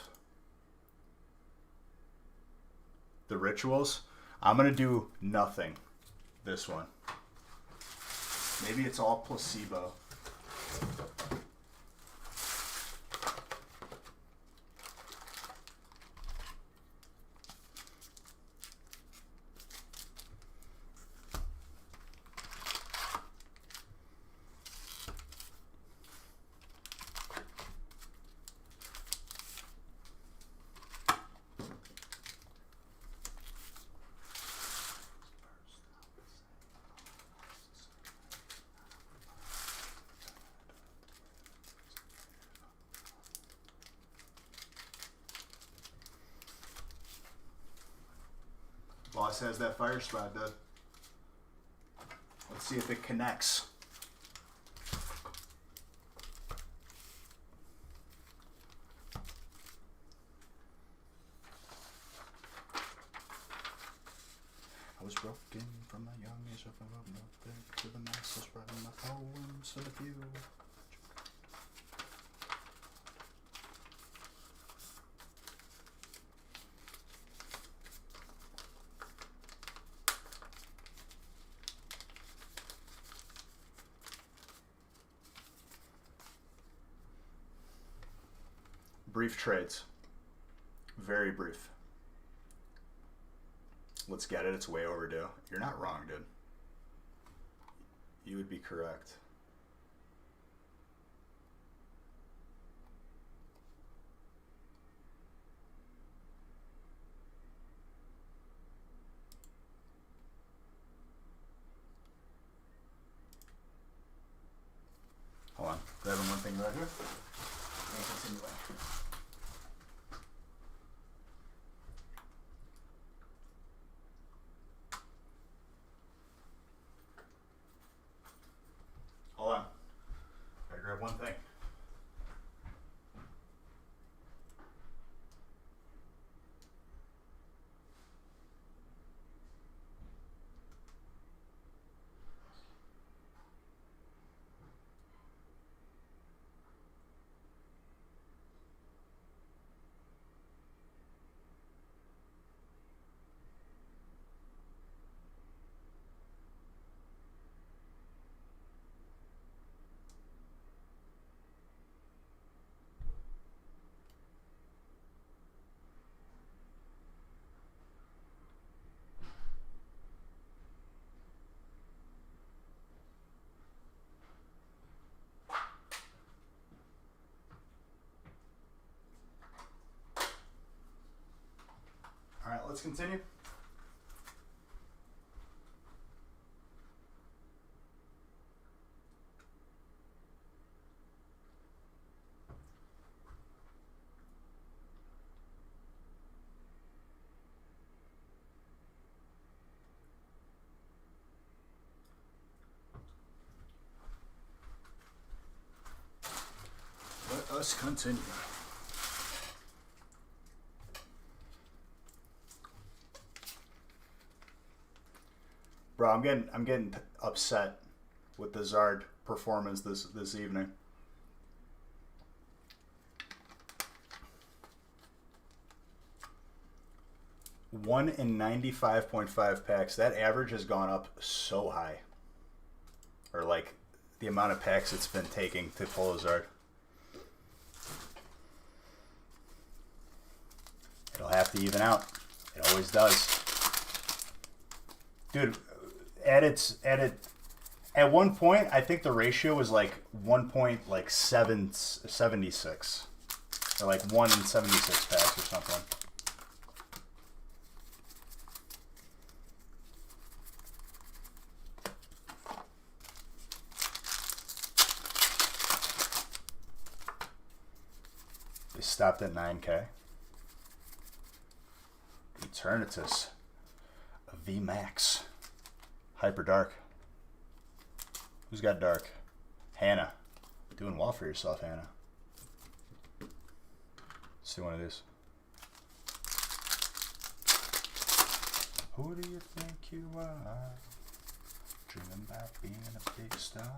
The rituals. I'm going to do nothing this one. Maybe it's all placebo. Boss has that fire spot, dude. Let's see if it connects. I was broken from my young age of nothing to the masses, writing my poems to the few. Brief trades. Very brief. Let's get it. It's way overdue. You're not wrong, dude. You would be correct. Hold on. Grabbing one thing right here. And continuing. Hold on. Gotta grab one thing. let's continue. Let us continue. Bro, I'm getting upset with the Zard performance this evening. One in 95.5 packs. That average has gone up so high. Or like the amount of packs it's been taking to pull a Zard. It'll have to even out. It always does. Dude, at one point, I think the ratio was like 1.76, or like 1 in 76 packs or something. They stopped at 9K. Eternatus. VMAX. Hyper Dark. Who's got Dark? Hannah. Doing well for yourself, Hannah. Let's see one of these. Who do you think you are? Dreaming about being a big star.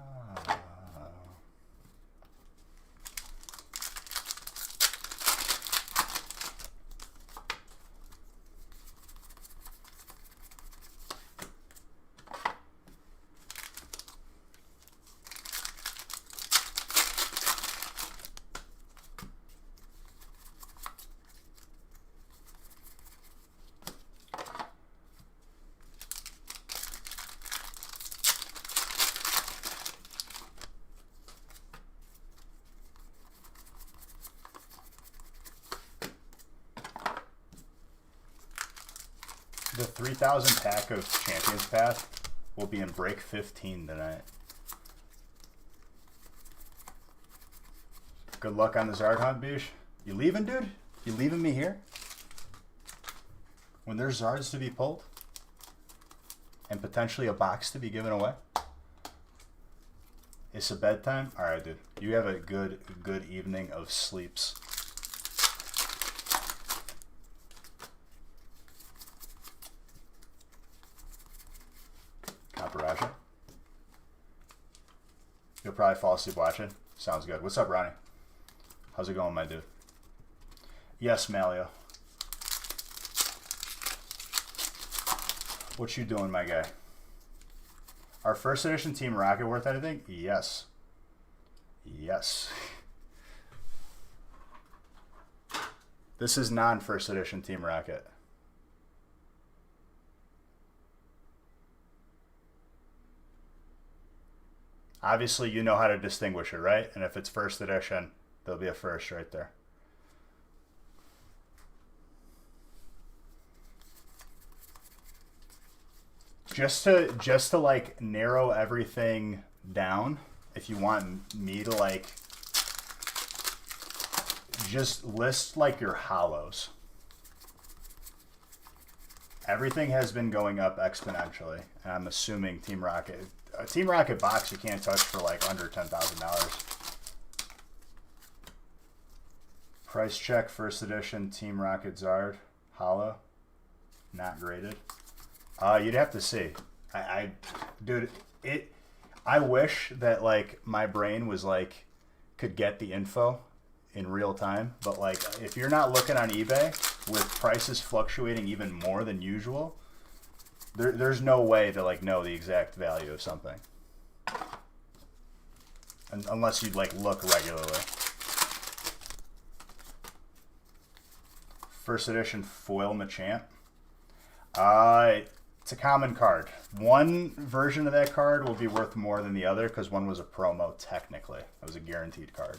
The 3,000 pack of Champions Path will be in break 15 tonight. Good luck on the Zard hunt, Bish. You leaving, dude? You leaving me here? When there's Zards to be pulled? And potentially a box to be given away? It's a bedtime? Alright, dude. You have a good evening of sleeps. Raja. You'll probably fall asleep watching. Sounds good. What's up, Ronnie? How's it going, my dude? Yes, Malio. What you doing, my guy? Our first edition Team Rocket worth anything? Yes. Yes. This is non-first edition Team Rocket. Obviously, you know how to distinguish it, right? And if it's first edition, there'll be a first right there. Just to like narrow everything down, if you want me to like just list like your hollows. Everything has been going up exponentially, and I'm assuming Team Rocket. A Team Rocket box you can't touch for like under $10,000. Price check, first edition Team Rocket Zard, hollow, not graded. You'd have to see. Dude, I wish that like my brain was like could get the info in real time, but like if you're not looking on eBay with prices fluctuating even more than usual. There's no way to like know the exact value of something, unless you like look regularly. First edition foil Machamp. It's a common card. One version of that card will be worth more than the other because one was a promo. Technically, it was a guaranteed card.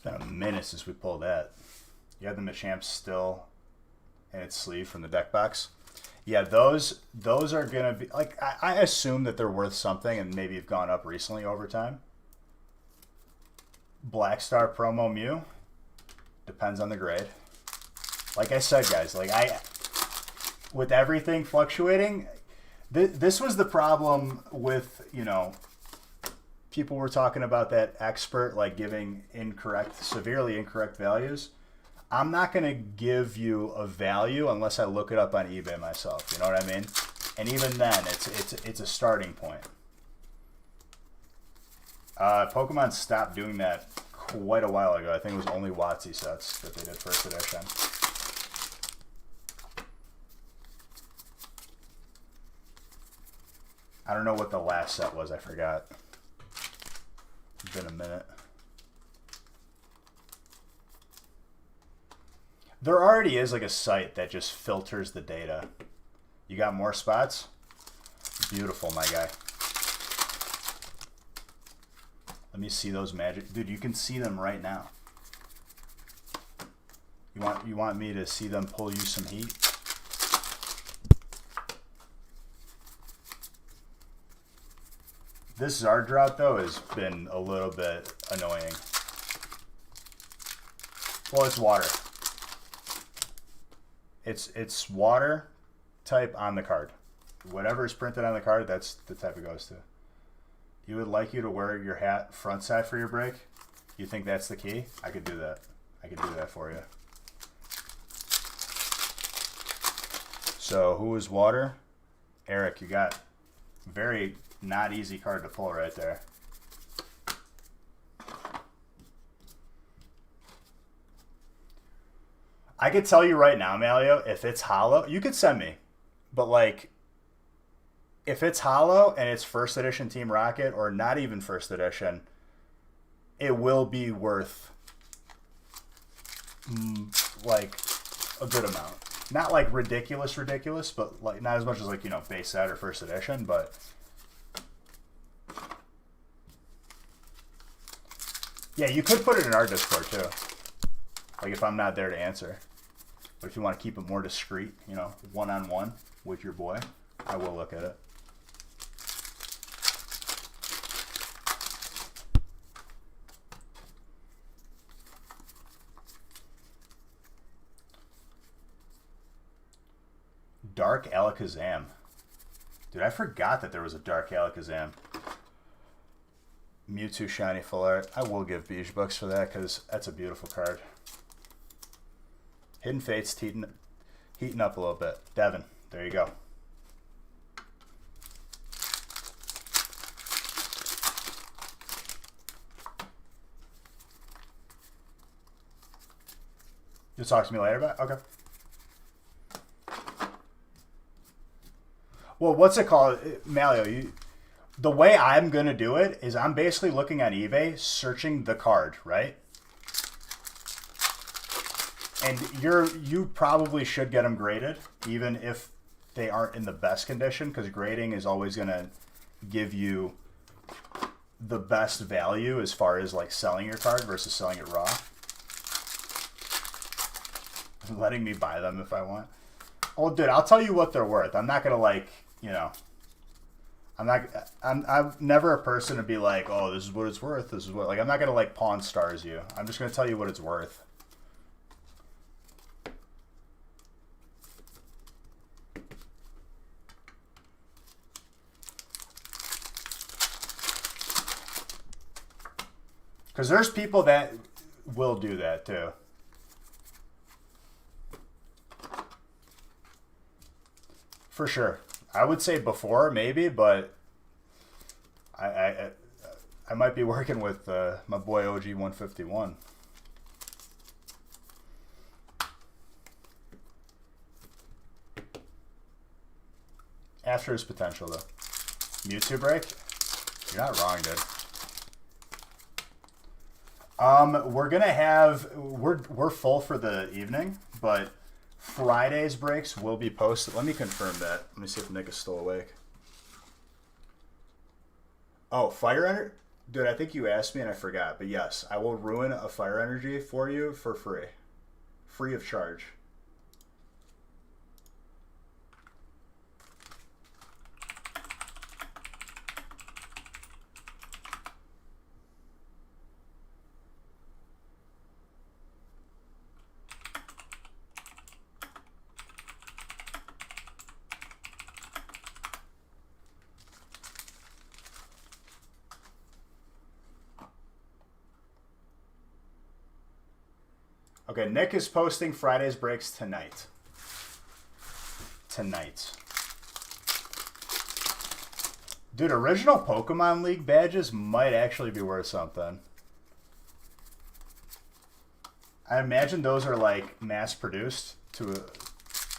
been a minute since we pulled that. You have the Machamp still in its sleeve from the deck box. Yeah, those are gonna be like I assume that they're worth something and maybe have gone up recently over time. Black Star promo Mew depends on the grade. Like I said, guys, like with everything fluctuating, this was the problem with, you know, people were talking about that expert like giving severely incorrect values. I'm not going to give you a value unless I look it up on eBay myself. You know what I mean? And even then, it's a starting point. Pokemon stopped doing that quite a while ago. I think it was only WotC sets that they did first edition. I don't know what the last set was. I forgot. It's been a minute. There already is like a site that just filters the data. You got more spots? Beautiful, my guy. Let me see those magic. Dude, you can see them right now. You want me to see them pull you some heat? This Zard drought, though, has been a little bit annoying. Well, it's water. It's water type on the card. Whatever is printed on the card, that's the type it goes to. You would like you to wear your hat front side for your break? You think that's the key? I could do that. I could do that for you. So, who is water? Eric, you got very not easy card to pull right there. I could tell you right now, Malio, if it's hollow, you could send me. But, like, if it's hollow and it's first edition Team Rocket or not even first edition, it will be worth, like, a good amount. Not, like, ridiculous, but, like, not as much as, like, you know, base set or first edition, but... Yeah, you could put it in our Discord, too. Like, if I'm not there to answer. But if you want to keep it more discreet, you know, one-on-one with your boy, I will look at it. Dark Alakazam. Dude, I forgot that there was a Dark Alakazam. Mewtwo Shiny Full Art. I will give Beige Bucks for that because that's a beautiful card. Hidden Fate's heating up a little bit. Devin, there you go. You'll talk to me later about it? Okay. Well, what's it called? Malio, the way I'm going to do it is I'm basically looking on eBay, searching the card, right? And you probably should get them graded, even if they aren't in the best condition, because grading is always going to give you the best value as far as like selling your card versus selling it raw. Letting me buy them if I want. Oh, dude, I'll tell you what they're worth. I'm not going to like, you know, I'm never a person to be like, oh, this is what it's worth. This is what, like, I'm not going to like Pawn Stars you. I'm just going to tell you what it's worth. Because there's people that will do that too. For sure. I would say before, maybe, but I might be working with my boy OG 151. After his potential, though. Mewtwo break? You're not wrong, dude. We're gonna have we're full for the evening, but Friday's breaks will be posted. Let me confirm that. Let me see if Nick is still awake. Oh, Fire Energy, Dude, I think you asked me and I forgot, but yes, I will ruin a fire energy for you for free. Free of charge. Okay, Nick is posting Friday's breaks tonight. Dude, original Pokemon League badges might actually be worth something. I imagine those are like mass produced to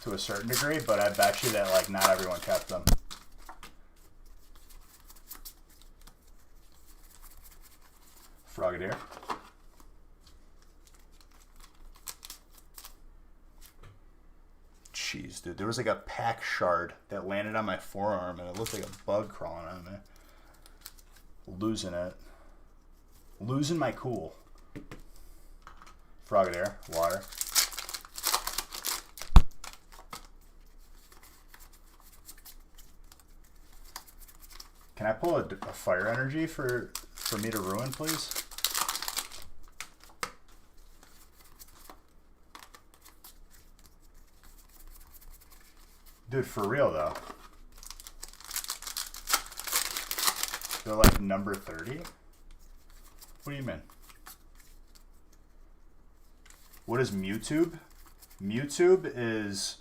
a certain degree, but I bet you that like not everyone kept them. Frogadier. Jeez, dude, there was like a pack shard that landed on my forearm and it looked like a bug crawling on me. Losing it. Losing my cool. Frogadier, water. Can I pull a fire energy for me to ruin, please? Dude, for real though. They're like number 30? What do you mean? What is Mewtube? Mewtube is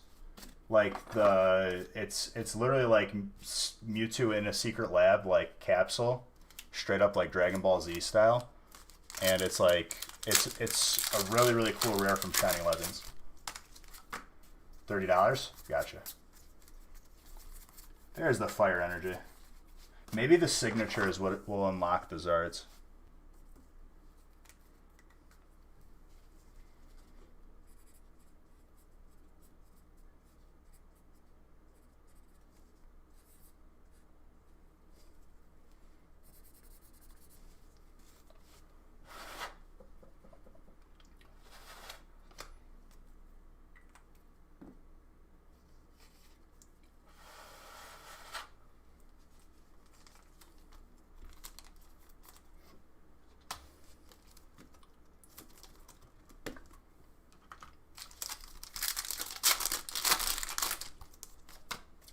like it's literally like Mewtwo in a secret lab, like capsule, straight up like Dragon Ball Z style, and it's like it's a really really cool rare from Shining Legends. $30? Gotcha. There's the fire energy. Maybe the signature is what will unlock the Zards.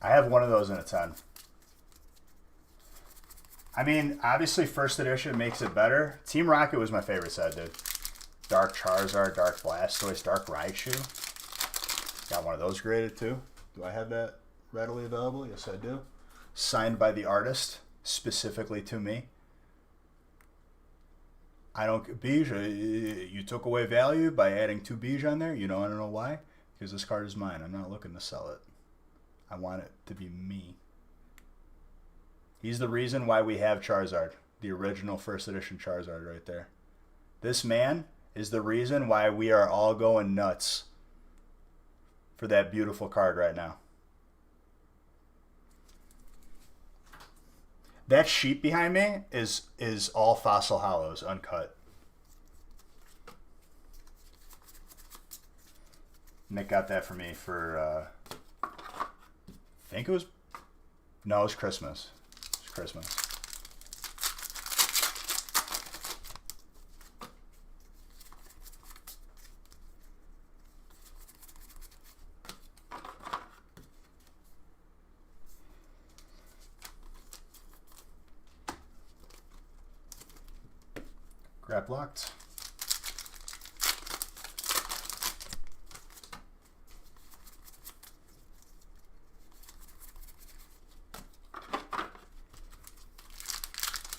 I have one of those in a 10. I mean, obviously first edition makes it better. Team Rocket was my favorite set, dude. Dark Charizard, Dark Blastoise, Dark Raichu. Got one of those graded too. Do I have that readily available? Yes, I do. Signed by the artist, specifically to me. I don't... Bij, you took away value by adding 2 Bij on there. You know, I don't know why. Because this card is mine. I'm not looking to sell it. I want it to be me. He's the reason why we have Charizard. The original first edition Charizard right there. This man is the reason why we are all going nuts for that beautiful card right now. That sheet behind me is all Fossil Hollows, uncut. Nick got that for me for... I think it was... No, it was Christmas. It was Christmas. Grab locked.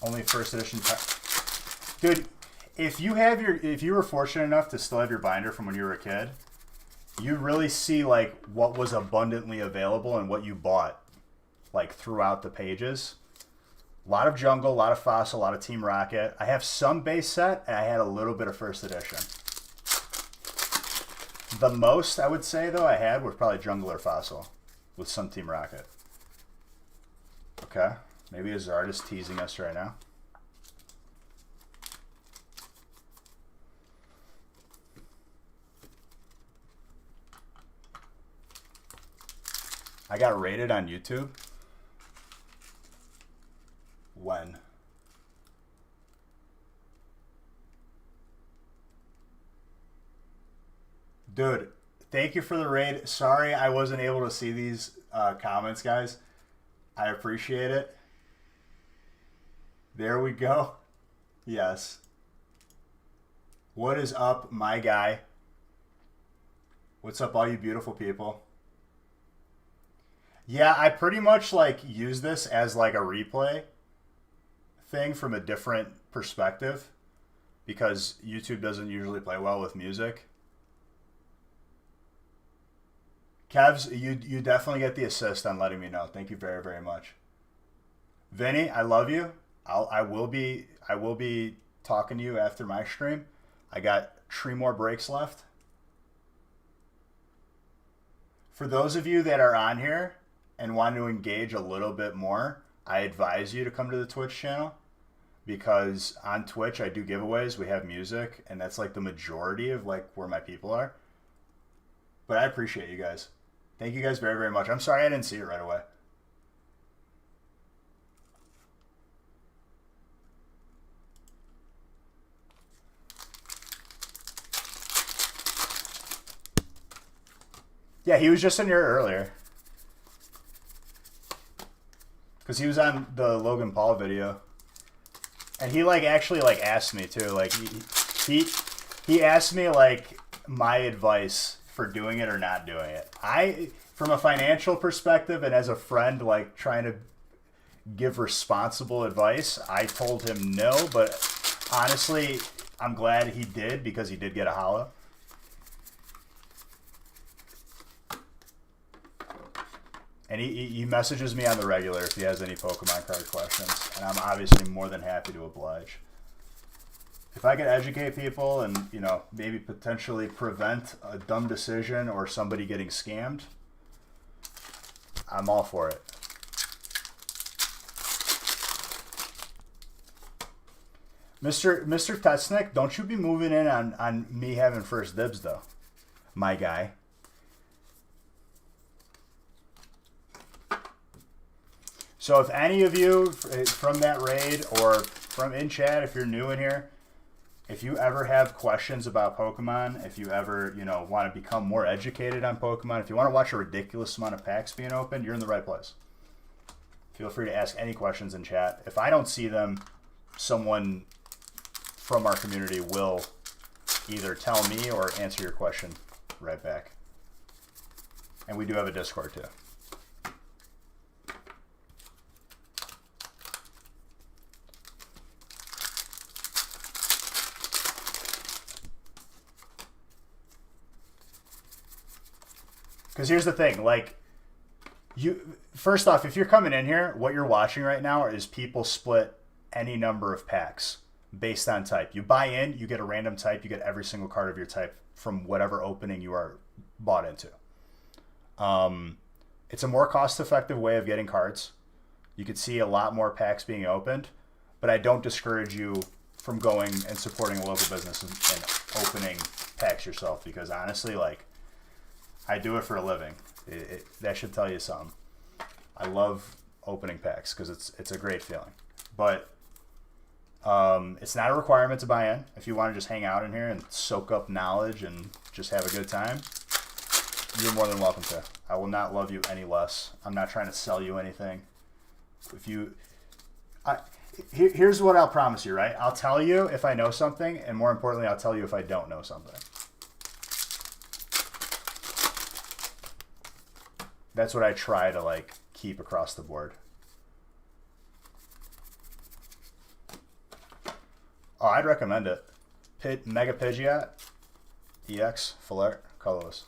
Only first edition. Dude, if you were fortunate enough to still have your binder from when you were a kid, you really see like what was abundantly available and what you bought like throughout the pages. A lot of Jungle, a lot of Fossil, a lot of Team Rocket. I have some base set, and I had a little bit of first edition. The most, I would say, though, I had was probably Jungle or Fossil with some Team Rocket. Okay. Maybe a Zard is teasing us right now. I got rated on YouTube. When? Dude, thank you for the raid. Sorry I wasn't able to see these comments, guys. I appreciate it. There we go. Yes. What is up, my guy? What's up, all you beautiful people? Yeah, I pretty much like use this as like a replay thing from a different perspective because YouTube doesn't usually play well with music. Kevs, you definitely get the assist on letting me know. Thank you very, very much. Vinny, I love you. I will be talking to you after my stream. I got 3 more breaks left. For those of you that are on here and want to engage a little bit more, I advise you to come to the Twitch channel because on Twitch I do giveaways. We have music, and that's like the majority of like where my people are. But I appreciate you guys. Thank you guys very, very much. I'm sorry I didn't see it right away. Yeah, he was just in here earlier. Because he was on the Logan Paul video. And he like actually like asked me too. Like he asked me like my advice for doing it or not doing it. From a financial perspective and as a friend like trying to give responsible advice, I told him no, but honestly, I'm glad he did because he did get a hollow. And he messages me on the regular if he has any Pokemon card questions. And I'm obviously more than happy to oblige. If I could educate people and, you know, maybe potentially prevent a dumb decision or somebody getting scammed, I'm all for it. Mr. Tetsnick, don't you be moving in on me having first dibs, though, my guy. So if any of you from that raid or from in chat, if you're new in here, if you ever have questions about Pokemon, if you ever, you know, want to become more educated on Pokemon, if you want to watch a ridiculous amount of packs being opened, you're in the right place. Feel free to ask any questions in chat. If I don't see them, someone from our community will either tell me or answer your question right back. And we do have a Discord too. Because here's the thing, like, first off, if you're coming in here, what you're watching right now is people split any number of packs based on type. You buy in, you get a random type, you get every single card of your type from whatever opening you are bought into. It's a more cost-effective way of getting cards. You could see a lot more packs being opened, but I don't discourage you from going and supporting a local business and opening packs yourself because honestly, like, I do it for a living. That should tell you something. I love opening packs because it's a great feeling. But it's not a requirement to buy in. If you want to just hang out in here and soak up knowledge and just have a good time, you're more than welcome to. I will not love you any less. I'm not trying to sell you anything. Here's what I'll promise you, right? I'll tell you if I know something, and more importantly, I'll tell you if I don't know something. That's what I try to like keep across the board. Oh, I'd recommend it. Mega Pidgeot, EX, full art, colorless.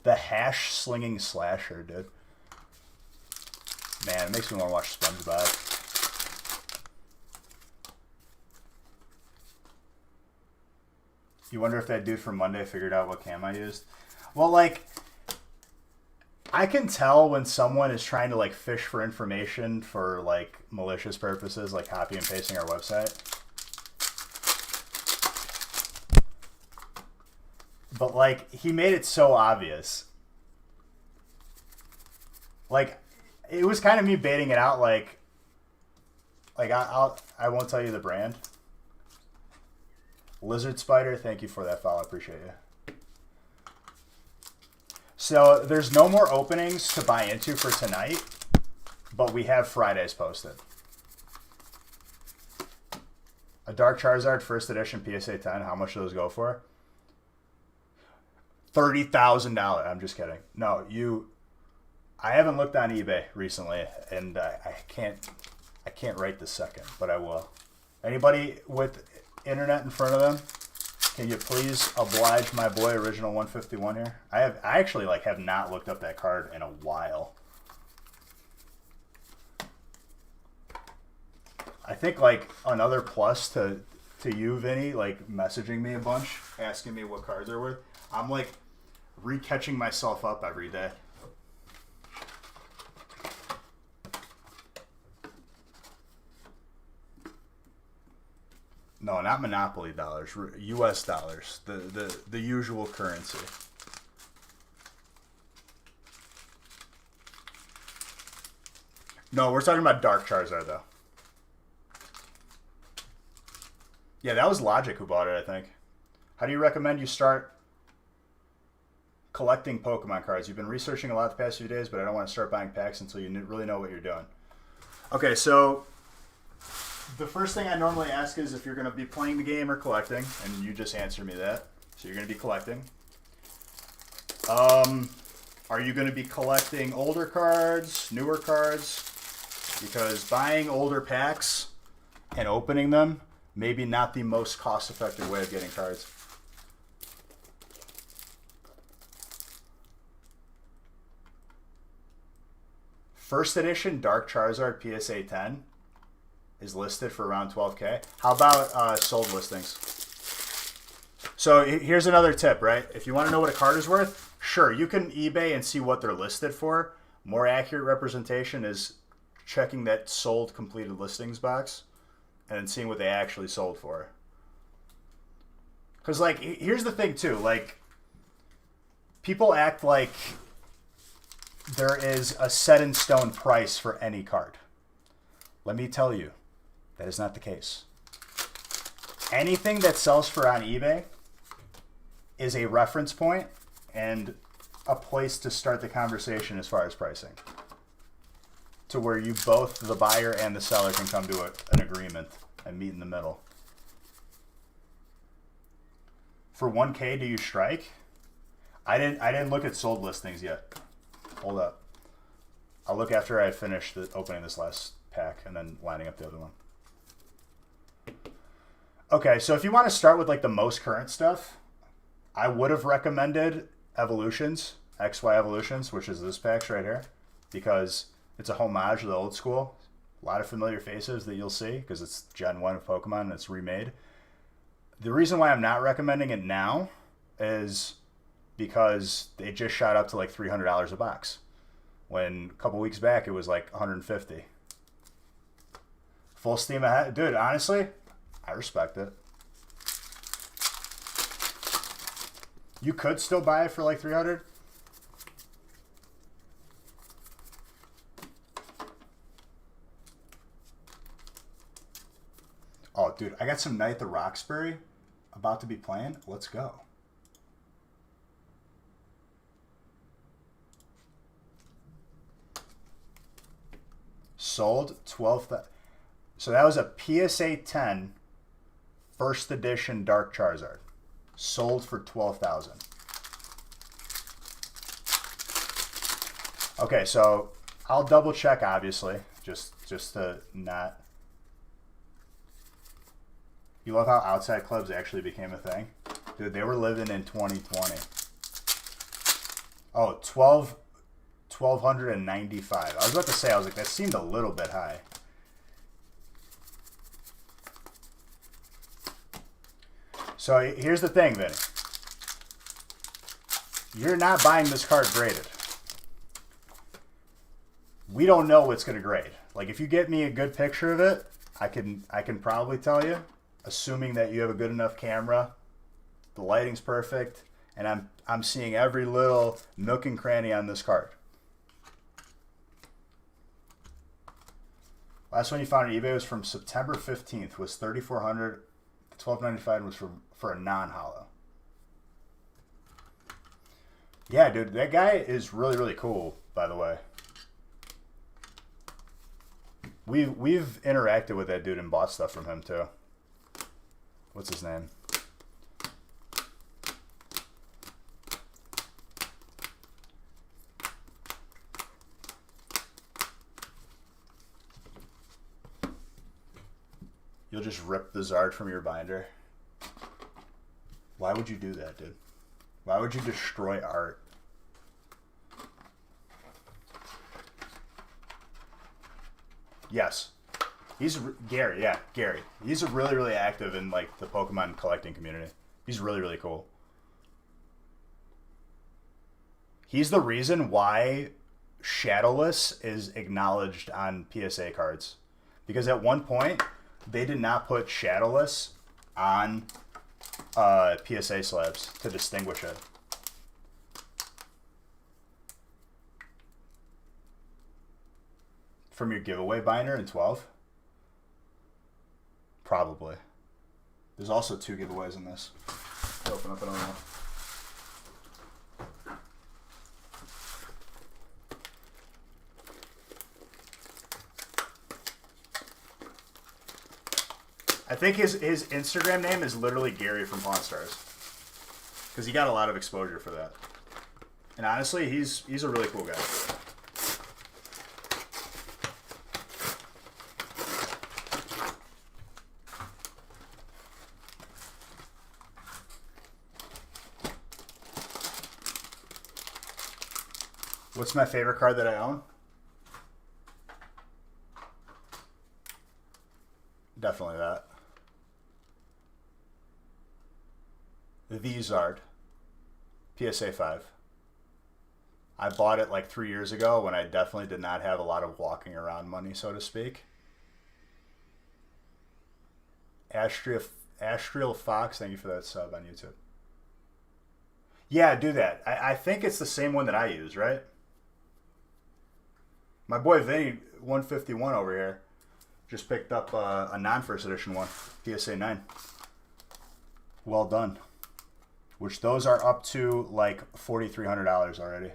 The hash slinging slasher, dude. Man, it makes me want to watch SpongeBob. You wonder if that dude from Monday figured out what cam I used? Well, like, I can tell when someone is trying to like fish for information for like malicious purposes, like copy and pasting our website. But like, he made it so obvious. Like, it was kind of me baiting it out. Like I won't tell you the brand. Lizard Spider, thank you for that follow. I appreciate you. So there's no more openings to buy into for tonight, but we have Fridays posted. A Dark Charizard first edition PSA 10. How much do those go for? $30,000. I'm just kidding. No, I haven't looked on eBay recently, and I can't right this second, but I will. Anybody with internet in front of them, can you please oblige my boy Original 151 here? I actually have not looked up that card in a while. I think another plus to you, Vinny, messaging me a bunch, asking me what cards are worth. I'm re-catching myself up every day. No, not Monopoly dollars, U.S. dollars, the usual currency. No, we're talking about Dark Charizard, though. Yeah, that was Logic who bought it, I think. How do you recommend you start collecting Pokemon cards? You've been researching a lot the past few days, but I don't want to start buying packs until you really know what you're doing. Okay, so the first thing I normally ask is if you're going to be playing the game or collecting, and you just answer me that. So you're going to be collecting. Are you going to be collecting older cards, newer cards? Because buying older packs and opening them, maybe not the most cost-effective way of getting cards. First edition Dark Charizard PSA 10 is listed for around $12K. How about sold listings? So here's another tip, right? If you want to know what a card is worth, sure, you can eBay and see what they're listed for. More accurate representation is checking that sold completed listings box and then seeing what they actually sold for. Because, here's the thing, too. People act like there is a set-in-stone price for any card. Let me tell you, that is not the case. Anything that sells for on eBay is a reference point and a place to start the conversation as far as pricing, to where you both, the buyer and the seller, can come to an agreement and meet in the middle. For 1K, do you strike? I didn't look at sold listings yet. Hold up. I'll look after I finish opening this last pack and then lining up the other one. Okay, so if you want to start with the most current stuff, I would have recommended Evolutions, XY Evolutions, which is this pack right here, because it's a homage to the old school. A lot of familiar faces that you'll see because it's Gen 1 of Pokemon and it's remade. The reason why I'm not recommending it now is because they just shot up to $300 a box, when a couple weeks back it was $150. Full steam ahead. Dude, honestly, I respect it. You could still buy it for $300. Oh, dude, I got some Night the Roxbury about to be playing. Let's go. Sold 12,000. So that was a PSA 10 first edition Dark Charizard. Sold for 12,000. Okay, so I'll double check, obviously, just to not. You love how outside clubs actually became a thing? Dude, they were living in 2020. Oh, 1,295. I was about to say, I was that seemed a little bit high. So here's the thing, Vinny. You're not buying this card graded. We don't know what's going to grade. If you get me a good picture of it, I can probably tell you, assuming that you have a good enough camera, the lighting's perfect, and I'm seeing every little nook and cranny on this card. Last one you found on eBay was from September 15th. Was 3,400. The $12.95 was for a non-hollow. Yeah, dude, that guy is really, really cool, by the way. We've interacted with that dude and bought stuff from him, too. What's his name? You'll just rip the Zard from your binder. Why would you do that, dude? Why would you destroy art? Yes. He's Gary, yeah, Gary. He's really, really active in like the Pokemon collecting community. He's really, really cool. He's the reason why Shadowless is acknowledged on PSA cards. Because at one point, they did not put Shadowless on PSA slabs to distinguish it. From your giveaway binder in 12? Probably. There's also 2 giveaways in this. Open up another one. I think his Instagram name is literally Gary from Pawn Stars. Because he got a lot of exposure for that. And honestly, he's a really cool guy. What's my favorite card that I own? Definitely that. The Zard. PSA 5. I bought it like 3 years ago when I definitely did not have a lot of walking around money, so to speak. Astrial Fox, thank you for that sub on YouTube. Yeah, do that. I think it's the same one that I use, right? My boy Vinny, 151 over here, just picked up a non-first edition one, PSA 9. Well done. Which those are up to like $4,300 already.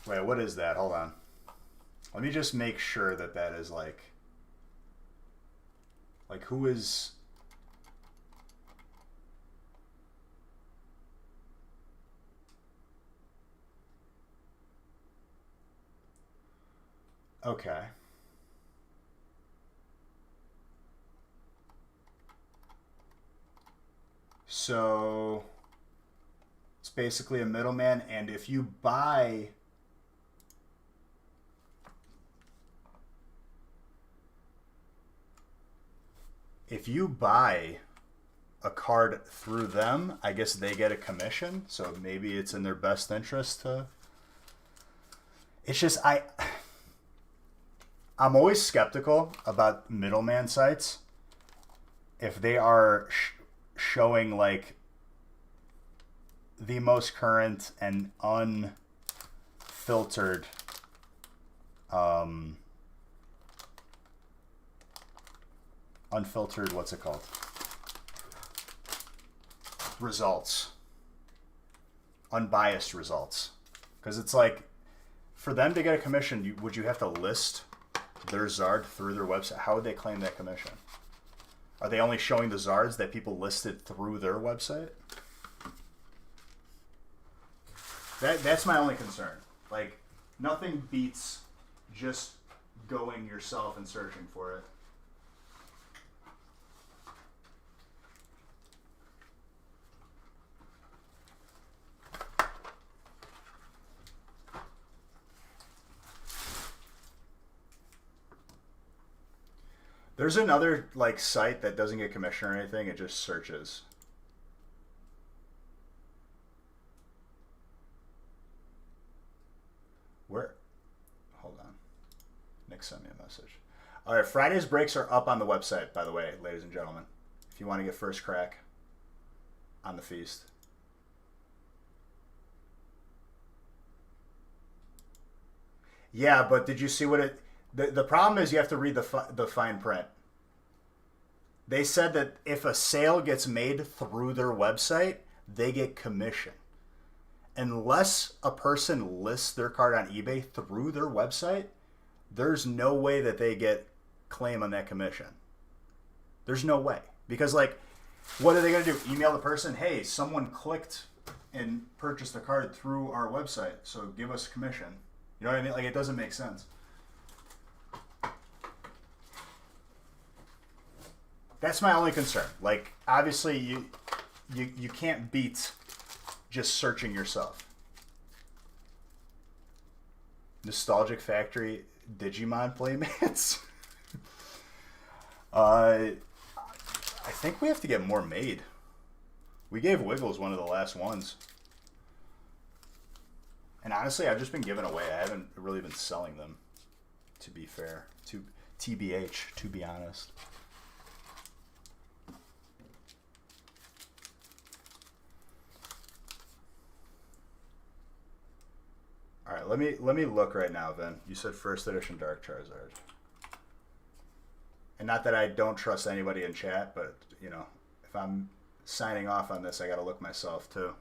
Wait, what is that? Hold on. Let me just make sure that that is like who is... Okay. So it's basically a middleman, and if you buy a card through them, I guess they get a commission, so maybe it's in their best interest to... It's just I'm always skeptical about middleman sites if they are showing like the most current and unfiltered what's it called, results, unbiased results. Because it's like, for them to get a commission, would you have to list their Zard through their website? How would they claim that commission? Are they only showing the Zards that people listed through their website? That's my only concern. Like, nothing beats just going yourself and searching for it. There's another like site that doesn't get commission or anything. It just searches. Where? Hold on. Nick sent me a message. All right, Friday's breaks are up on the website, by the way, ladies and gentlemen. If you want to get first crack on the feast. Yeah, but did you see what it? The problem is you have to read the fine print. They said that if a sale gets made through their website, they get commission. Unless a person lists their card on eBay through their website, there's no way that they get claim on that commission. There's no way. Because, like, what are they going to do? Email the person, hey, someone clicked and purchased the card through our website, so give us commission. You know what I mean? Like, it doesn't make sense. That's my only concern. Like, obviously, you can't beat just searching yourself. Nostalgic Factory Digimon Playmats. I think we have to get more made. We gave Wiggles one of the last ones. And honestly, I've just been giving away. I haven't really been selling them, to be fair. TBH, to be honest. All right, let me look right now, Vin. You said first edition Dark Charizard. And not that I don't trust anybody in chat, but, you know, if I'm signing off on this, I got to look myself, too.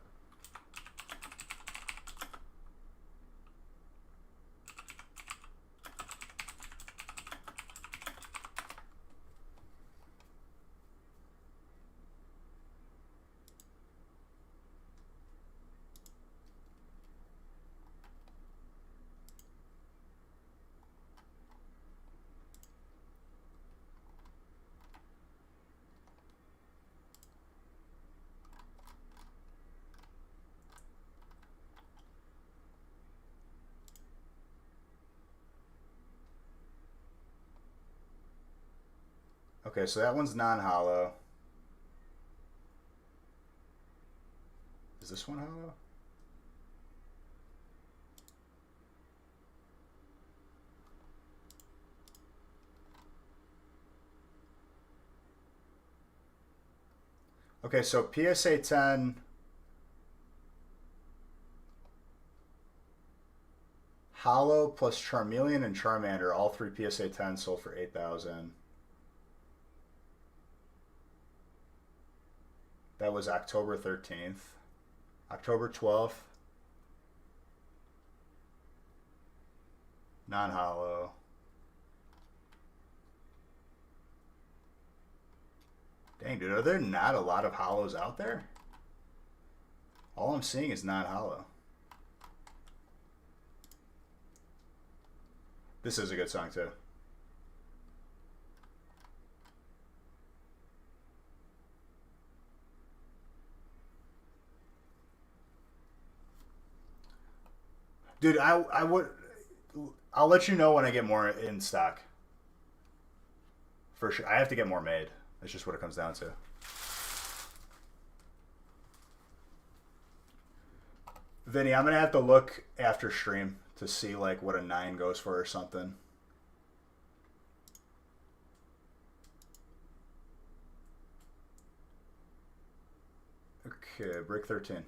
Okay, so that one's non-hollow. Is this one hollow? Okay, so PSA 10... Hollow plus Charmeleon and Charmander, all three PSA 10 sold for 8,000. That was October 13th. October 12th. Non-hollow. Dang, dude, are there not a lot of hollows out there? All I'm seeing is non-hollow. This is a good song, too. Dude, I'll let you know when I get more in stock. For sure. I have to get more made. That's just what it comes down to. Vinny, I'm going to have to look after stream to see like what a 9 goes for or something. Okay, break 13.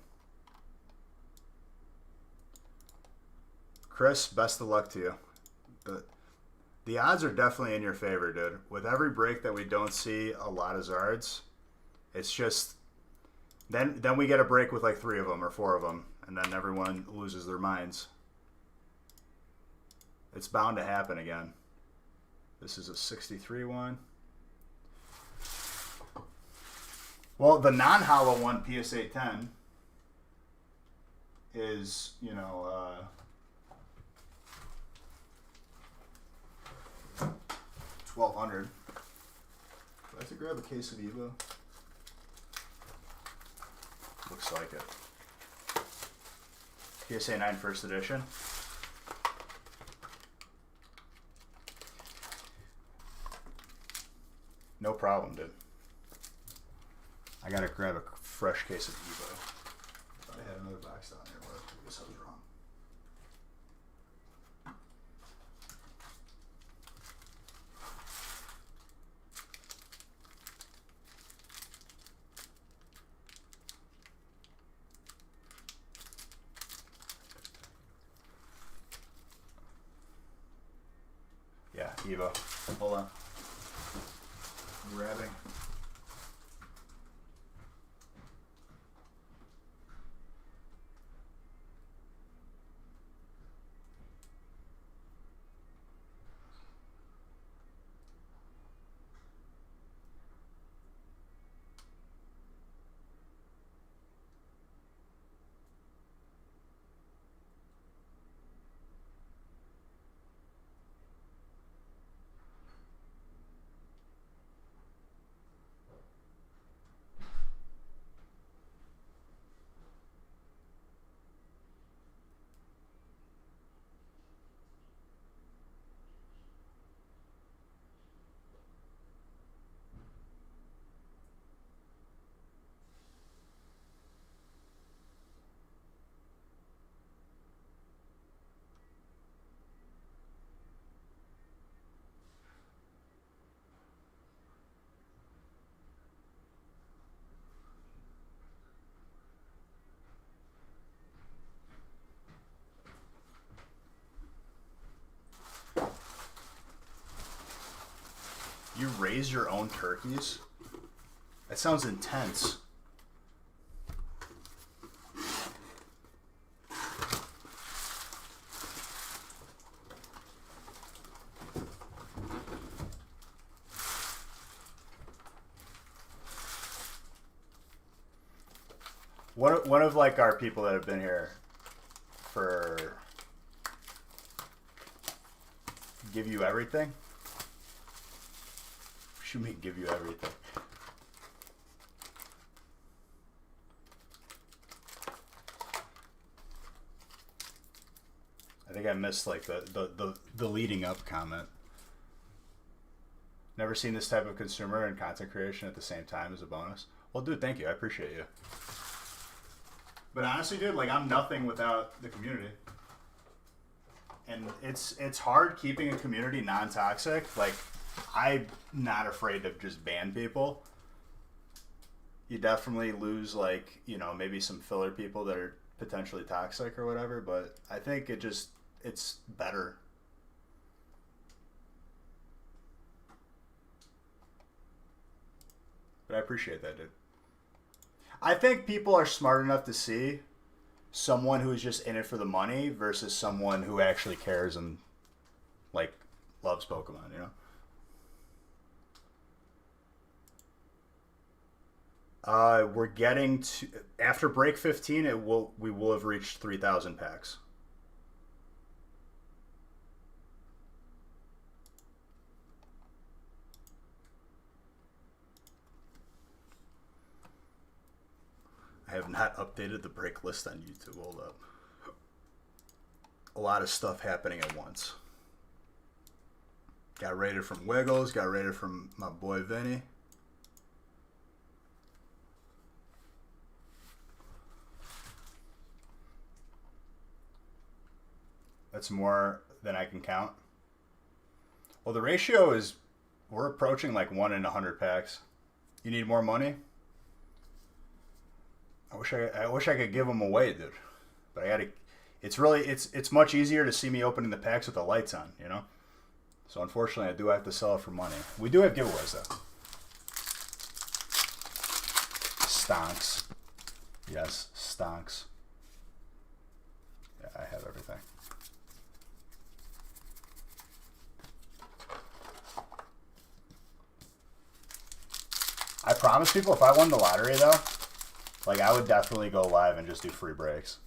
Chris, best of luck to you. The odds are definitely in your favor, dude. With every break that we don't see a lot of Zards, it's just... Then we get a break with like 3 of them or 4 of them, and then everyone loses their minds. It's bound to happen again. This is a 63 one. Well, the non-hollow one, PSA 10, is, you know... 1,200. Do I have to grab a case of Evo? Looks like it. PSA 9 first edition. No problem, dude. I gotta grab a fresh case of Evo. Thought I had another box down there, but I guess I was wrong. Evo. Hold on. I'm grabbing. You raise your own turkeys? That sounds intense. One of like our people that have been here for give you everything. What do you mean give you everything? I think I missed like the leading up comment. Never seen this type of consumer and content creation at the same time as a bonus. Well, dude, thank you. I appreciate you. But honestly, dude, like I'm nothing without the community. And it's hard keeping a community non-toxic. Like I'm not afraid to just ban people. You definitely lose like, you know, maybe some filler people that are potentially toxic or whatever, but I think it's better. But I appreciate that, dude. I think people are smart enough to see someone who is just in it for the money versus someone who actually cares and like loves Pokemon, you know? We're getting to after break 15. We will have reached 3,000 packs. I have not updated the break list on YouTube. Hold up. A lot of stuff happening at once. Got rated from Wiggles. Got rated from my boy Vinny. That's more than I can count. Well, the ratio is we're approaching like 1 in 100 packs. You need more money? I wish I could give them away, dude. But I gotta. It's much easier to see me opening the packs with the lights on, you know. So unfortunately, I do have to sell it for money. We do have giveaways though. Stonks. Yes, stonks. Yeah, I have everything. I promise people, if I won the lottery though, like I would definitely go live and just do free breaks.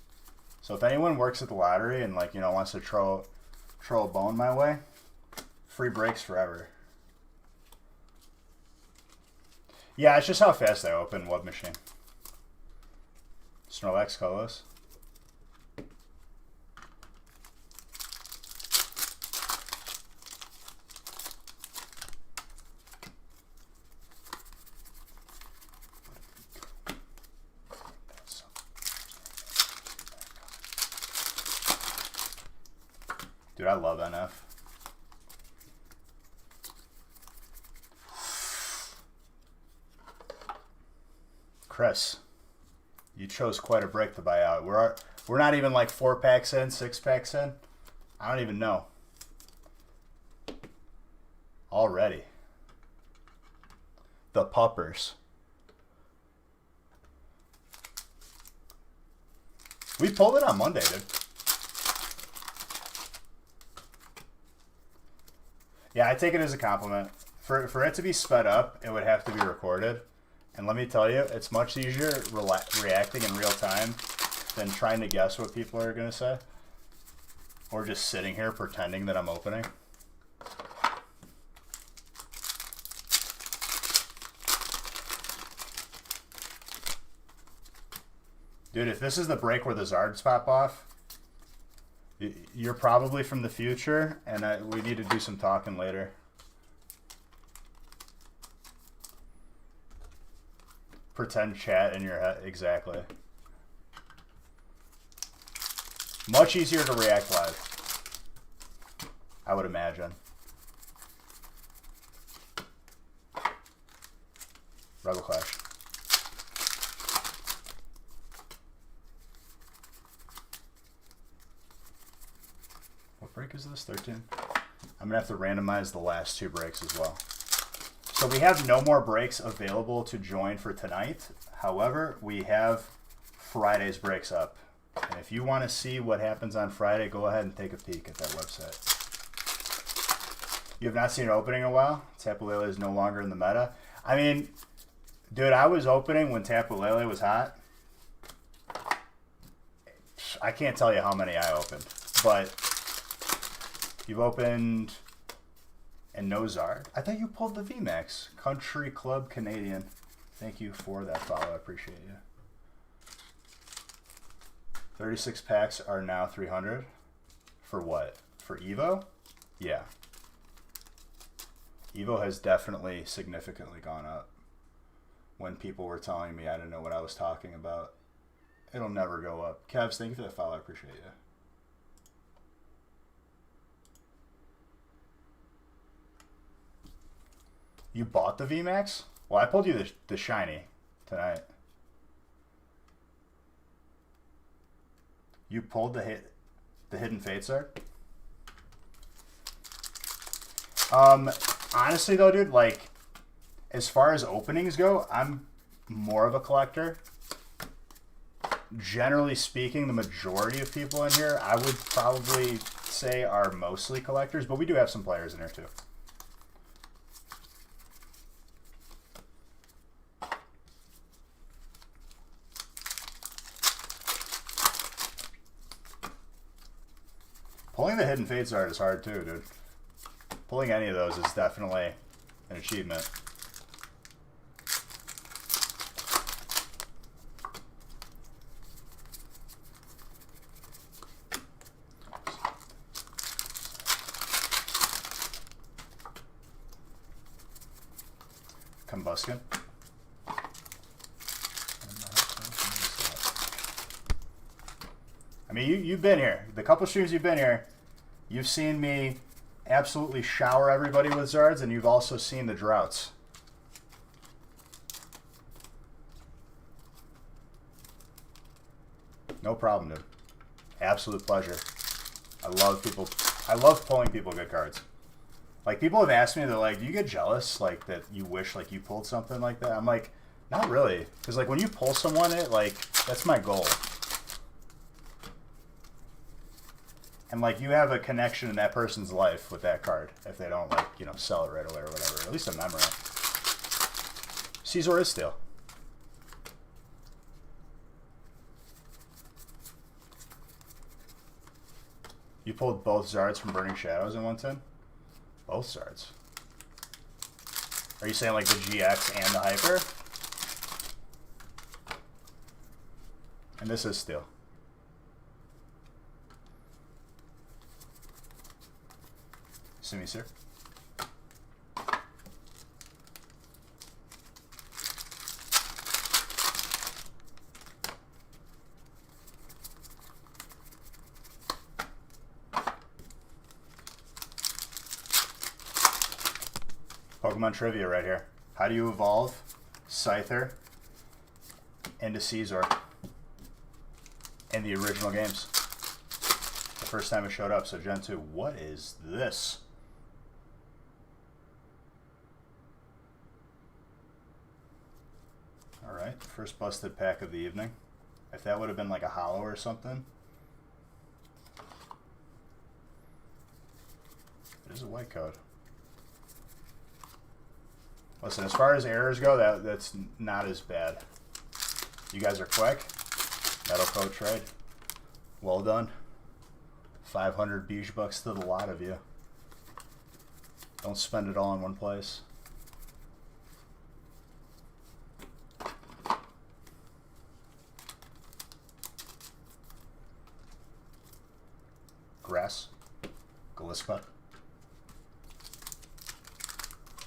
So if anyone works at the lottery and like, you know, wants to throw a bone my way, free breaks forever. Yeah, it's just how fast I open Web Machine. Snorlax colors. Dude, I love NF. Chris, you chose quite a break to buy out. We're not even like 4 packs in, 6 packs in. I don't even know. already. The puppers. We pulled it on Monday, dude. Yeah, I take it as a compliment. For it to be sped up, it would have to be recorded. And let me tell you, it's much easier reacting in real time than trying to guess what people are going to say. Or just sitting here pretending that I'm opening. Dude, if this is the break where the Zards pop off, you're probably from the future, and we need to do some talking later. Pretend chat in your head. Exactly. Much easier to react live, I would imagine. Rebel Clash. What break is this? 13? I'm going to have to randomize the last 2 breaks as well. So we have no more breaks available to join for tonight. However, we have Friday's breaks up. And if you want to see what happens on Friday, go ahead and take a peek at that website. You have not seen an opening in a while? Tapu Lele is no longer in the meta. I mean, dude, I was opening when Tapu Lele was hot. I can't tell you how many I opened. But you've opened and no Zard. I thought you pulled the VMAX. Country Club Canadian. Thank you for that follow. I appreciate you. 36 packs are now 300. For what? For Evo? Yeah. Evo has definitely significantly gone up. When people were telling me I didn't know what I was talking about. It'll never go up. Kevs, thank you for that follow. I appreciate you. You bought the VMAX? Well, I pulled you the shiny tonight. You pulled the Hidden Fates art? Honestly though, dude, like, as far as openings go, I'm more of a collector. Generally speaking, the majority of people in here, I would probably say are mostly collectors, but we do have some players in here too. Pulling the Hidden Fates art is hard too, dude. Pulling any of those is definitely an achievement. Combustion. I mean, you've been here. The couple streams you've been here, you've seen me absolutely shower everybody with Zards, and you've also seen the droughts. No problem, dude. Absolute pleasure. I love pulling people good cards. Like, people have asked me, they're like, do you get jealous, like, that you wish, like, you pulled something like that? I'm like, not really. Because, like, when you pull someone, that's my goal. And, like, you have a connection in that person's life with that card if they don't, like, you know, sell it right away or whatever. At least a memory. Caesar is still. You pulled both Zards from Burning Shadows in 110? Both Zards. Are you saying, like, the GX and the Hyper? And this is steel. Simi, sir. Pokemon trivia right here. How do you evolve Scyther into Caesar in the original games? The first time it showed up. So Gen 2, what is this? Alright, first busted pack of the evening. If that would have been like a hollow or something. It is a white code. Listen, as far as errors go, that's not as bad. You guys are quick. Metal code trade. Well done. 500 beige bucks to the lot of you. Don't spend it all in one place. Grass. Glispa.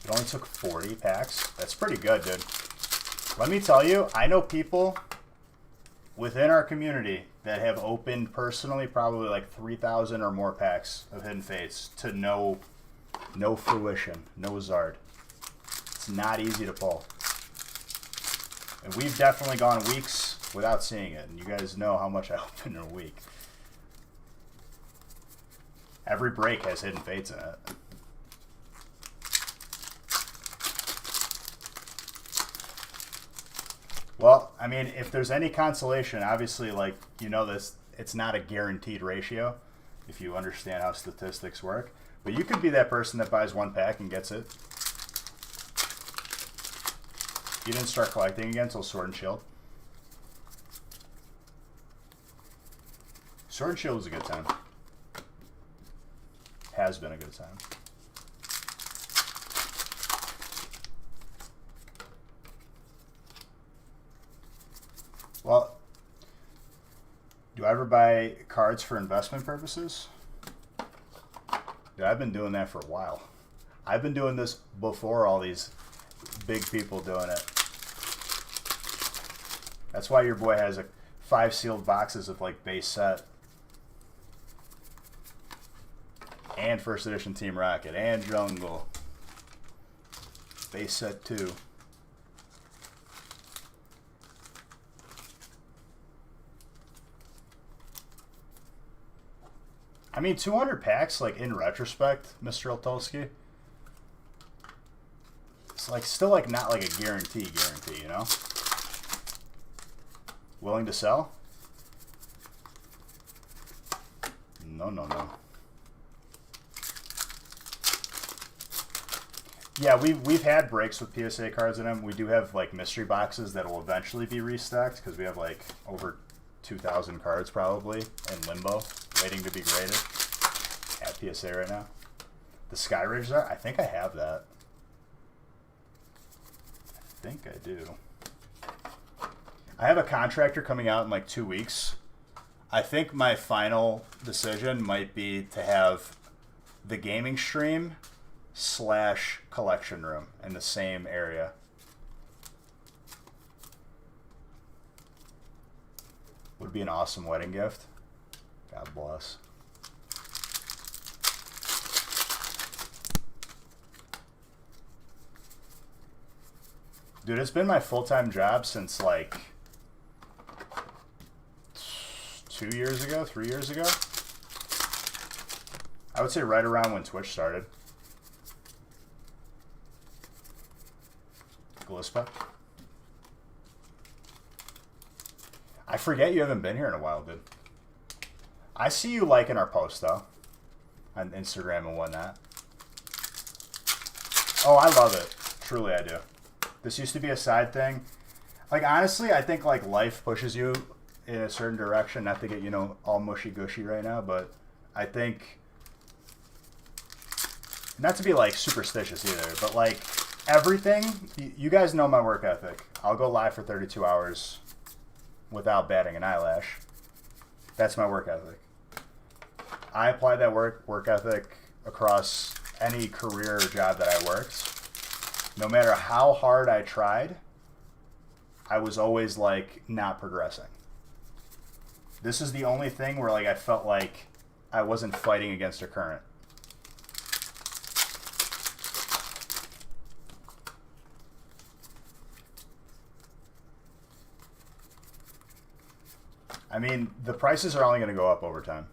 It only took 40 packs. That's pretty good, dude. Let me tell you, I know people within our community that have opened personally probably like 3,000 or more packs of Hidden Fates to no fruition, no Zard. It's not easy to pull. And we've definitely gone weeks without seeing it. And you guys know how much I open in a week. Every break has Hidden Fates in it. Well, I mean, if there's any consolation, obviously, like, you know this, it's not a guaranteed ratio, if you understand how statistics work. But you could be that person that buys one pack and gets it. You didn't start collecting again until Sword and Shield. Sword and Shield was a good time. Has been a good time. Well, do I ever buy cards for investment purposes? Dude, I've been doing that for a while. I've been doing this before all these big people doing it. That's why your boy has 5 sealed boxes of like base set. And first edition Team Rocket and Jungle. Base set 2. I mean, 200 packs, like, in retrospect, Mr. Oltolsky, it's, like, still, like, not, like, a guarantee, you know? Willing to sell? No. Yeah, we've had breaks with PSA cards in them. We do have, like, mystery boxes that will eventually be restocked, because we have, like, over 2,000 cards, probably, in limbo. Waiting to be graded at PSA right now. The Sky Ridge there, I think I have that. I think I do. I have a contractor coming out in like 2 weeks. I think my final decision might be to have the gaming stream / collection room in the same area. Would be an awesome wedding gift. God bless. Dude, it's been my full-time job since like 2 years ago, 3 years ago. I would say right around when Twitch started. Glispa. I forget you haven't been here in a while, dude. I see you liking our posts, though, on Instagram and whatnot. Oh, I love it. Truly, I do. This used to be a side thing. Like, honestly, I think, like, life pushes you in a certain direction. Not to get, you know, all mushy-gushy right now, but I think... Not to be, like, superstitious either, but, like, everything... You guys know my work ethic. I'll go live for 32 hours without batting an eyelash. That's my work ethic. I applied that work ethic across any career or job that I worked. No matter how hard I tried, I was always, like, not progressing. This is the only thing where, like, I felt like I wasn't fighting against a current. I mean, the prices are only going to go up over time.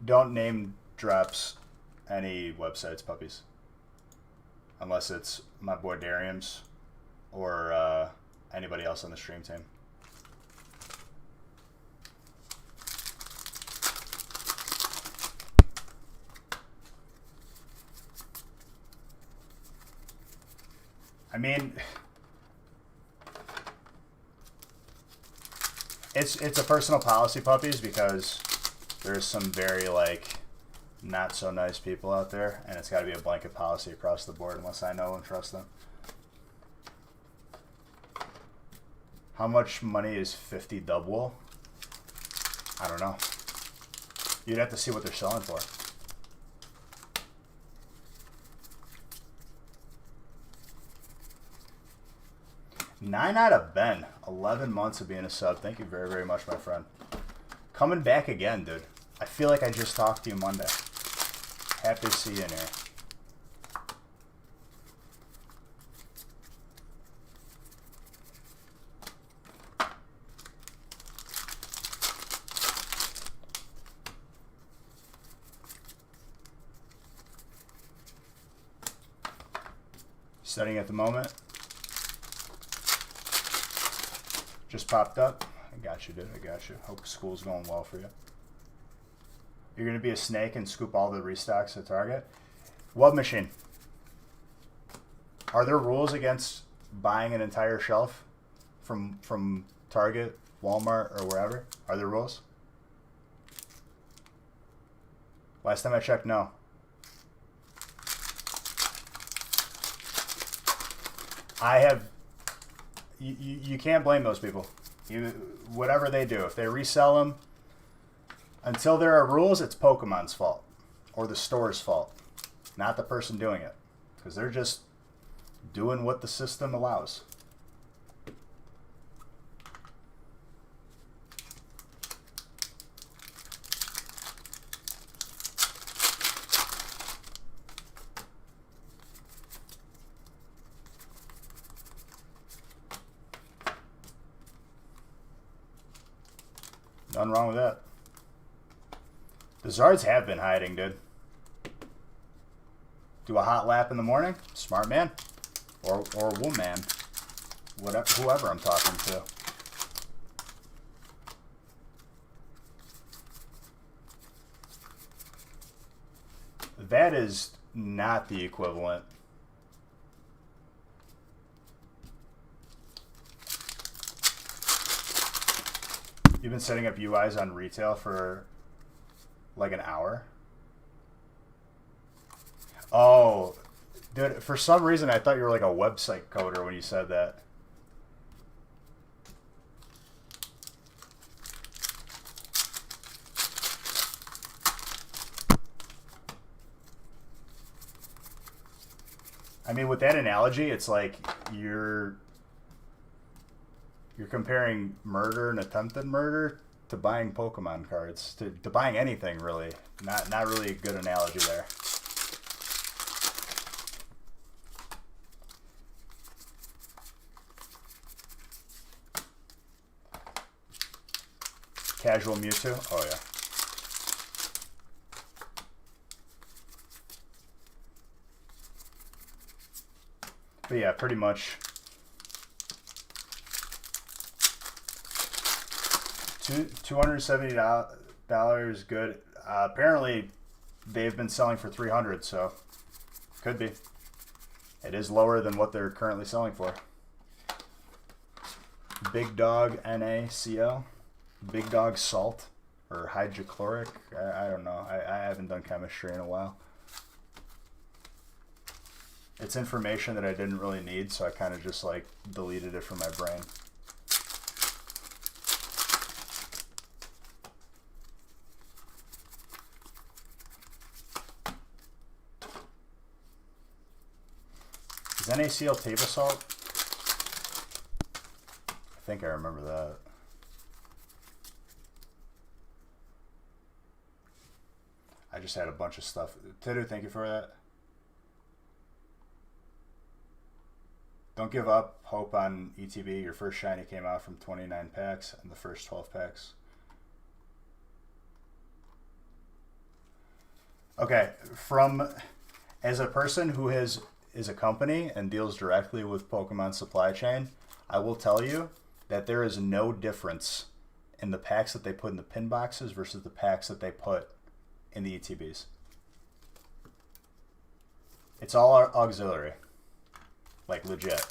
don't name drops any websites, puppies. Unless it's my boy Darium's or anybody else on the stream team. I mean, it's a personal policy, puppies, because there's some very, like, not so nice people out there, and it's got to be a blanket policy across the board unless I know and trust them. How much money is 50 dub wool? I don't know. You'd have to see what they're selling for. Nine out of Ben. 11 months of being a sub. Thank you very, very much, my friend. Coming back again, dude. I feel like I just talked to you Monday. Happy to see you in here. Studying at the moment. Just popped up. I got you, dude. I got you. Hope school's going well for you. You're going to be a snake and scoop all the restocks at Target? What machine? Are there rules against buying an entire shelf from Target, Walmart, or wherever? Are there rules? Last time I checked, no. I have... You can't blame those people. Whatever they do, if they resell them, until there are rules, it's Pokemon's fault or the store's fault, not the person doing it, because they're just doing what the system allows. Nothing wrong with that. The Zards have been hiding, dude. Do a hot lap in the morning? Smart man. Or woman. Whatever, whoever I'm talking to. That is not the equivalent. You've been setting up UIs on retail for like an hour? Oh, dude, for some reason I thought you were like a website coder when you said that. I mean, with that analogy, it's like you're comparing murder and attempted murder to buying Pokemon cards, to buying anything, really. Not really a good analogy there. Casual Mewtwo? Oh, yeah. But yeah, pretty much. $270 good. Apparently, they've been selling for $300, so could be. It is lower than what they're currently selling for. Big Dog NaCl, Big Dog Salt, or hydrochloric. I don't know. I haven't done chemistry in a while. It's information that I didn't really need, so I kind of just like deleted it from my brain. Is NaCl table salt? I think I remember that. I just had a bunch of stuff. Tidu, thank you for that. Don't give up hope on ETB. Your first shiny came out from 29 packs and the first 12 packs. Okay, as a person who is a company and deals directly with Pokemon supply chain, I will tell you that there is no difference in the packs that they put in the pin boxes versus the packs that they put in the ETBs. It's all auxiliary. Like, legit.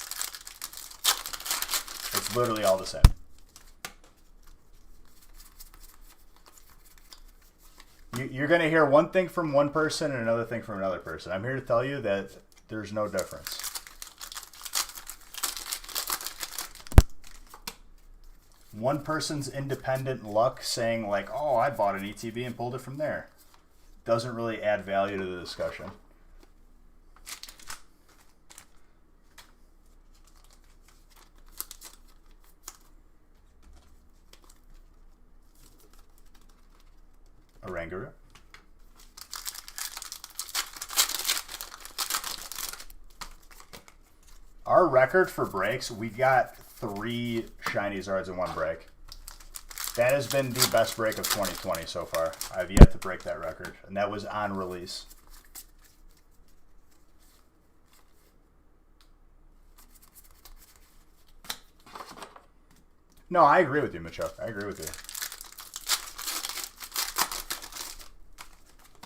It's literally all the same. You're going to hear one thing from one person and another thing from another person. I'm here to tell you that there's no difference. One person's independent luck saying like, oh, I bought an ETB and pulled it from there, doesn't really add value to the discussion. Oranguru. Our record for breaks, we got 3 shiny Zards in one break. That has been the best break of 2020 so far. I've yet to break that record, and that was on release. No, I agree with you, Machuk. I agree with you.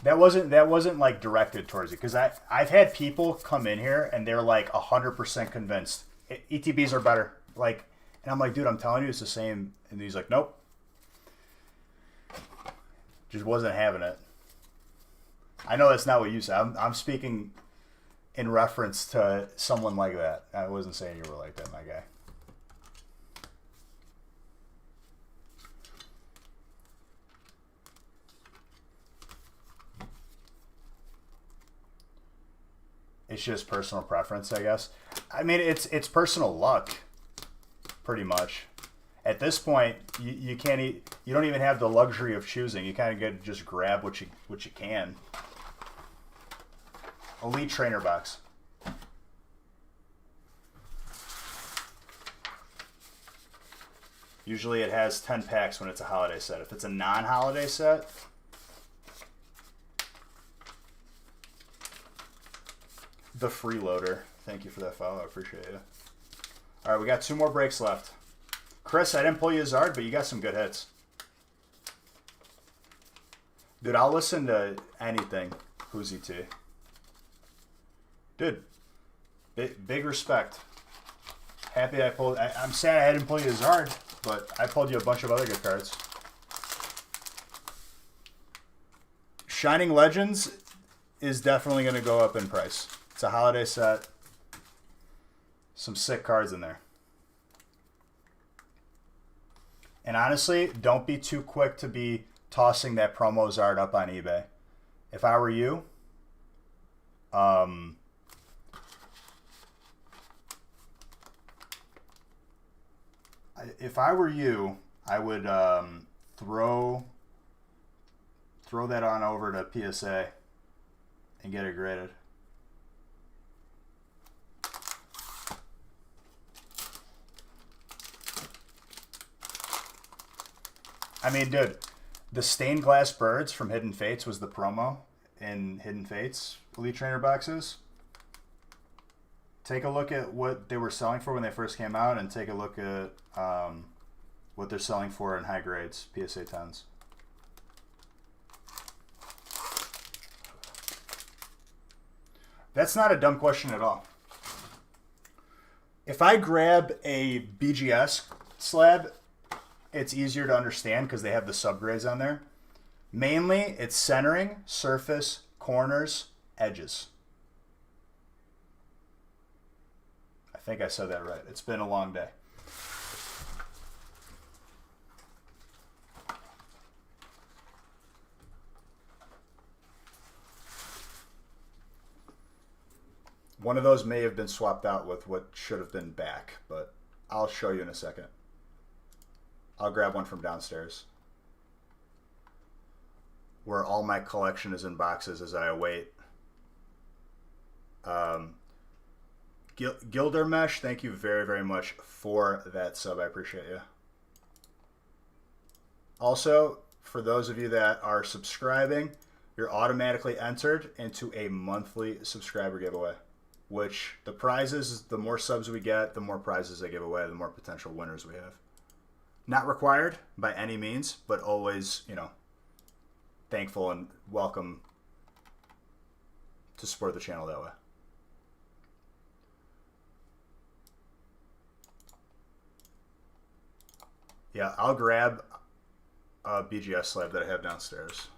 That wasn't like directed towards you, because I've had people come in here and they're like 100% convinced ETBs are better. Like, and I'm like, dude, I'm telling you, it's the same. And he's like, nope, just wasn't having it. I know that's not what you said. I'm speaking in reference to someone like that. I wasn't saying you were like that, my guy. It's just personal preference, I guess. I mean, it's personal luck, pretty much. At this point, you can't you don't even have the luxury of choosing. You kind of get to just grab what you can. Elite Trainer Box. Usually it has 10 packs when it's a holiday set. If it's a non-holiday set, the freeloader. Thank you for that follow. I appreciate it. All right, we got 2 more breaks left. Chris, I didn't pull you a Zard, but you got some good hits. Dude, I'll listen to anything, Whoosy T. Dude, big respect. Happy I pulled... I'm sad I didn't pull you a Zard, but I pulled you a bunch of other good cards. Shining Legends is definitely going to go up in price. It's a holiday set. Some sick cards in there. And honestly, don't be too quick to be tossing that promo Zard up on eBay. If I were you, I would throw that on over to PSA and get it graded. I mean, dude, the stained glass birds from Hidden Fates was the promo in Hidden Fates Elite Trainer boxes. Take a look at what they were selling for when they first came out, and take a look at what they're selling for in high grades, PSA 10s. That's not a dumb question at all. If I grab a BGS slab, it's easier to understand because they have the subgrades on there. Mainly, it's centering, surface, corners, edges. I think I said that right. It's been a long day. One of those may have been swapped out with what should have been back, but I'll show you in a second. I'll grab one from downstairs, where all my collection is in boxes as I await. Gildermesh, thank you very, very much for that sub. I appreciate you. Also, for those of you that are subscribing, you're automatically entered into a monthly subscriber giveaway, which the prizes, the more subs we get, the more prizes I give away, the more potential winners we have. Not required by any means, but always, you know, thankful and welcome to support the channel that way. Yeah, I'll grab a BGS slab that I have downstairs.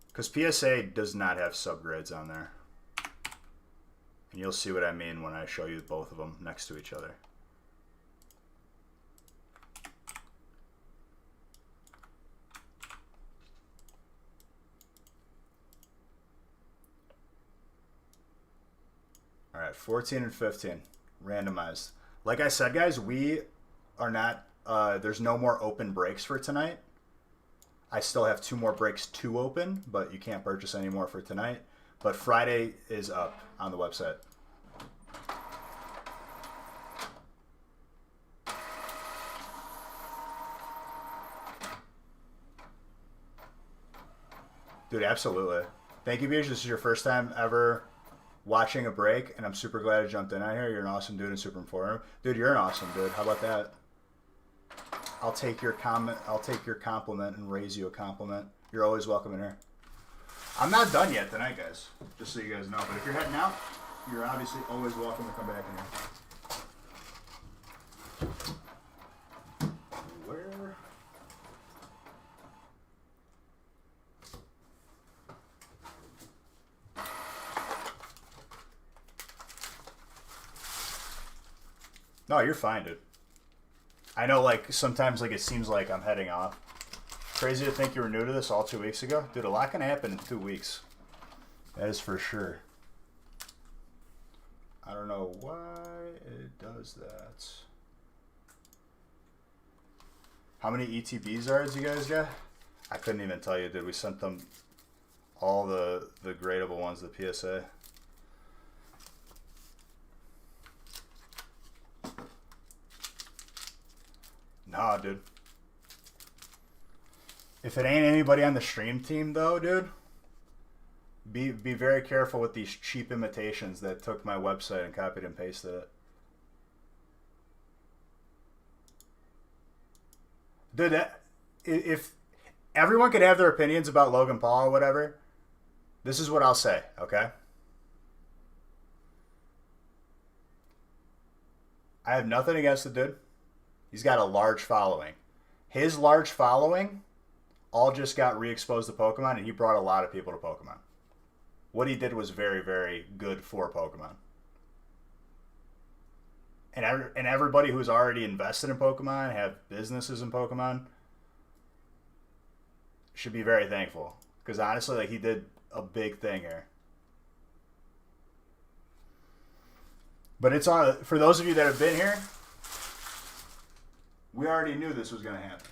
Because PSA does not have subgrades on there. And you'll see what I mean when I show you both of them next to each other. All right, 14 and 15, randomized. Like I said, guys, we are not, there's no more open breaks for tonight. I still have 2 more breaks to open, but you can't purchase any more for tonight. But Friday is up on the website. Dude, absolutely. Thank you, Beach. This is your first time ever watching a break, and I'm super glad I jumped in on here. You're an awesome dude and super informative. Dude, you're an awesome dude. How about that? I'll take your comment. I'll take your compliment and raise you a compliment. You're always welcome in here. I'm not done yet tonight, guys. Just so you guys know. But if you're heading out, you're obviously always welcome to come back in here. Where? No, you're fine, dude. I know, like, sometimes, like, it seems like I'm heading off. Crazy to think you were new to this all 2 weeks ago. Dude, a lot can happen in 2 weeks. That is for sure. I don't know why it does that. How many ETB zards you guys got? I couldn't even tell you, dude. We sent them all the gradable ones, the PSA. Nah, dude. If it ain't anybody on the stream team, though, dude, be very careful with these cheap imitations that took my website and copied and pasted it. Dude, if everyone could have their opinions about Logan Paul or whatever, this is what I'll say, okay? I have nothing against the dude. He's got a large following. His large following all just got re-exposed to Pokemon, and he brought a lot of people to Pokemon. What he did was very, very good for Pokemon. And everybody who's already invested in Pokemon, have businesses in Pokemon, should be very thankful. Because honestly, like, he did a big thing here. But it's on, for those of you that have been here, we already knew this was going to happen.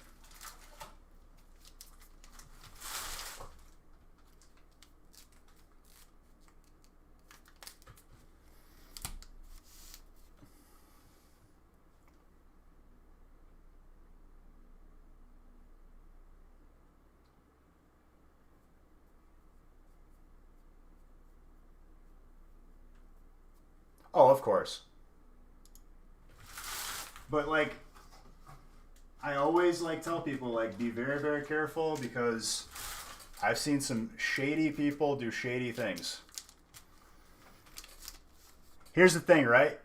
Oh, of course. But, like, I always, like, tell people, like, be very, very careful, because I've seen some shady people do shady things. Here's the thing, right?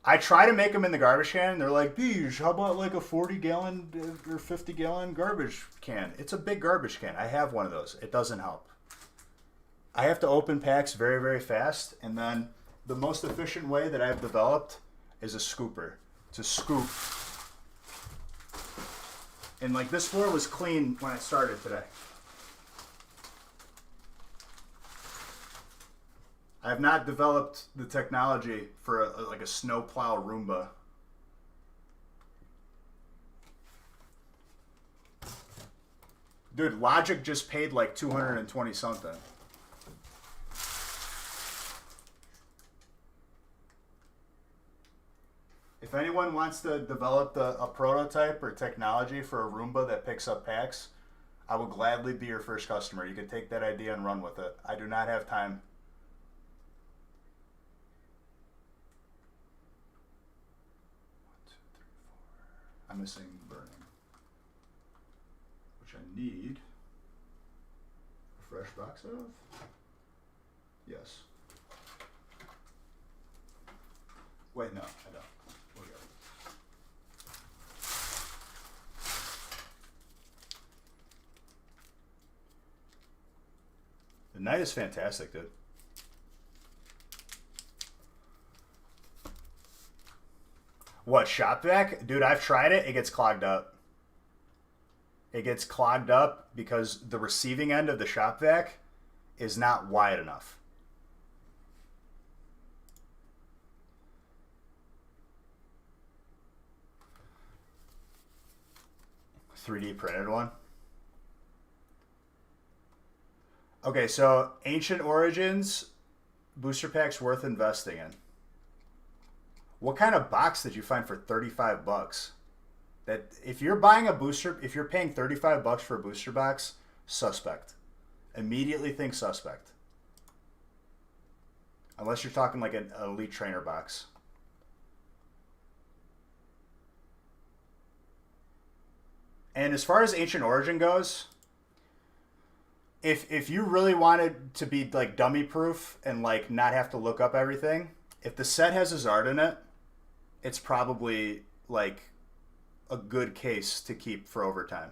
I try to make them in the garbage can, and they're like, Beej, how about, like, a 40-gallon or 50-gallon garbage can? It's a big garbage can. I have one of those. It doesn't help. I have to open packs very, very fast, and then the most efficient way that I've developed is a scooper. To scoop. And, like, this floor was clean when I started today. I have not developed the technology for like a snowplow Roomba. Dude, Logic just paid like 220 something. If anyone anyone wants to develop a prototype or technology for a Roomba that picks up packs, I will gladly be your first customer. You can take that idea and run with it. I do not have time. I'm missing burning, which I need a fresh box of. Yes. Wait, no, I don't. We're good. The night is fantastic, dude. What, shop vac? Dude, I've tried it. It gets clogged up. It gets clogged up because the receiving end of the shop vac is not wide enough. .3D printed one. Okay, so Ancient Origins booster packs worth investing in. What kind of box did you find for 35 bucks? That if you're buying a booster, if you're paying 35 bucks for a booster box, suspect. Immediately think suspect. Unless you're talking like an elite trainer box. And as far as Ancient Origin goes, if you really wanted to be like dummy proof and like not have to look up everything, if the set has a Zard in it, it's probably like a good case to keep for overtime.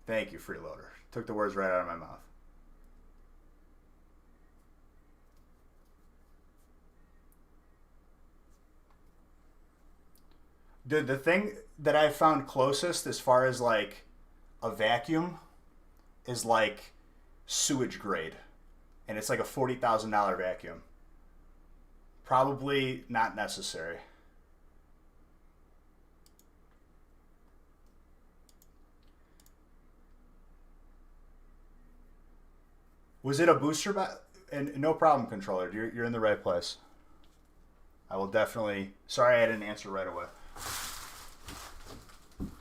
Thank you, Freeloader. Took the words right out of my mouth. Dude, the thing that I found closest as far as like a vacuum is like sewage grade. And it's like a $40,000 vacuum. Probably not necessary. Was it a booster box? And no problem, controller. You're in the right place. I will definitely... Sorry I didn't answer right away.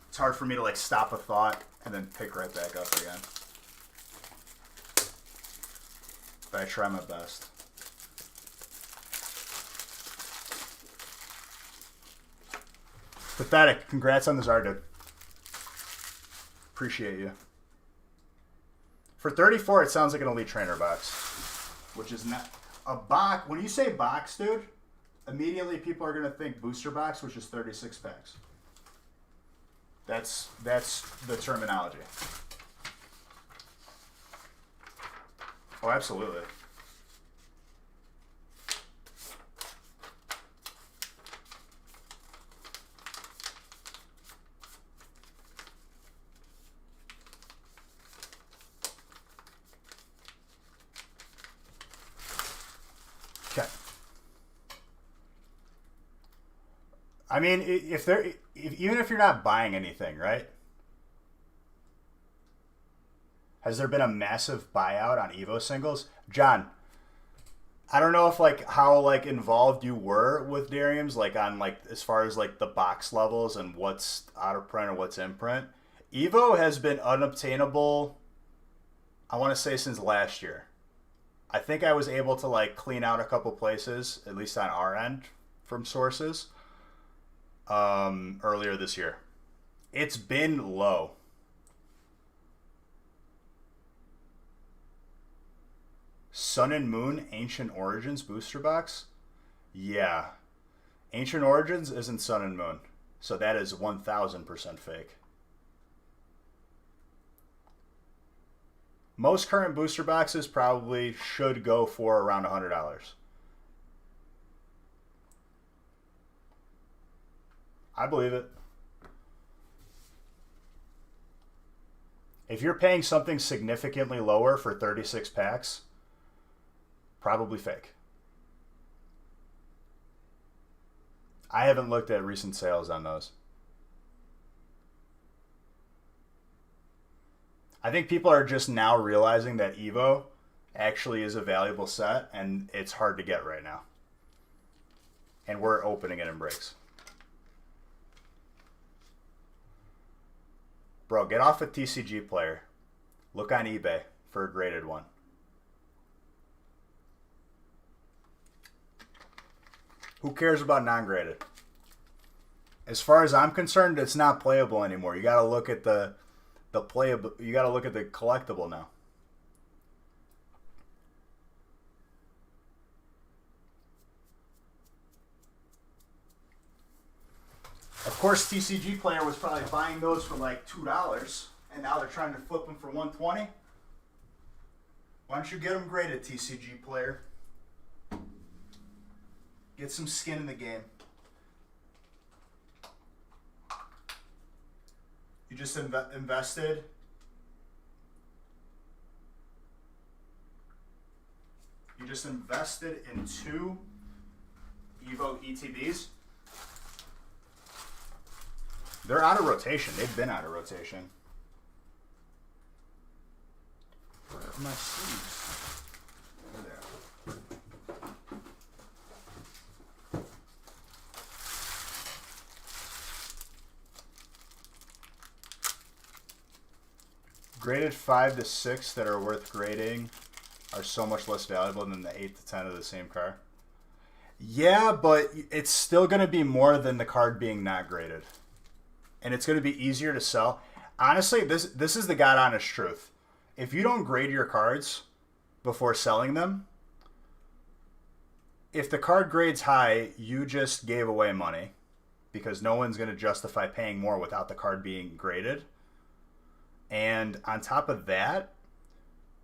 It's hard for me to like stop a thought and then pick right back up again. But I try my best. Pathetic. Congrats on the Zard, dude. Appreciate you. For 34, it sounds like an elite trainer box, which is not a box. When you say box, dude, immediately people are gonna think booster box, which is 36 packs. That's the terminology. Oh, absolutely. Okay. I mean, even if you're not buying anything, right? Has there been a massive buyout on Evo singles? John, I don't know if like how like involved you were with Darium's, like on like as far as like the box levels and what's out of print or what's in print. Evo has been unobtainable, I want to say since last year. I think I was able to like clean out a couple places, at least on our end from sources, earlier this year. It's been low. Sun and Moon Ancient Origins booster box? Yeah. Ancient Origins isn't Sun and Moon. So that is 1000% fake. Most current booster boxes probably should go for around $100. I believe it. If you're paying something significantly lower for 36 packs, probably fake. I haven't looked at recent sales on those. I think people are just now realizing that Evo actually is a valuable set and it's hard to get right now. And we're opening it in breaks. Bro, get off a TCG player. Look on eBay for a graded one. Who cares about non-graded? As far as I'm concerned, it's not playable anymore. You got to look at the playable. You got to look at the collectible now. Of course, TCG player was probably buying those for like $2, and now they're trying to flip them for $120. Why don't you get them graded, TCG player? Get some skin in the game. You just invested. You just invested in 2 Evo ETBs. They're out of rotation. They've been out of rotation. Where are my sleeves? There they are. Graded 5 to 6 that are worth grading are so much less valuable than the 8 to 10 of the same card. Yeah, but it's still going to be more than the card being not graded. And it's going to be easier to sell. Honestly, this is the God honest truth. If you don't grade your cards before selling them, if the card grades high, you just gave away money because no one's going to justify paying more without the card being graded. And on top of that,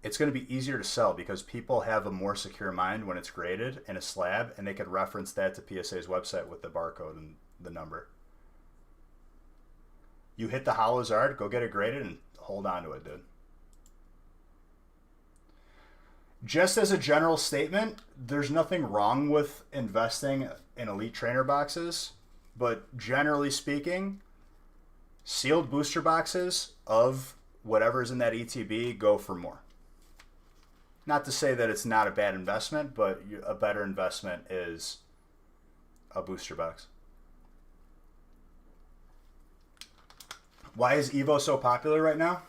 it's going to be easier to sell because people have a more secure mind when it's graded in a slab, and they could reference that to PSA's website with the barcode and the number. You hit the hollows hard, go get it graded, and hold on to it, dude. Just as a general statement, there's nothing wrong with investing in Elite Trainer boxes, but generally speaking, sealed booster boxes of whatever's in that ETB go for more. Not to say that it's not a bad investment, but a better investment is a booster box. Why is Evo so popular right now?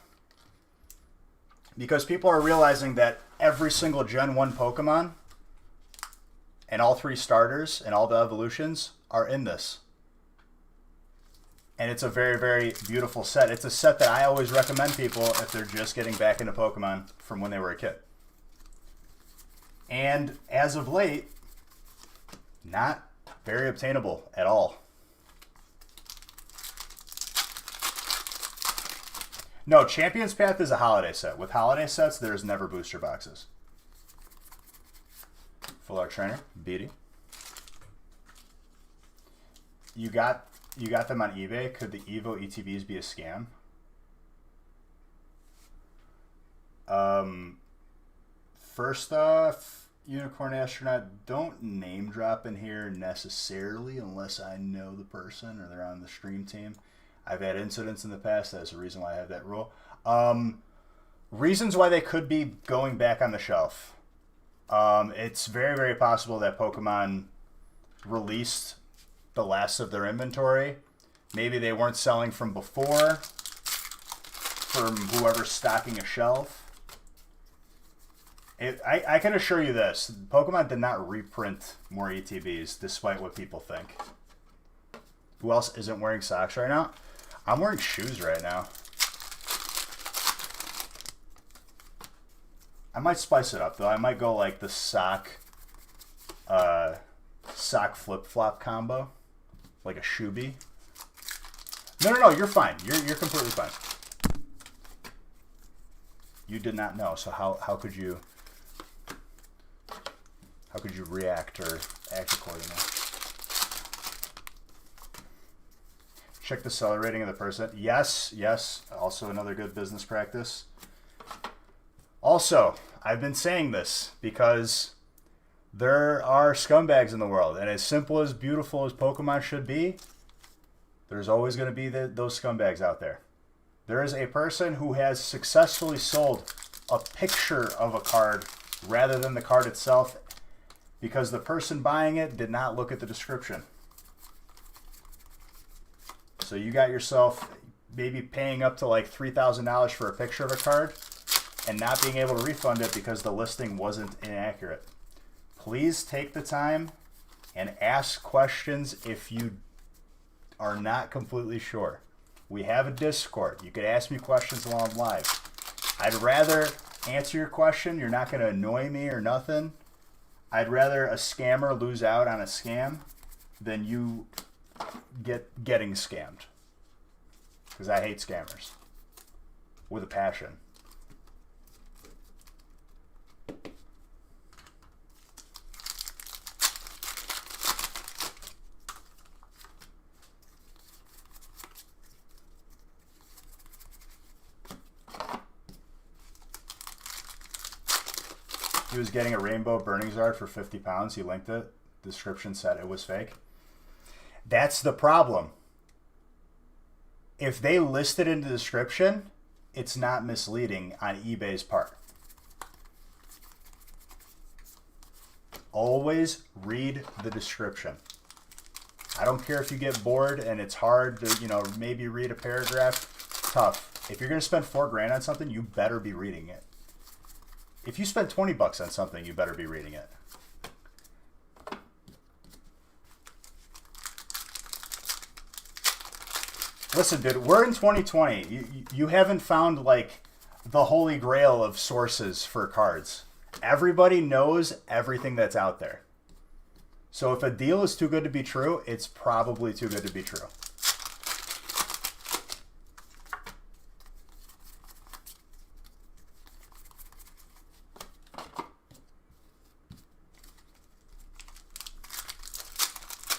Because people are realizing that every single Gen 1 Pokemon and all 3 starters and all the evolutions are in this. And it's a very, very beautiful set. It's a set that I always recommend people if they're just getting back into Pokemon from when they were a kid. And as of late, not very obtainable at all. No, Champion's Path is a holiday set. With holiday sets, there's never booster boxes. Full Art Trainer, Beatty. You got them on eBay. Could the Evo ETBs be a scam? First off, Unicorn Astronaut, don't name drop in here necessarily unless I know the person or they're on the stream team. I've had incidents in the past. That's the reason why I have that rule. Reasons why they could be going back on the shelf. It's very, very possible that Pokemon released the last of their inventory. Maybe they weren't selling from before, from whoever's stocking a shelf. I can assure you this. Pokemon did not reprint more ETBs, despite what people think. Who else isn't wearing socks right now? I'm wearing shoes right now. I might spice it up, though. I might go like the sock flip-flop combo. Like a shoebie. No, you're fine. You're completely fine. You did not know, so how could you react or act accordingly? Check the seller rating of the person. Yes. Also another good business practice. Also, I've been saying this because there are scumbags in the world, and as simple as beautiful as Pokemon should be, there's always going to be those scumbags out there. There is a person who has successfully sold a picture of a card rather than the card itself because the person buying it did not look at the description. So you got yourself maybe paying up to like $3,000 for a picture of a card and not being able to refund it because the listing wasn't inaccurate. Please take the time and ask questions if you are not completely sure. We have a Discord. You could ask me questions while I'm live. I'd rather answer your question. You're not going to annoy me or nothing. I'd rather a scammer lose out on a scam than you getting scammed. Because I hate scammers. With a passion. He was getting a rainbow burning Zard for 50 pounds. He linked it. Description said it was fake. That's the problem. If they list it in the description, it's not misleading on eBay's part. Always read the description. I don't care if you get bored and it's hard to, maybe read a paragraph. Tough. If you're going to spend $4,000 on something, you better be reading it. If you spend $20 on something, you better be reading it. Listen, dude, we're in 2020. You haven't found, like, the holy grail of sources for cards. Everybody knows everything that's out there. So if a deal is too good to be true, it's probably too good to be true.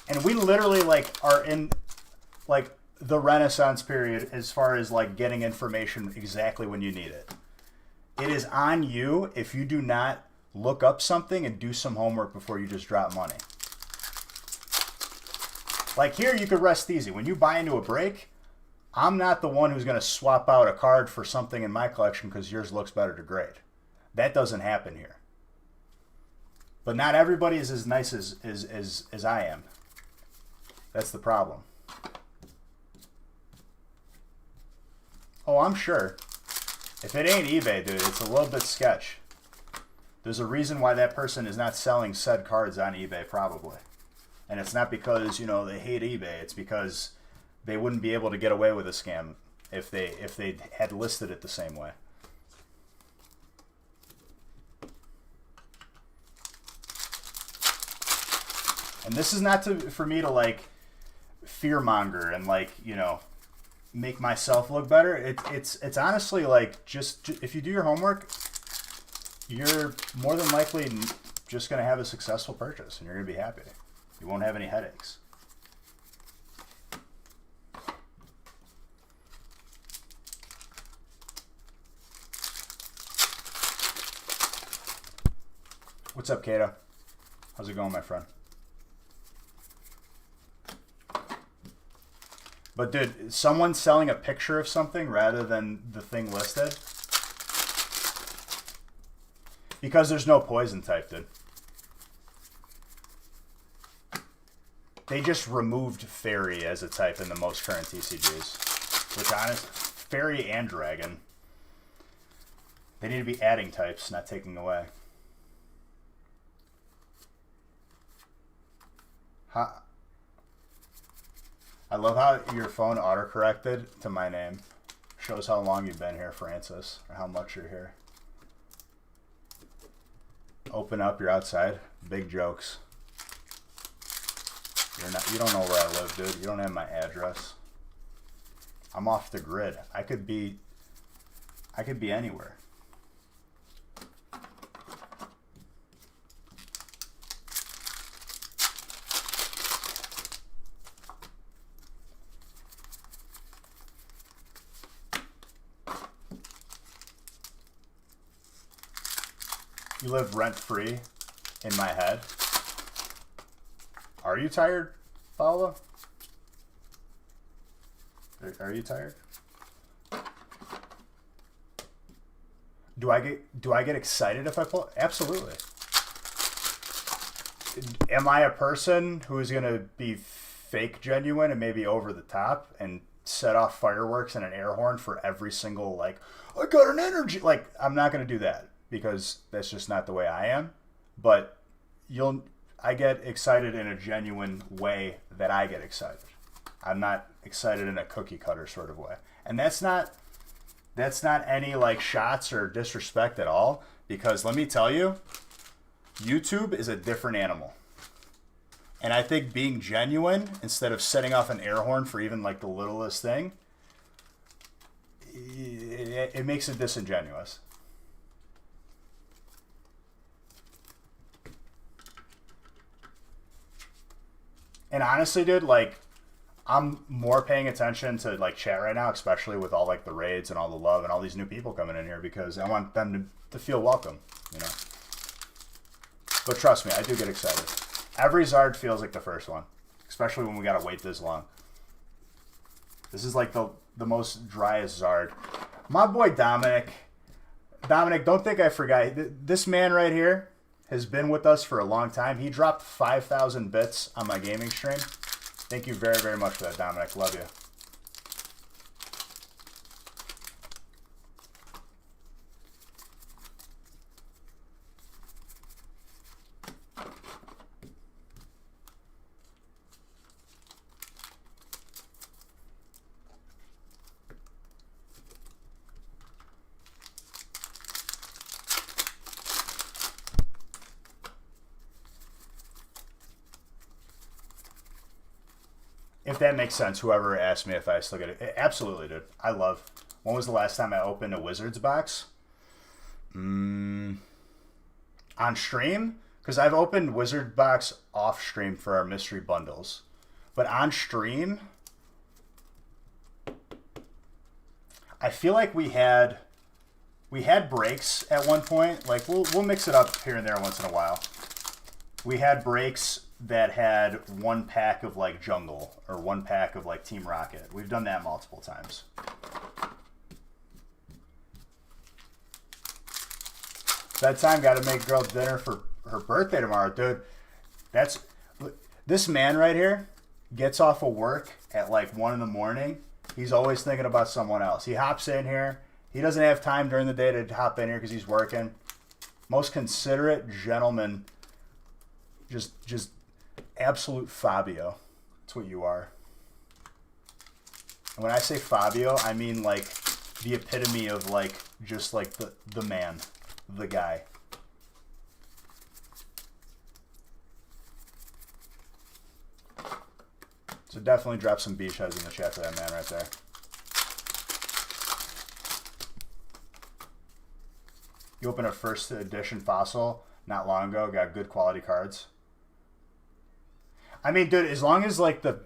And we literally, are in, the Renaissance period as far as, getting information exactly when you need it. It is on you if you do not look up something and do some homework before you just drop money. Like here, you could rest easy. When you buy into a break, I'm not the one who's going to swap out a card for something in my collection because yours looks better to grade. That doesn't happen here. But not everybody is as nice as I am. That's the problem. Oh, I'm sure. If it ain't eBay, dude, it's a little bit sketch. There's a reason why that person is not selling said cards on eBay, probably. And it's not because, they hate eBay. It's because they wouldn't be able to get away with a scam if they had listed it the same way. And this is not for me to, fearmonger and, make myself look better. It's honestly, just if you do your homework, you're more than likely just going to have a successful purchase and you're going to be happy. You won't have any headaches. What's up, Kato? How's it going, my friend? But dude, someone selling a picture of something rather than the thing listed? Because there's no poison type, dude. They just removed Fairy as a type in the most current TCGs. Which, honest, Fairy and Dragon. They need to be adding types, not taking away. I love how your phone auto-corrected to my name. Shows how long you've been here, Francis, or how much you're here. Open up, you're outside. Big jokes. You don't know where I live, dude. You don't have my address. I'm off the grid. I could be anywhere. You live rent-free in my head. Are you tired, Paula? Are you tired? Do I get excited if I pull? Absolutely. Am I a person who is going to be fake genuine and maybe over the top and set off fireworks and an air horn for every single, like, I got an energy. Like, I'm not going to do that because that's just not the way I am. But I get excited in a genuine way that I get excited. I'm not excited in a cookie cutter sort of way. And that's not any like shots or disrespect at all, because let me tell you, YouTube is a different animal. And I think being genuine instead of setting off an air horn for even like the littlest thing, it makes it disingenuous. And honestly, dude, like, I'm more paying attention to like chat right now, especially with all like the raids and all the love and all these new people coming in here, because I want them to feel welcome, you know. But trust me, I do get excited. Every Zard feels like the first one, especially when we gotta wait this long. This is like the most driest Zard. My boy Dominic, don't think I forgot. This man right here has been with us for a long time. He dropped 5,000 bits on my gaming stream. Thank you very, very much for that, Dominic. Love you. If that makes sense, whoever asked me if I still get it. Absolutely, dude. I love. When was the last time I opened a Wizards box? On stream? Because I've opened Wizard box off stream for our mystery bundles. But on stream, I feel like we had breaks at one point. Like, we'll mix it up here and there once in a while. We had breaks that had one pack of like Jungle or one pack of like Team Rocket. We've done that multiple times. That time, got to make girl dinner for her birthday tomorrow, dude. This man right here gets off of work at like 1 in the morning. He's always thinking about someone else. He hops in here. He doesn't have time during the day to hop in here because he's working. Most considerate gentleman. Just absolute Fabio. That's what you are. And when I say Fabio, I mean like the epitome of like just like the man, the guy. So definitely drop some beach heads in the chat for that man right there. You opened a first edition Fossil not long ago, got good quality cards. I mean, dude, as long as like the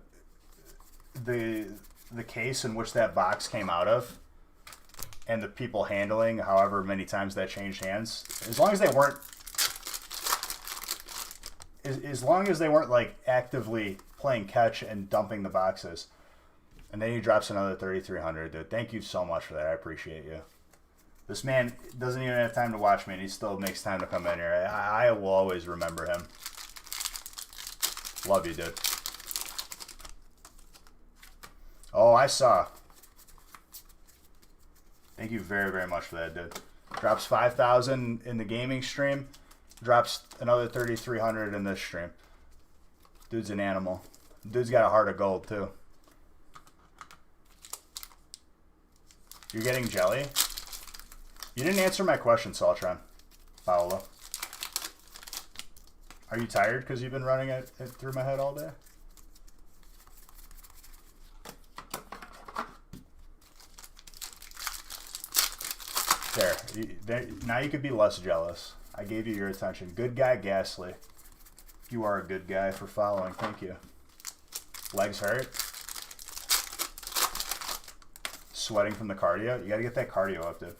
case in which that box came out of and the people handling however many times that changed hands, as long as they weren't like actively playing catch and dumping the boxes. And then he drops another 3,300, dude. Thank you so much for that. I appreciate you. This man doesn't even have time to watch me, and he still makes time to come in here. I will always remember him. Love you, dude. Oh, I saw. Thank you very, very much for that, dude. Drops 5,000 in the gaming stream. Drops another 3,300 in this stream. Dude's an animal. Dude's got a heart of gold, too. You're getting jelly? You didn't answer my question, Saltron. Paolo. Are you tired because you've been running it through my head all day? There. Now you could be less jealous. I gave you your attention. Good guy, Ghastly. You are a good guy for following. Thank you. Legs hurt? Sweating from the cardio? You got to get that cardio up, dude.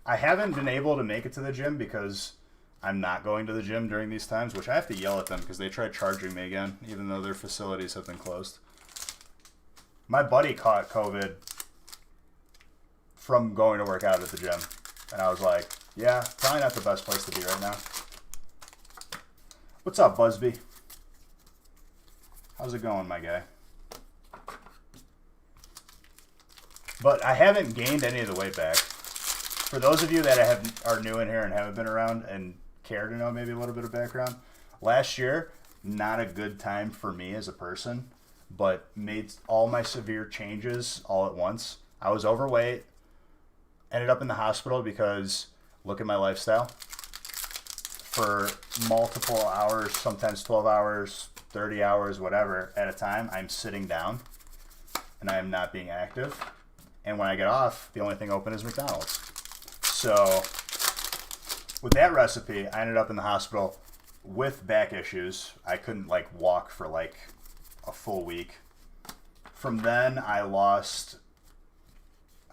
I haven't been able to make it to the gym because I'm not going to the gym during these times, which I have to yell at them because they tried charging me again, even though their facilities have been closed. My buddy caught COVID from going to work out at the gym. And I was like, yeah, probably not the best place to be right now. What's up, Busby? How's it going, my guy? But I haven't gained any of the weight back. For those of you that are new in here and haven't been around and care to know maybe a little bit of background, last year, not a good time for me as a person, but made all my severe changes all at once. I was overweight, ended up in the hospital because look at my lifestyle. For multiple hours, sometimes 12 hours, 30 hours, whatever, at a time, I'm sitting down and I am not being active. And when I get off, the only thing open is McDonald's. So with that recipe, I ended up in the hospital with back issues. I couldn't like walk for like a full week. From then I lost,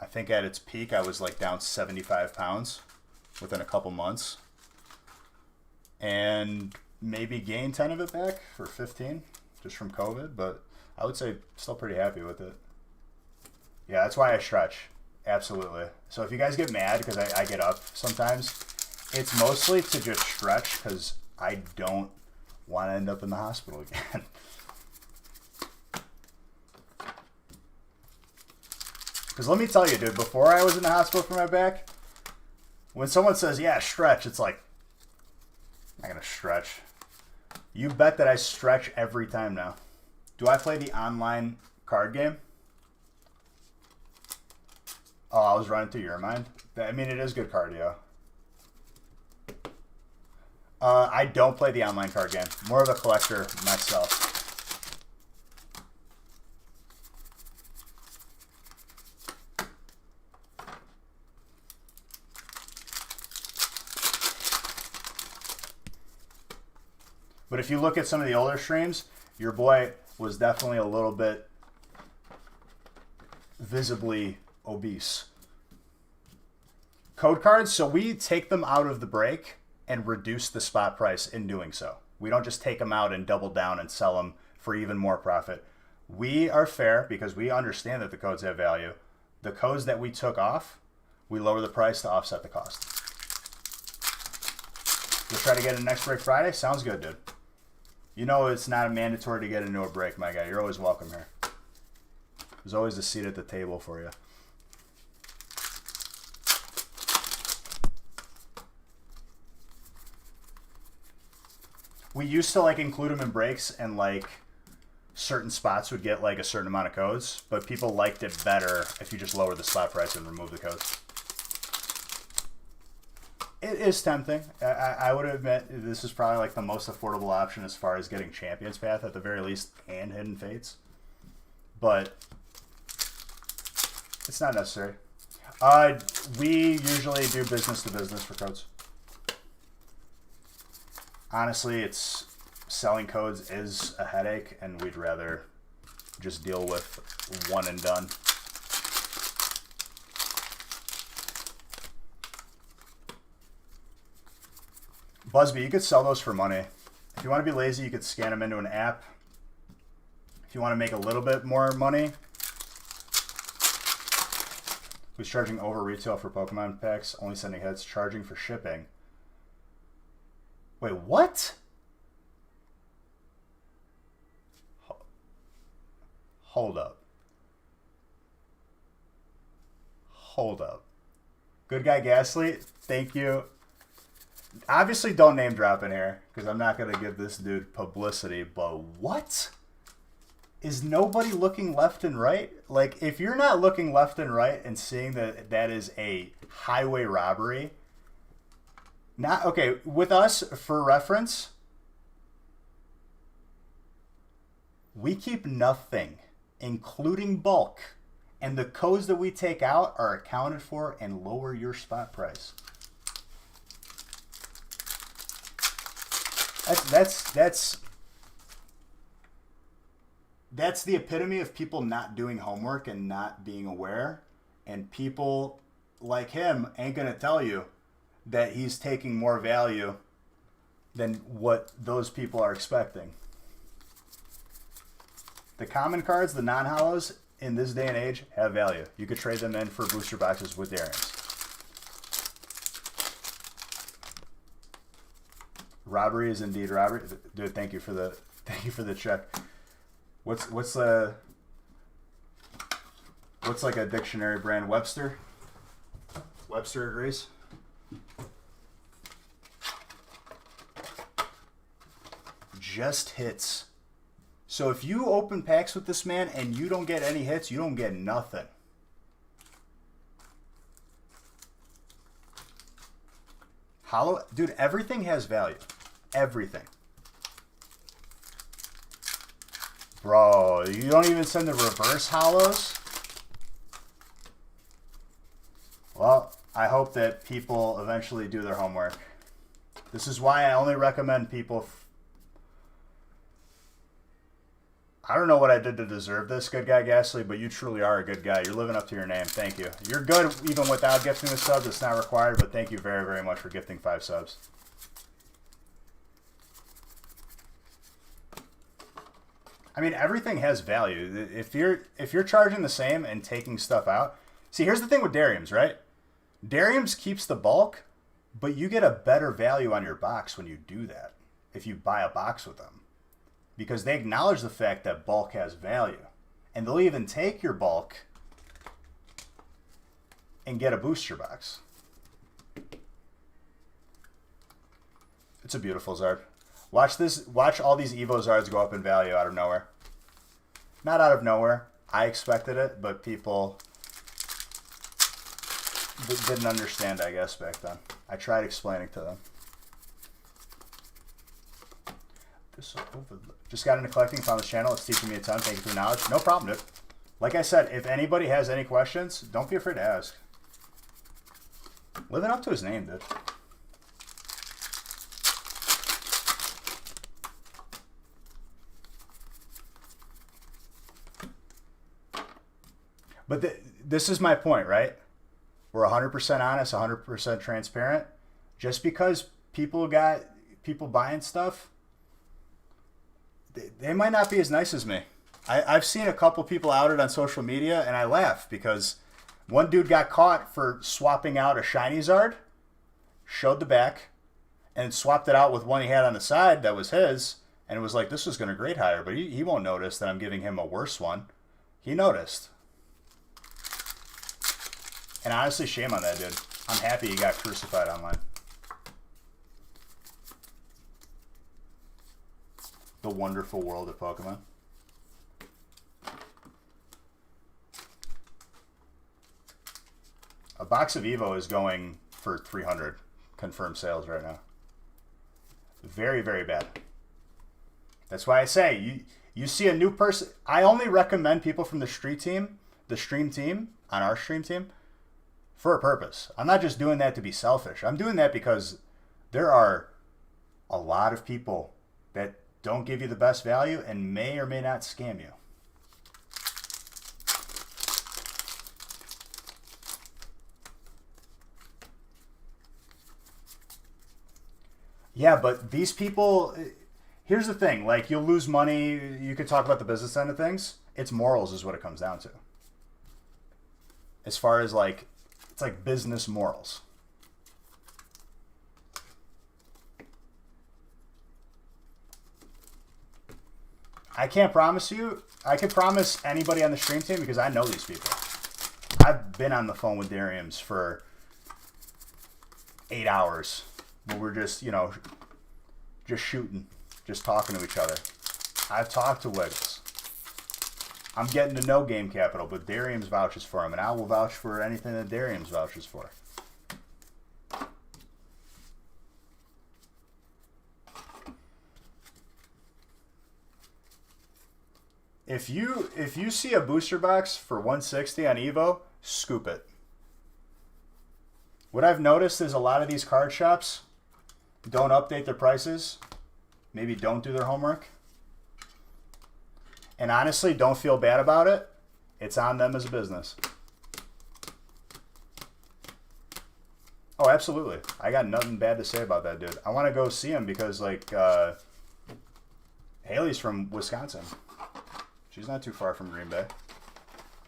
I think at its peak, I was like down 75 pounds within a couple months. And maybe gained 10 of it back for 15 just from COVID, but I would say still pretty happy with it. Yeah, that's why I stretch. Absolutely. So if you guys get mad because I get up sometimes, it's mostly to just stretch because I don't want to end up in the hospital again. Because let me tell you, dude, before I was in the hospital for my back, when someone says, yeah, stretch, it's like, I'm not going to stretch. You bet that I stretch every time now. Do I play the online card game? Oh, I was running through your mind. I mean, it is good cardio. I don't play the online card game. More of a collector myself. But if you look at some of the older streams, your boy was definitely a little bit visibly obese. Code cards, so we take them out of the break and reduce the spot price in doing so. We don't just take them out and double down and sell them for even more profit. We are fair because we understand that the codes have value. The codes that we took off, we lower the price to offset the cost. You'll try to get it next break Friday? Sounds good, dude. You know it's not mandatory to get into a break, my guy. You're always welcome here. There's always a seat at the table for you. We used to like include them in breaks and like certain spots would get like a certain amount of codes, but people liked it better if you just lower the spot price and remove the codes. It is tempting. I would admit this is probably like the most affordable option as far as getting Champions Path at the very least and Hidden Fates. But it's not necessary. We usually do business to business for codes. Honestly, it's selling codes is a headache, and we'd rather just deal with one and done. Busby, you could sell those for money. If you want to be lazy, you could scan them into an app. If you want to make a little bit more money, who's charging over retail for Pokemon packs, only sending heads, charging for shipping. Wait, what? Hold up. Hold up. Good Guy Gasly, thank you. Obviously, don't name drop in here, because I'm not going to give this dude publicity, but what? Is nobody looking left and right? Like, if you're not looking left and right and seeing that that is a highway robbery, not okay, with us, for reference, we keep nothing, including bulk, and the codes that we take out are accounted for and lower your spot price. That's the epitome of people not doing homework and not being aware. And people like him ain't going to tell you that he's taking more value than what those people are expecting. The common cards, the non-hollows, in this day and age, have value. You could trade them in for booster boxes with Darians. Robbery is indeed robbery. Dude, thank you for the check. What's like a dictionary brand? Webster? Webster agrees. Just hits. So if you open packs with this man and you don't get any hits, you don't get nothing. Hollow, dude, everything has value. Everything. Bro, you don't even send the reverse hollows? Well, I hope that people eventually do their homework. This is why I only recommend people... I don't know what I did to deserve this, Good Guy Ghastly, but you truly are a good guy. You're living up to your name. Thank you. You're good even without gifting the subs. It's not required, but thank you very, very much for gifting 5 subs. I mean, everything has value. If you're charging the same and taking stuff out... See, here's the thing with Dariums, right? Dariums keeps the bulk, but you get a better value on your box when you do that, if you buy a box with them. Because they acknowledge the fact that bulk has value. And they'll even take your bulk and get a booster box. It's a beautiful Zard. Watch this. Watch all these Evo Zards go up in value out of nowhere. Not out of nowhere. I expected it, but people didn't understand, I guess, back then. I tried explaining to them. Just got into collecting, found this channel. It's teaching me a ton. Thank you for the knowledge. No problem, dude. Like I said, if anybody has any questions, don't be afraid to ask. Living up to his name, dude. But this is my point, right? We're 100% honest, 100% transparent. Just because people buying stuff, they might not be as nice as me. I've seen a couple people outed on social media, and I laugh because one dude got caught for swapping out a shiny Zard, showed the back, and swapped it out with one he had on the side that was his, and it was like, this was going to grade higher, but he won't notice that I'm giving him a worse one. He noticed. And honestly, shame on that dude. I'm happy he got crucified online. The wonderful world of Pokemon. A box of Evo is going for 300 confirmed sales right now. Very, very bad. That's why I say, you see a new person. I only recommend people from the stream team, on our stream team, for a purpose. I'm not just doing that to be selfish. I'm doing that because there are a lot of people that don't give you the best value and may or may not scam you. Yeah, but these people, here's the thing, like, you'll lose money, you could talk about the business end of things. It's morals is what it comes down to. As far as, like, it's like business morals. I can't promise you. I can promise anybody on the stream team because I know these people. I've been on the phone with Dariums for 8 hours. Where we're just, just shooting, just talking to each other. I've talked to Wiggles. I'm getting to know Game Capital, but Dariums vouches for him, and I will vouch for anything that Dariums vouches for. If you see a booster box for 160 on Evo, scoop it. What I've noticed is a lot of these card shops don't update their prices. Maybe don't do their homework. And honestly, don't feel bad about it. It's on them as a business. Oh, absolutely. I got nothing bad to say about that dude. I want to go see him because, like, Haley's from Wisconsin. She's not too far from Green Bay.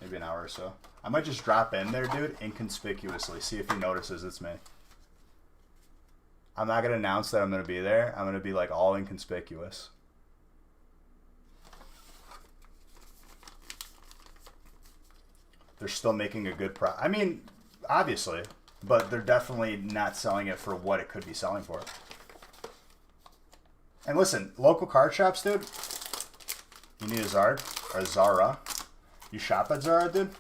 Maybe an hour or so. I might just drop in there, dude, inconspicuously. See if he notices it's me. I'm not going to announce that I'm going to be there. I'm going to be, like, all inconspicuous. they're still making a good profit. I mean, obviously, but they're definitely not selling it for what it could be selling for. And listen, local card shops, dude. You need a Zard or a Zara. You shop at Zara, dude?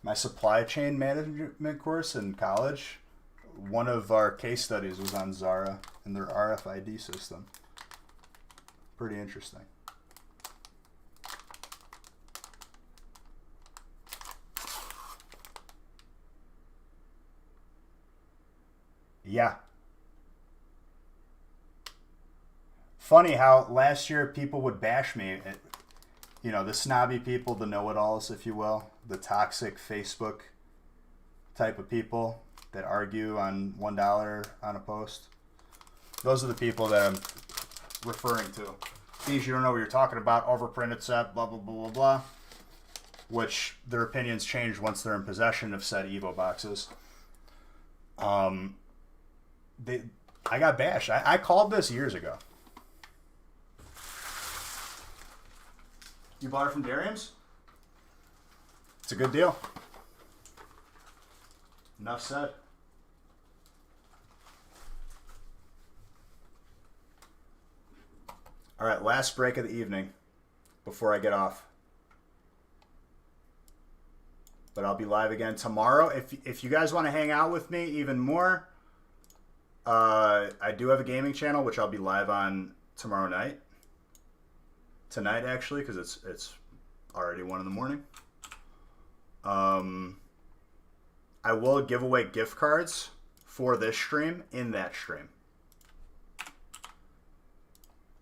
My supply chain management course in college, one of our case studies was on Zara and their RFID system. Pretty interesting. Yeah. Funny how last year people would bash me. You know, the snobby people, the know-it-alls, if you will, the toxic Facebook type of people that argue on $1 on a post. Those are the people that I'm referring to. These, you don't know what you're talking about, overprinted set, blah, blah, blah, blah, blah. Which their opinions change once they're in possession of said Evo boxes. I got bashed. I called this years ago. You bought it from Darium's? It's a good deal. Enough said. All right, last break of the evening before I get off. But I'll be live again tomorrow. If you guys want to hang out with me even more, I do have a gaming channel, which I'll be live on tomorrow night. Tonight, actually, because it's already 1 in the morning. I will give away gift cards for this stream in that stream.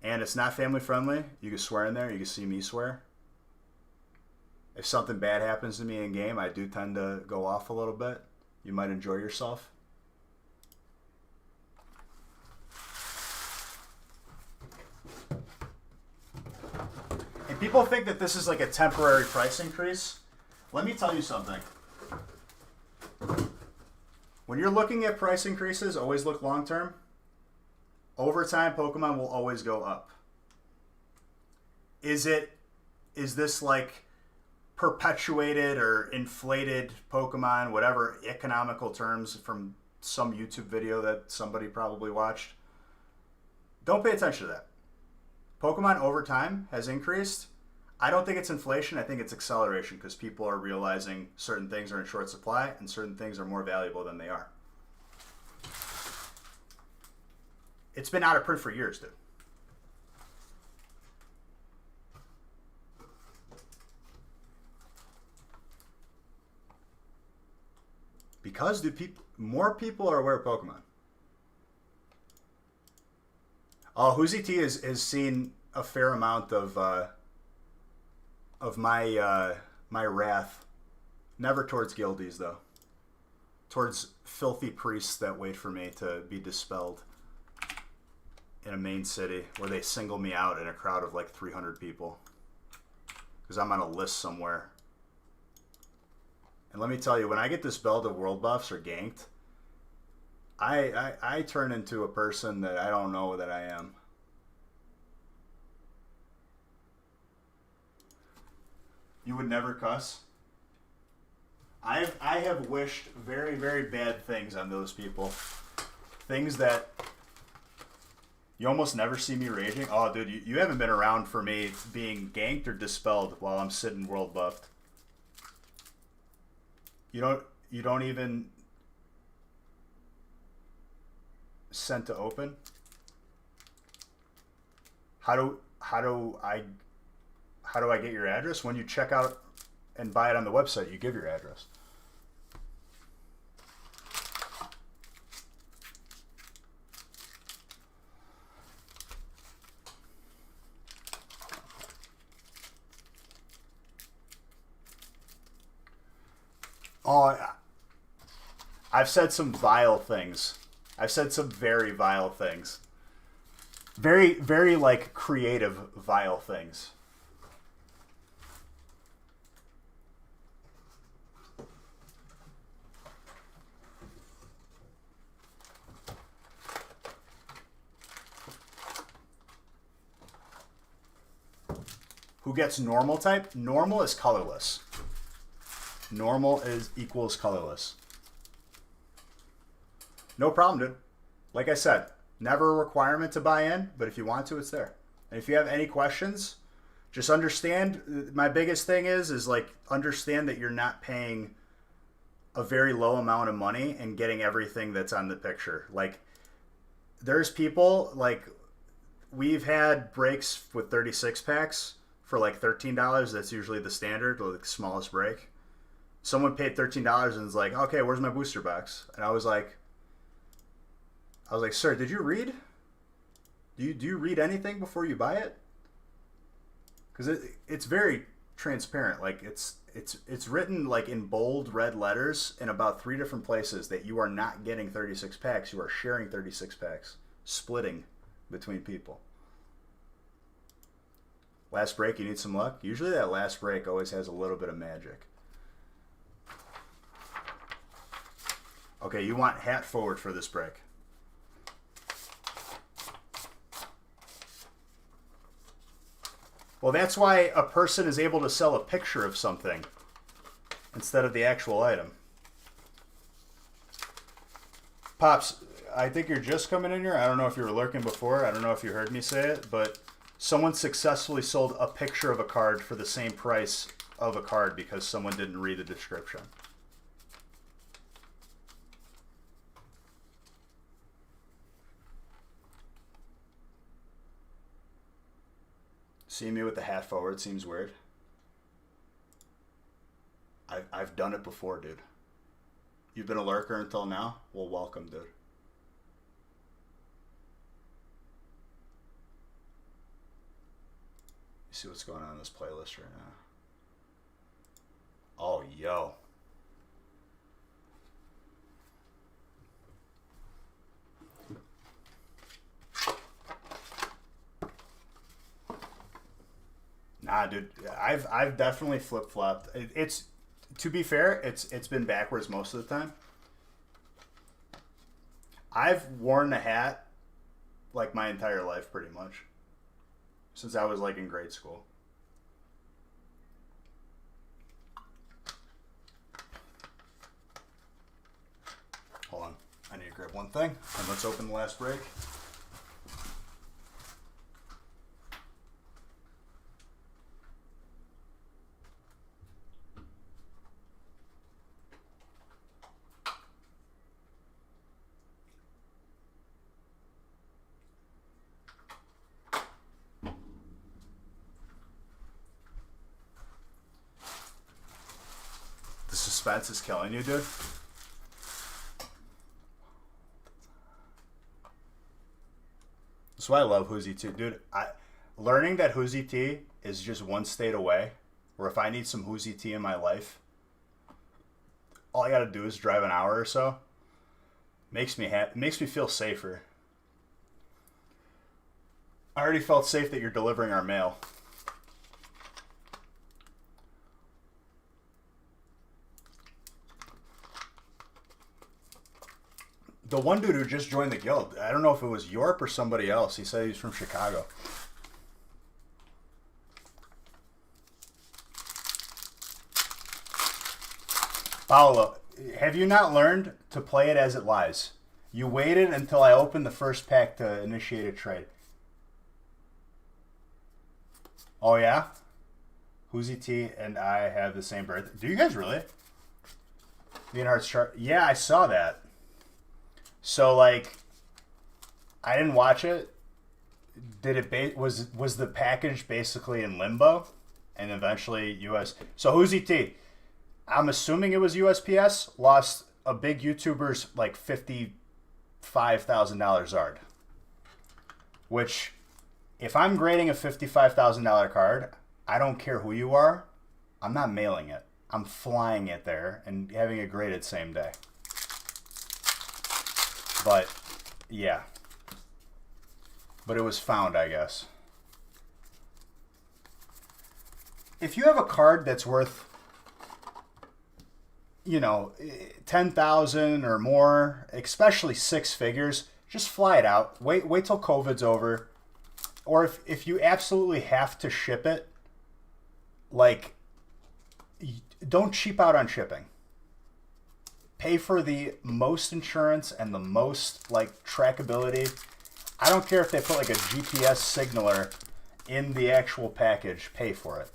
And it's not family friendly. You can swear in there. You can see me swear. If something bad happens to me in game, I do tend to go off a little bit. You might enjoy yourself. And people think that this is like a temporary price increase. Let me tell you something. When you're looking at price increases, always look long term. Over time, Pokemon will always go up. Is this like perpetuated or inflated Pokemon, whatever economical terms from some YouTube video that somebody probably watched? Don't pay attention to that. Pokemon over time has increased. I don't think it's inflation. I think it's acceleration because people are realizing certain things are in short supply and certain things are more valuable than they are. It's been out of print for years, dude. Because more people are aware of Pokemon. Oh, Hoozy T has seen a fair amount of my wrath. Never towards guildies, though. Towards filthy priests that wait for me to be dispelled in a main city where they single me out in a crowd of like 300 people. Because I'm on a list somewhere. And let me tell you, when I get dispelled of world buffs or ganked, I turn into a person that I don't know that I am. You would never cuss? I have wished very, very bad things on those people. Things that you almost never see me raging. Oh, dude, you haven't been around for me being ganked or dispelled while I'm sitting world buffed. You don't even send to open. How do I get your address? When you check out and buy it on the website, you give your address. Oh, I've said some vile things. I've said some very vile things. Very, very, like, creative, vile things. Who gets normal type? Normal is colorless. Normal is equals colorless. No problem, dude. Like I said, never a requirement to buy in, but if you want to, it's there. And if you have any questions, just understand, my biggest thing is like understand that you're not paying a very low amount of money and getting everything that's on the picture. Like there's people, like we've had breaks with 36 packs for like $13. That's usually the standard, or the smallest break. Someone paid $13 and was like, okay, where's my booster box? And I was like, sir, did you read? Do you read anything before you buy it? Because it's very transparent. Like it's written like in bold red letters in about 3 different places that you are not getting 36 packs. You are sharing 36 packs, splitting between people. Last break, you need some luck. Usually that last break always has a little bit of magic. Okay, you want hat forward for this break. Well, that's why a person is able to sell a picture of something instead of the actual item. Pops, I think you're just coming in here. I don't know if you were lurking before. I don't know if you heard me say it, but someone successfully sold a picture of a card for the same price of a card because someone didn't read the description. Seeing me with the hat forward seems weird. I've done it before, dude. You've been a lurker until now? Well, welcome, dude. See what's going on in this playlist right now. Oh, yo. Nah, dude, I've definitely flip-flopped. It's, to be fair, it's been backwards most of the time. I've worn a hat like my entire life, pretty much, since I was like in grade school. Hold on, I need to grab one thing, and let's open the last break. Suspense is killing you, dude. That's why I love Whoozy T. Dude, learning that Whoozy T is just one state away, or if I need some Whoozy T in my life, all I gotta do is drive an hour or so. Makes me feel safer. I already felt safe that you're delivering our mail. The one dude who just joined the guild, I don't know if it was Yorp or somebody else. He said he's from Chicago. Paolo, have you not learned to play it as it lies? You waited until I opened the first pack to initiate a trade. Oh, yeah? Whoozy T and I have the same birthday. Do you guys really? Leonhardt's chart. Yeah, I saw that. So, like, I didn't watch it. Did it was the package basically in limbo, and eventually US? So Whoozy T, I'm assuming it was USPS. Lost a big YouTuber's like $55,000 Zard. Which, if I'm grading a $55,000 card, I don't care who you are. I'm not mailing it. I'm flying it there and having it graded same day. But, yeah. But it was found, I guess. If you have a card that's worth, you know, 10,000 or more, especially 6 figures, just fly it out. Wait till COVID's over. Or if you absolutely have to ship it, like, don't cheap out on shipping. Pay for the most insurance and the most, like, trackability. I don't care if they put, like, a GPS signaler in the actual package. Pay for it.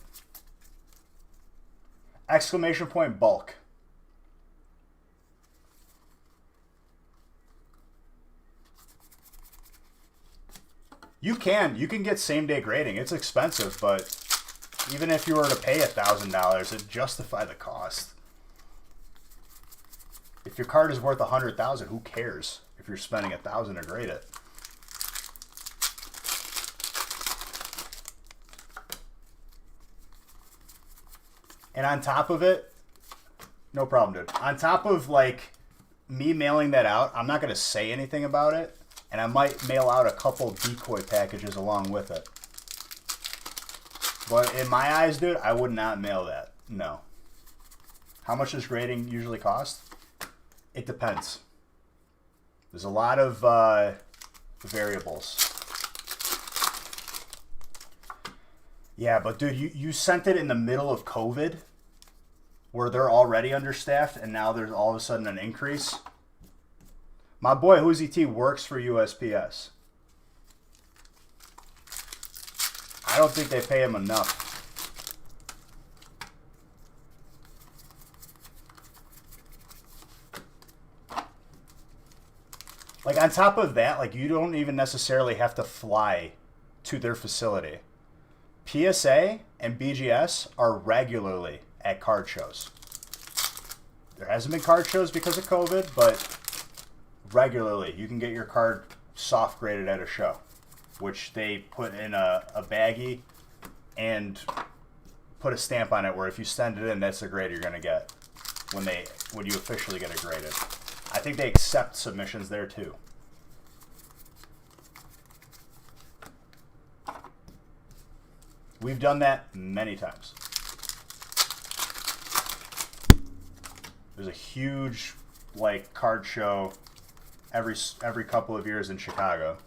Exclamation point bulk. You can get same day grading. It's expensive, but even if you were to pay $1,000, it'd justify the cost. If your card is worth $100,000, who cares if you're spending $1,000 to grade it? And on top of it, no problem, dude. On top of, like, me mailing that out, I'm not going to say anything about it. And I might mail out a couple decoy packages along with it. But in my eyes, dude, I would not mail that. No. How much does grading usually cost? It depends. There's a lot of variables. Yeah, but dude, you sent it in the middle of COVID, where they're already understaffed, and now there's all of a sudden an increase. My boy Who's ET works for USPS. I don't think they pay him enough. Like, on top of that, like, you don't even necessarily have to fly to their facility. PSA and BGS are regularly at card shows. There hasn't been card shows because of COVID, but regularly you can get your card soft graded at a show, which they put in a baggie and put a stamp on it where if you send it in, that's the grade you're going to get when you officially get it graded. I think they accept submissions there too. We've done that many times. There's a huge, like, card show every couple of years in Chicago.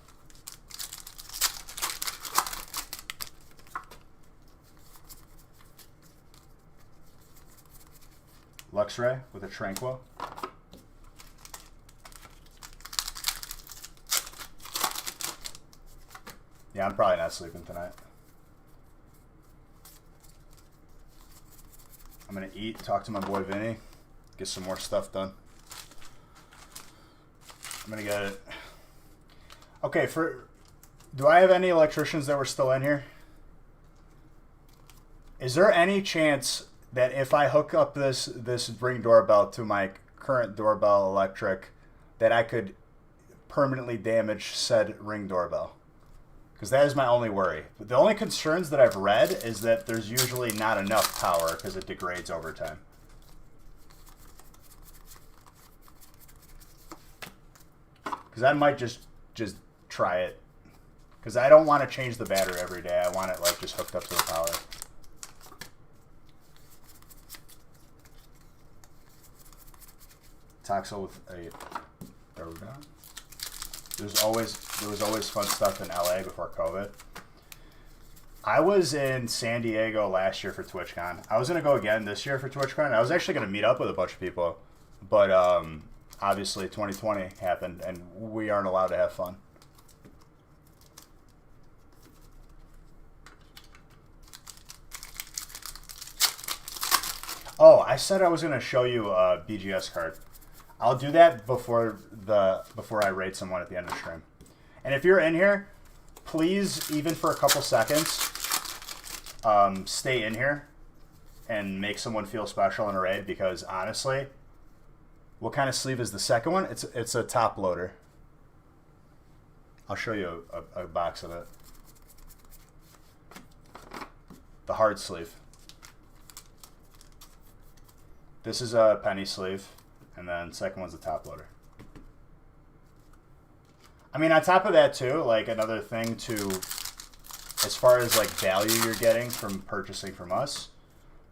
Luxray with a Tranquil. Yeah, I'm probably not sleeping tonight. I'm gonna eat, talk to my boy Vinny, get some more stuff done. I'm gonna get it. Okay, do I have any electricians that were still in here? Is there any chance that if I hook up this Ring doorbell to my current doorbell electric, that I could permanently damage said Ring doorbell? Because that is my only worry. But the only concerns that I've read is that there's usually not enough power because it degrades over time. Because I might just try it. Because I don't want to change the battery every day. I want it, like, just hooked up to the power. Toxel with a Ergon. There was always fun stuff in LA before COVID. I was in San Diego last year for TwitchCon. I was gonna go again this year for TwitchCon. I was actually gonna meet up with a bunch of people, but obviously 2020 happened, and we aren't allowed to have fun. Oh, I said I was gonna show you a BGS card. I'll do that before I raid someone at the end of the stream. And if you're in here, please, even for a couple seconds, stay in here and make someone feel special in a raid, because honestly, what kind of sleeve is the second one? It's a top loader. I'll show you a box of it. The hard sleeve. This is a penny sleeve. And then second one's the top loader. I mean, on top of that too, like, another thing to, as far as, like, value you're getting from purchasing from us,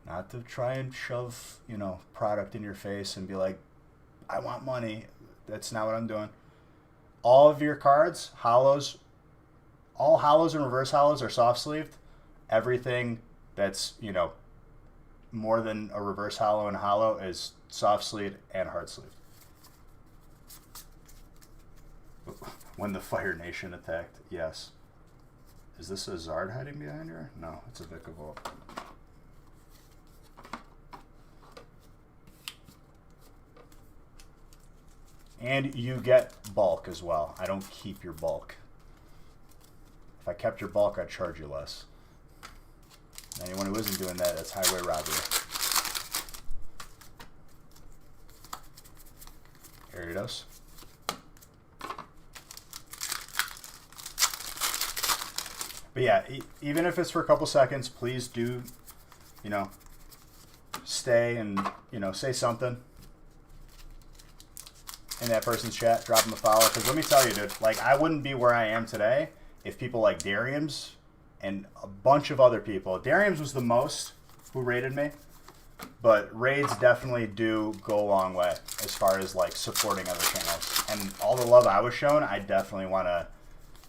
not to try and shove, you know, product in your face and be like, I want money. That's not what I'm doing. All of your cards, hollows, all hollows and reverse hollows are soft sleeved. Everything that's, you know, more than a reverse hollow and hollow is soft sleeve and hard sleeve. When the Fire Nation attacked, yes. Is this a Zard hiding behind her? No, it's a Vikavolt. And you get bulk as well. I don't keep your bulk. If I kept your bulk, I'd charge you less. Anyone who isn't doing that, that's highway robbery. Gyarados. But yeah, even if it's for a couple seconds, please do, you know, stay and, you know, say something in that person's chat. Drop them a follow. Because let me tell you, dude, like, I wouldn't be where I am today if people like Dariums and a bunch of other people. Dariums was the most who rated me. But raids definitely do go a long way as far as, like, supporting other channels. And all the love I was shown, I definitely want to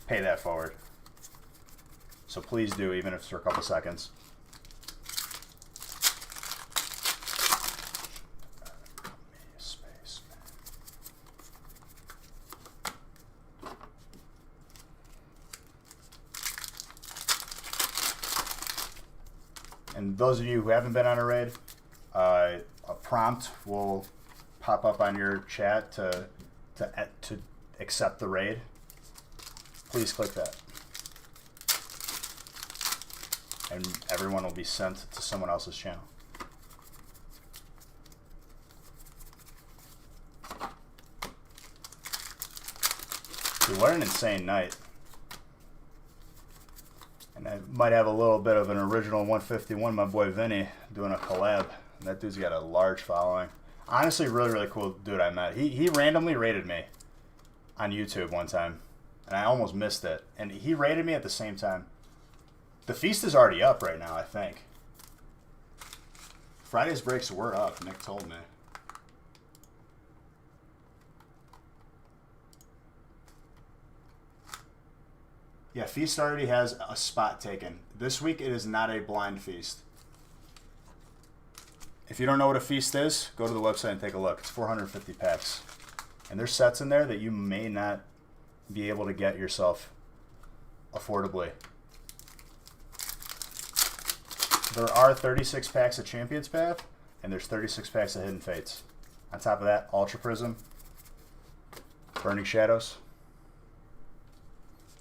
pay that forward. So please do, even if it's for a couple seconds. Space, man. And those of you who haven't been on a raid, a prompt will pop up on your chat to accept the raid. Please click that. And everyone will be sent to someone else's channel. Dude, what an insane night. And I might have a little bit of an original 151, my boy Vinny, doing a collab. And that dude's got a large following. Honestly, really, really cool dude I met. He randomly rated me on YouTube one time. And I almost missed it. And he rated me at the same time. The feast is already up right now, I think. Friday's breaks were up, Nick told me. Yeah, feast already has a spot taken. This week it is not a blind feast. If you don't know what a feast is, go to the website and take a look. It's 450 packs. And there's sets in there that you may not be able to get yourself affordably. There are 36 packs of Champion's Path, and there's 36 packs of Hidden Fates. On top of that, Ultra Prism, Burning Shadows.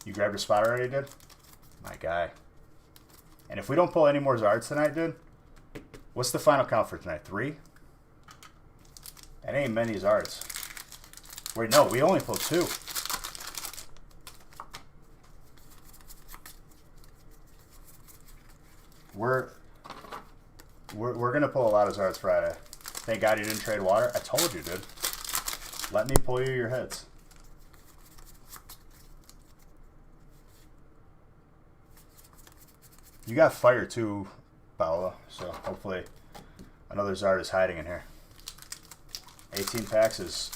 You grabbed your spot already, dude? My guy. And if we don't pull any more Zards tonight, dude, what's the final count for tonight? 3? That ain't many Zards. Wait, no, we only pulled 2. We're gonna pull a lot of Zards Friday. Thank God you didn't trade water. I told you, dude. Let me pull you your hits. You got fire too, Paolo. So hopefully another Zard is hiding in here. 18 packs is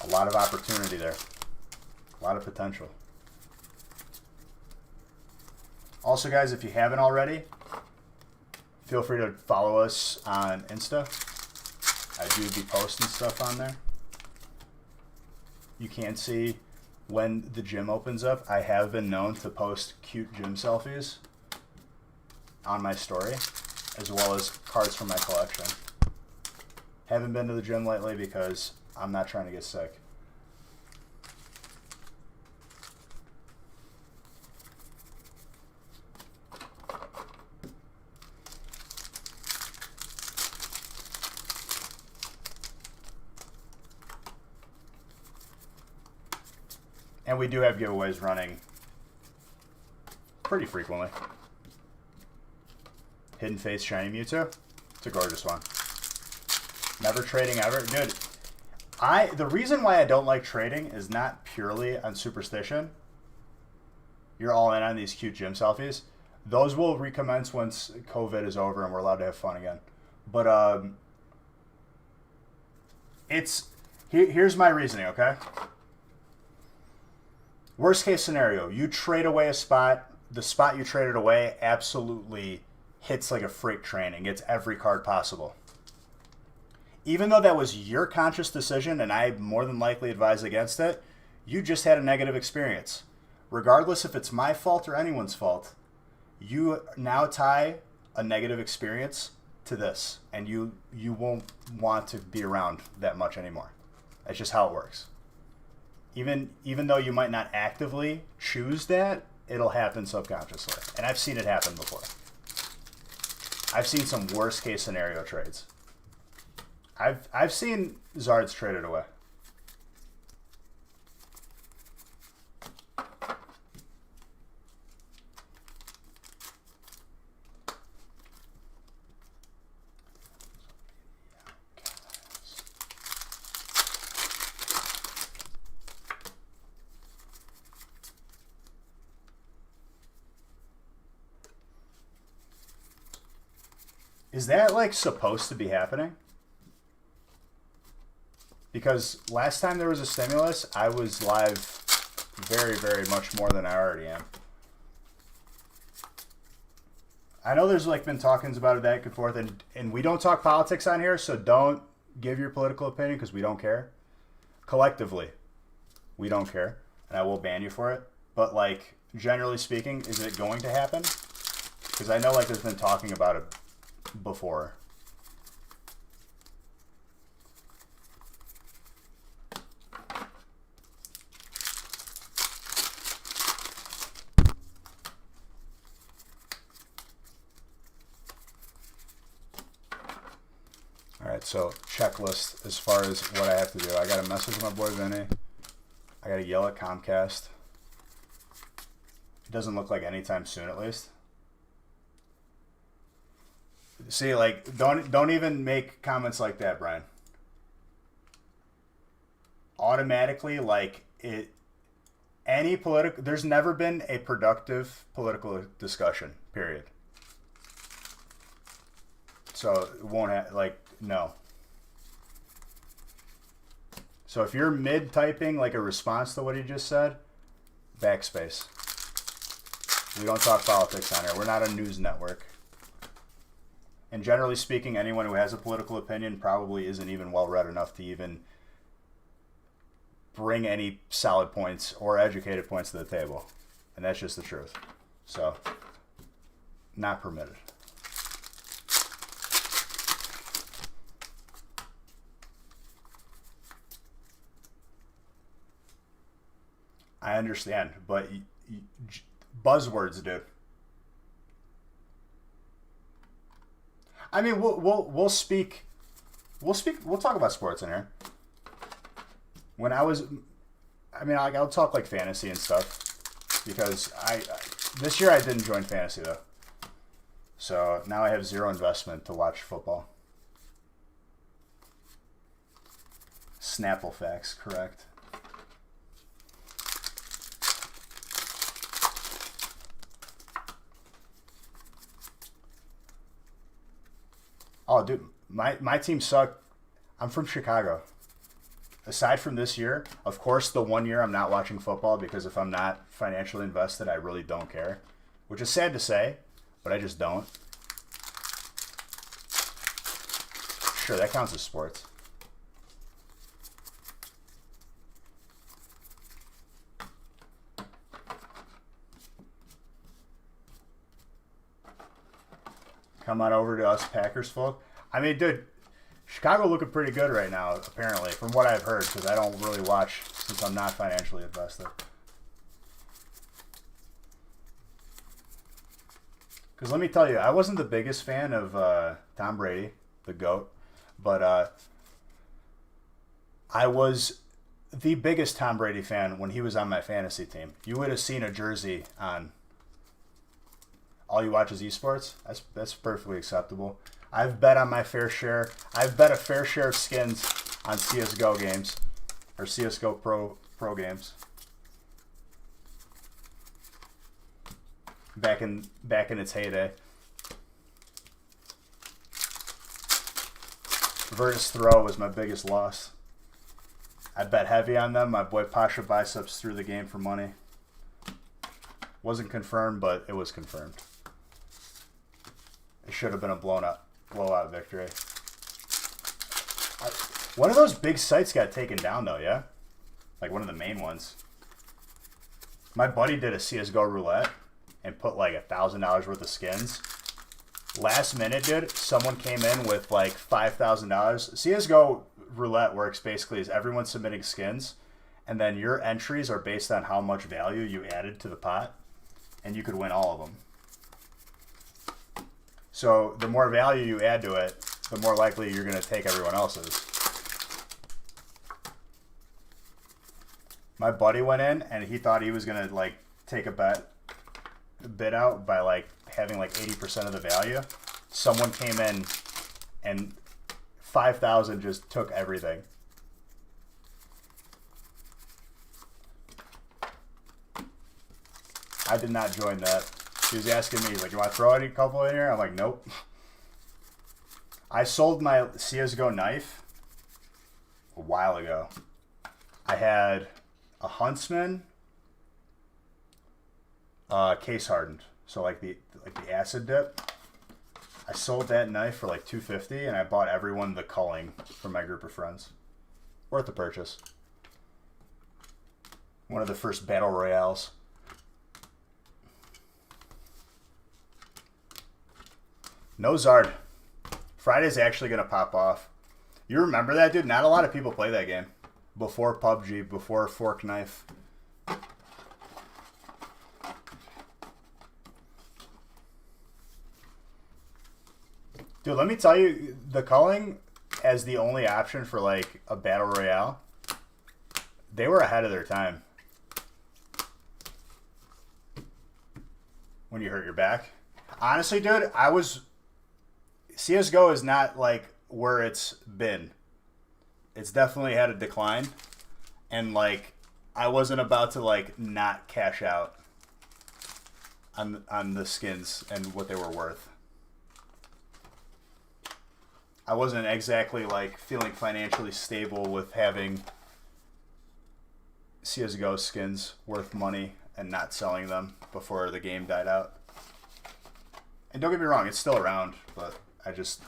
a lot of opportunity there. A lot of potential. Also, guys, if you haven't already, feel free to follow us on Insta. I do be posting stuff on there. You can see when the gym opens up. I have been known to post cute gym selfies on my story, as well as cards from my collection. Haven't been to the gym lately because I'm not trying to get sick. And we do have giveaways running pretty frequently. Hidden Fates Shiny Mewtwo. It's a gorgeous one. Never trading ever. Dude, the reason why I don't like trading is not purely on superstition. You're all in on these cute gym selfies. Those will recommence once COVID is over and we're allowed to have fun again. But here's my reasoning, okay? Worst case scenario, you trade away a spot. The spot you traded away absolutely hits like a freight train and gets every card possible. Even though that was your conscious decision and I more than likely advise against it, you just had a negative experience. Regardless if it's my fault or anyone's fault, you now tie a negative experience to this, and you won't want to be around that much anymore. That's just how it works. Even though you might not actively choose that, it'll happen subconsciously. And I've seen it happen before. I've seen some worst case scenario trades. I've seen Zards traded away. Is that like supposed to be happening? Because last time there was a stimulus, I was live very, very much more than I already am. I know there's like been talkings about it back and forth, and we don't talk politics on here, so don't give your political opinion because we don't care. Collectively, we don't care, and I will ban you for it. But like, generally speaking, is it going to happen? Because I know like there's been talking about it before. Alright, so checklist as far as what I have to do. I got to message my boy Vinny. I got to yell at Comcast. It doesn't look like anytime soon, at least. See, like, don't even make comments like that, Brian. Automatically, like, there's never been a productive political discussion, period. So it won't have, like, no. So if you're mid-typing, like, a response to what he just said, backspace. We don't talk politics on here. We're not a news network. And generally speaking, anyone who has a political opinion probably isn't even well-read enough to even bring any solid points or educated points to the table. And that's just the truth. So, not permitted. I understand, but buzzwords, dude. I mean, we'll talk about sports in here. When I was, I mean, I'll talk like fantasy and stuff because this year I didn't join fantasy though, so now I have zero investment to watch football. Snapple facts, correct. Oh, dude, my team sucked. I'm from Chicago. Aside from this year, of course, the 1 year I'm not watching football because if I'm not financially invested, I really don't care. Which is sad to say, but I just don't. Sure, that counts as sports. Come on over to us Packers folk. I mean, dude, Chicago looking pretty good right now, apparently, from what I've heard, because I don't really watch since I'm not financially invested. Because let me tell you, I wasn't the biggest fan of Tom Brady, the GOAT, but I was the biggest Tom Brady fan when he was on my fantasy team. You would have seen a jersey on. All you watch is esports. That's perfectly acceptable. I've bet on my fair share. I've bet a fair share of skins on CS:GO games or CS:GO Pro games. Back in its heyday. Virtus Throw was my biggest loss. I bet heavy on them. My boy Pasha Biceps threw the game for money. Wasn't confirmed, but it was confirmed. should have been a blowout victory. One of those big sites got taken down, though, yeah? Like, one of the main ones. My buddy did a CSGO roulette and put, like, $1,000 worth of skins. Last minute, dude, someone came in with, like, $5,000. CSGO roulette works basically as everyone's submitting skins, and then your entries are based on how much value you added to the pot, and you could win all of them. So the more value you add to it, the more likely you're going to take everyone else's. My buddy went in, and he thought he was going to, like, take a bid out by, like, having, like, 80% of the value. Someone came in, and 5,000 just took everything. I did not join that. He was asking me, he's like, you want to throw any couple in here? I'm like, nope. I sold my CSGO knife a while ago. I had a Huntsman, case hardened, so like the acid dip. I sold that knife for like $250, and I bought everyone the culling from my group of friends. Worth the purchase. One of the first battle royales. No Zard. Friday's actually gonna pop off. You remember that, dude? Not a lot of people play that game. Before PUBG, before Fork Knife. Dude, let me tell you, the culling as the only option for like a battle royale, they were ahead of their time. When you hurt your back. Honestly, dude, CSGO is not like where it's been. It's definitely had a decline, and like I wasn't about to like not cash out on the skins and what they were worth. I wasn't exactly like feeling financially stable with having CSGO skins worth money and not selling them before the game died out. And don't get me wrong, it's still around, but it's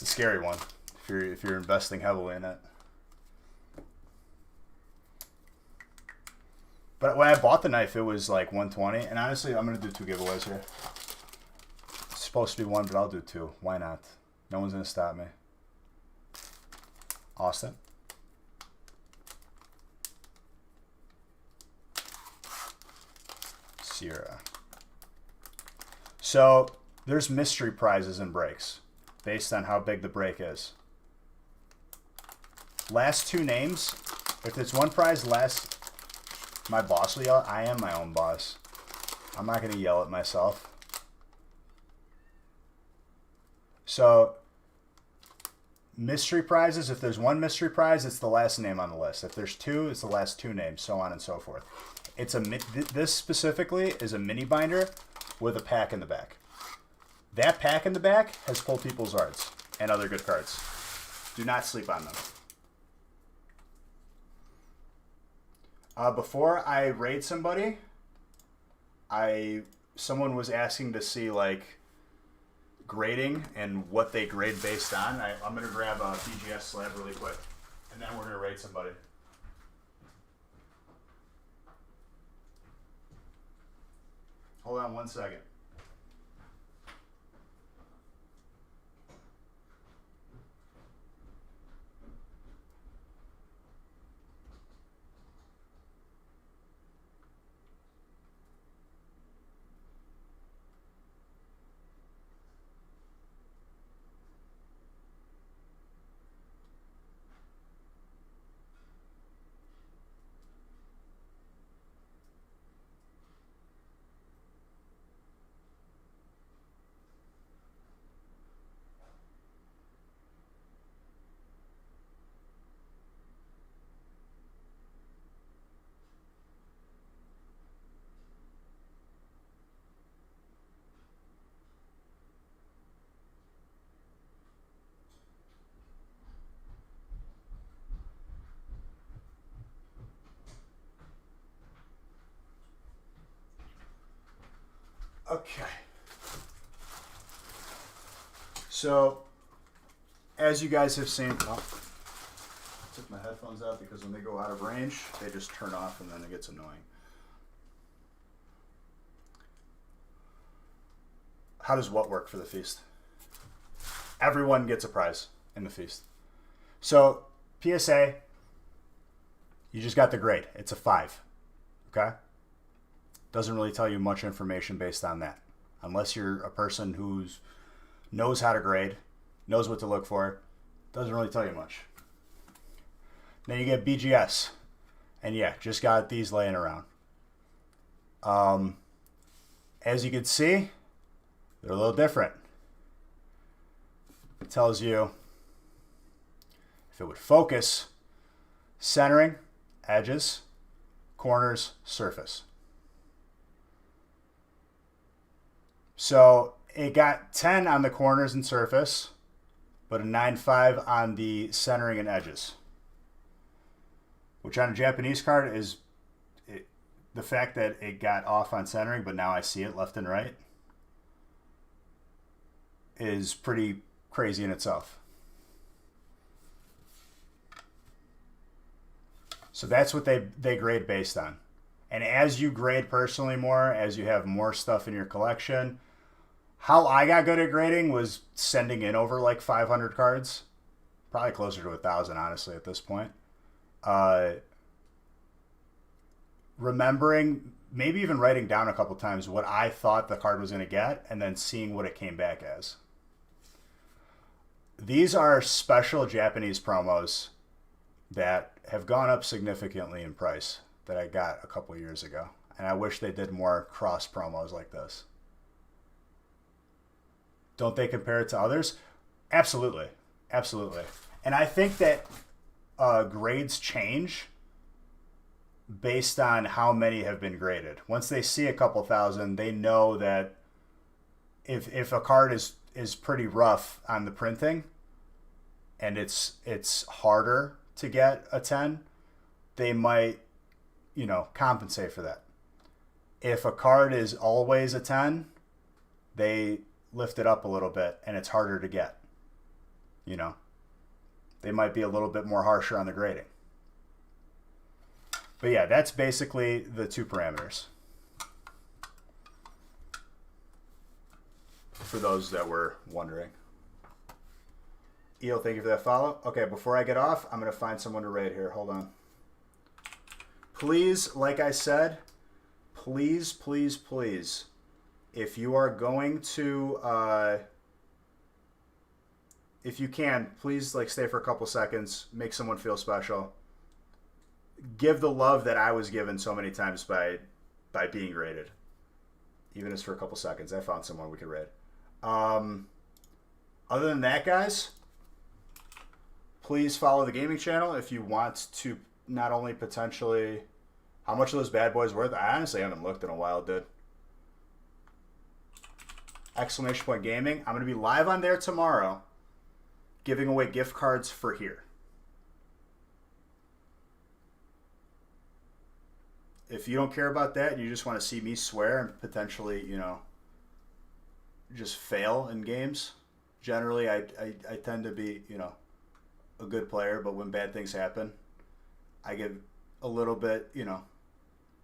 a scary one if you're investing heavily in it. But when I bought the knife, it was like $120, and honestly, I'm gonna do 2 giveaways here. It's supposed to be 1, but I'll do 2. Why not? No one's gonna stop me. Austin. Sierra. So there's mystery prizes in breaks based on how big the break is. Last 2 names, if it's one prize, my boss will yell. I am my own boss. I'm not going to yell at myself. So mystery prizes, if there's 1 mystery prize, it's the last name on the list. If there's 2, it's the last 2 names, so on and so forth. This specifically is a mini binder with a pack in the back. That pack in the back has full people's arts and other good cards. Do not sleep on them. Before I raid somebody, someone was asking to see like grading and what they grade based on. I'm gonna grab a BGS slab really quick, and then we're gonna raid somebody. Hold on 1 second. Okay. So, as you guys have seen, oh, I took my headphones out because when they go out of range, they just turn off and then it gets annoying. How does what work for the feast? Everyone gets a prize in the feast. So, PSA, you just got the grade. It's a 5. Okay? Doesn't really tell you much information based on that. Unless you're a person who knows how to grade, knows what to look for, doesn't really tell you much. Then you get BGS. And yeah, just got these laying around. As you can see, they're a little different. It tells you if it would focus, centering, edges, corners, surface. So it got 10 on the corners and surface, but a 9.5 on the centering and edges. Which on a Japanese card is the fact that it got off on centering, but now I see it left and right, is pretty crazy in itself. So that's what they grade based on. And as you grade personally more, as you have more stuff in your collection, how I got good at grading was sending in over like 500 cards. Probably closer to 1,000, honestly, at this point. Remembering, maybe even writing down a couple times what I thought the card was going to get, and then seeing what it came back as. These are special Japanese promos that have gone up significantly in price that I got a couple years ago. And I wish they did more cross promos like this. Don't they compare it to others? Absolutely. Absolutely. And I think that grades change based on how many have been graded. Once they see a couple thousand, they know that if a card is pretty rough on the printing and it's harder to get a 10, they might, compensate for that. If a card is always a 10, they lift it up a little bit and it's harder to get. They might be a little bit more harsher on the grading. But yeah, that's basically the two parameters. For those that were wondering. Eel, thank you for that follow. Okay, before I get off, I'm going to find someone to raid here. Hold on. Please, like I said, please, please, please, if you are going to, if you can, please stay for a couple seconds, make someone feel special. Give the love that I was given so many times by being rated. Even if it's for a couple seconds. I found someone we could raid. Other than that, guys, please follow the gaming channel if you want to not only potentially... How much are those bad boys worth? I honestly haven't looked in a while, dude. Exclamation Point Gaming. I'm going to be live on there tomorrow giving away gift cards for here. If you don't care about that and you just want to see me swear and potentially, just fail in games, generally I tend to be, a good player, but when bad things happen, I get a little bit,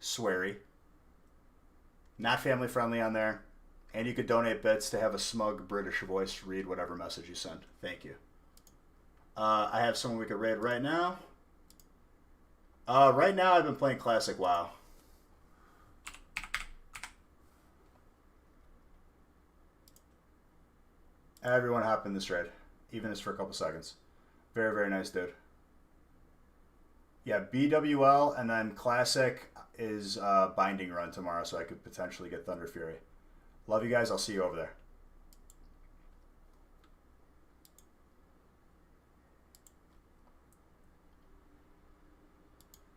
sweary. Not family friendly on there. And you could donate bits to have a smug British voice read whatever message you send. Thank you. I have someone we could raid right now. Right now I've been playing Classic WoW. Everyone hop in this raid. Even if it's for a couple seconds. Very, very nice dude. Yeah, BWL and then Classic is Binding Run tomorrow, so I could potentially get Thunder Fury. Love you guys. I'll see you over there.